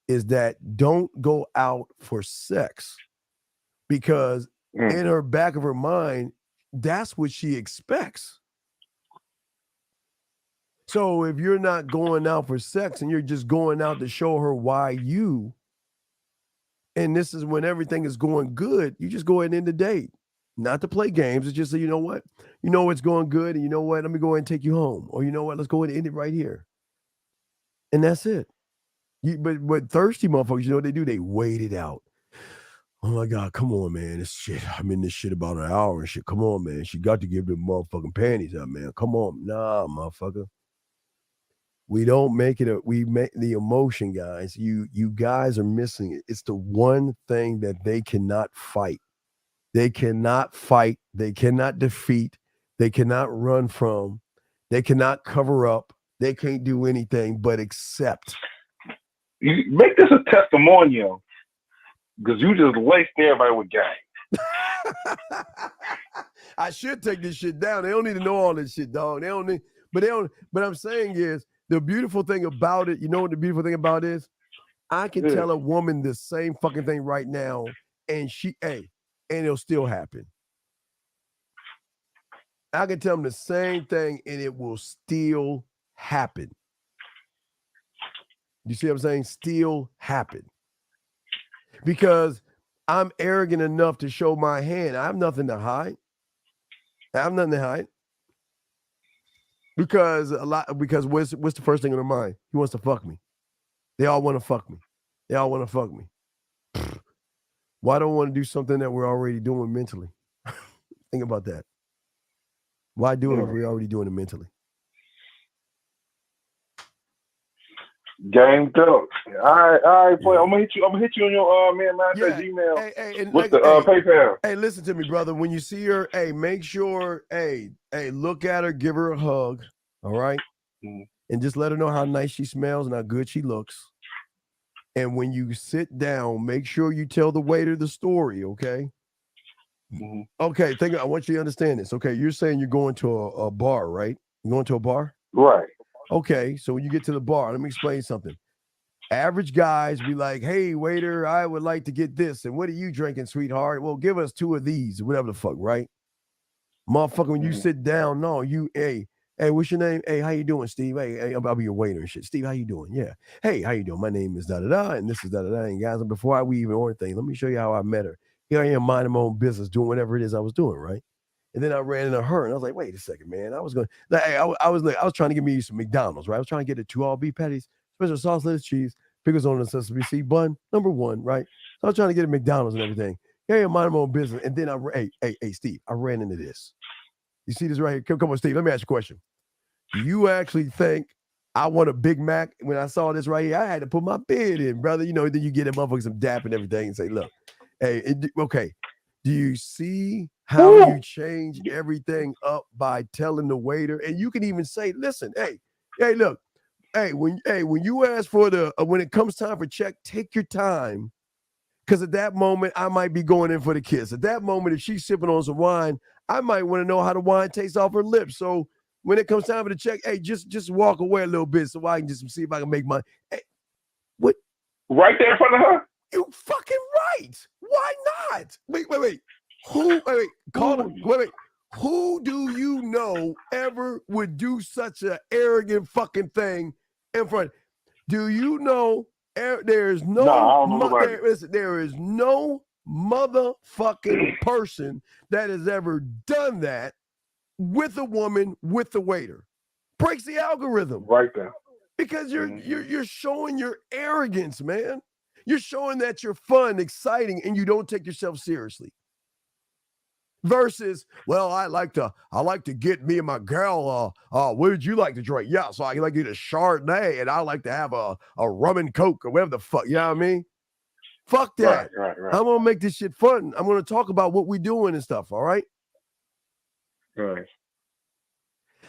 is that don't go out for sex, because in her back of her mind, that's what she expects. So if you're not going out for sex and you're just going out to show her why you, and this is when everything is going good, you just go ahead and end the date. Not to play games. It's just so you know what? You know it's going good, and you know what? Let me go ahead and take you home. Or you know what? Let's go ahead and end it right here. And that's it. But thirsty motherfuckers, you know what they do? They wait it out. Oh my God, come on, man. This shit, I'm in this shit about an hour and shit. Come on, man. She got to give them motherfucking panties up, man. Come on. Nah, motherfucker. We don't make it we make the emotion, guys. You guys are missing it. It's the one thing that they cannot fight. They cannot fight. They cannot defeat. They cannot run from. They cannot cover up. They can't do anything but accept. You make this a testimonial, because you just waste everybody with game. I should take this shit down. They don't need to know all this shit, dog. They don't need, but I'm saying is, the beautiful thing about it, you know what the beautiful thing about it is? I can tell a woman the same fucking thing right now, and and it'll still happen. I can tell them the same thing, and it will still happen. You see what I'm saying? Still happen. Because I'm arrogant enough to show my hand. I have nothing to hide. Because what's the first thing on their mind? He wants to fuck me. They all want to fuck me. Why don't I want to do something that we're already doing mentally? Think about that. Why do it if we're already doing it mentally? Game up. All right, boy. I'm gonna hit you on your Man Mindset Gmail. What's the PayPal? Hey, listen to me, brother. When you see her, make sure, look at her, give her a hug, all right? And just let her know how nice she smells and how good she looks. And when you sit down, make sure you tell the waiter the story, okay? Okay, I want you to understand this. Okay, you're saying you're going to a bar, right? You're going to a bar? Right. Okay, so when you get to the bar, let me explain something. Average guys be like, hey, waiter, I would like to get this. And what are you drinking, sweetheart? Well, give us 2 of these, whatever the fuck, right? Motherfucker, when you sit down, no, hey, what's your name? Hey, how you doing, Steve? Hey, I'll be your waiter and shit. Steve, how you doing? Yeah. Hey, how you doing? My name is da-da-da, and this is da-da-da. And guys, before we even order things, let me show you how I met her. Here I am minding my own business, doing whatever it is I was doing, right? And then I ran into her, and I was like, "Wait a second, man! I was trying to get me some McDonald's, right? I was trying to get the 2 all beef patties, special sauce, lettuce, cheese, pickles on the sesame seed bun, number 1, right? So I was trying to get a McDonald's and everything. Hey, I'm minding my own business, and then hey, Steve, I ran into this. You see this right here? Come on, Steve. Let me ask you a question. Do you actually think I want a Big Mac? When I saw this right here, I had to put my bid in, brother. You know, then you get a motherfucker some dap and everything, and say, look, okay. Do you see how you change everything up by telling the waiter? And you can even say, listen, hey, look, when you ask for when it comes time for check, take your time. Because at that moment, I might be going in for the kiss. At that moment, if she's sipping on some wine, I might want to know how the wine tastes off her lips. So when it comes time for the check, just walk away a little bit so I can just see if I can make money. Hey, what? Right there in front of her? You fucking right. Why not? Wait. Who do you know ever would do such an arrogant fucking thing in front? Do you know there is no motherfucking person that has ever done that with a woman with the waiter? Breaks the algorithm. Right there. Because you're showing your arrogance, man. You're showing that you're fun, exciting, and you don't take yourself seriously. Versus, well, I like to get me and my girl, what would you like to drink? Yeah, so I like to get a Chardonnay, and I like to have a rum and Coke or whatever the fuck, you know what I mean? Fuck that. Right. I'm going to make this shit fun. I'm going to talk about what we're doing and stuff, all right? Right.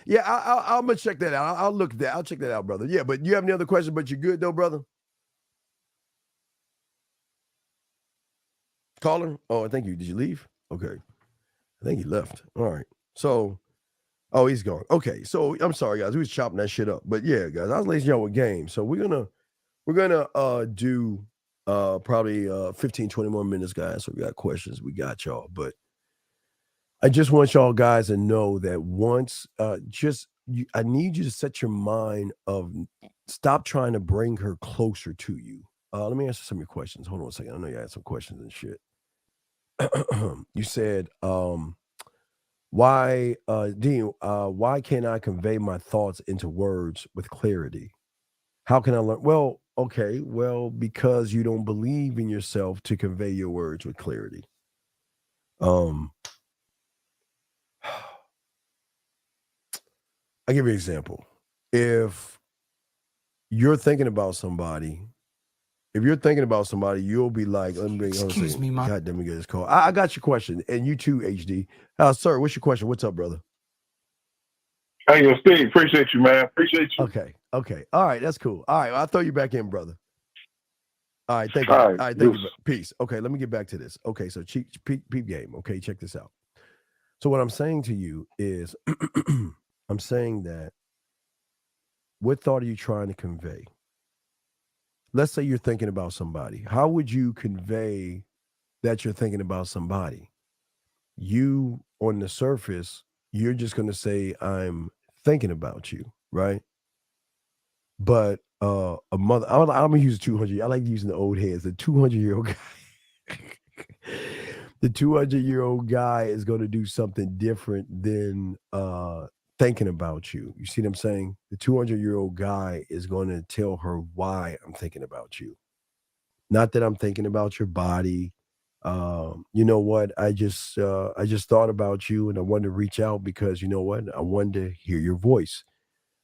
Yeah, I'm going to check that out. I'll look at that. I'll check that out, brother. Yeah, but you have any other questions, but you're good though, brother? Caller? Oh, thank you. Did you leave? Okay. I think he left. All right. So, he's gone. Okay. So I'm sorry, guys. We was chopping that shit up. But yeah, guys, I was lacing y'all with games. So we're gonna do probably 15, 20 more minutes, guys. So we got questions. We got y'all. But I just want y'all guys to know that once I need you to set your mind of stop trying to bring her closer to you. Let me answer some of your questions. Hold on a second. I know you had some questions and shit. You said, Dean, why can't I convey my thoughts into words with clarity? How can I learn? Well, okay. Well, because you don't believe in yourself to convey your words with clarity. I'll give you an example. If you're thinking about somebody, you'll be like, Excuse me, Mom. God damn, me get this call. I got your question. And you too, HD. Sir, what's your question? What's up, brother? Hey, yo, Steve, appreciate you, man. Appreciate you. Okay. All right, that's cool. All right, I'll throw you back in, brother. All right, thank you. All All right, right, thank you. Peace. Okay, let me get back to this. Okay, so peep game. Okay, check this out. So what I'm saying to you is, I'm saying that, what thought are you trying to convey? let's say you're thinking about somebody. How would you convey that you're thinking about somebody? You, on the surface, you're just going to say, I'm thinking about you, right? But a mother, I'm going to use 200. I like using the old heads. The 200-year-old guy, the 200-year-old guy is going to do something different than thinking about you. You see what I'm saying? The 200-year-old guy is going to tell her why I'm thinking about you. Not that I'm thinking about your body. You know what? I just thought about you, and I wanted to reach out because you know what? I wanted to hear your voice.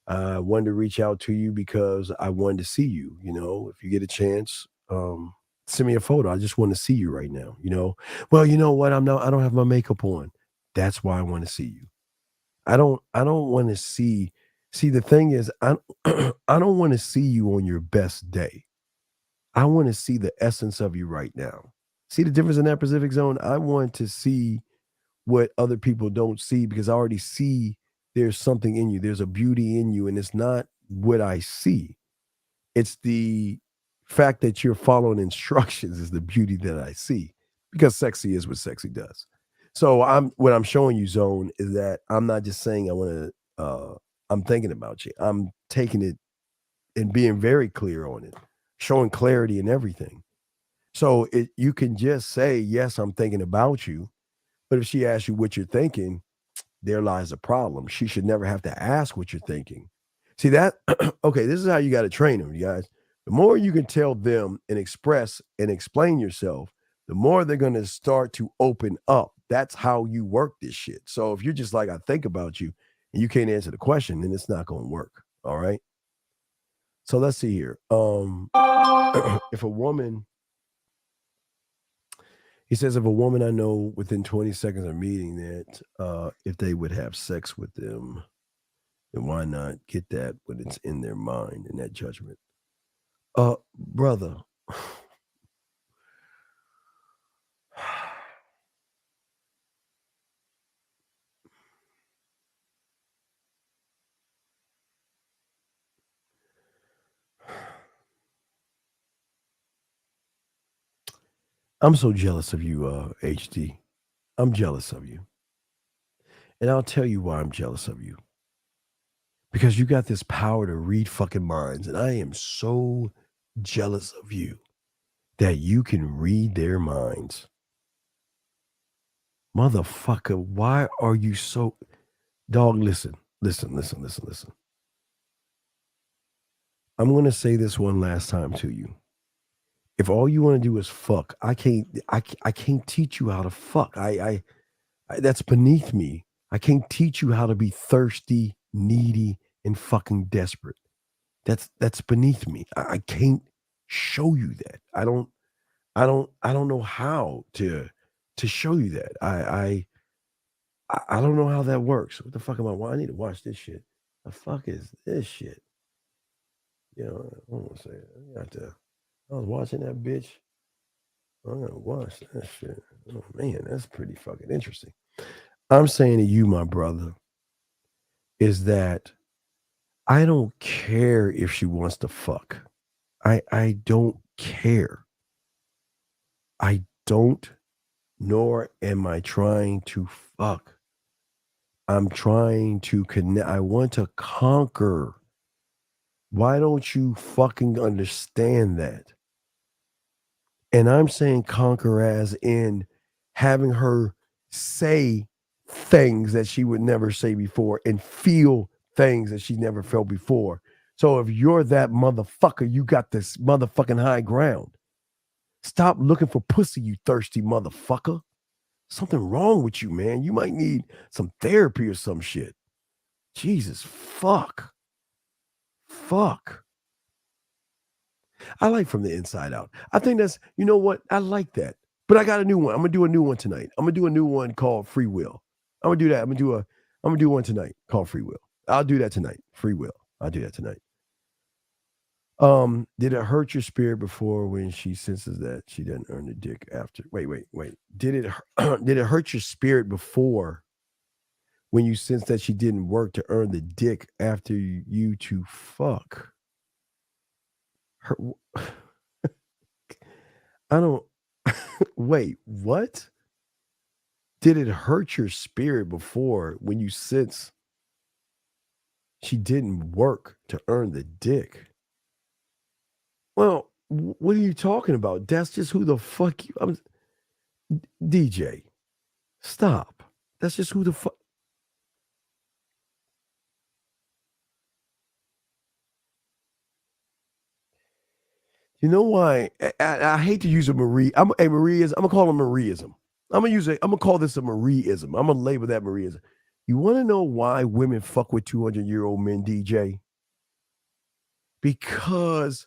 I wanted to reach out to you because I wanted to see you. You know, if you get a chance, send me a photo. I just want to see you right now. You know, well, you know what? I don't have my makeup on. That's why I want to see you. I don't want to see. See, the thing is, I don't want to see you on your best day. I want to see the essence of you right now. See the difference in that Pacific Zone? I want to see what other people don't see because I already see there's something in you. There's a beauty in you, and it's not what I see. It's the fact that you're following instructions is the beauty that I see because sexy is what sexy does. So what I'm showing you, Zone, is that I'm not just saying I want to, I'm thinking about you. I'm taking it and being very clear on it, showing clarity in everything. So you can just say, yes, I'm thinking about you. But if she asks you what you're thinking, there lies a problem. She should never have to ask what you're thinking. See that? Okay, this is how you got to train them, you guys. The more you can tell them and express and explain yourself, the more they're going to start to open up. That's how you work this shit. So if you're just like, I think about you, and you can't answer the question, then it's not going to work. All right? So let's see here. If a woman... He says, if a woman I know within 20 seconds of meeting that if they would have sex with them, then why not get that when it's in their mind and that judgment? Brother. I'm so jealous of you, HD. I'm jealous of you. And I'll tell you why I'm jealous of you. Because you got this power to read fucking minds. And I am so jealous of you that you can read their minds. Motherfucker, why are you so... Dog, listen. I'm going to say this one last time to you. If all you want to do is fuck, I can't teach you how to fuck. I that's beneath me. I can't teach you how to be thirsty, needy, and fucking desperate. That's beneath me. I can't show you that. I don't know how to show you that. I don't know how that works. What the fuck am I? I need to watch this shit. The fuck is this shit? You know, I don't want to say it. I was watching that bitch. I'm gonna watch that shit. Oh man, that's pretty fucking interesting. I'm saying to you, my brother, is that I don't care if she wants to fuck. I don't care. I don't, nor am I trying to fuck. I'm trying to connect. I want to conquer. Why don't you fucking understand that? And I'm saying conquer as in having her say things that she would never say before and feel things that she never felt before. So if you're that motherfucker, you got this motherfucking high ground. Stop looking for pussy, you thirsty motherfucker. Something wrong with you, man. You might need some therapy or some shit. Jesus, fuck. I like From the Inside Out. I think that's, you know what? I like that. But I got a new one. I'm gonna do a new one tonight. I'm gonna do a new one called Free Will. I'm gonna do that. I'm gonna do one tonight called Free Will. I'll do that tonight. Free Will. I'll do that tonight. Did it hurt your spirit before when she senses that she didn't earn the dick after? Wait. Did it hurt your spirit before when you sense that she didn't work to earn the dick after you to fuck? Her, I don't. Wait, what? Did it hurt your spirit before when you sense she didn't work to earn the dick? Well, what are you talking about? That's just who the fuck you. DJ, stop. That's just who the fuck. You know why? I hate to use a Marie. I'm gonna call him Marieism. I'm gonna call this a Marieism. I'm gonna label that Marieism. You want to know why women fuck with 200-year-old men, DJ? Because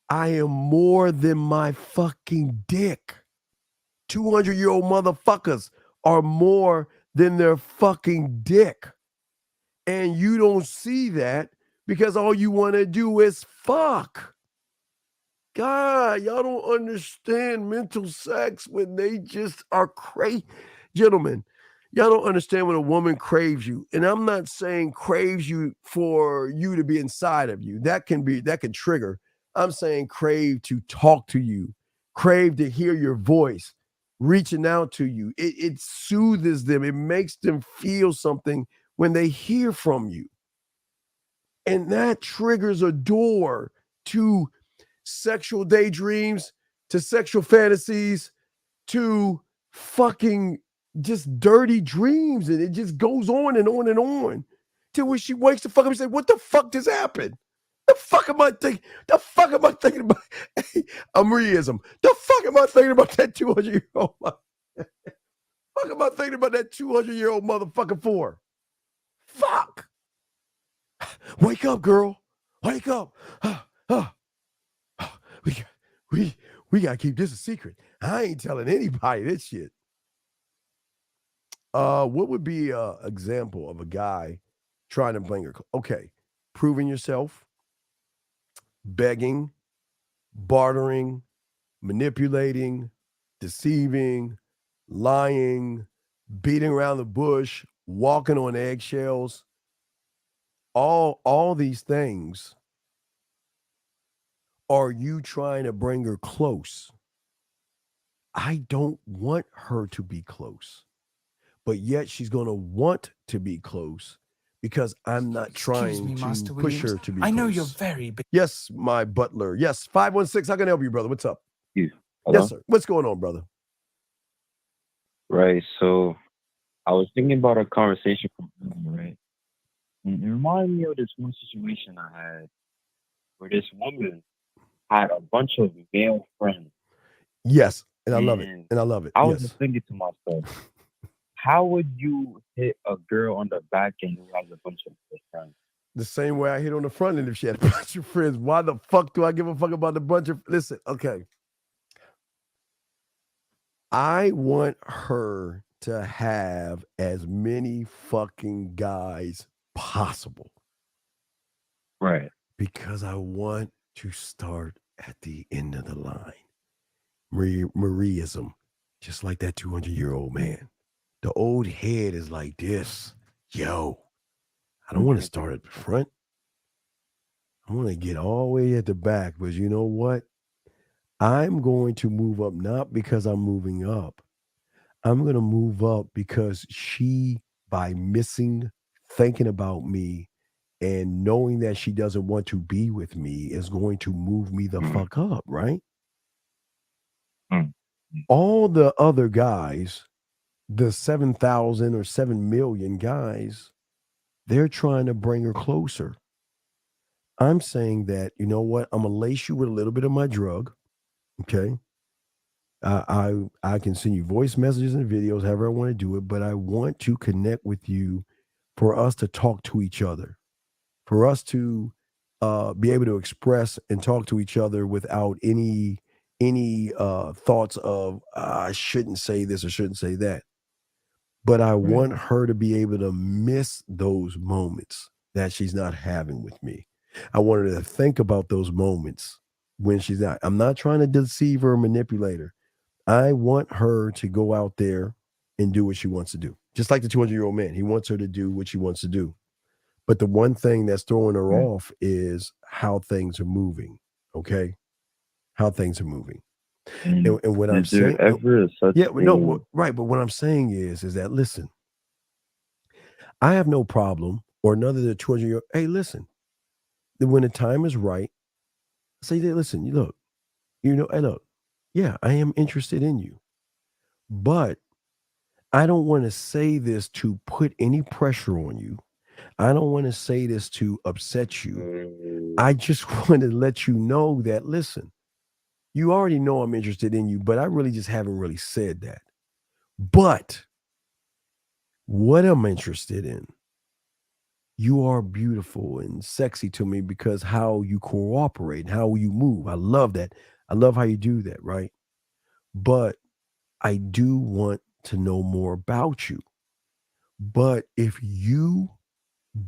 I am more than my fucking dick. 200-year-old motherfuckers are more than their fucking dick. And you don't see that because all you want to do is fuck. God, y'all don't understand mental sex when they just are crazy. Gentlemen, y'all don't understand when a woman craves you. And I'm not saying craves you for you to be inside of you. That can trigger. I'm saying crave to talk to you, crave to hear your voice, reaching out to you. It soothes them. It makes them feel something when they hear from you. And that triggers a door to sexual daydreams, to sexual fantasies, to fucking just dirty dreams. And it just goes on and on and on till when she wakes the fuck up and says, what the fuck just happened? The fuck am I thinking? The fuck am I thinking about? Marieism. The fuck am I thinking about that 200-year-old? Fuck am I thinking about that 200-year-old motherfucker for? Fuck. Wake up, girl. Wake up. We gotta keep this a secret. I ain't telling anybody this shit. What would be an example of a guy trying to bring her? Okay, proving yourself, begging, bartering, manipulating, deceiving, lying, beating around the bush, walking on eggshells. All these things. Are you trying to bring her close? I don't want her to be close, but yet she's going to want to be close because I'm not trying to push her to be close. I know you're very big. Yes, my butler. Yes, 516. How can I help you, brother? What's up? Hello? Yes, sir. What's going on, brother? Right. So I was thinking about a conversation from earlier, right? And it reminded me of this one situation I had where this woman had a bunch of male friends. Yes, and I love it. And I love it. I was Yes. just thinking to myself, how would you hit a girl on the back end who has a bunch of friends? The same way I hit on the front end if she had a bunch of friends. Why the fuck do I give a fuck about the bunch of... Listen, okay. I want her to have as many fucking guys possible. Right. Because I want to start at the end of the line. Marieism, just like that 200-year-old man. The old head is like this. Yo, I don't want to start at the front. I want to get all the way at the back. But you know what? I'm going to move up not because I'm moving up. I'm going to move up because she, by thinking about me, and knowing that she doesn't want to be with me is going to move me the fuck up, right? All the other guys, the 7,000 or 7 million guys, they're trying to bring her closer. I'm saying that, you know what? I'm going to lace you with a little bit of my drug, okay? I can send you voice messages and videos, however I want to do it, but I want to connect with you for us to talk to each other. For us to be able to express and talk to each other without any thoughts of I shouldn't say this or shouldn't say that. But I want her to be able to miss those moments that she's not having with me. I want her to think about those moments when she's not. I'm not trying to deceive her or manipulate her. I want her to go out there and do what she wants to do. Just like the 200-year-old man. He wants her to do what she wants to do. But the one thing that's throwing her off is how things are moving, okay? how things are moving. And what I'm Is there saying, ever such yeah, but no, thing? right. But what I'm saying is that listen, I have no problem, or none of the children. Hey, listen, when the time is right, say that. Listen, you look, hey, look, yeah, I am interested in you, but I don't want to say this to put any pressure on you. I don't want to say this to upset you. I just want to let you know that, listen, you already know I'm interested in you, but I really just haven't really said that. But what I'm interested in, you are beautiful and sexy to me because how you cooperate, how you move. I love that. I love how you do that, right? But I do want to know more about you. But if you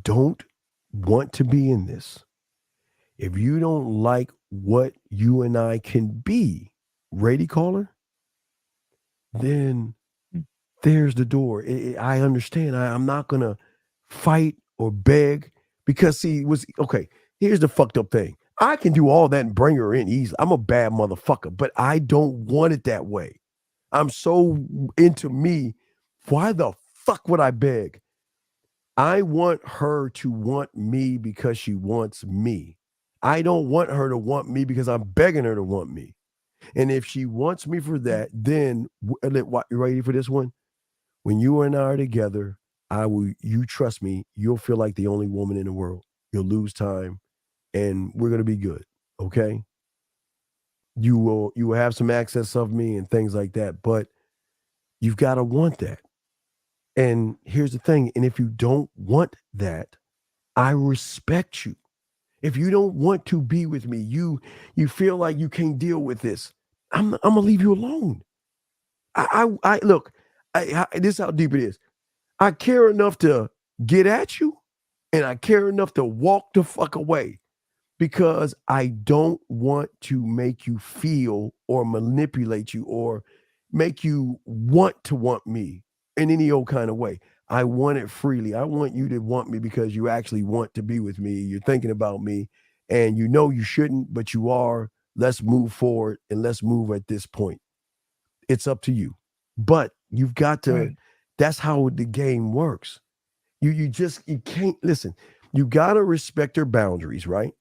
don't want to be in this, if you don't like what you and I can be, ready, caller, then there's the door. I understand. I'm not going to fight or beg because, see, okay, here's the fucked up thing. I can do all that and bring her in easily. I'm a bad motherfucker, but I don't want it that way. I'm so into me. Why the fuck would I beg? I want her to want me because she wants me. I don't want her to want me because I'm begging her to want me. And if she wants me for that, then you ready for this one? When you and I are together, you trust me, you'll feel like the only woman in the world. You'll lose time and we're going to be good. Okay. You will have some access of me and things like that, but you've got to want that. And here's the thing. And if you don't want that, I respect you. If you don't want to be with me, you feel like you can't deal with this, I'm going to leave you alone. I look, this is how deep it is. I care enough to get at you and I care enough to walk the fuck away because I don't want to make you feel or manipulate you or make you want to want me in any old kind of way. I want it freely. I want you to want me because you actually want to be with me. You're thinking about me and you know you shouldn't, but you are. Let's move forward and let's move at this point. It's up to you. But you've got to, that's how the game works. You can't, listen, you got to respect her boundaries, right?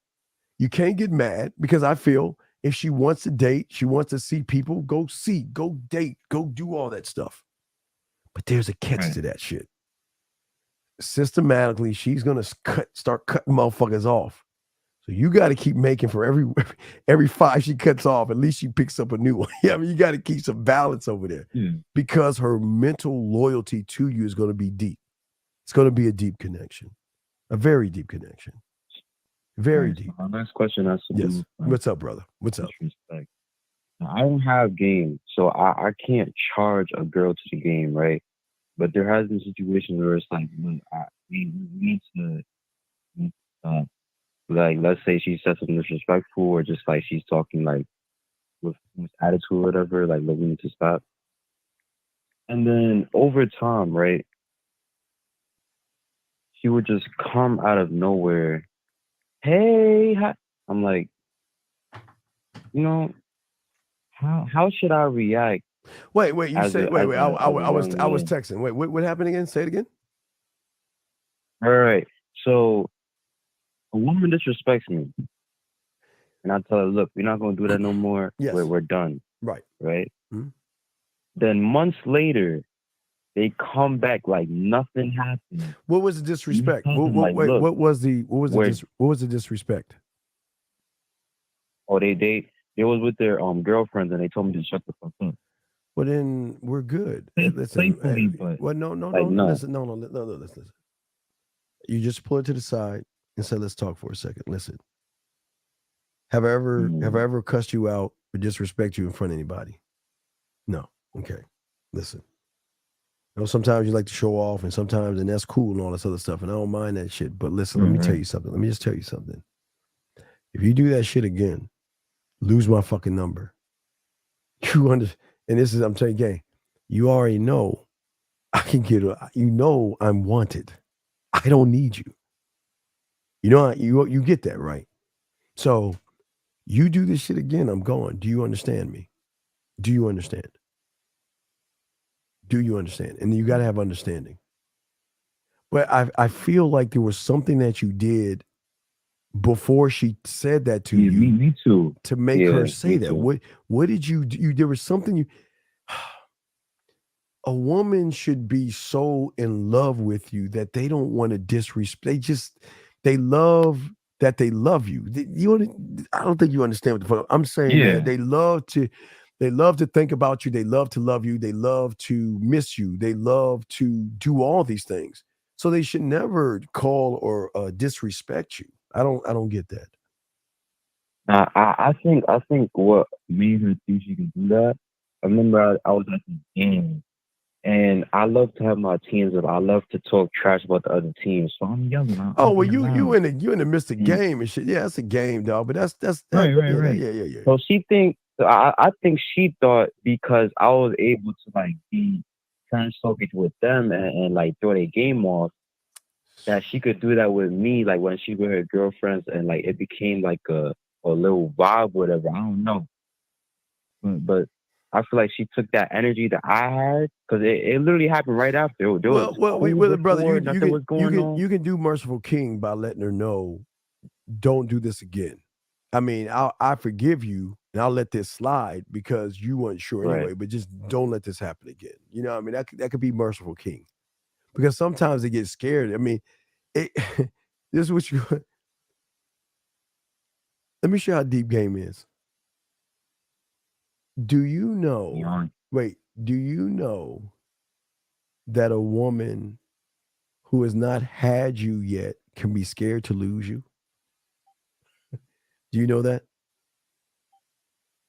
You can't get mad because I feel if she wants to date, she wants to see people, go date, go do all that stuff. But there's a catch to that shit. Systematically, she's going to start cutting motherfuckers off. So you got to keep making for every 5 she cuts off, at least she picks up a new one. Yeah, I mean, you got to keep some balance over there because her mental loyalty to you is going to be deep. It's going to be a deep connection, a very deep connection, very deep. My next question has to do. What's up, brother? What's up? Disrespect. Now, I don't have game, so I can't charge a girl to the game, right? But there has been situations where it's like, look, we need to like, let's say she said something disrespectful or just like she's talking like with attitude or whatever, like, look, we need to stop. And then over time, right, she would just come out of nowhere. Hey, hi. I'm like, how should I react? Wait, you say, wait. I was texting. Wait, what happened again? Say it again. All right. So a woman disrespects me. And I tell her, look, we're not going to do that no more. Yes. We're done. Right. Mm-hmm. Then months later, they come back like nothing happened. What was the disrespect? What was the disrespect? Oh, they was with their girlfriends and they told me to shut the fuck up. Well, then we're good. Listen. Listen. You just pull it to the side and say, let's talk for a second. Listen. Have I ever cussed you out or disrespect you in front of anybody? No. Okay. Listen. Sometimes you like to show off and that's cool and all this other stuff. And I don't mind that shit. But listen, let me tell you something. Let me just tell you something. If you do that shit again, lose my fucking number. And this is, I'm telling you, gang, you already know I can I'm wanted. I don't need you. You get that, right? So You do this shit again, I'm gone. Do you understand me? Do you understand? Do you understand? And you got to have understanding. But I feel like there was something that you did before she said that to you. Me too. To make her say that. Too. What did you do? There was something you. A woman should be so in love with you that they don't want to disrespect. They love that they love you. I don't think you understand what the fuck I'm saying. Yeah. They love to think about you. They love to love you. They love to miss you. They love to do all these things. So they should never call or disrespect you. I don't get that. I think what made her think she can do that. I remember I was at the game, and I love to have my teams up. I love to talk trash about the other teams. So I'm yelling. Oh well, you in the midst of game and shit. Yeah, it's a game, dog. But that's right. Yeah. So she think. I think she thought because I was able to like be trash talking with them and like throw their game off, that she could do that with me, like when she with her girlfriends, and like it became like a little vibe, whatever. I don't know, but I feel like she took that energy that I had, because it literally happened right after. Brother, you can do Merciful King by letting her know, don't do this again. I mean, I forgive you and I'll let this slide because you weren't sure anyway. Right. But just don't let this happen again. You know, I mean, that could be Merciful King, because sometimes they get scared. I mean, this is what you. Let me show you how deep game is. Do you know? Wait, do you know that a woman who has not had you yet can be scared to lose you? Do you know that?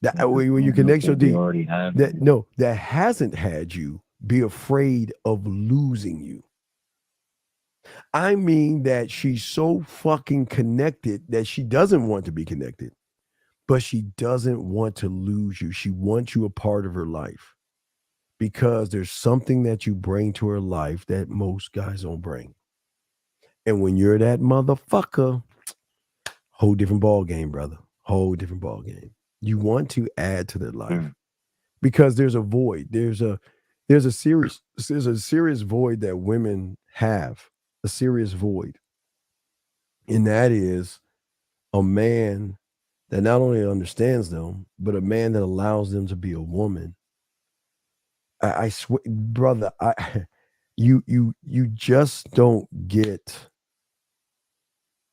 That when you connect so deep, that hasn't had you be afraid of losing you. I mean that she's so fucking connected that she doesn't want to be connected, but she doesn't want to lose you. She wants you a part of her life because there's something that you bring to her life that most guys don't bring. And when you're that motherfucker, whole different ball game, brother. Whole different ball game. You want to add to their life because there's a void. There's a serious void that women have, a serious void. And that is a man that not only understands them, but a man that allows them to be a woman. I swear, brother, you just don't get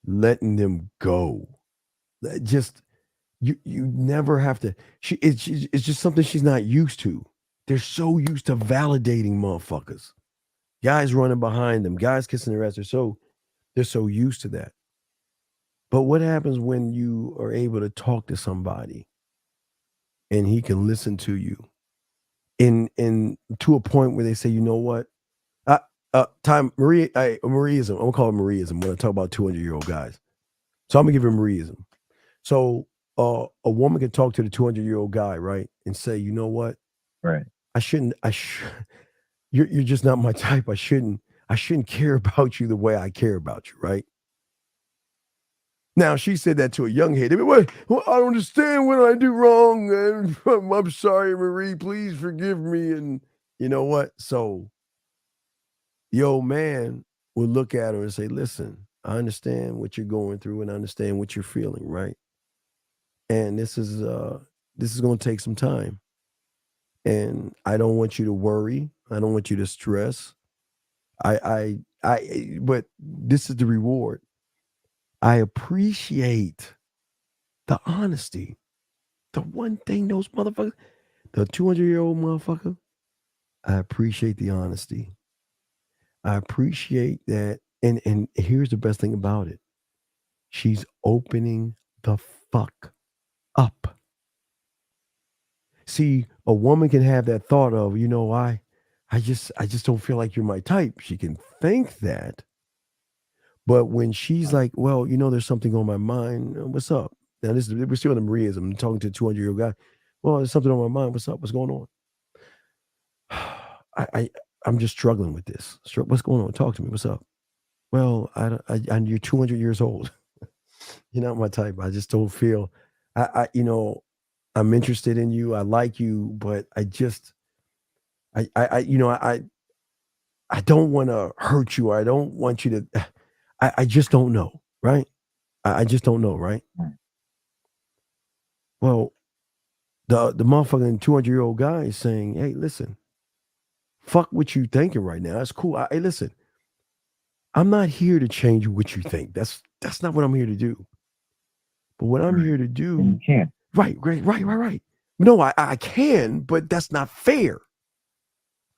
letting them go. Just you never have to. It's just something she's not used to. They're so used to validating motherfuckers. Guys running behind them, guys kissing their ass. They're so used to that. But what happens when you are able to talk to somebody and he can listen to you in to a point where they say, you know what? Marieism. I'm gonna call it Marieism when I talk about 200-year-old guys. So I'm gonna give him Marieism. So a woman can talk to the 200-year-old guy, right, and say, you know what? Right. You're just not my type. I shouldn't care about you the way I care about you, right? Now she said that to a young head. Well, I don't understand what I do wrong. And I'm sorry, Marie. Please forgive me. And you know what? So the old man would look at her and say, listen, I understand what you're going through and I understand what you're feeling, right? And this is going to take some time. And I don't want you to worry. I don't want you to stress. But this is the reward. I appreciate the honesty. The one thing those motherfuckers, the 200-year-old motherfucker, I appreciate the honesty. I appreciate that. And here's the best thing about it. She's opening the fuck up. See, a woman can have that thought of, you know, I just don't feel like you're my type. She can think that. But when she's like, well, you know, there's something on my mind. What's up? Now, we're still in the Mariaism. I'm talking to a 200-year-old guy. Well, there's something on my mind. What's up? What's going on? I'm just struggling with this. What's going on? Talk to me. What's up? Well, you're 200 years old. You're not my type. I just don't feel I'm interested in you. I like you, but I don't want to hurt you. I don't want you to, I just don't know. Right. I just don't know. Right. Well, the motherfucking 200-year-old guy is saying, hey, listen, fuck what you thinking right now. That's cool. Hey, listen, I'm not here to change what you think. That's not what I'm here to do. But what I'm here to do, You can't. right. No, I can, but that's not fair.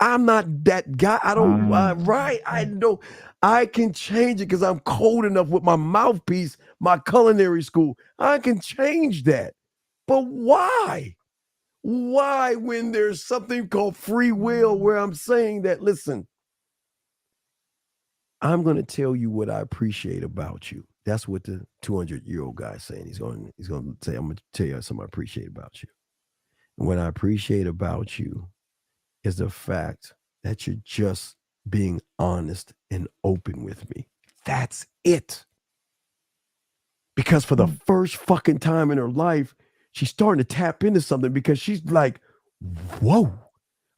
I'm not that guy. I don't, right. I know I can change it because I'm cold enough with my mouthpiece, my culinary school. I can change that. But why? Why, when there's something called free will where I'm saying that, listen, I'm going to tell you what I appreciate about you. That's what the 200-year-old guy is saying. He's going to say, I'm going to tell you something I appreciate about you. And what I appreciate about you is the fact that you're just being honest and open with me. That's it. Because for the first fucking time in her life, she's starting to tap into something because she's like, whoa.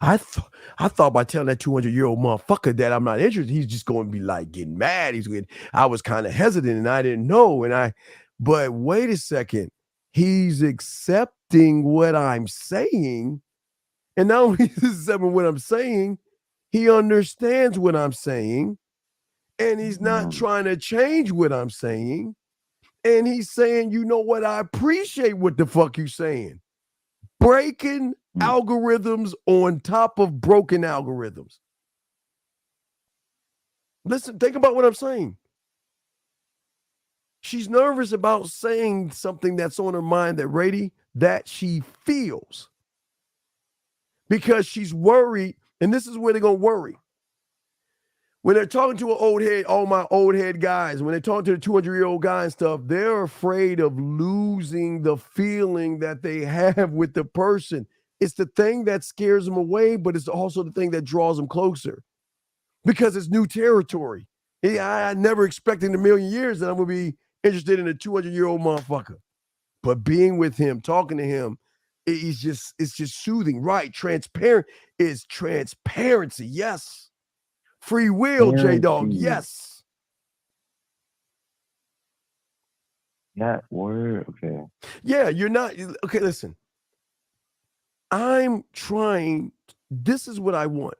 I thought by telling that 200-year-old motherfucker that I'm not interested, he's just going to be like getting mad. I was kind of hesitant and I didn't know. But wait a second. He's accepting what I'm saying. And not only is he accepting what I'm saying, he understands what I'm saying. And he's not trying to change what I'm saying. And he's saying, you know what? I appreciate what the fuck you saying. Breaking algorithms on top of broken algorithms. Listen, think about what I'm saying. She's nervous about saying something that's on her mind that she feels. Because she's worried, and this is where they're going to worry. When they're talking to an old head, all my old head guys, when they're talking to the 200-year-old guy and stuff, they're afraid of losing the feeling that they have with the person. It's the thing that scares them away, but it's also the thing that draws them closer because it's new territory. I never expected in a million years that I'm going to be interested in a 200-year-old motherfucker. But being with him, talking to him, it's just soothing, right? Transparent is transparency. Yes. Free will, J-Dog. Yes. That word. Okay. Yeah, you're not. Okay, listen. I'm trying. This is what I want.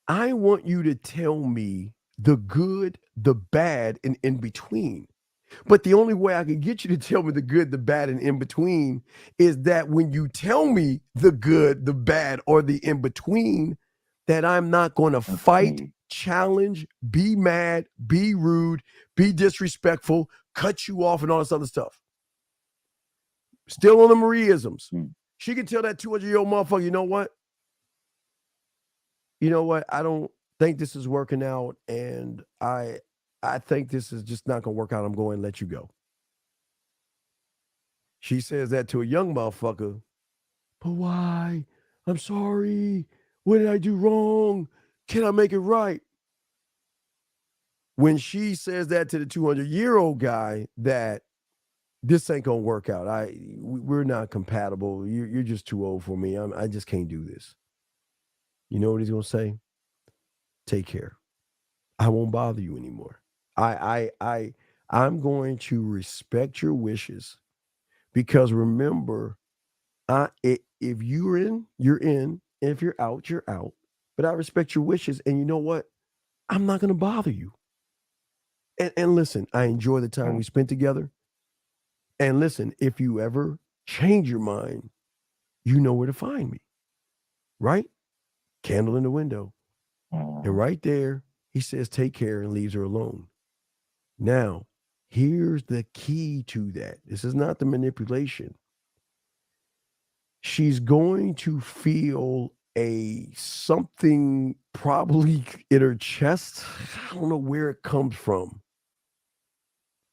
I want you to tell me the good, the bad, and in between. But the only way I can get you to tell me the good, the bad, and in between is that when you tell me the good, the bad, or the in between, that I'm not going to fight, challenge, be mad, be rude, be disrespectful, cut you off, and all this other stuff. Still on the Mariaisms. She can tell that 200-year-old motherfucker, you know what? I don't think this is working out, and I think this is just not going to work out. I'm going to let you go. She says that to a young motherfucker. But why? I'm sorry. What did I do wrong? Can I make it right? When she says that to the 200-year-old guy, that this ain't going to work out. We're not compatible. You're just too old for me. I just can't do this. You know what he's going to say? Take care. I won't bother you anymore. I'm going to respect your wishes because remember, if you're in, you're in. And if you're out, you're out. But I respect your wishes. And you know what? I'm not going to bother you. And listen, I enjoy the time we spent together. And listen, if you ever change your mind, you know where to find me. Right? Candle in the window. And right there, he says, take care, and leaves her alone. Now, here's the key to that. This is not the manipulation. She's going to feel something probably in her chest. I don't know where it comes from.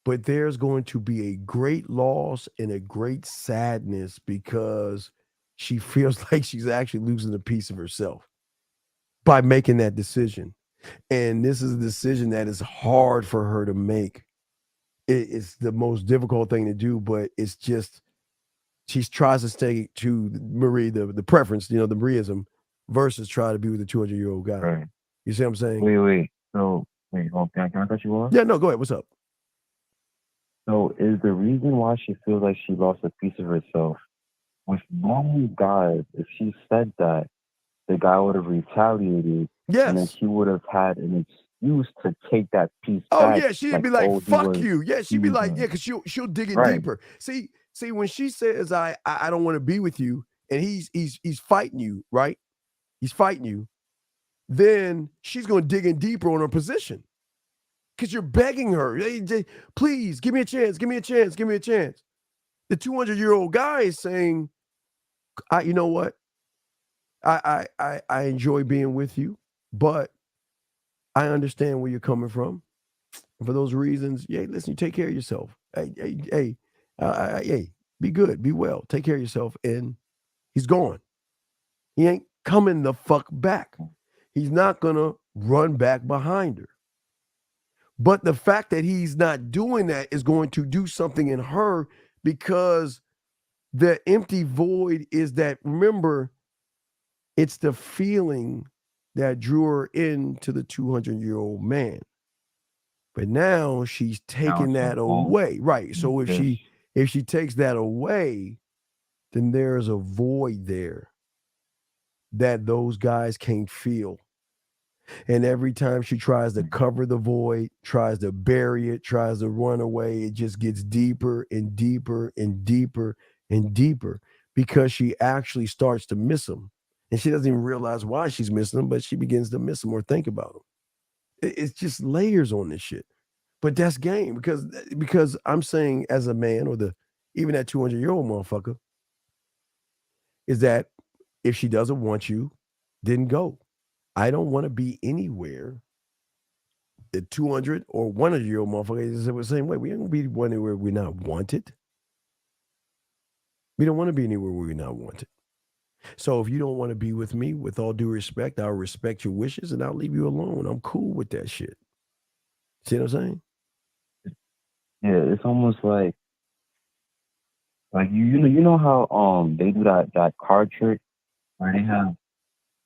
But there's going to be a great loss and a great sadness because she feels like she's actually losing a piece of herself by making that decision. And this is a decision that is hard for her to make. It's the most difficult thing to do, but it's just she tries to stay to Marie, the preference, the Marieism, versus try to be with a 200-year-old guy. Right. You see what I'm saying? Wait. So, can I cut you off? Yeah, no, go ahead. What's up? So, is the reason why she feels like she lost a piece of herself with normal guys, if she said that, the guy would have retaliated. Yes. And then she would have had an excuse to take that piece Oh back. yeah, she'd be like, he "Fuck was you." Yeah, she'd be like, choosing. "Yeah," because she'll dig in Right. deeper. See, when she says, "I don't want to be with you," and he's fighting you, right? He's fighting you. Then she's going to dig in deeper on her position because you're begging her, "Hey, please give me a chance, give me a chance, give me a chance." The 200-year-old guy is saying, "You know what? I enjoy being with you, but I understand where you're coming from. For those reasons, yeah, listen, you take care of yourself. Hey, be good, be well, take care of yourself." And he's gone. He ain't coming the fuck back. He's not gonna run back behind her. But the fact that he's not doing that is going to do something in her, because the empty void is that, remember, it's the feeling that drew her into the 200-year-old man. But now she's taking that away. Right. So if she takes that away, then there's a void there that those guys can't feel. And every time she tries to cover the void, tries to bury it, tries to run away, it just gets deeper and deeper and deeper and deeper, because she actually starts to miss him. And she doesn't even realize why she's missing him, but she begins to miss him or think about him. It's just layers on this shit. But that's game, because I'm saying, as a man, or even that 200-year-old motherfucker, is that if she doesn't want you, then go. I don't want to be anywhere. The 200 or 100-year-old motherfucker is the same way. We ain't gonna be anywhere we're not wanted. We don't want to be anywhere where we're not wanted. So if you don't want to be with me, with all due respect, I'll respect your wishes and I'll leave you alone. I'm cool with that shit. See what I'm saying? Yeah, it's almost like you know how they do that card trick where they have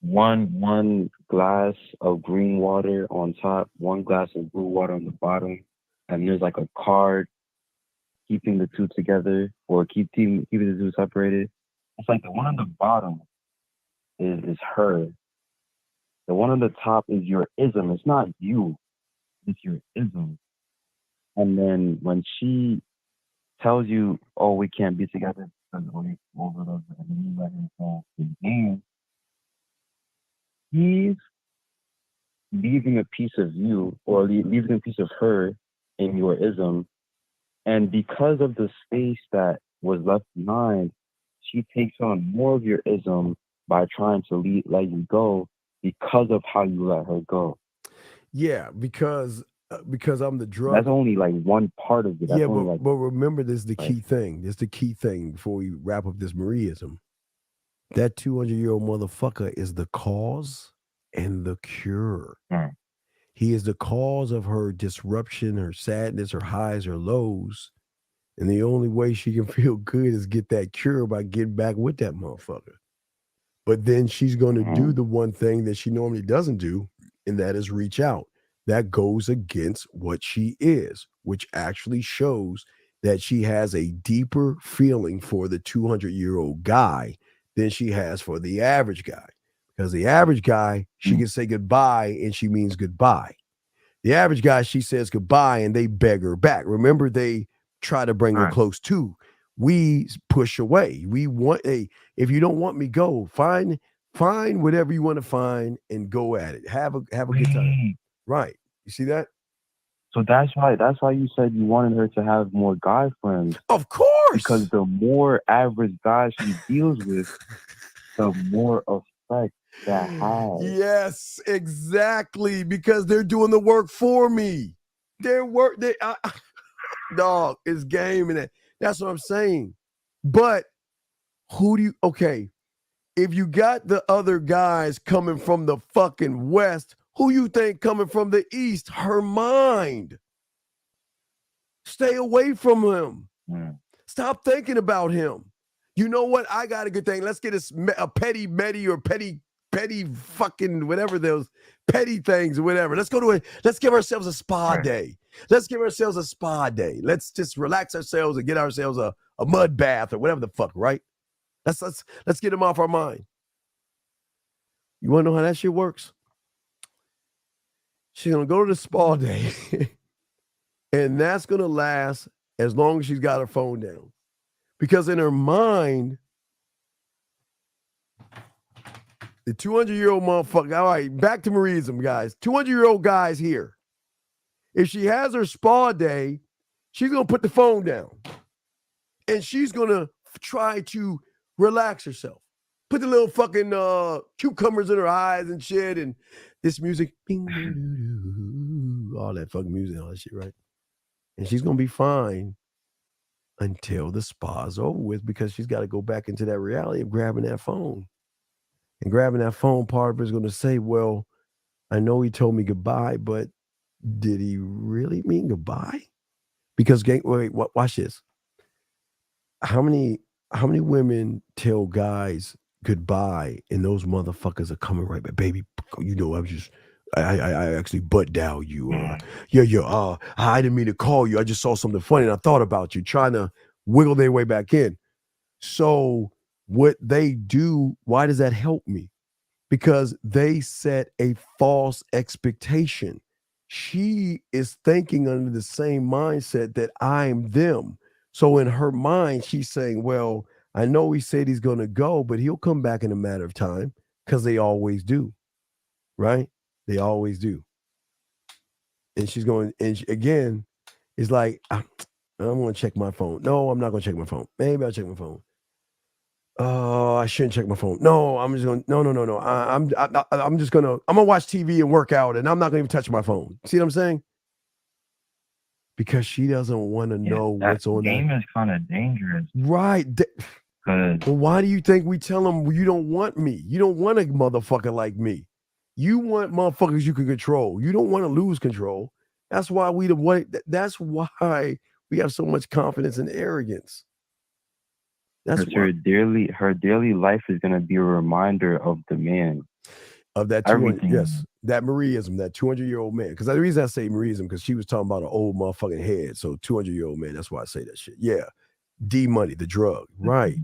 one glass of green water on top, one glass of blue water on the bottom, and there's like a card keeping the two together, or keeping the two separated. It's like the one on the bottom is her. The one on the top is your ism. It's not you. It's your ism. And then when she tells you, "Oh, we can't be together because we overdose," and then you let him go again, he's leaving a piece of you, or leaving a piece of her in your ism. And because of the space that was left behind, she takes on more of your ism by trying to let you go, because of how you let her go. Yeah, because I'm the drug. That's only like one part of it. That's but remember, this is the key thing. This is the key thing before we wrap up this Marieism. That 200-year-old motherfucker is the cause and the cure. He is the cause of her disruption, her sadness, her highs, her lows. And the only way she can feel good is get that cure by getting back with that motherfucker. But then she's going to do the one thing that she normally doesn't do, and that is reach out. That goes against what she is, which actually shows that she has a deeper feeling for the 200-year-old guy than she has for the average guy. Because the average guy, she can say goodbye and she means goodbye. The average guy, she says goodbye and they beg her back. Remember, they try to bring her close too. We push away. We want if you don't want me, go. Find whatever you want to find and go at it. Have a good time. Right. You see that? So that's why you said you wanted her to have more guy friends. Of course. Because the more average guys she deals with, the more effect that has. Yes, exactly. Because they're doing the work for me. Dog, it's game in it. That's what I'm saying. But if you got the other guys coming from the fucking West, who you think coming from the East? Her mind. Stay away from him. Stop thinking about him. You know what? I got a good thing. Let's get a petty Medi or petty fucking whatever those petty things or whatever. Let's give ourselves a spa day. Let's give ourselves a spa day. Let's just relax ourselves and get ourselves a mud bath or whatever the fuck, right? Let's get them off our mind. You want to know how that shit works? She's going to go to the spa day, and that's going to last as long as she's got her phone down. Because in her mind, the 200-year-old motherfucker, all right, back to Marieism, guys. 200-year-old guy's here. If she has her spa day, she's going to put the phone down. And she's going to try to relax herself. Put the little fucking cucumbers in her eyes and shit, and this music, all that fucking music, all that shit, right? And she's gonna be fine until the spa's over with, because she's got to go back into that reality of grabbing that phone. And grabbing that phone, part of her is going to say, well, I know he told me goodbye, but did he really mean goodbye? Because wait, watch this. How many women tell guys goodbye and those motherfuckers are coming right back? Baby, you know, I actually butt dial you. I didn't mean to call you. I just saw something funny and I thought about you, trying to wiggle their way back in. So what they do, why does that help me? Because they set a false expectation. She is thinking under the same mindset that I'm them. So in her mind, she's saying, well, I know he said he's going to go, but he'll come back in a matter of time, because they always do, right? They always do. And she's going, and again, it's like, I'm going to check my phone. No, I'm not going to check my phone. Maybe I'll check my phone. Oh, I shouldn't check my phone. No, I'm just going, no. I'm just going to watch TV and work out, and I'm not going to even touch my phone. See what I'm saying? Because she doesn't want to know what's on game is kind of dangerous. Right. Well, why do you think we tell them, well, you don't want me? You don't want a motherfucker like me. You want motherfuckers you can control. You don't want to lose control. That's why that's why we have so much confidence and arrogance. That's her daily life is going to be a reminder of the man. Of that 200, yes, that Marieism, that 200-year-old man. Because the reason I say Marieism, because she was talking about an old motherfucking head. So 200-year-old man, that's why I say that shit. Yeah. D-money, the drug. Right.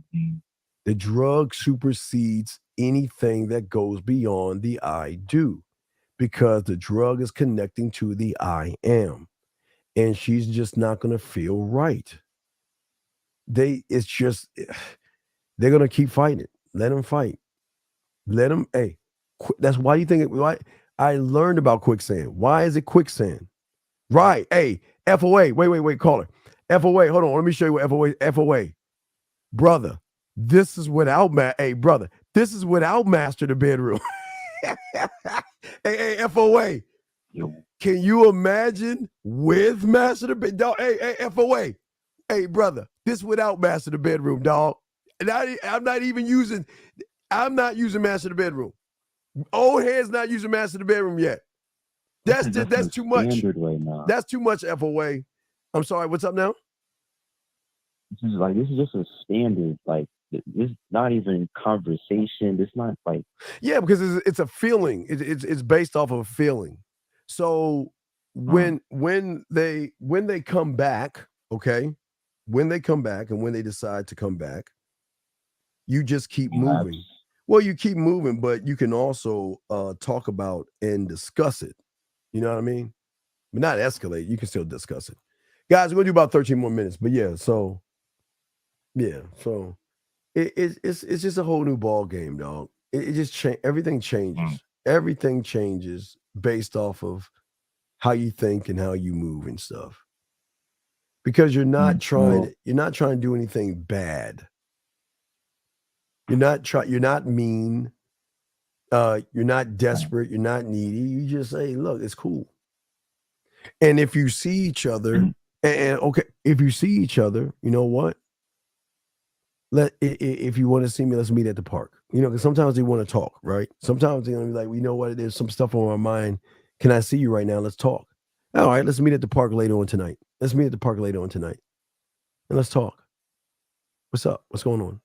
The drug supersedes anything that goes beyond the I do, because the drug is connecting to the I am. And she's just not going to feel right. They're going to keep fighting it. Let them fight. Let them, that's why you think why I learned about quicksand. Why is it quicksand? Right. Hey, FOA. Wait, caller. FOA. Hold on. Let me show you what FOA. Brother, this is without this is without master the bedroom. hey, FOA. Can you imagine with master the bedroom? Hey, FOA. Hey, brother, this without master the bedroom, dog. And I'm not using master the bedroom. Old head's not using master the bedroom yet. That's too much. Right now. That's too much, FOA. I'm sorry. What's up now? This is just a standard. Like, this is not even conversation. It's not like, yeah, because it's a feeling. It's based off of a feeling. So when they come back, okay, when they come back and when they decide to come back, you just keep moving. Well, you keep moving, but you can also talk about and discuss it. You know what I mean? But not escalate. You can still discuss it. Guys, we're going to do about 13 more minutes. But yeah, so it's just a whole new ball game, dog. It just everything changes. Everything changes based off of how you think and how you move and stuff. Because you're not trying to do anything bad. You're not mean. You're not desperate. You're not needy. You just say, look, it's cool. And if you see each other, if you see each other, you know what? If you want to see me, let's meet at the park. You know, because sometimes they want to talk, right? Sometimes they're gonna be like, you know what? There's some stuff on my mind. Can I see you right now? Let's talk. All right, let's meet at the park later on tonight. And let's talk. What's up? What's going on?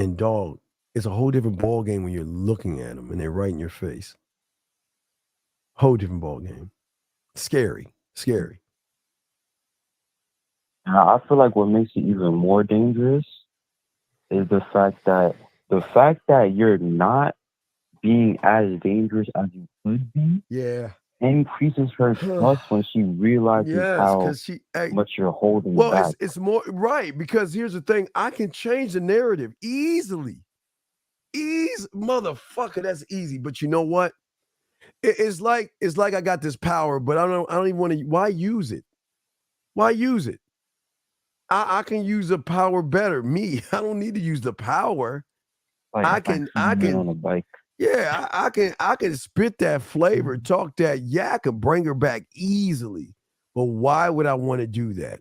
And dog, it's a whole different ball game when you're looking at them and they're right in your face. Whole different ball game. Scary. I feel like what makes it even more dangerous is the fact that you're not being as dangerous as you could be. Yeah. Increases her trust when she realizes how much you're holding back. It's more right, because here's the thing: I can change the narrative easily. Motherfucker, that's easy. But you know what? It's like I got this power, but I don't even want to. Why use it? I can use the power better. Me, I don't need to use the power. I can on a bike. Yeah, I can spit that flavor, talk that yak, and bring her back easily. But why would I want to do that?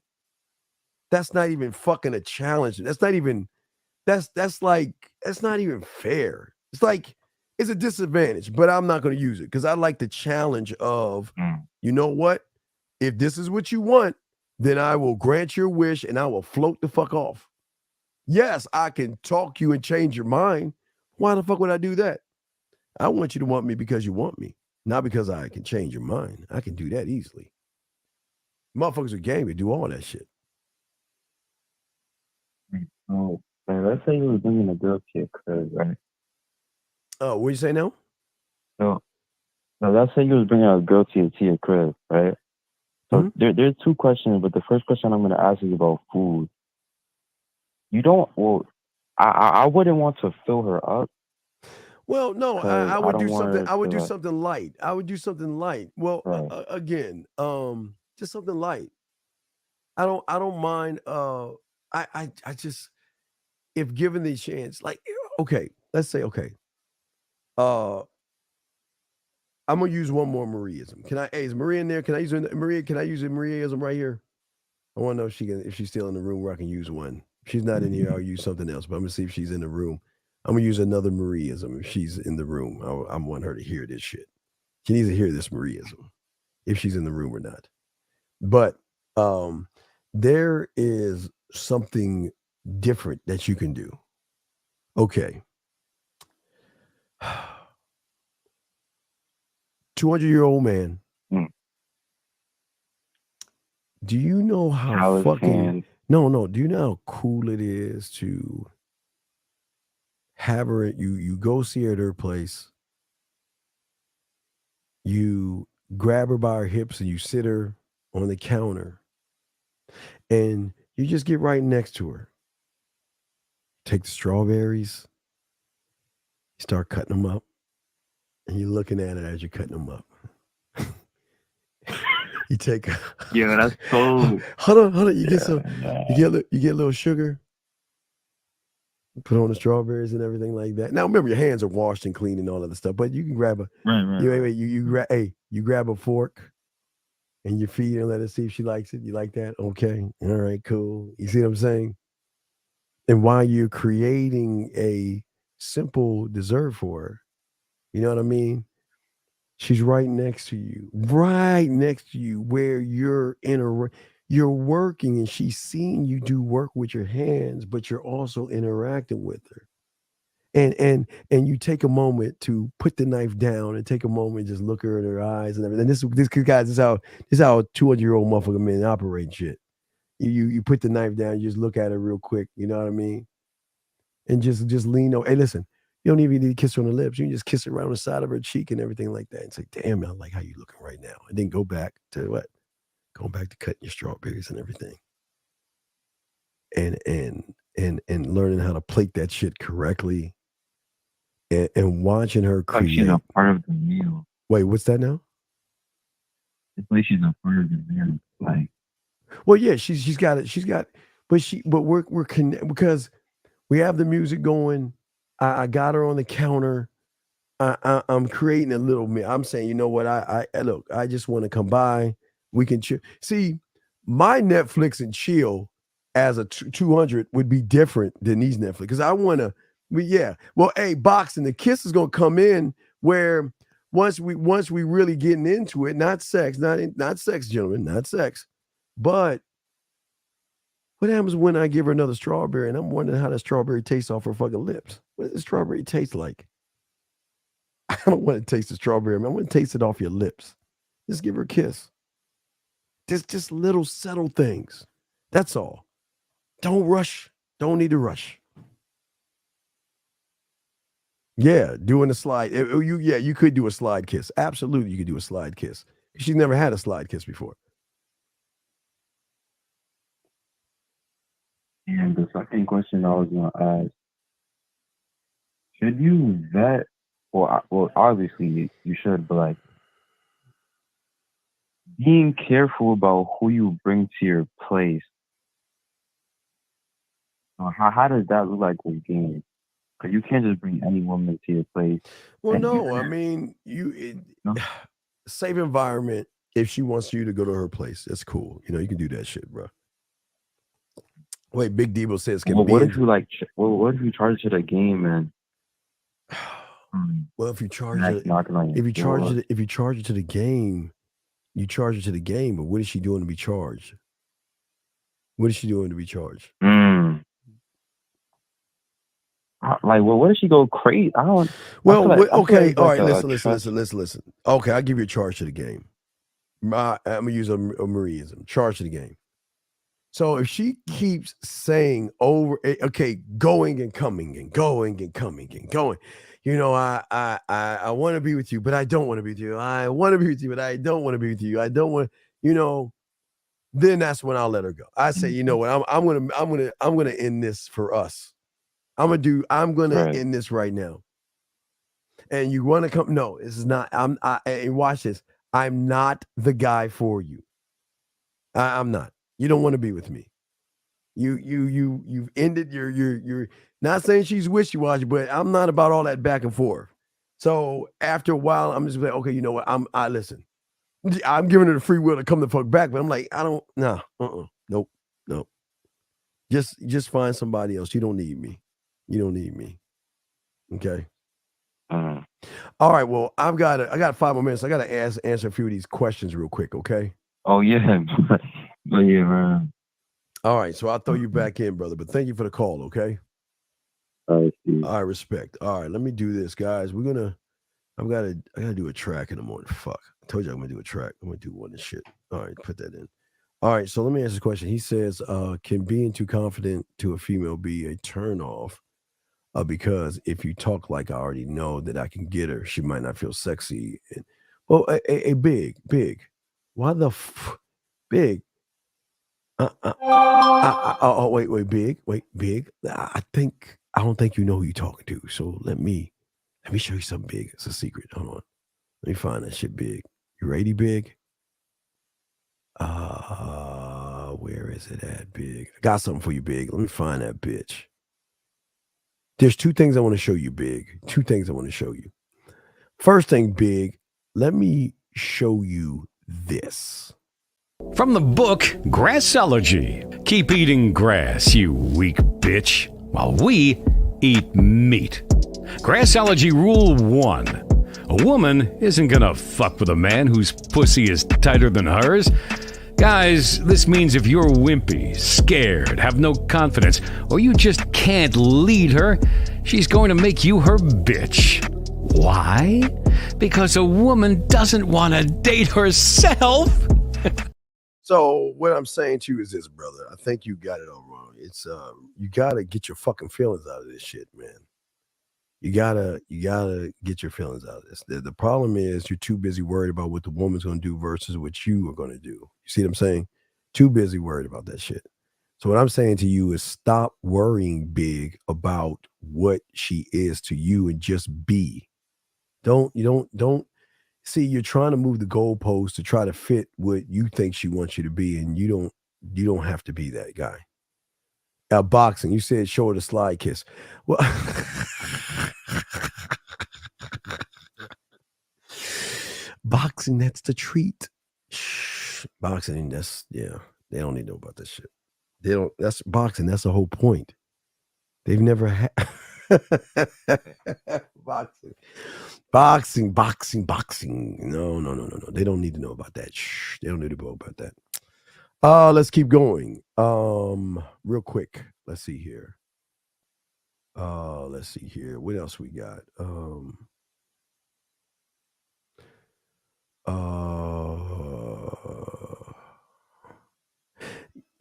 That's not even fucking a challenge. That's not even fair. It's like it's a disadvantage, but I'm not going to use it because I like the challenge of, you know what? If this is what you want, then I will grant your wish and I will float the fuck off. Yes, I can talk you and change your mind. Why the fuck would I do that? I want you to want me because you want me, not because I can change your mind. I can do that easily. Motherfuckers with game can do all that shit. Oh, man, let's say you were bringing a girl to your crib, right? Oh, what do you say now? So let's say you was bringing a girl to your crib, right? So there's two questions, but the first question I'm going to ask is about food. I wouldn't want to fill her up. Well, no, I would do something. I would do something light. Well, again, just something light. I don't mind. I just, if given the chance, like, okay, let's say, okay. I'm gonna use one more Mariaism. Is Maria in there? Can I use Maria? Can I use a Mariaism right here? I want to know if she's still in the room where I can use one. If she's not in here, I'll use something else. But I'm gonna see if she's in the room. I'm gonna use another Mariaism if she's in the room. I want her to hear this shit. She needs to hear this Mariaism, if she's in the room or not. But there is something different that you can do. Okay. 200-year-old man. Do you know how fucking no? Do you know how cool it is to have her? You go see her at her place. You grab her by her hips and you sit her on the counter, and you just get right next to her. Take the strawberries. You start cutting them up, and you're looking at it as you're cutting them up. You take. Yeah, that's cool. Hold on. You get a little sugar. Put on the strawberries and everything like that. Now remember, your hands are washed and clean and all of the stuff. But you can grab you grab a fork, and you feed her and let her see if she likes it. You like that? Okay. All right. Cool. You see what I'm saying? And while you're creating a simple dessert for her, you know what I mean? She's right next to you, where you're working, and she's seeing you do work with your hands, but you're also interacting with her. And you take a moment to put the knife down and take a moment and just look her in her eyes and everything. This is how 200-year-old motherfucking men operate and shit. You put the knife down, you just look at her real quick, you know what I mean? And just lean over. Hey, listen. You don't even need to kiss her on the lips. You can just kiss her right on the side of her cheek and everything like that and say, damn, I like how you looking right now. And then go back to what? Going back to cutting your strawberries and everything. And learning how to plate that shit correctly. And watching her create. Like she's a part of the meal. Wait, what's that now? It's like she's a part of the meal. Like, well, yeah, she's got it. But we're connected because we have the music going. I got her on the counter. I'm creating a little meal. I'm saying, you know what? I look, I just want to come by. We can chill. See, my Netflix and chill as a 200 would be different than these Netflix. Because I want to, well, hey, boxing, the kiss is going to come in where once we really getting into it, not sex, not sex, gentlemen, not sex, but What happens when I give her another strawberry and I'm wondering how that strawberry tastes off her fucking lips? What does the strawberry taste like? I don't want to taste the strawberry. I want to taste it off your lips. Just give her a kiss. Just little subtle things. That's all. Don't rush. Don't need to rush. Yeah, doing a slide. You could do a slide kiss. Absolutely, you could do a slide kiss. She's never had a slide kiss before. And the second question I was going to ask, should you vet, well, obviously you should, but like, being careful about who you bring to your place, how does that look like with games? Because you can't just bring any woman to your place. Well, no, I mean, safe environment. If she wants you to go to her place, that's cool. You can do that shit, bro. Wait, Big Debo says, what if you what if you charge it to the game and? Well, if you charge it, if you charge it to the game, you charge it to the game. But what is she doing to be charged? What is she doing to be charged? Like, well, what if she go crazy? I don't. Well, okay, all right. Listen. Okay, I'll give you a charge to the game. I'm gonna use a Mariaism. Charge to the game. So if she keeps saying going and coming and going and coming and going, I want to be with you, but I don't want to be with you. I want to be with you, but I don't want to be with you. I don't want, then that's when I'll let her go. I say, you know what, I'm gonna end this for us. I'm gonna end this right now. And you want to come? No, this is not. And watch this. I'm not the guy for you. I'm not. You don't want to be with me. You've ended you're not saying she's wishy-washy, but I'm not about all that back and forth. So after a while, I'm just like, okay, you know what? Listen. I'm giving her the free will to come the fuck back, but I'm like, nope. Just find somebody else. You don't need me. Okay. All right. Well, I got 5 more minutes. I got to answer a few of these questions real quick. Okay. Oh yeah. Oh yeah, man. All right. So I'll throw you back in, brother. But thank you for the call. Okay. All right. All right. Respect. All right. Let me do this, guys. I gotta do a track in the morning. Fuck. I told you I'm gonna do a track. I'm gonna do one and shit. All right. Put that in. All right. So let me ask this question. He says, can being too confident to a female be a turn off? Because if you talk like I already know that I can get her, she might not feel sexy. Big. Why the big? Big. I don't think you know who you're talking to. So let me show you something big. It's a secret. Hold on. Let me find that shit, Big. You ready, Big? Where is it at, Big? I got something for you, Big. Let me find that bitch. There's 2 things I want to show you, Big. 2 things I want to show you. First thing, Big, let me show you this. From the book Grassology. Keep eating grass, you weak bitch, while we eat meat. Grassology Rule 1. A woman isn't gonna fuck with a man whose pussy is tighter than hers. Guys, this means if you're wimpy, scared, have no confidence, or you just can't lead her, she's going to make you her bitch. Why? Because a woman doesn't want to date herself. So what I'm saying to you is this, brother. I think you got it all wrong. It's you gotta get your fucking feelings out of this shit, man. You gotta get your feelings out of this. The problem is you're too busy worried about what the woman's gonna do versus what you are gonna do. You see what I'm saying? Too busy worried about that shit. So what I'm saying to you is stop worrying big about what she is to you and just be. Don't see, you're trying to move the goalpost to try to fit what you think she wants you to be, and you don't have to be that guy. Boxing, you said show her the slide kiss. Well, boxing, that's the treat. Shh. Boxing, they don't need to know about this shit. That's boxing, that's the whole point. They've never had boxing. No. They don't need to know about that. Shh. They don't need to know about that. Let's keep going. Real quick. Let's see here. What else we got?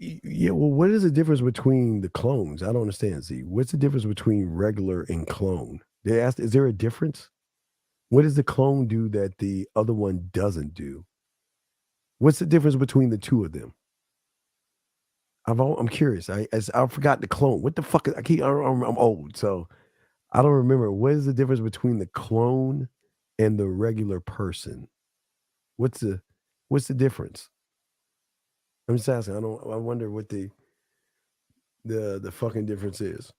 Yeah, well, what is the difference between the clones? I don't understand. See, what's the difference between regular and clone? They asked, is there a difference? What does the clone do that the other one doesn't do? What's the difference between the two of them? I'm curious. I forgot the clone. What the fuck? I'm old, so I don't remember. What is the difference between the clone and the regular person? What's the difference? I'm just asking. I wonder what the fucking difference is.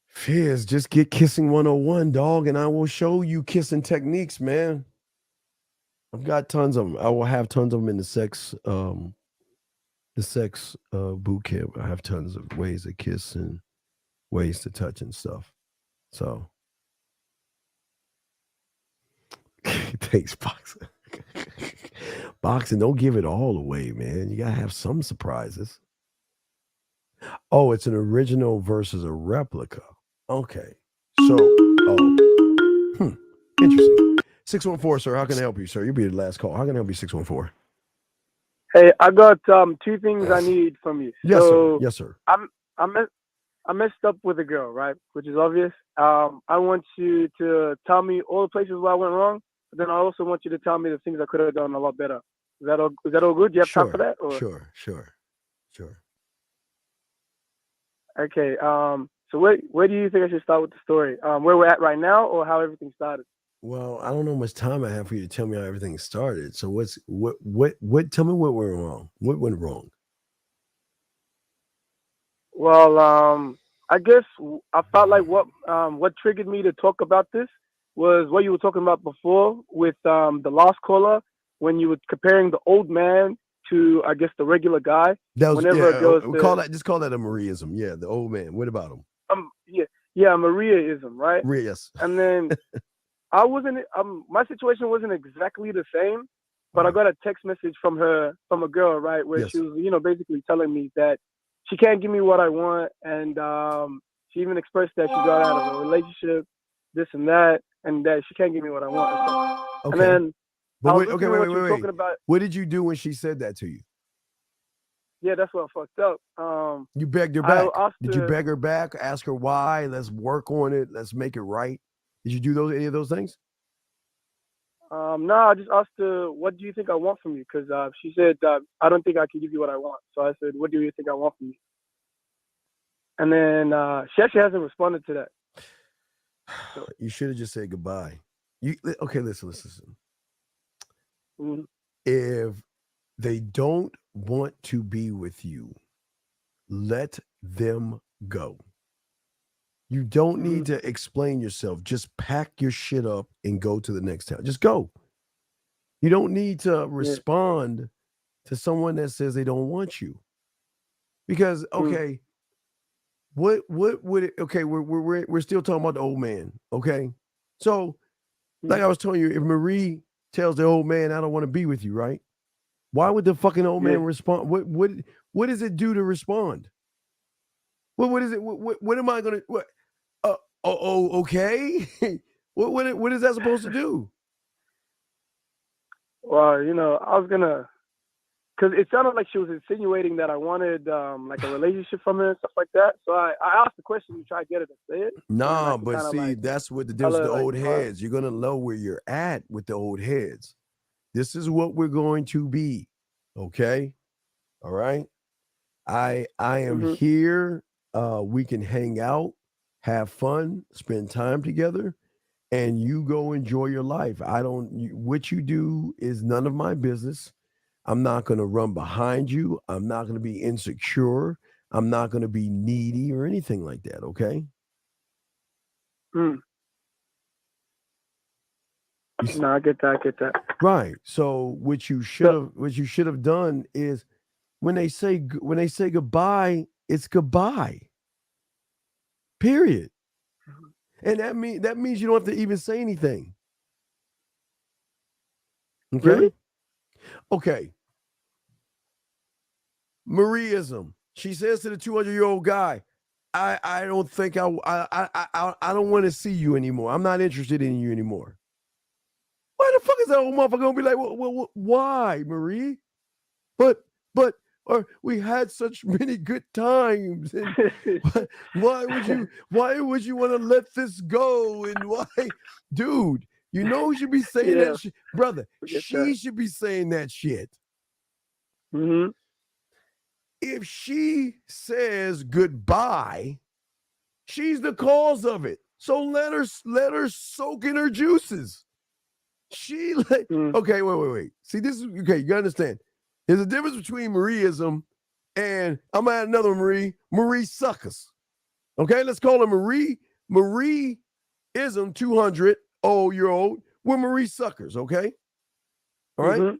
Fizz, just get kissing 101, dog, and I will show you kissing techniques, man. I've got tons of them. I will have tons of them in the sex boot camp. I have tons of ways to kiss and ways to touch and stuff. So thanks, Boxing. Boxing, don't give it all away, man. You gotta have some surprises. Oh, it's an original versus a replica. Okay. So, interesting. 614, sir. How can I help you, sir? You'll be the last call. How can I help you, 614? Hey, I got two things I need from you. Yes, so sir. Yes, sir. I messed up with a girl, right? Which is obvious. I want you to tell me all the places where I went wrong, but then I also want you to tell me the things I could have done a lot better. Is that all good? Do you have time for that? Or? Sure. Okay. So where do you think I should start with the story? Where we're at right now, or how everything started? Well, I don't know how much time I have for you to tell me how everything started. So what tell me what went wrong. What went wrong? Well, I guess I felt like what triggered me to talk about this was what you were talking about before with the last caller, when you were comparing the old man to, I guess, the regular guy. That was Whenever it goes just call that a Mariaism. Yeah, the old man. What about him? Mariaism, right? Yes. And then I wasn't. My situation wasn't exactly the same, but I got a text message from a girl, right, where she was, basically telling me that she can't give me what I want, and she even expressed that she got out of a relationship, this and that, and that she can't give me what I want. Okay. And then But wait. Talking about. What did you do when she said that to you? Yeah, that's what I fucked up. You begged her back. Did you beg her back? Ask her why? Let's work on it. Let's make it right. Did you do any of those things? No, I just asked her, what do you think I want from you? Because she said, I don't think I can give you what I want. So I said, what do you think I want from you? And then she actually hasn't responded to that. So, you should have just said goodbye. Listen. mm-hmm. If they don't want to be with you, let them go. You don't need to explain yourself. Just pack your shit up and go to the next town. Just go. You don't need to respond to someone that says they don't want you. Because what would it, we're still talking about the old man, okay? So, like I was telling you, if Marie tells the old man, I don't want to be with you, right? Why would the fucking old man respond? What does it do to respond? What is it? What am I gonna? What? Okay. What is that supposed to do? Well, I was gonna, because it sounded like she was insinuating that I wanted like a relationship from her and stuff like that. So I asked the question to try to get her to say it. Nah, but see, that's what the difference with the old heads. You're gonna know where you're at with the old heads. This is what we're going to be. Okay. All right. I am here. We can hang out, have fun, spend time together, and you go enjoy your life. What you do is none of my business. I'm not going to run behind you. I'm not going to be insecure. I'm not going to be needy or anything like that. Okay. No, I get that. Right. So what you should have done is when they say goodbye, it's goodbye. Period. And that means you don't have to even say anything. Okay? Really? Okay. Marieism. She says to the 200-year-old guy, I don't think I don't want to see you anymore. I'm not interested in you anymore. Why the fuck is that old motherfucker gonna be like, well, why, Marie? But or we had such many good times. And why would you want to let this go? And why, dude? You know who should be saying that shit, brother? She should be saying that shit. Mm-hmm. If she says goodbye, she's the cause of it. So let her soak in her juices. Okay, wait. See, this is okay. You gotta understand. There's a difference between Marieism and I'm gonna add another Marie suckers. Okay, let's call her Marieism 200-year-old. We're Marie suckers, okay? All right. Mm-hmm.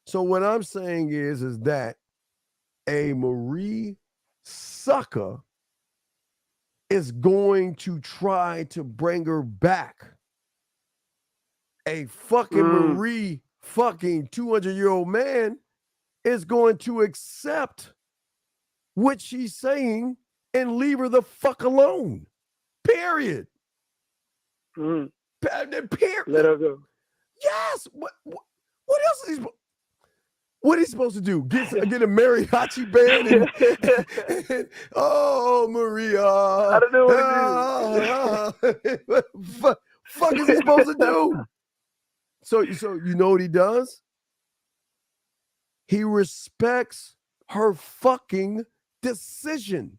So what I'm saying is that a Marie sucker is going to try to bring her back. A fucking Marie fucking 200-year-old man is going to accept what she's saying and leave her the fuck alone. Period. Mm. Period. Let her go. Yes. What else is he? What is he supposed to do? Get a mariachi band and oh, Maria. I don't know what to do. Fuck is he supposed to do? So you know what he does? He respects her fucking decision.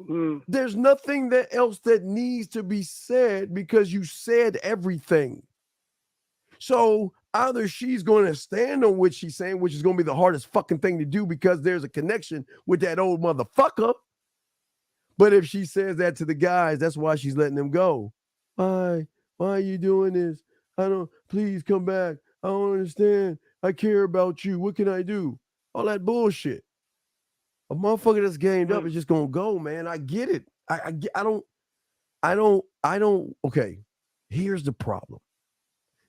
Mm. There's nothing else that needs to be said because you said everything. So either she's going to stand on what she's saying, which is going to be the hardest fucking thing to do because there's a connection with that old motherfucker. But if she says that to the guys, that's why she's letting them go. Why are you doing this? Please come back. I don't understand. I care about you. What can I do? All that bullshit. A motherfucker that's gamed up is just going to go, man. I get it. I don't. Okay, here's the problem.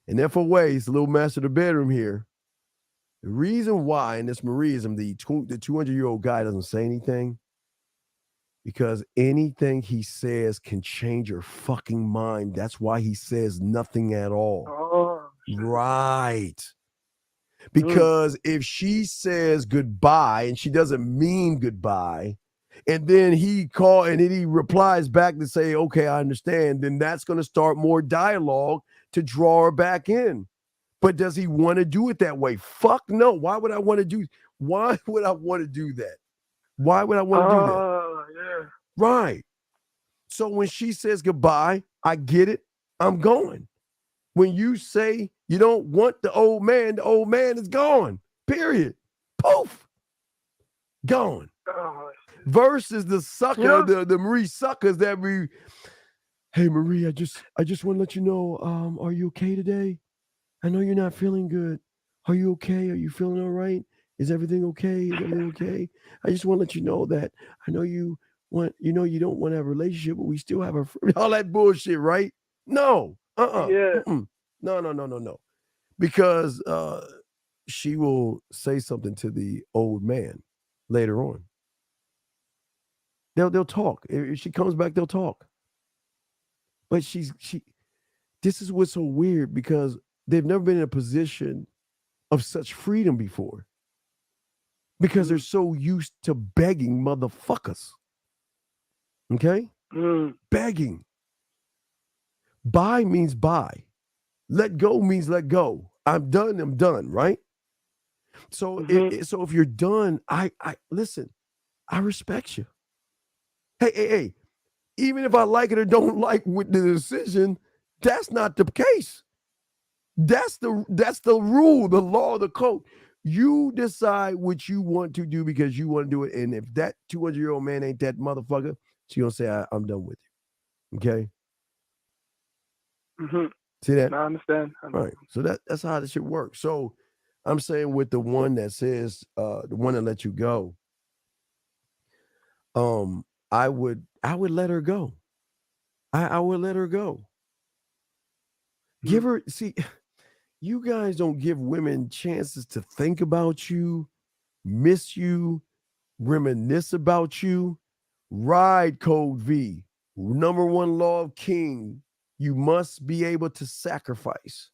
And therefore, Ways, a little master of the bedroom here. The reason why in this Marieism, the 200-year-old guy doesn't say anything, because anything he says can change her fucking mind. That's why he says nothing at all. Oh, right. Because if she says goodbye and she doesn't mean goodbye, and then he replies back to say, okay, I understand, then that's going to start more dialogue to draw her back in. But does he want to do it that way? Fuck no. Why would I want to do that? Why would I want to do that? Yeah. Right. So when she says goodbye, I get it. I'm going. When you say you don't want the old man is gone. Period. Poof. Gone. Oh, versus the sucker, the Marie suckers that we. Hey Marie, I just want to let you know, are you okay today? I know you're not feeling good. Are you okay? Are you feeling all right? Is everything okay? Is everything okay? I just want to let you know that I know you don't want to have a relationship, but we still have all that bullshit, right? No. Yeah. No. Because she will say something to the old man later on. They'll talk. If she comes back, they'll talk. But this is what's so weird, because they've never been in a position of such freedom before. Because they're so used to begging motherfuckers. Okay? Begging. Buy means buy. Let go means let go. I'm done, right? So if you're done, I listen, I respect you. Hey, even if I like it or don't like with the decision, that's not the case. That's the rule, the law, the code. You decide what you want to do because you want to do it. And if that 200-year-old man ain't that motherfucker, she's going to say, I'm done with you. Okay? Mm-hmm. See that? I understand. Right. So that's how this shit works. So I'm saying with the one that says, the one that let you go, I would let her go. I would let her go. Give her, see, you guys don't give women chances to think about you, miss you, reminisce about you. Ride Code V. Number one law of King. You must be able to sacrifice.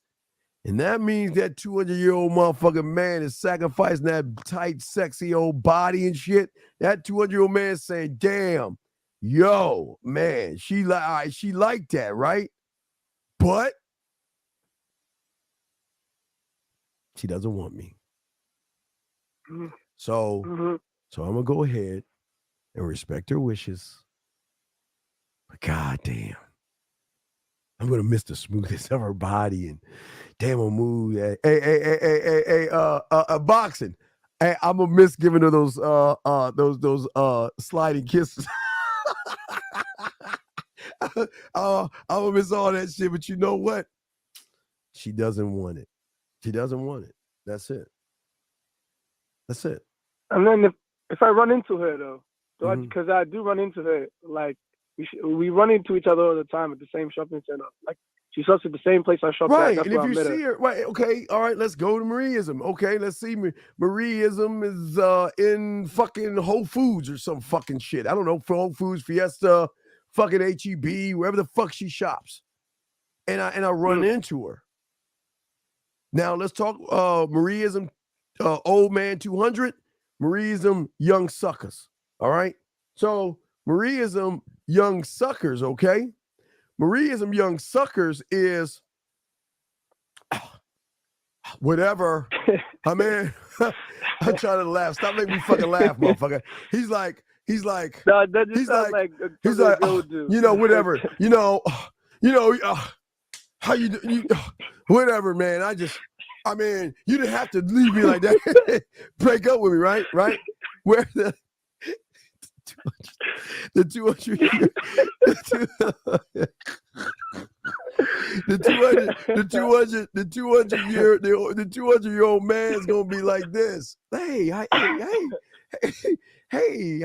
And that means that 200-year-old motherfucking man is sacrificing that tight, sexy old body and shit. That 200-year-old man is saying, damn, yo, man, she liked that, right? But she doesn't want me. So I'm going to go ahead and respect her wishes. But goddamn, I'm going to miss the smoothness of her body and damn, I'm move. Hey, boxing. Hey, I'm gonna miss giving her those sliding kisses. I'm gonna miss all that shit, but you know what? She doesn't want it. She doesn't want it. That's it. That's it. And then if I run into her though, because I do run into her, like we run into each other all the time at the same shopping center. Like she shops at the same place I shop at. Right, That's and if where I you met see her. her, right, okay, all right, let's go to Marieism. Okay, let's see. Marieism is in fucking Whole Foods or some fucking shit. I don't know, for Whole Foods, Fiesta, fucking HEB, wherever the fuck she shops. And I run into her. Now let's talk Marieism, Old Man 200, Marieism, Young Suckers. All right. So Marieism, Young Suckers, okay? Marieism, Young Suckers is whatever. I mean, I'm trying to laugh. Stop making me fucking laugh, motherfucker. He's like, no, that just sounds like you know, whatever, how you do, whatever, man. I mean, you didn't have to leave me like that. Break up with me, right? Where the 200 200-year-old man is gonna be like this. Hey, how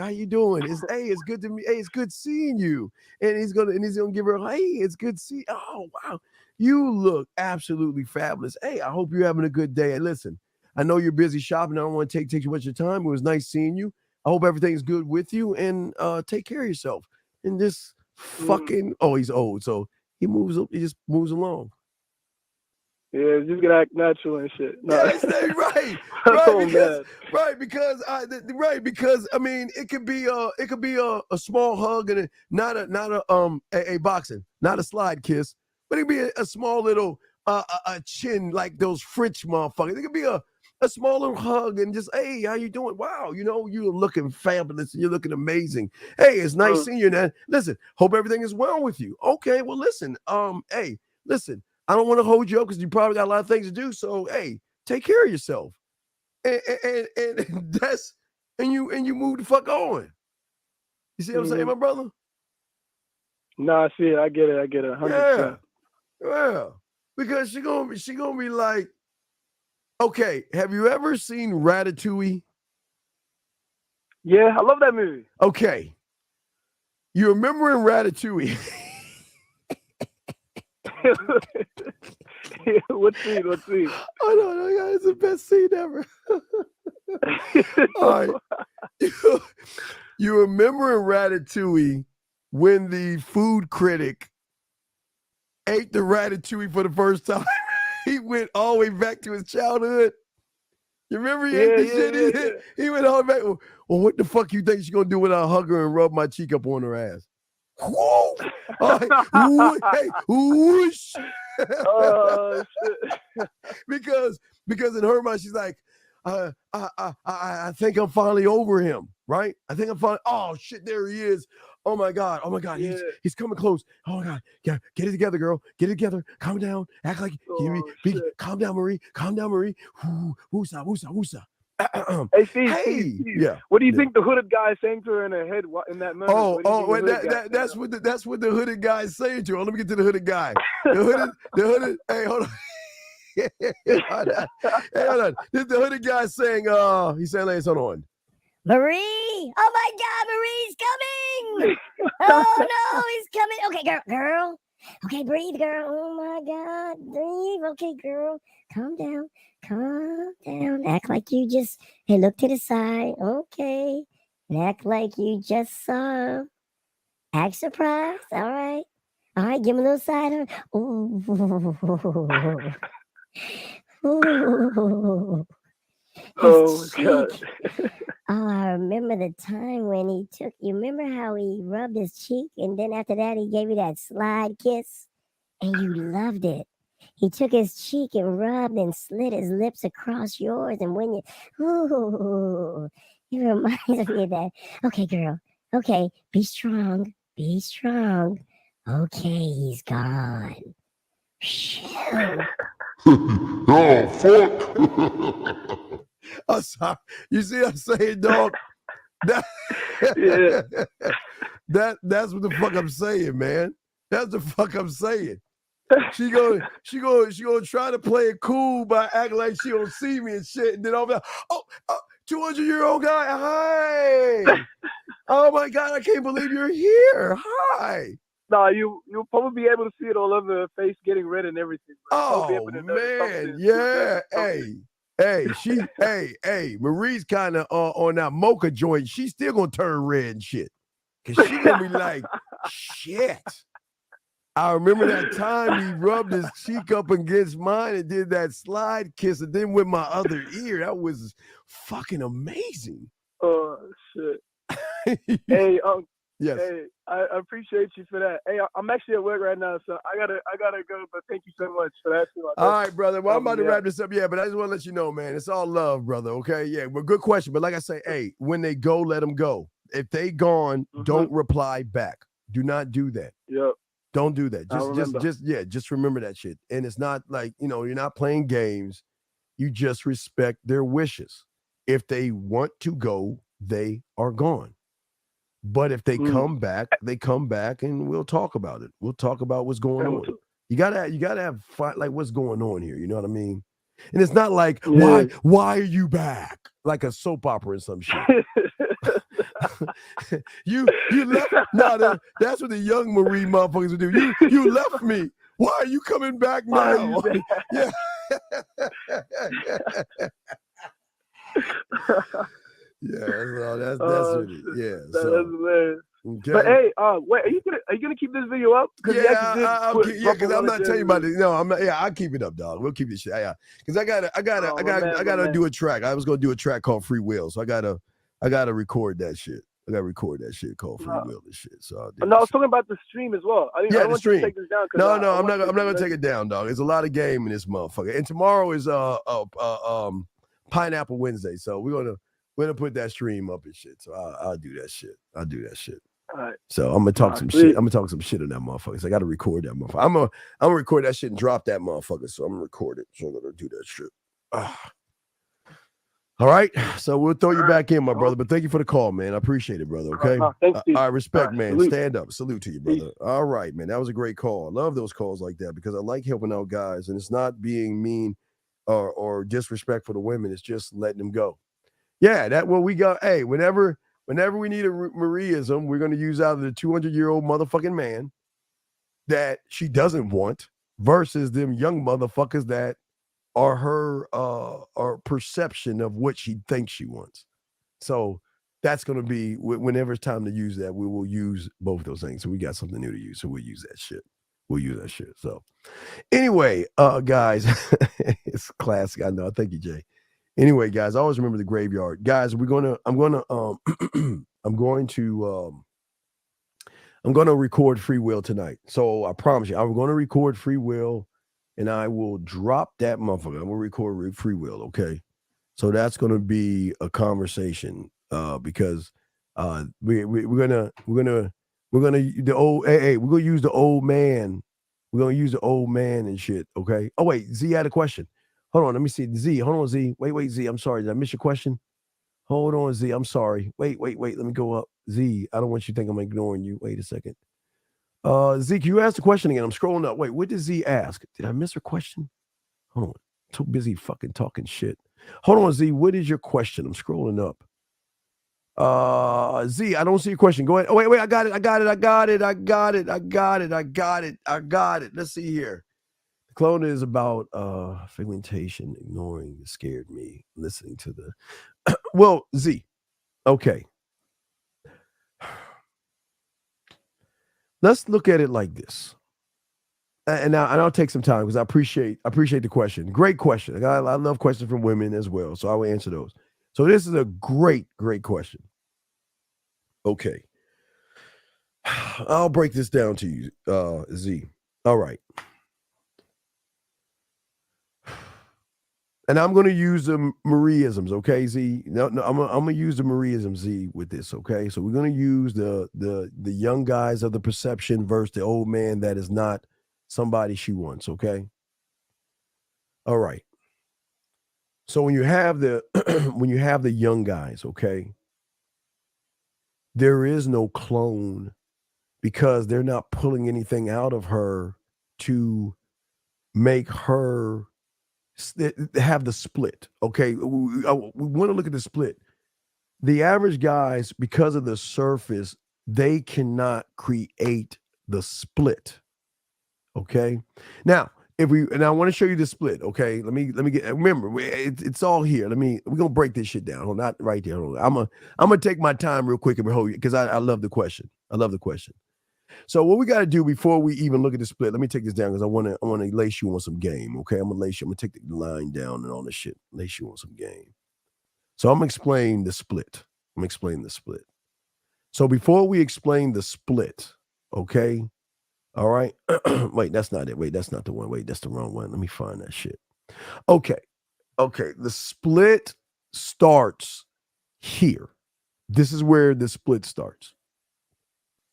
you doing? It's good to me. Hey, it's good seeing you. And he's gonna give her, hey, it's good to see. Oh wow, you look absolutely fabulous. Hey, I hope you're having a good day. And listen, I know you're busy shopping. I don't want to take too much of your time. It was nice seeing you. I hope everything's good with you, and take care of yourself. And this fucking he's old, so he just moves along. Yeah, just gonna act natural and shit. No. Yeah, because I mean, it could be a small hug and not a boxing, not a slide kiss, but it could be a small little a chin like those French motherfuckers. It could be a small little hug and just, hey, how you doing? Wow, you're looking fabulous and you're looking amazing. Hey, it's nice seeing you, man. Listen, hope everything is well with you. Okay, well, listen, hey, listen, I don't want to hold you up because you probably got a lot of things to do. So, hey, take care of yourself. And you move the fuck on. You see what I'm saying, my brother? No, I see it. I get it. 100%. Yeah. Because she gonna be like, okay, have you ever seen Ratatouille? Yeah, I love that movie. Okay. You remember in Ratatouille? What scene? Oh, no, it's the best scene ever. All right. You remember in Ratatouille when the food critic ate the ratatouille for the first time? He went all the way back to his childhood. You remember he ate this shit? Yeah. He went all the way back. Well, what the fuck you think she's gonna do when I hug her and rub my cheek up on her ass? Whoa! Hey, whoosh! Oh shit! because in her mind, she's like, I think I'm finally over him, right? I think I'm finally. Oh shit! There he is. Oh my god! Yeah. He's coming close. Oh my god! Yeah, get it together, girl. Get it together. Calm down. Act like calm down, Marie. Calm down, Marie. Woosa. Hey, Steve. Yeah. What do you think the hooded guy is saying to her in her head in that moment? That's what the hooded guy is saying to her. Let me get to the hooded guy. The hooded. Hey, hold on. Hold on. This the hooded guy saying. He's saying, "Let's hold on." Marie! Oh my God, Marie's coming! Oh no, he's coming. Okay, girl, Okay, breathe, girl. Oh my God, breathe. Okay, girl, calm down. Calm down. Act like you just, hey, look to the side. Okay. And act like you just saw. Act surprised. All right. All right, give him a little side. Ooh. Ooh. Oh His my God. cheek. Oh, I remember the time when he took, you remember how he rubbed his cheek and then after that he gave you that slide kiss and you loved it. He took his cheek and rubbed and slid his lips across yours and when you, ooh, it reminds me of that. Okay, girl. Okay, be strong. Be strong. Okay, he's gone. Phew. Oh, fuck. I'm sorry. You see what I'm saying, dog? That, that's what the fuck I'm saying, man. That's the fuck I'm saying. She gonna try to play it cool by acting like she don't see me and shit, and then I'll be like, 200-year-old guy, hi. Oh my God, I can't believe you're here. Hi. Nah, you'll probably be able to see it all over her face getting red and everything. Oh man, yeah. Hey, Marie's kind of on that mocha joint. She's still gonna turn red and shit. Cause she gonna be like, shit. I remember that time he rubbed his cheek up against mine and did that slide kiss, and then with my other ear. That was fucking amazing. Oh shit. Hey, yes. Hey, I appreciate you for that. Hey, I'm actually at work right now, so I gotta go. But thank you so much for that. All right, brother. Well, I'm about to wrap this up. Yeah, but I just want to let you know, man, it's all love, brother. Okay, yeah. Well, good question. But like I say, hey, when they go, let them go. If they gone, don't reply back. Do not do that. Yep. Don't do that. Just remember that shit. And it's not like, you're not playing games. You just respect their wishes. If they want to go, they are gone. But if they come back, they come back and we'll talk about it. We'll talk about what's going on. You gotta have fun, like what's going on here. You know what I mean? And it's not like, why are you back? Like a soap opera or some shit. you left. No, that's what the young Marie motherfuckers would do. You left me. Why are you coming back now? Yeah. Yeah, that's what it. Yeah, that's hilarious. Okay. But hey, wait, are you gonna keep this video up? Because I'm not telling you about it. No, I'm not. Yeah, I'll keep it up, dog. We'll keep it shit. Yeah, because I gotta do a track. I was gonna do a track called Free Will, so I gotta record that shit. I gotta record that shit called Free Will and shit. So I was talking about the stream as well. I don't want you to take this down. No, I'm not gonna take it down, dog. There's a lot of game in this motherfucker. And tomorrow is Pineapple Wednesday, so we're gonna put that stream up and shit. So I'll do that shit. All right. So I'm gonna talk some shit. I'm gonna talk some shit on that motherfucker. So I gotta record that motherfucker. I'm gonna record that shit and drop that motherfucker. So I'm gonna record it. So I'm gonna do that shit. All right. So we'll throw you back in, my brother. But thank you for the call, man. I appreciate it, brother. Okay. Thanks, Steve. I respect, man. Salute. Stand up. Salute to you, brother. Peace. All right, man. That was a great call. I love those calls like that because I like helping out guys, and it's not being mean or disrespectful to women. It's just letting them go. Yeah, that what we got. Hey, whenever we need a Mariaism, we're going to use out of the 200-year-old motherfucking man that she doesn't want versus them young motherfuckers that are her perception of what she thinks she wants. So that's going to be whenever it's time to use that, we will use both those things. So we got something new to use. So we'll use that shit. So anyway, guys, it's classic. I know. Thank you, Jay. Anyway, guys, I always remember the graveyard. Guys, I'm going to record Free Will tonight. So I promise you, I'm going to record Free Will and I will drop that motherfucker. I'm going to record Free Will, okay? So that's going to be a conversation because we're gonna the old we're gonna use the old man. We're gonna use the old man and shit, okay? Oh wait, Z had a question. Hold on, let me see. Z, hold on, Z. Wait, Z. I'm sorry. Did I miss your question? Hold on, Z. I'm sorry. Wait. Let me go up. Z, I don't want you to think I'm ignoring you. Wait a second. Z, can you ask the question again? I'm scrolling up. Wait, what did Z ask? Did I miss her question? Hold on. I'm too busy fucking talking shit. Hold on, Z. What is your question? I'm scrolling up. Z, I don't see a question. Go ahead. Oh, wait, I got it. Let's see here. The clone is about fragmentation, ignoring the scared me, listening to the well, Z. Okay. Let's look at it like this. And I'll take some time because I appreciate the question. Great question. I love questions from women as well, so I will answer those. So this is a great question. Okay. I'll break this down to you, Z. All right. And I'm going to use the Mariaisms, okay, Z? No, I'm going to use the Mariaisms, Z, with this, okay? So we're going to use the young guys of the perception versus the old man that is not somebody she wants, okay? All right. So when you have the young guys, okay, there is no clone because they're not pulling anything out of her to make her have the split. Okay, we want to look at the split. The average guys, because of the surface, they cannot create the split. Okay, now I want to show you the split. Okay, let me get. Remember, it's all here. We're gonna break this shit down. Not right there. I'm gonna take my time real quick and hold you because I love the question. So what we got to do before we even look at the split, let me take this down because I want to lace you on some game. Okay, I'm gonna take the line down and all this shit. Lace you on some game. So I'm gonna explain the split. So before we explain the split, okay. All right. Wait, that's not it. Wait, that's not the one. Wait, that's the wrong one. Let me find that shit. Okay. The split starts here. This is where the split starts.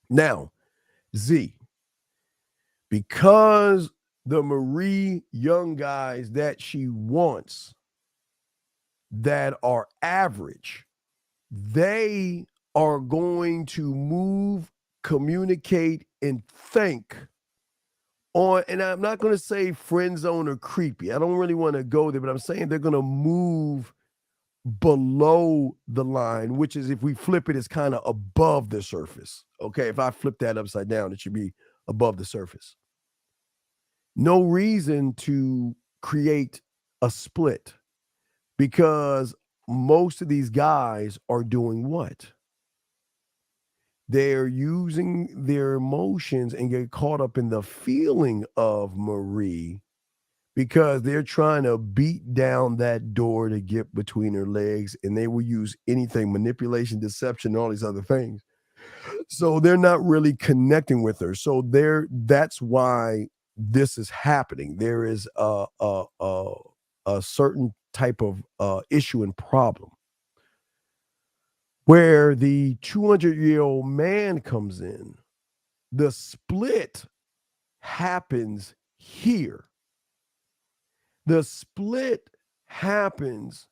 Now, Z, because the Marie young guys that she wants that are average, they are going to move, communicate, and think on, and I'm not going to say friend zone or creepy. I don't really want to go there, but I'm saying they're going to move below the line, which is, if we flip it, it's kind of above the surface. Okay, if I flip that upside down, it should be above the surface. No reason to create a split because most of these guys are doing what? They're using their emotions and get caught up in the feeling of Marie because they're trying to beat down that door to get between her legs, and they will use anything, manipulation, deception, all these other things. So they're not really connecting with her. So that's why this is happening. There is a certain type of issue and problem where the 200-year-old man comes in. The split happens here. The split happens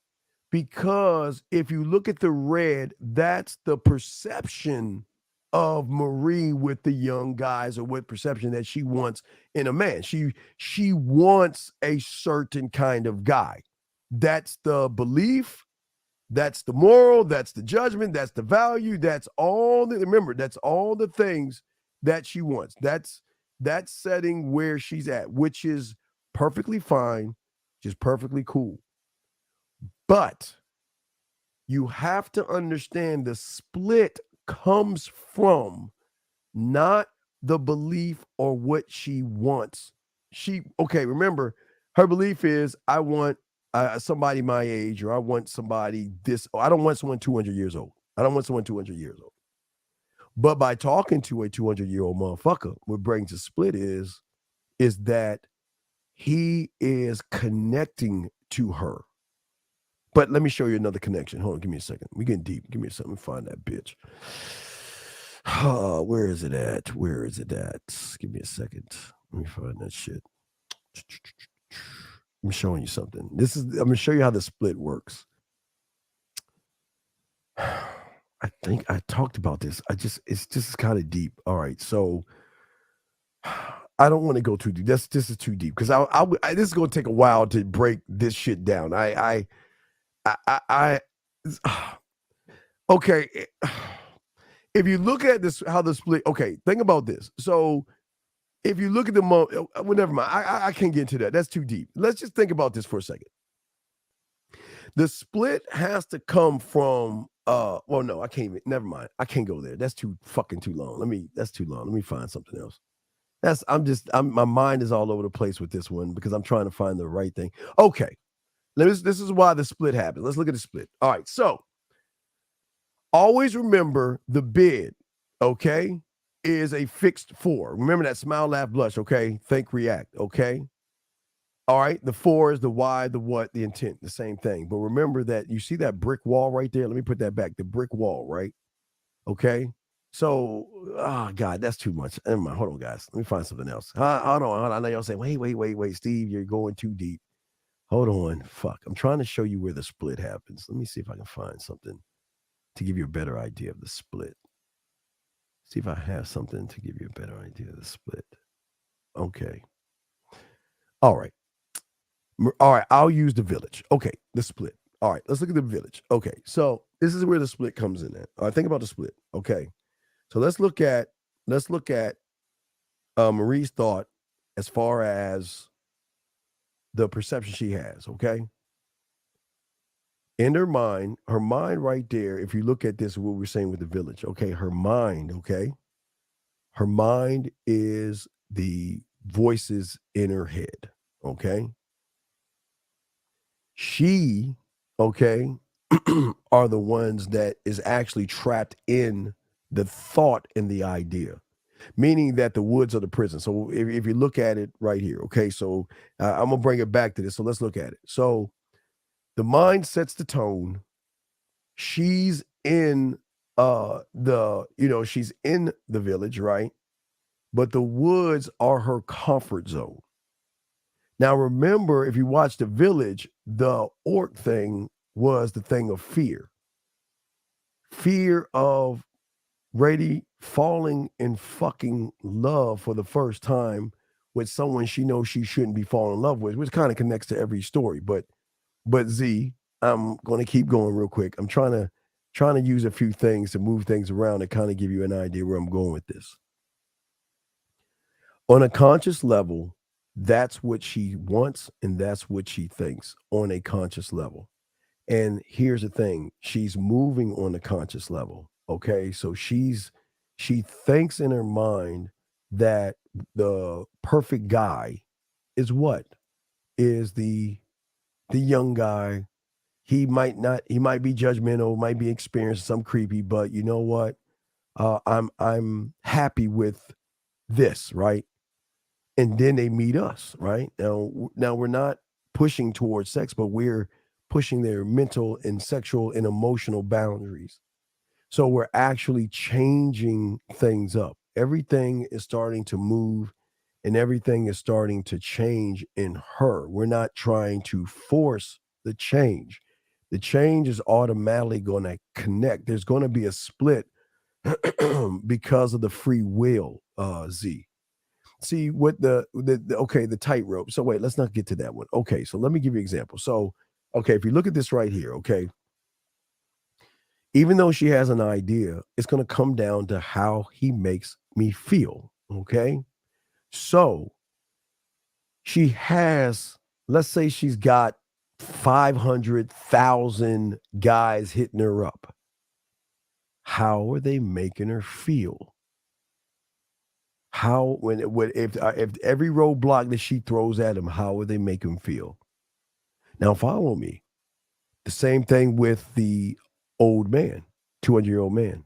because if you look at the red, that's the perception of Marie with the young guys, or what perception that she wants in a man. She wants a certain kind of guy. That's the belief. That's the moral, that's the judgment, that's the value, that's all the things that she wants. That's setting where she's at, which is perfectly fine, which is perfectly cool. But you have to understand the split comes from not the belief or what she wants. Remember, her belief is, I want somebody my age, or I want somebody this. I don't want someone 200 years old. But by talking to a 200-year-old motherfucker, what brings a split is that he is connecting to her. But let me show you another connection. Hold on, give me a second. We're getting deep. Give me a second. Let me find that bitch. Where is it at? Give me a second. Let me find that shit. I'm showing you something. I'm going to show you how the split works. I think I talked about this. It's just kind of deep. All right. So I don't want to go too deep. This is too deep because this is going to take a while to break this shit down. Okay. If you look at this, how the split, okay, think about this. So if you look at the well, never mind. I can't get into that. That's too deep. Let's just think about this for a second. The split has to come from well, no, I can't even, never mind. I can't go there. That's too long. That's too long. Let me find something else. My mind is all over the place with this one because I'm trying to find the right thing. Okay. This is why the split happened. Let's look at the split. All right. So always remember the bid, okay, is a fixed 4. Remember that smile, laugh, blush, okay? Think, react, okay? All right. The 4 is the why, the what, the intent, the same thing. But remember that you see that brick wall right there? Let me put that back. The brick wall, right? Okay. So, God, that's too much. Never mind. Hold on, guys. Let me find something else. Hold on. I know y'all saying, wait, Steve, you're going too deep. Hold on. Fuck. I'm trying to show you where the split happens. Let me see if I can find something to give you a better idea of the split. See if I have something to give you a better idea of the split. Okay. All right. I'll use the village. Okay. The split. All right. Let's look at the village. Okay. So this is where the split comes in at. All right. Think about the split. Okay. So let's look at Marie's thought as far as the perception she has. Okay. In her mind right there, if you look at this, what we're saying with the village, okay, her mind is the voices in her head, okay? She, okay, are the ones that is actually trapped in the thought and the idea, meaning that the woods are the prison. So if you look at it right here, okay, so I'm going to bring it back to this. So let's look at it. So the mind sets the tone. She's in she's in the village, right? But the woods are her comfort zone. Now, remember, if you watch The Village, the orc thing was the thing of fear. Fear of Rady falling in fucking love for the first time with someone she knows she shouldn't be falling in love with, which kind of connects to every story. But Z, I'm going to keep going real quick. I'm trying to use a few things to move things around and kind of give you an idea where I'm going with this. On a conscious level, that's what she wants and that's what she thinks on a conscious level. And here's the thing, she's moving on a conscious level. Okay, so she thinks in her mind that the perfect guy is what? Is the young guy. He might be judgmental, might be experienced some creepy, but you know what? I'm happy with this, right? And then they meet us, right? Now we're not pushing towards sex, but we're pushing their mental and sexual and emotional boundaries. So we're actually changing things up. Everything is starting to move and everything is starting to change in her. We're not trying to force the change. The change is automatically going to connect. There's going to be a split because of the free will, Z. See, with the tightrope. So wait, let's not get to that one. Okay, so let me give you an example. So, okay, if you look at this right here, okay, even though she has an idea, it's going to come down to how he makes me feel, okay? So, she has, let's say she's got 500,000 guys hitting her up. How are they making her feel? How, if every roadblock that she throws at him, how would they make him feel? Now, follow me. The same thing with the old man, 200-year-old man.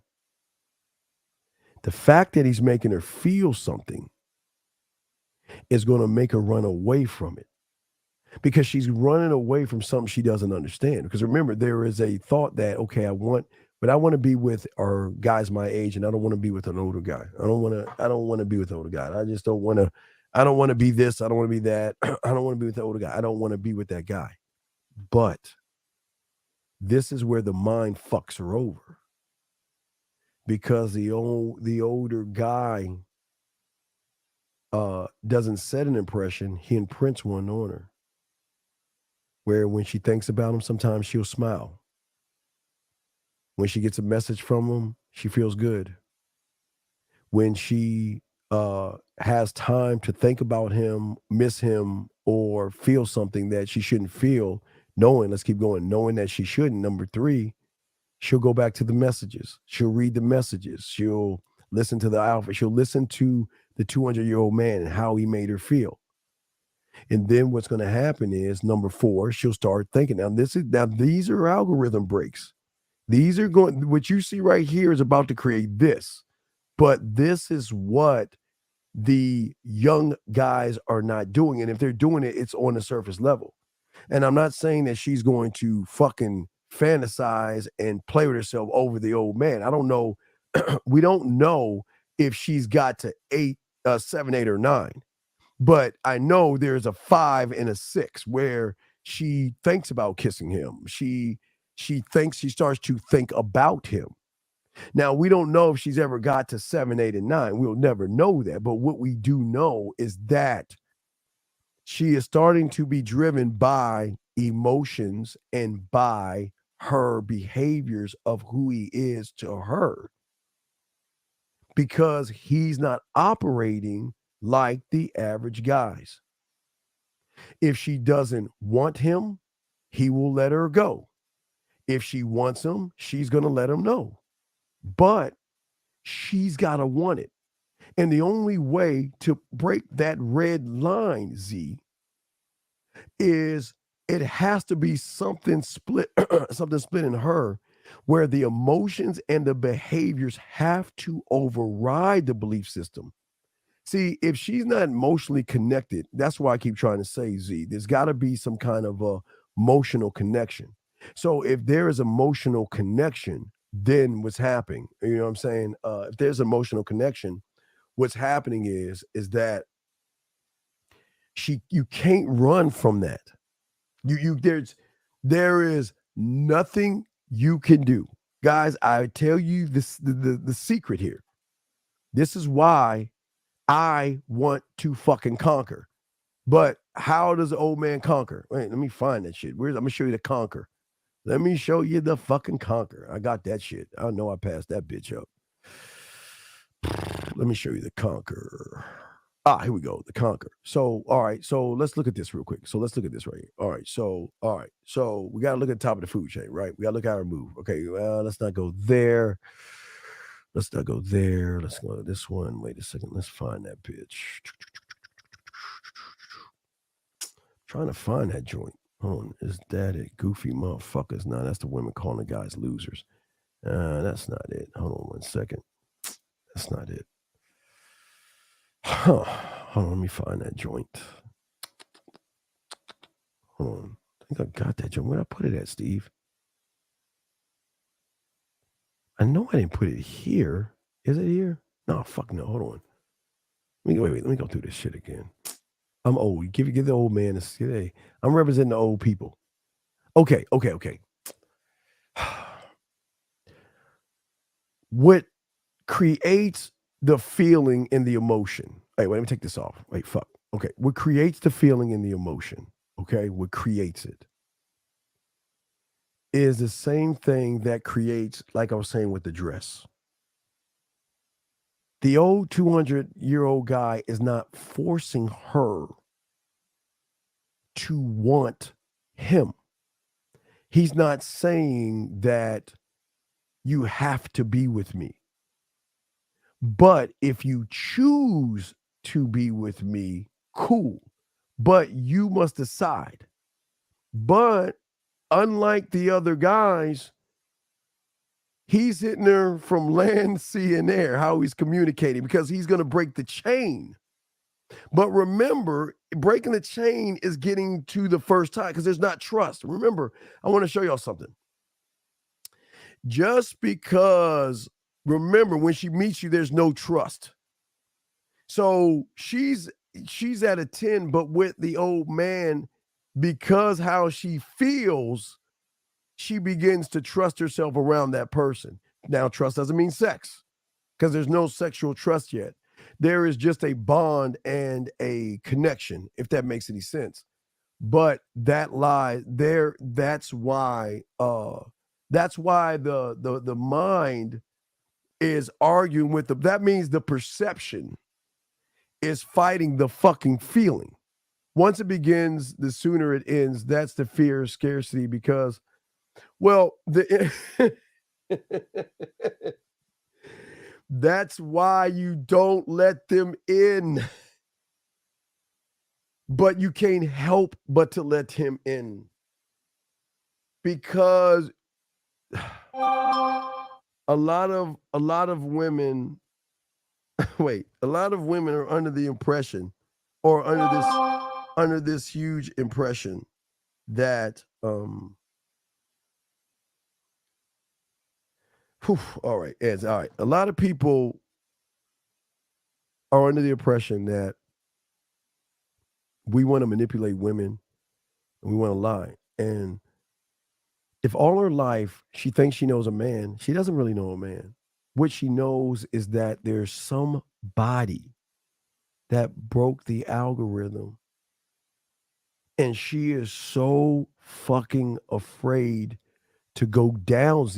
The fact that he's making her feel something is going to make her run away from it, because she's running away from something she doesn't understand. Because remember, there is a thought that, okay, I want to be with our guys my age, and I don't want to be with an older guy. I don't want to be with an older guy. I just don't want to. I don't want to be this. I don't want to be that. I don't want to be with the older guy. I don't want to be with that guy. But this is where the mind fucks her over, because the older guy doesn't set an impression. He imprints one on her, where when she thinks about him, sometimes she'll smile. When she gets a message from him, she feels good. When she has time to think about him, miss him, or feel something that she shouldn't feel, knowing that she shouldn't. Number 3, she'll go back to the messages. She'll read the messages. She'll listen to the alpha. She'll listen to the 200-year-old man and how he made her feel. And then what's going to happen is, number 4, she'll start thinking. Now these are algorithm breaks. These are what you see right here is about to create this. But this is what the young guys are not doing. And if they're doing it, it's on the surface level. And I'm not saying that she's going to fucking fantasize and play with herself over the old man. I don't know. We don't know if she's got to 7, 8, or 9. But I know there's a 5 and a 6 where she thinks about kissing him. She starts to think about him. Now, we don't know if she's ever got to 7, 8, and 9. We'll never know that. But what we do know is that she is starting to be driven by emotions and by her behaviors of who he is to her, because he's not operating like the average guys. If she doesn't want him, he will let her go. If she wants him, she's going to let him know. But she's got to want it. And the only way to break that red line, Z, is it has to be something split in her, where the emotions and the behaviors have to override the belief system. See, if she's not emotionally connected, that's why I keep trying to say, Z, there's got to be some kind of a emotional connection. So if there is emotional connection, then what's happening? You know what I'm saying? If there's emotional connection, what's happening is that you can't run from that. There is nothing you can do. Guys, I tell you this, the secret here. This is why I want to fucking conquer. But how does the old man conquer? Wait, let me find that shit. I'm gonna show you the conquer. Let me show you the fucking conquer. I got that shit. I know I passed that bitch up. Let me show you the conquer. Here we go. The conquer. So, all right. So let's look at this real quick. So let's look at this right here. All right. So we got to look at the top of the food chain, right? We got to look at our move. Okay. Well, let's not go there. Let's not go there. Let's go to this one. Wait a second. Let's find that bitch. Trying to find that joint. Hold on. Is that it? Goofy motherfuckers. No, that's the women calling the guys losers. That's not it. Hold on 1 second. That's not it. Hold on. Let me find that joint. Hold on. I think I got that joint. Where'd I put it at, Steve? I know I didn't put it here. Is it here? No, fuck no. Hold on. Wait. Let me go through this shit again. I'm old. Give the old man a hey, I'm representing the old people. Okay. What creates the feeling and the emotion? Wait, let me take this off. Wait, fuck. Okay. What creates the feeling and the emotion? Okay. What creates it is the same thing that creates, like I was saying with the dress. The old 200-year-old guy is not forcing her to want him. He's not saying that you have to be with me. But if you choose to be with me, cool. But you must decide. But unlike the other guys, he's hitting her from land, sea, and air, how he's communicating, because he's going to break the chain. But remember, breaking the chain is getting to the first time because there's not trust. Remember, I want to show y'all something. Just because, remember, when she meets you, there's no trust. So she's at a 10, but with the old man, because how she feels, she begins to trust herself around that person. Now, trust doesn't mean sex because there's no sexual trust yet. There is just a bond and a connection, if that makes any sense. But that lies there. That's why That's why the mind is arguing with that means the perception is fighting the fucking feeling. Once it begins, the sooner it ends. That's the fear of scarcity because, well, that's why you don't let them in. But you can't help but to let him in. Because a lot of women a lot of women are under the impression or under this huge impression that all right, Ed, all right. A lot of people are under the impression that we want to manipulate women and we want to lie. And if all her life she thinks she knows a man, she doesn't really know a man. What she knows is that there's somebody that broke the algorithm. And she is so fucking afraid to go down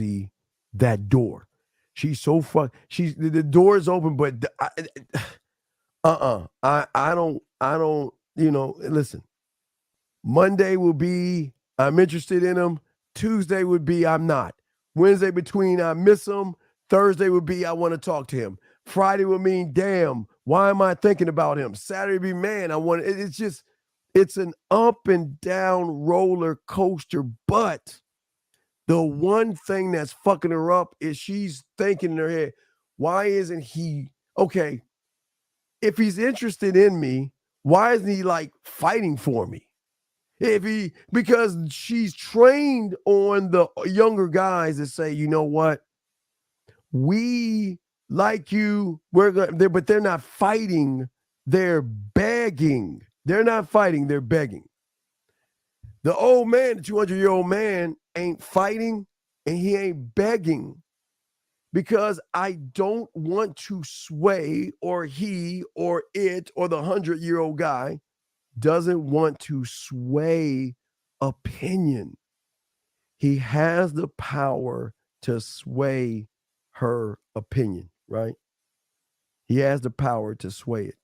that door. She's so the door is open, but I don't, listen. Monday will be I'm interested in him. Tuesday would be I'm not. Wednesday between I miss him. Thursday would be I want to talk to him. Friday would mean damn, why am I thinking about him? Saturday would be man, I want it's an up and down roller coaster, but the one thing that's fucking her up is she's thinking in her head, why isn't he okay? If he's interested in me, why isn't he like fighting for me? Because she's trained on the younger guys that say, you know what? We like you, but they're not fighting, they're begging. They're not fighting, they're begging. The old man, the 200-year-old man, ain't fighting and he ain't begging because I don't want to sway, or he or it or the 100-year-old guy doesn't want to sway opinion. He has the power to sway her opinion, right? He has the power to sway it.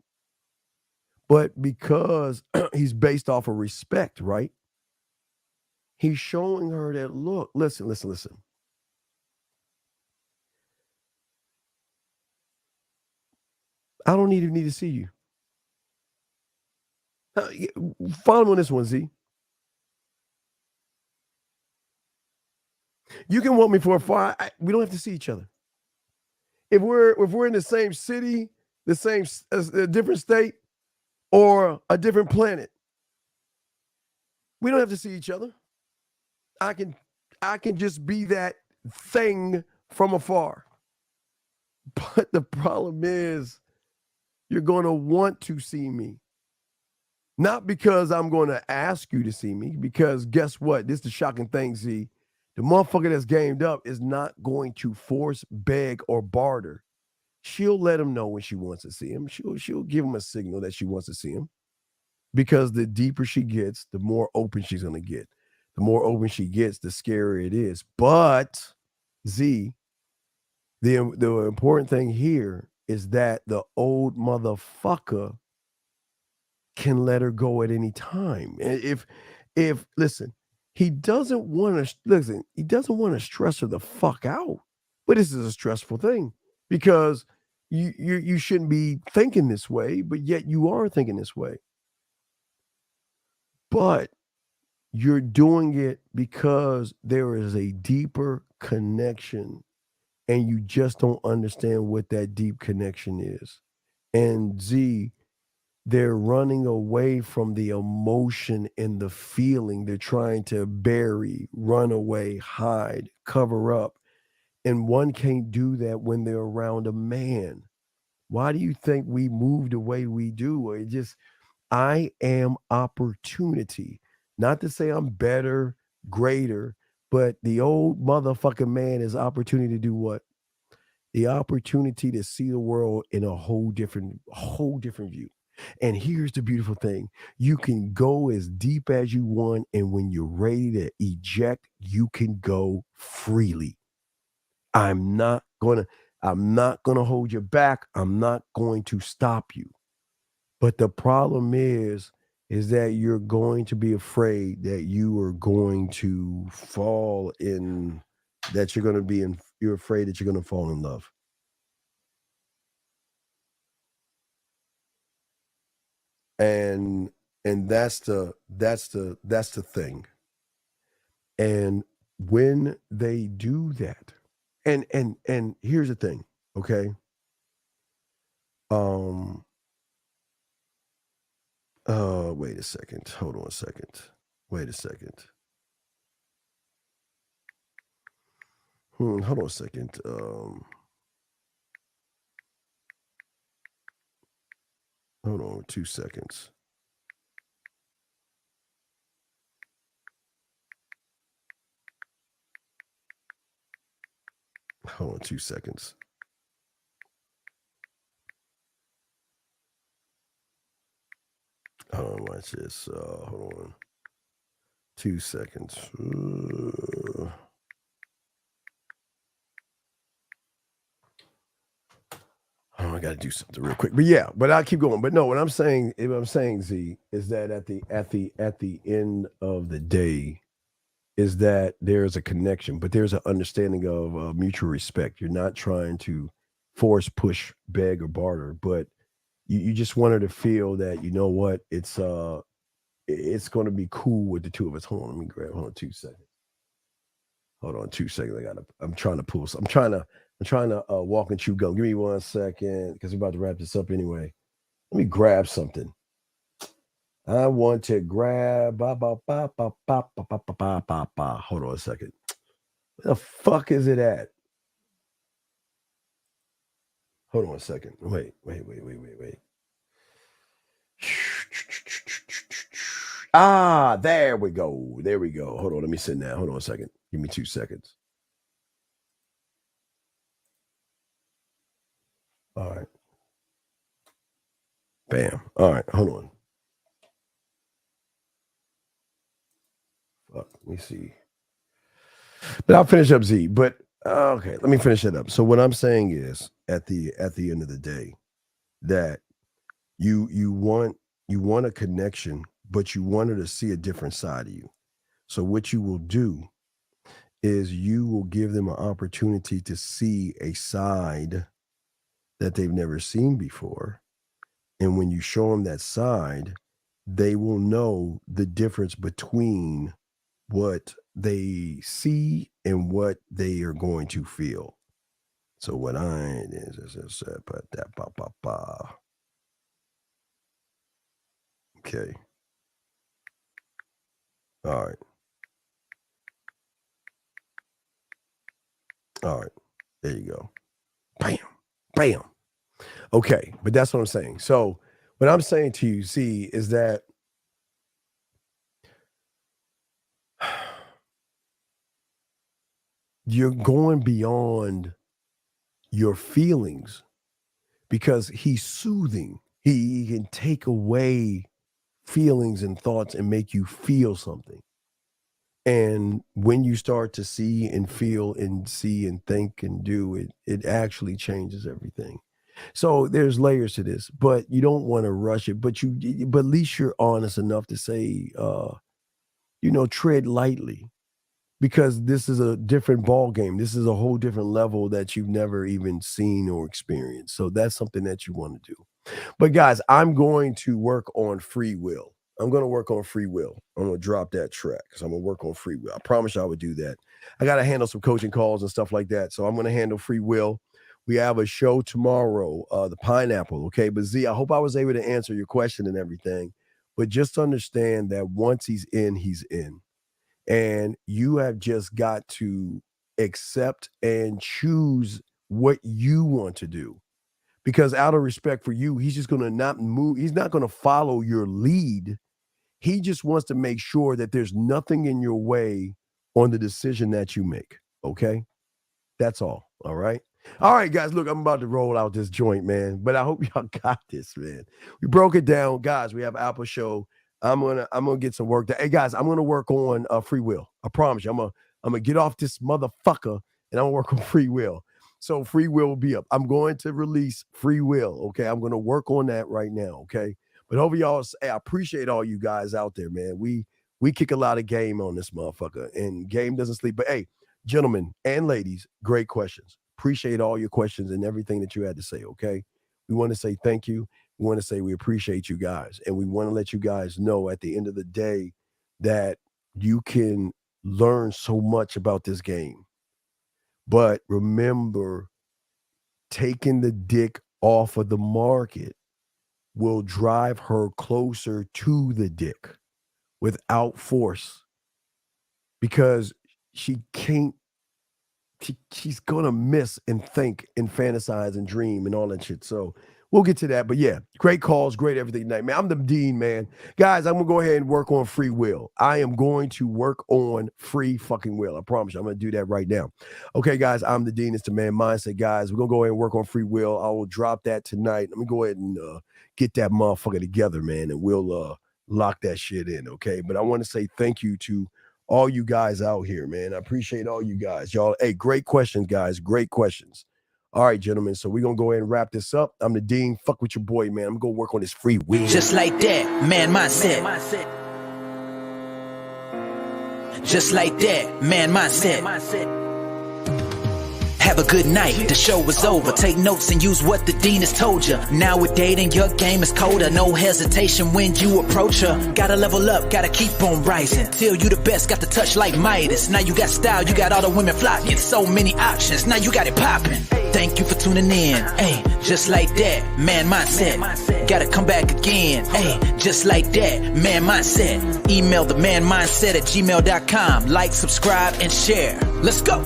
But because he's based off of respect, right? He's showing her that, look, listen. I don't even need to see you. Follow me on this one, Z. You can want me for a fire. We don't have to see each other. If we're in the same city, the same a different state, or a different planet, we don't have to see each other. I can just be that thing from afar. But the problem is, you're going to want to see me. Not because I'm going to ask you to see me, because guess what? This is the shocking thing, Z. The motherfucker that's gamed up is not going to force, beg, or barter. She'll let him know when she wants to see him. She'll give him a signal that she wants to see him. Because the deeper she gets, the more open she's going to get. The more open she gets, the scarier it is. But, Z, the important thing here is that the old motherfucker can let her go at any time. If listen, he doesn't want to stress her the fuck out. But this is a stressful thing because you shouldn't be thinking this way, but yet you are thinking this way. But you're doing it because there is a deeper connection and you just don't understand what that deep connection is. And Z, they're running away from the emotion and the feeling. They're trying to bury, run away, hide, cover up. And one can't do that when they're around a man. Why do you think we move the way we do? I am opportunity. Not to say I'm better, greater, but the old motherfucking man is opportunity to do what? The opportunity to see the world in a whole different view. And here's the beautiful thing. You can go as deep as you want, and when you're ready to eject, you can go freely. I'm not gonna hold you back. I'm not going to stop you. But the problem is that you're going to be afraid that you are going to fall in, that you're going to be in, you're afraid that you're going to fall in love. And that's the thing. And when they do that, and here's the thing, okay? Wait a second. Hold on a second. Wait a second. Hold on a second. Hold on 2 seconds. Hold on 2 seconds. Hold on, watch this. Hold on. 2 seconds. Oh, I got to do something real quick. But yeah, but I'll keep going. But no, what I'm saying, Z, is that at the end of the day, is that there's a connection, but there's an understanding of mutual respect. You're not trying to force, push, beg, or barter, but you just wanted to feel that, you know what, it's going to be cool with the two of us. Hold on, let me grab. Hold on 2 seconds. Hold on 2 seconds. I'm trying to pull. I'm trying to walk and chew gum. Give me 1 second because we're about to wrap this up anyway. Let me grab something. I want to grab. Hold on a second. Where the fuck is it at? Hold on a second. Wait. Ah, there we go. Hold on. Let me sit down. Hold on a second. Give me 2 seconds. All right. Bam. All right. Hold on. Fuck. Let me see. But I'll finish up Z. But okay, let me finish it up. So what I'm saying is, at the end of the day, that you want a connection, but you wanted to see a different side of you. So what you will do is you will give them an opportunity to see a side that they've never seen before. And when you show them that side, they will know the difference between what they see and what they are going to feel. So what okay. All right. All right. There you go. Bam. Bam. Okay. But that's what I'm saying. So what I'm saying to you, see, is that you're going beyond your feelings because he's soothing. He can take away feelings and thoughts and make you feel something. And when you start to see and feel and see and think and do it, it actually changes everything. So there's layers to this, but you don't want to rush it. But at least you're honest enough to say, tread lightly, because this is a different ball game. This is a whole different level that you've never even seen or experienced. So that's something that you want to do. But guys, I'm going to work on free will. I'm going to work on free will. I'm going to drop that track because I'm going to work on free will. I promise you I would do that. I got to handle some coaching calls and stuff like that. So I'm going to handle free will. We have a show tomorrow, the Pineapple. Okay. But Z, I hope I was able to answer your question and everything. But just understand that once he's in, he's in. And you have just got to accept and choose what you want to do. Because out of respect for you, he's just going to not move. He's not going to follow your lead. He just wants to make sure that there's nothing in your way on the decision that you make. Okay? That's all. All right? All right, guys, look, I'm about to roll out this joint, man, but I hope y'all got this, man. We broke it down. Guys, we have Apple Show. I'm gonna get some work done. Hey, guys, I'm gonna work on free will. I promise you. I'm gonna get off this motherfucker and I'm gonna work on free will. So free will be up. I'm going to release free will. Okay. I'm gonna work on that right now. Okay. But hopefully y'all, hey, I appreciate all you guys out there, man. We kick a lot of game on this motherfucker, and game doesn't sleep. But hey, gentlemen and ladies, great questions. Appreciate all your questions and everything that you had to say. Okay. We want to say thank you. We want to say we appreciate you guys. And we want to let you guys know at the end of the day that you can learn so much about this game. But remember, taking the dick off of the market will drive her closer to the dick without force, because she can't, she's gonna miss and think and fantasize and dream and all that shit. So we'll get to that. But yeah, great calls, great everything tonight, man. I'm the Dean, man. Guys, I'm gonna go ahead and work on free will. I am going to work on free fucking will. I promise you, I'm gonna do that right now. Okay, guys, I'm the Dean. It's the Man Mindset, guys. We're gonna go ahead and work on free will. I will drop that tonight. Let me go ahead and get that motherfucker together, man, and we'll lock that shit in. Okay. But I want to say thank you to all you guys out here, man. I appreciate all you guys. Y'all, hey, great questions, guys. Great questions. All right, gentlemen. So we're going to go ahead and wrap this up. I'm the Dean. Fuck with your boy, man. I'm going to work on this free will. Just like that, man mindset. Just like that, man mindset. Have a good night, the show is over. Take notes and use what the Dean has told you. Now with dating, your game is colder. No hesitation when you approach her. Gotta level up, gotta keep on rising. Till you the best, got the touch like Midas. Now you got style, you got all the women flocking. So many options, now you got it popping. Thank you for tuning in. Hey, just like that, man mindset. Gotta come back again. Hey, just like that, man mindset. Email the manmindset@gmail.com. Like, subscribe, and share. Let's go.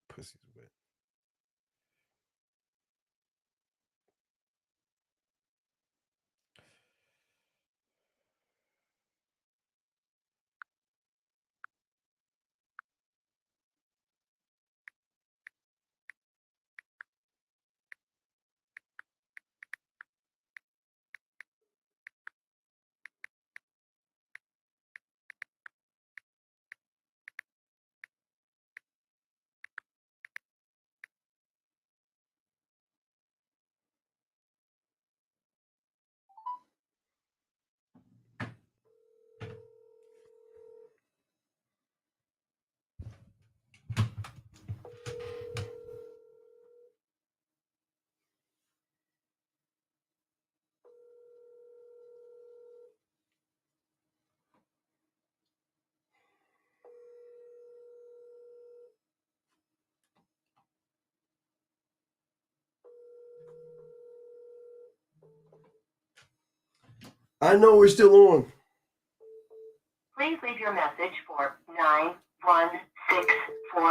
Pussy's wet. I know we're still on. Please leave your message for 9164.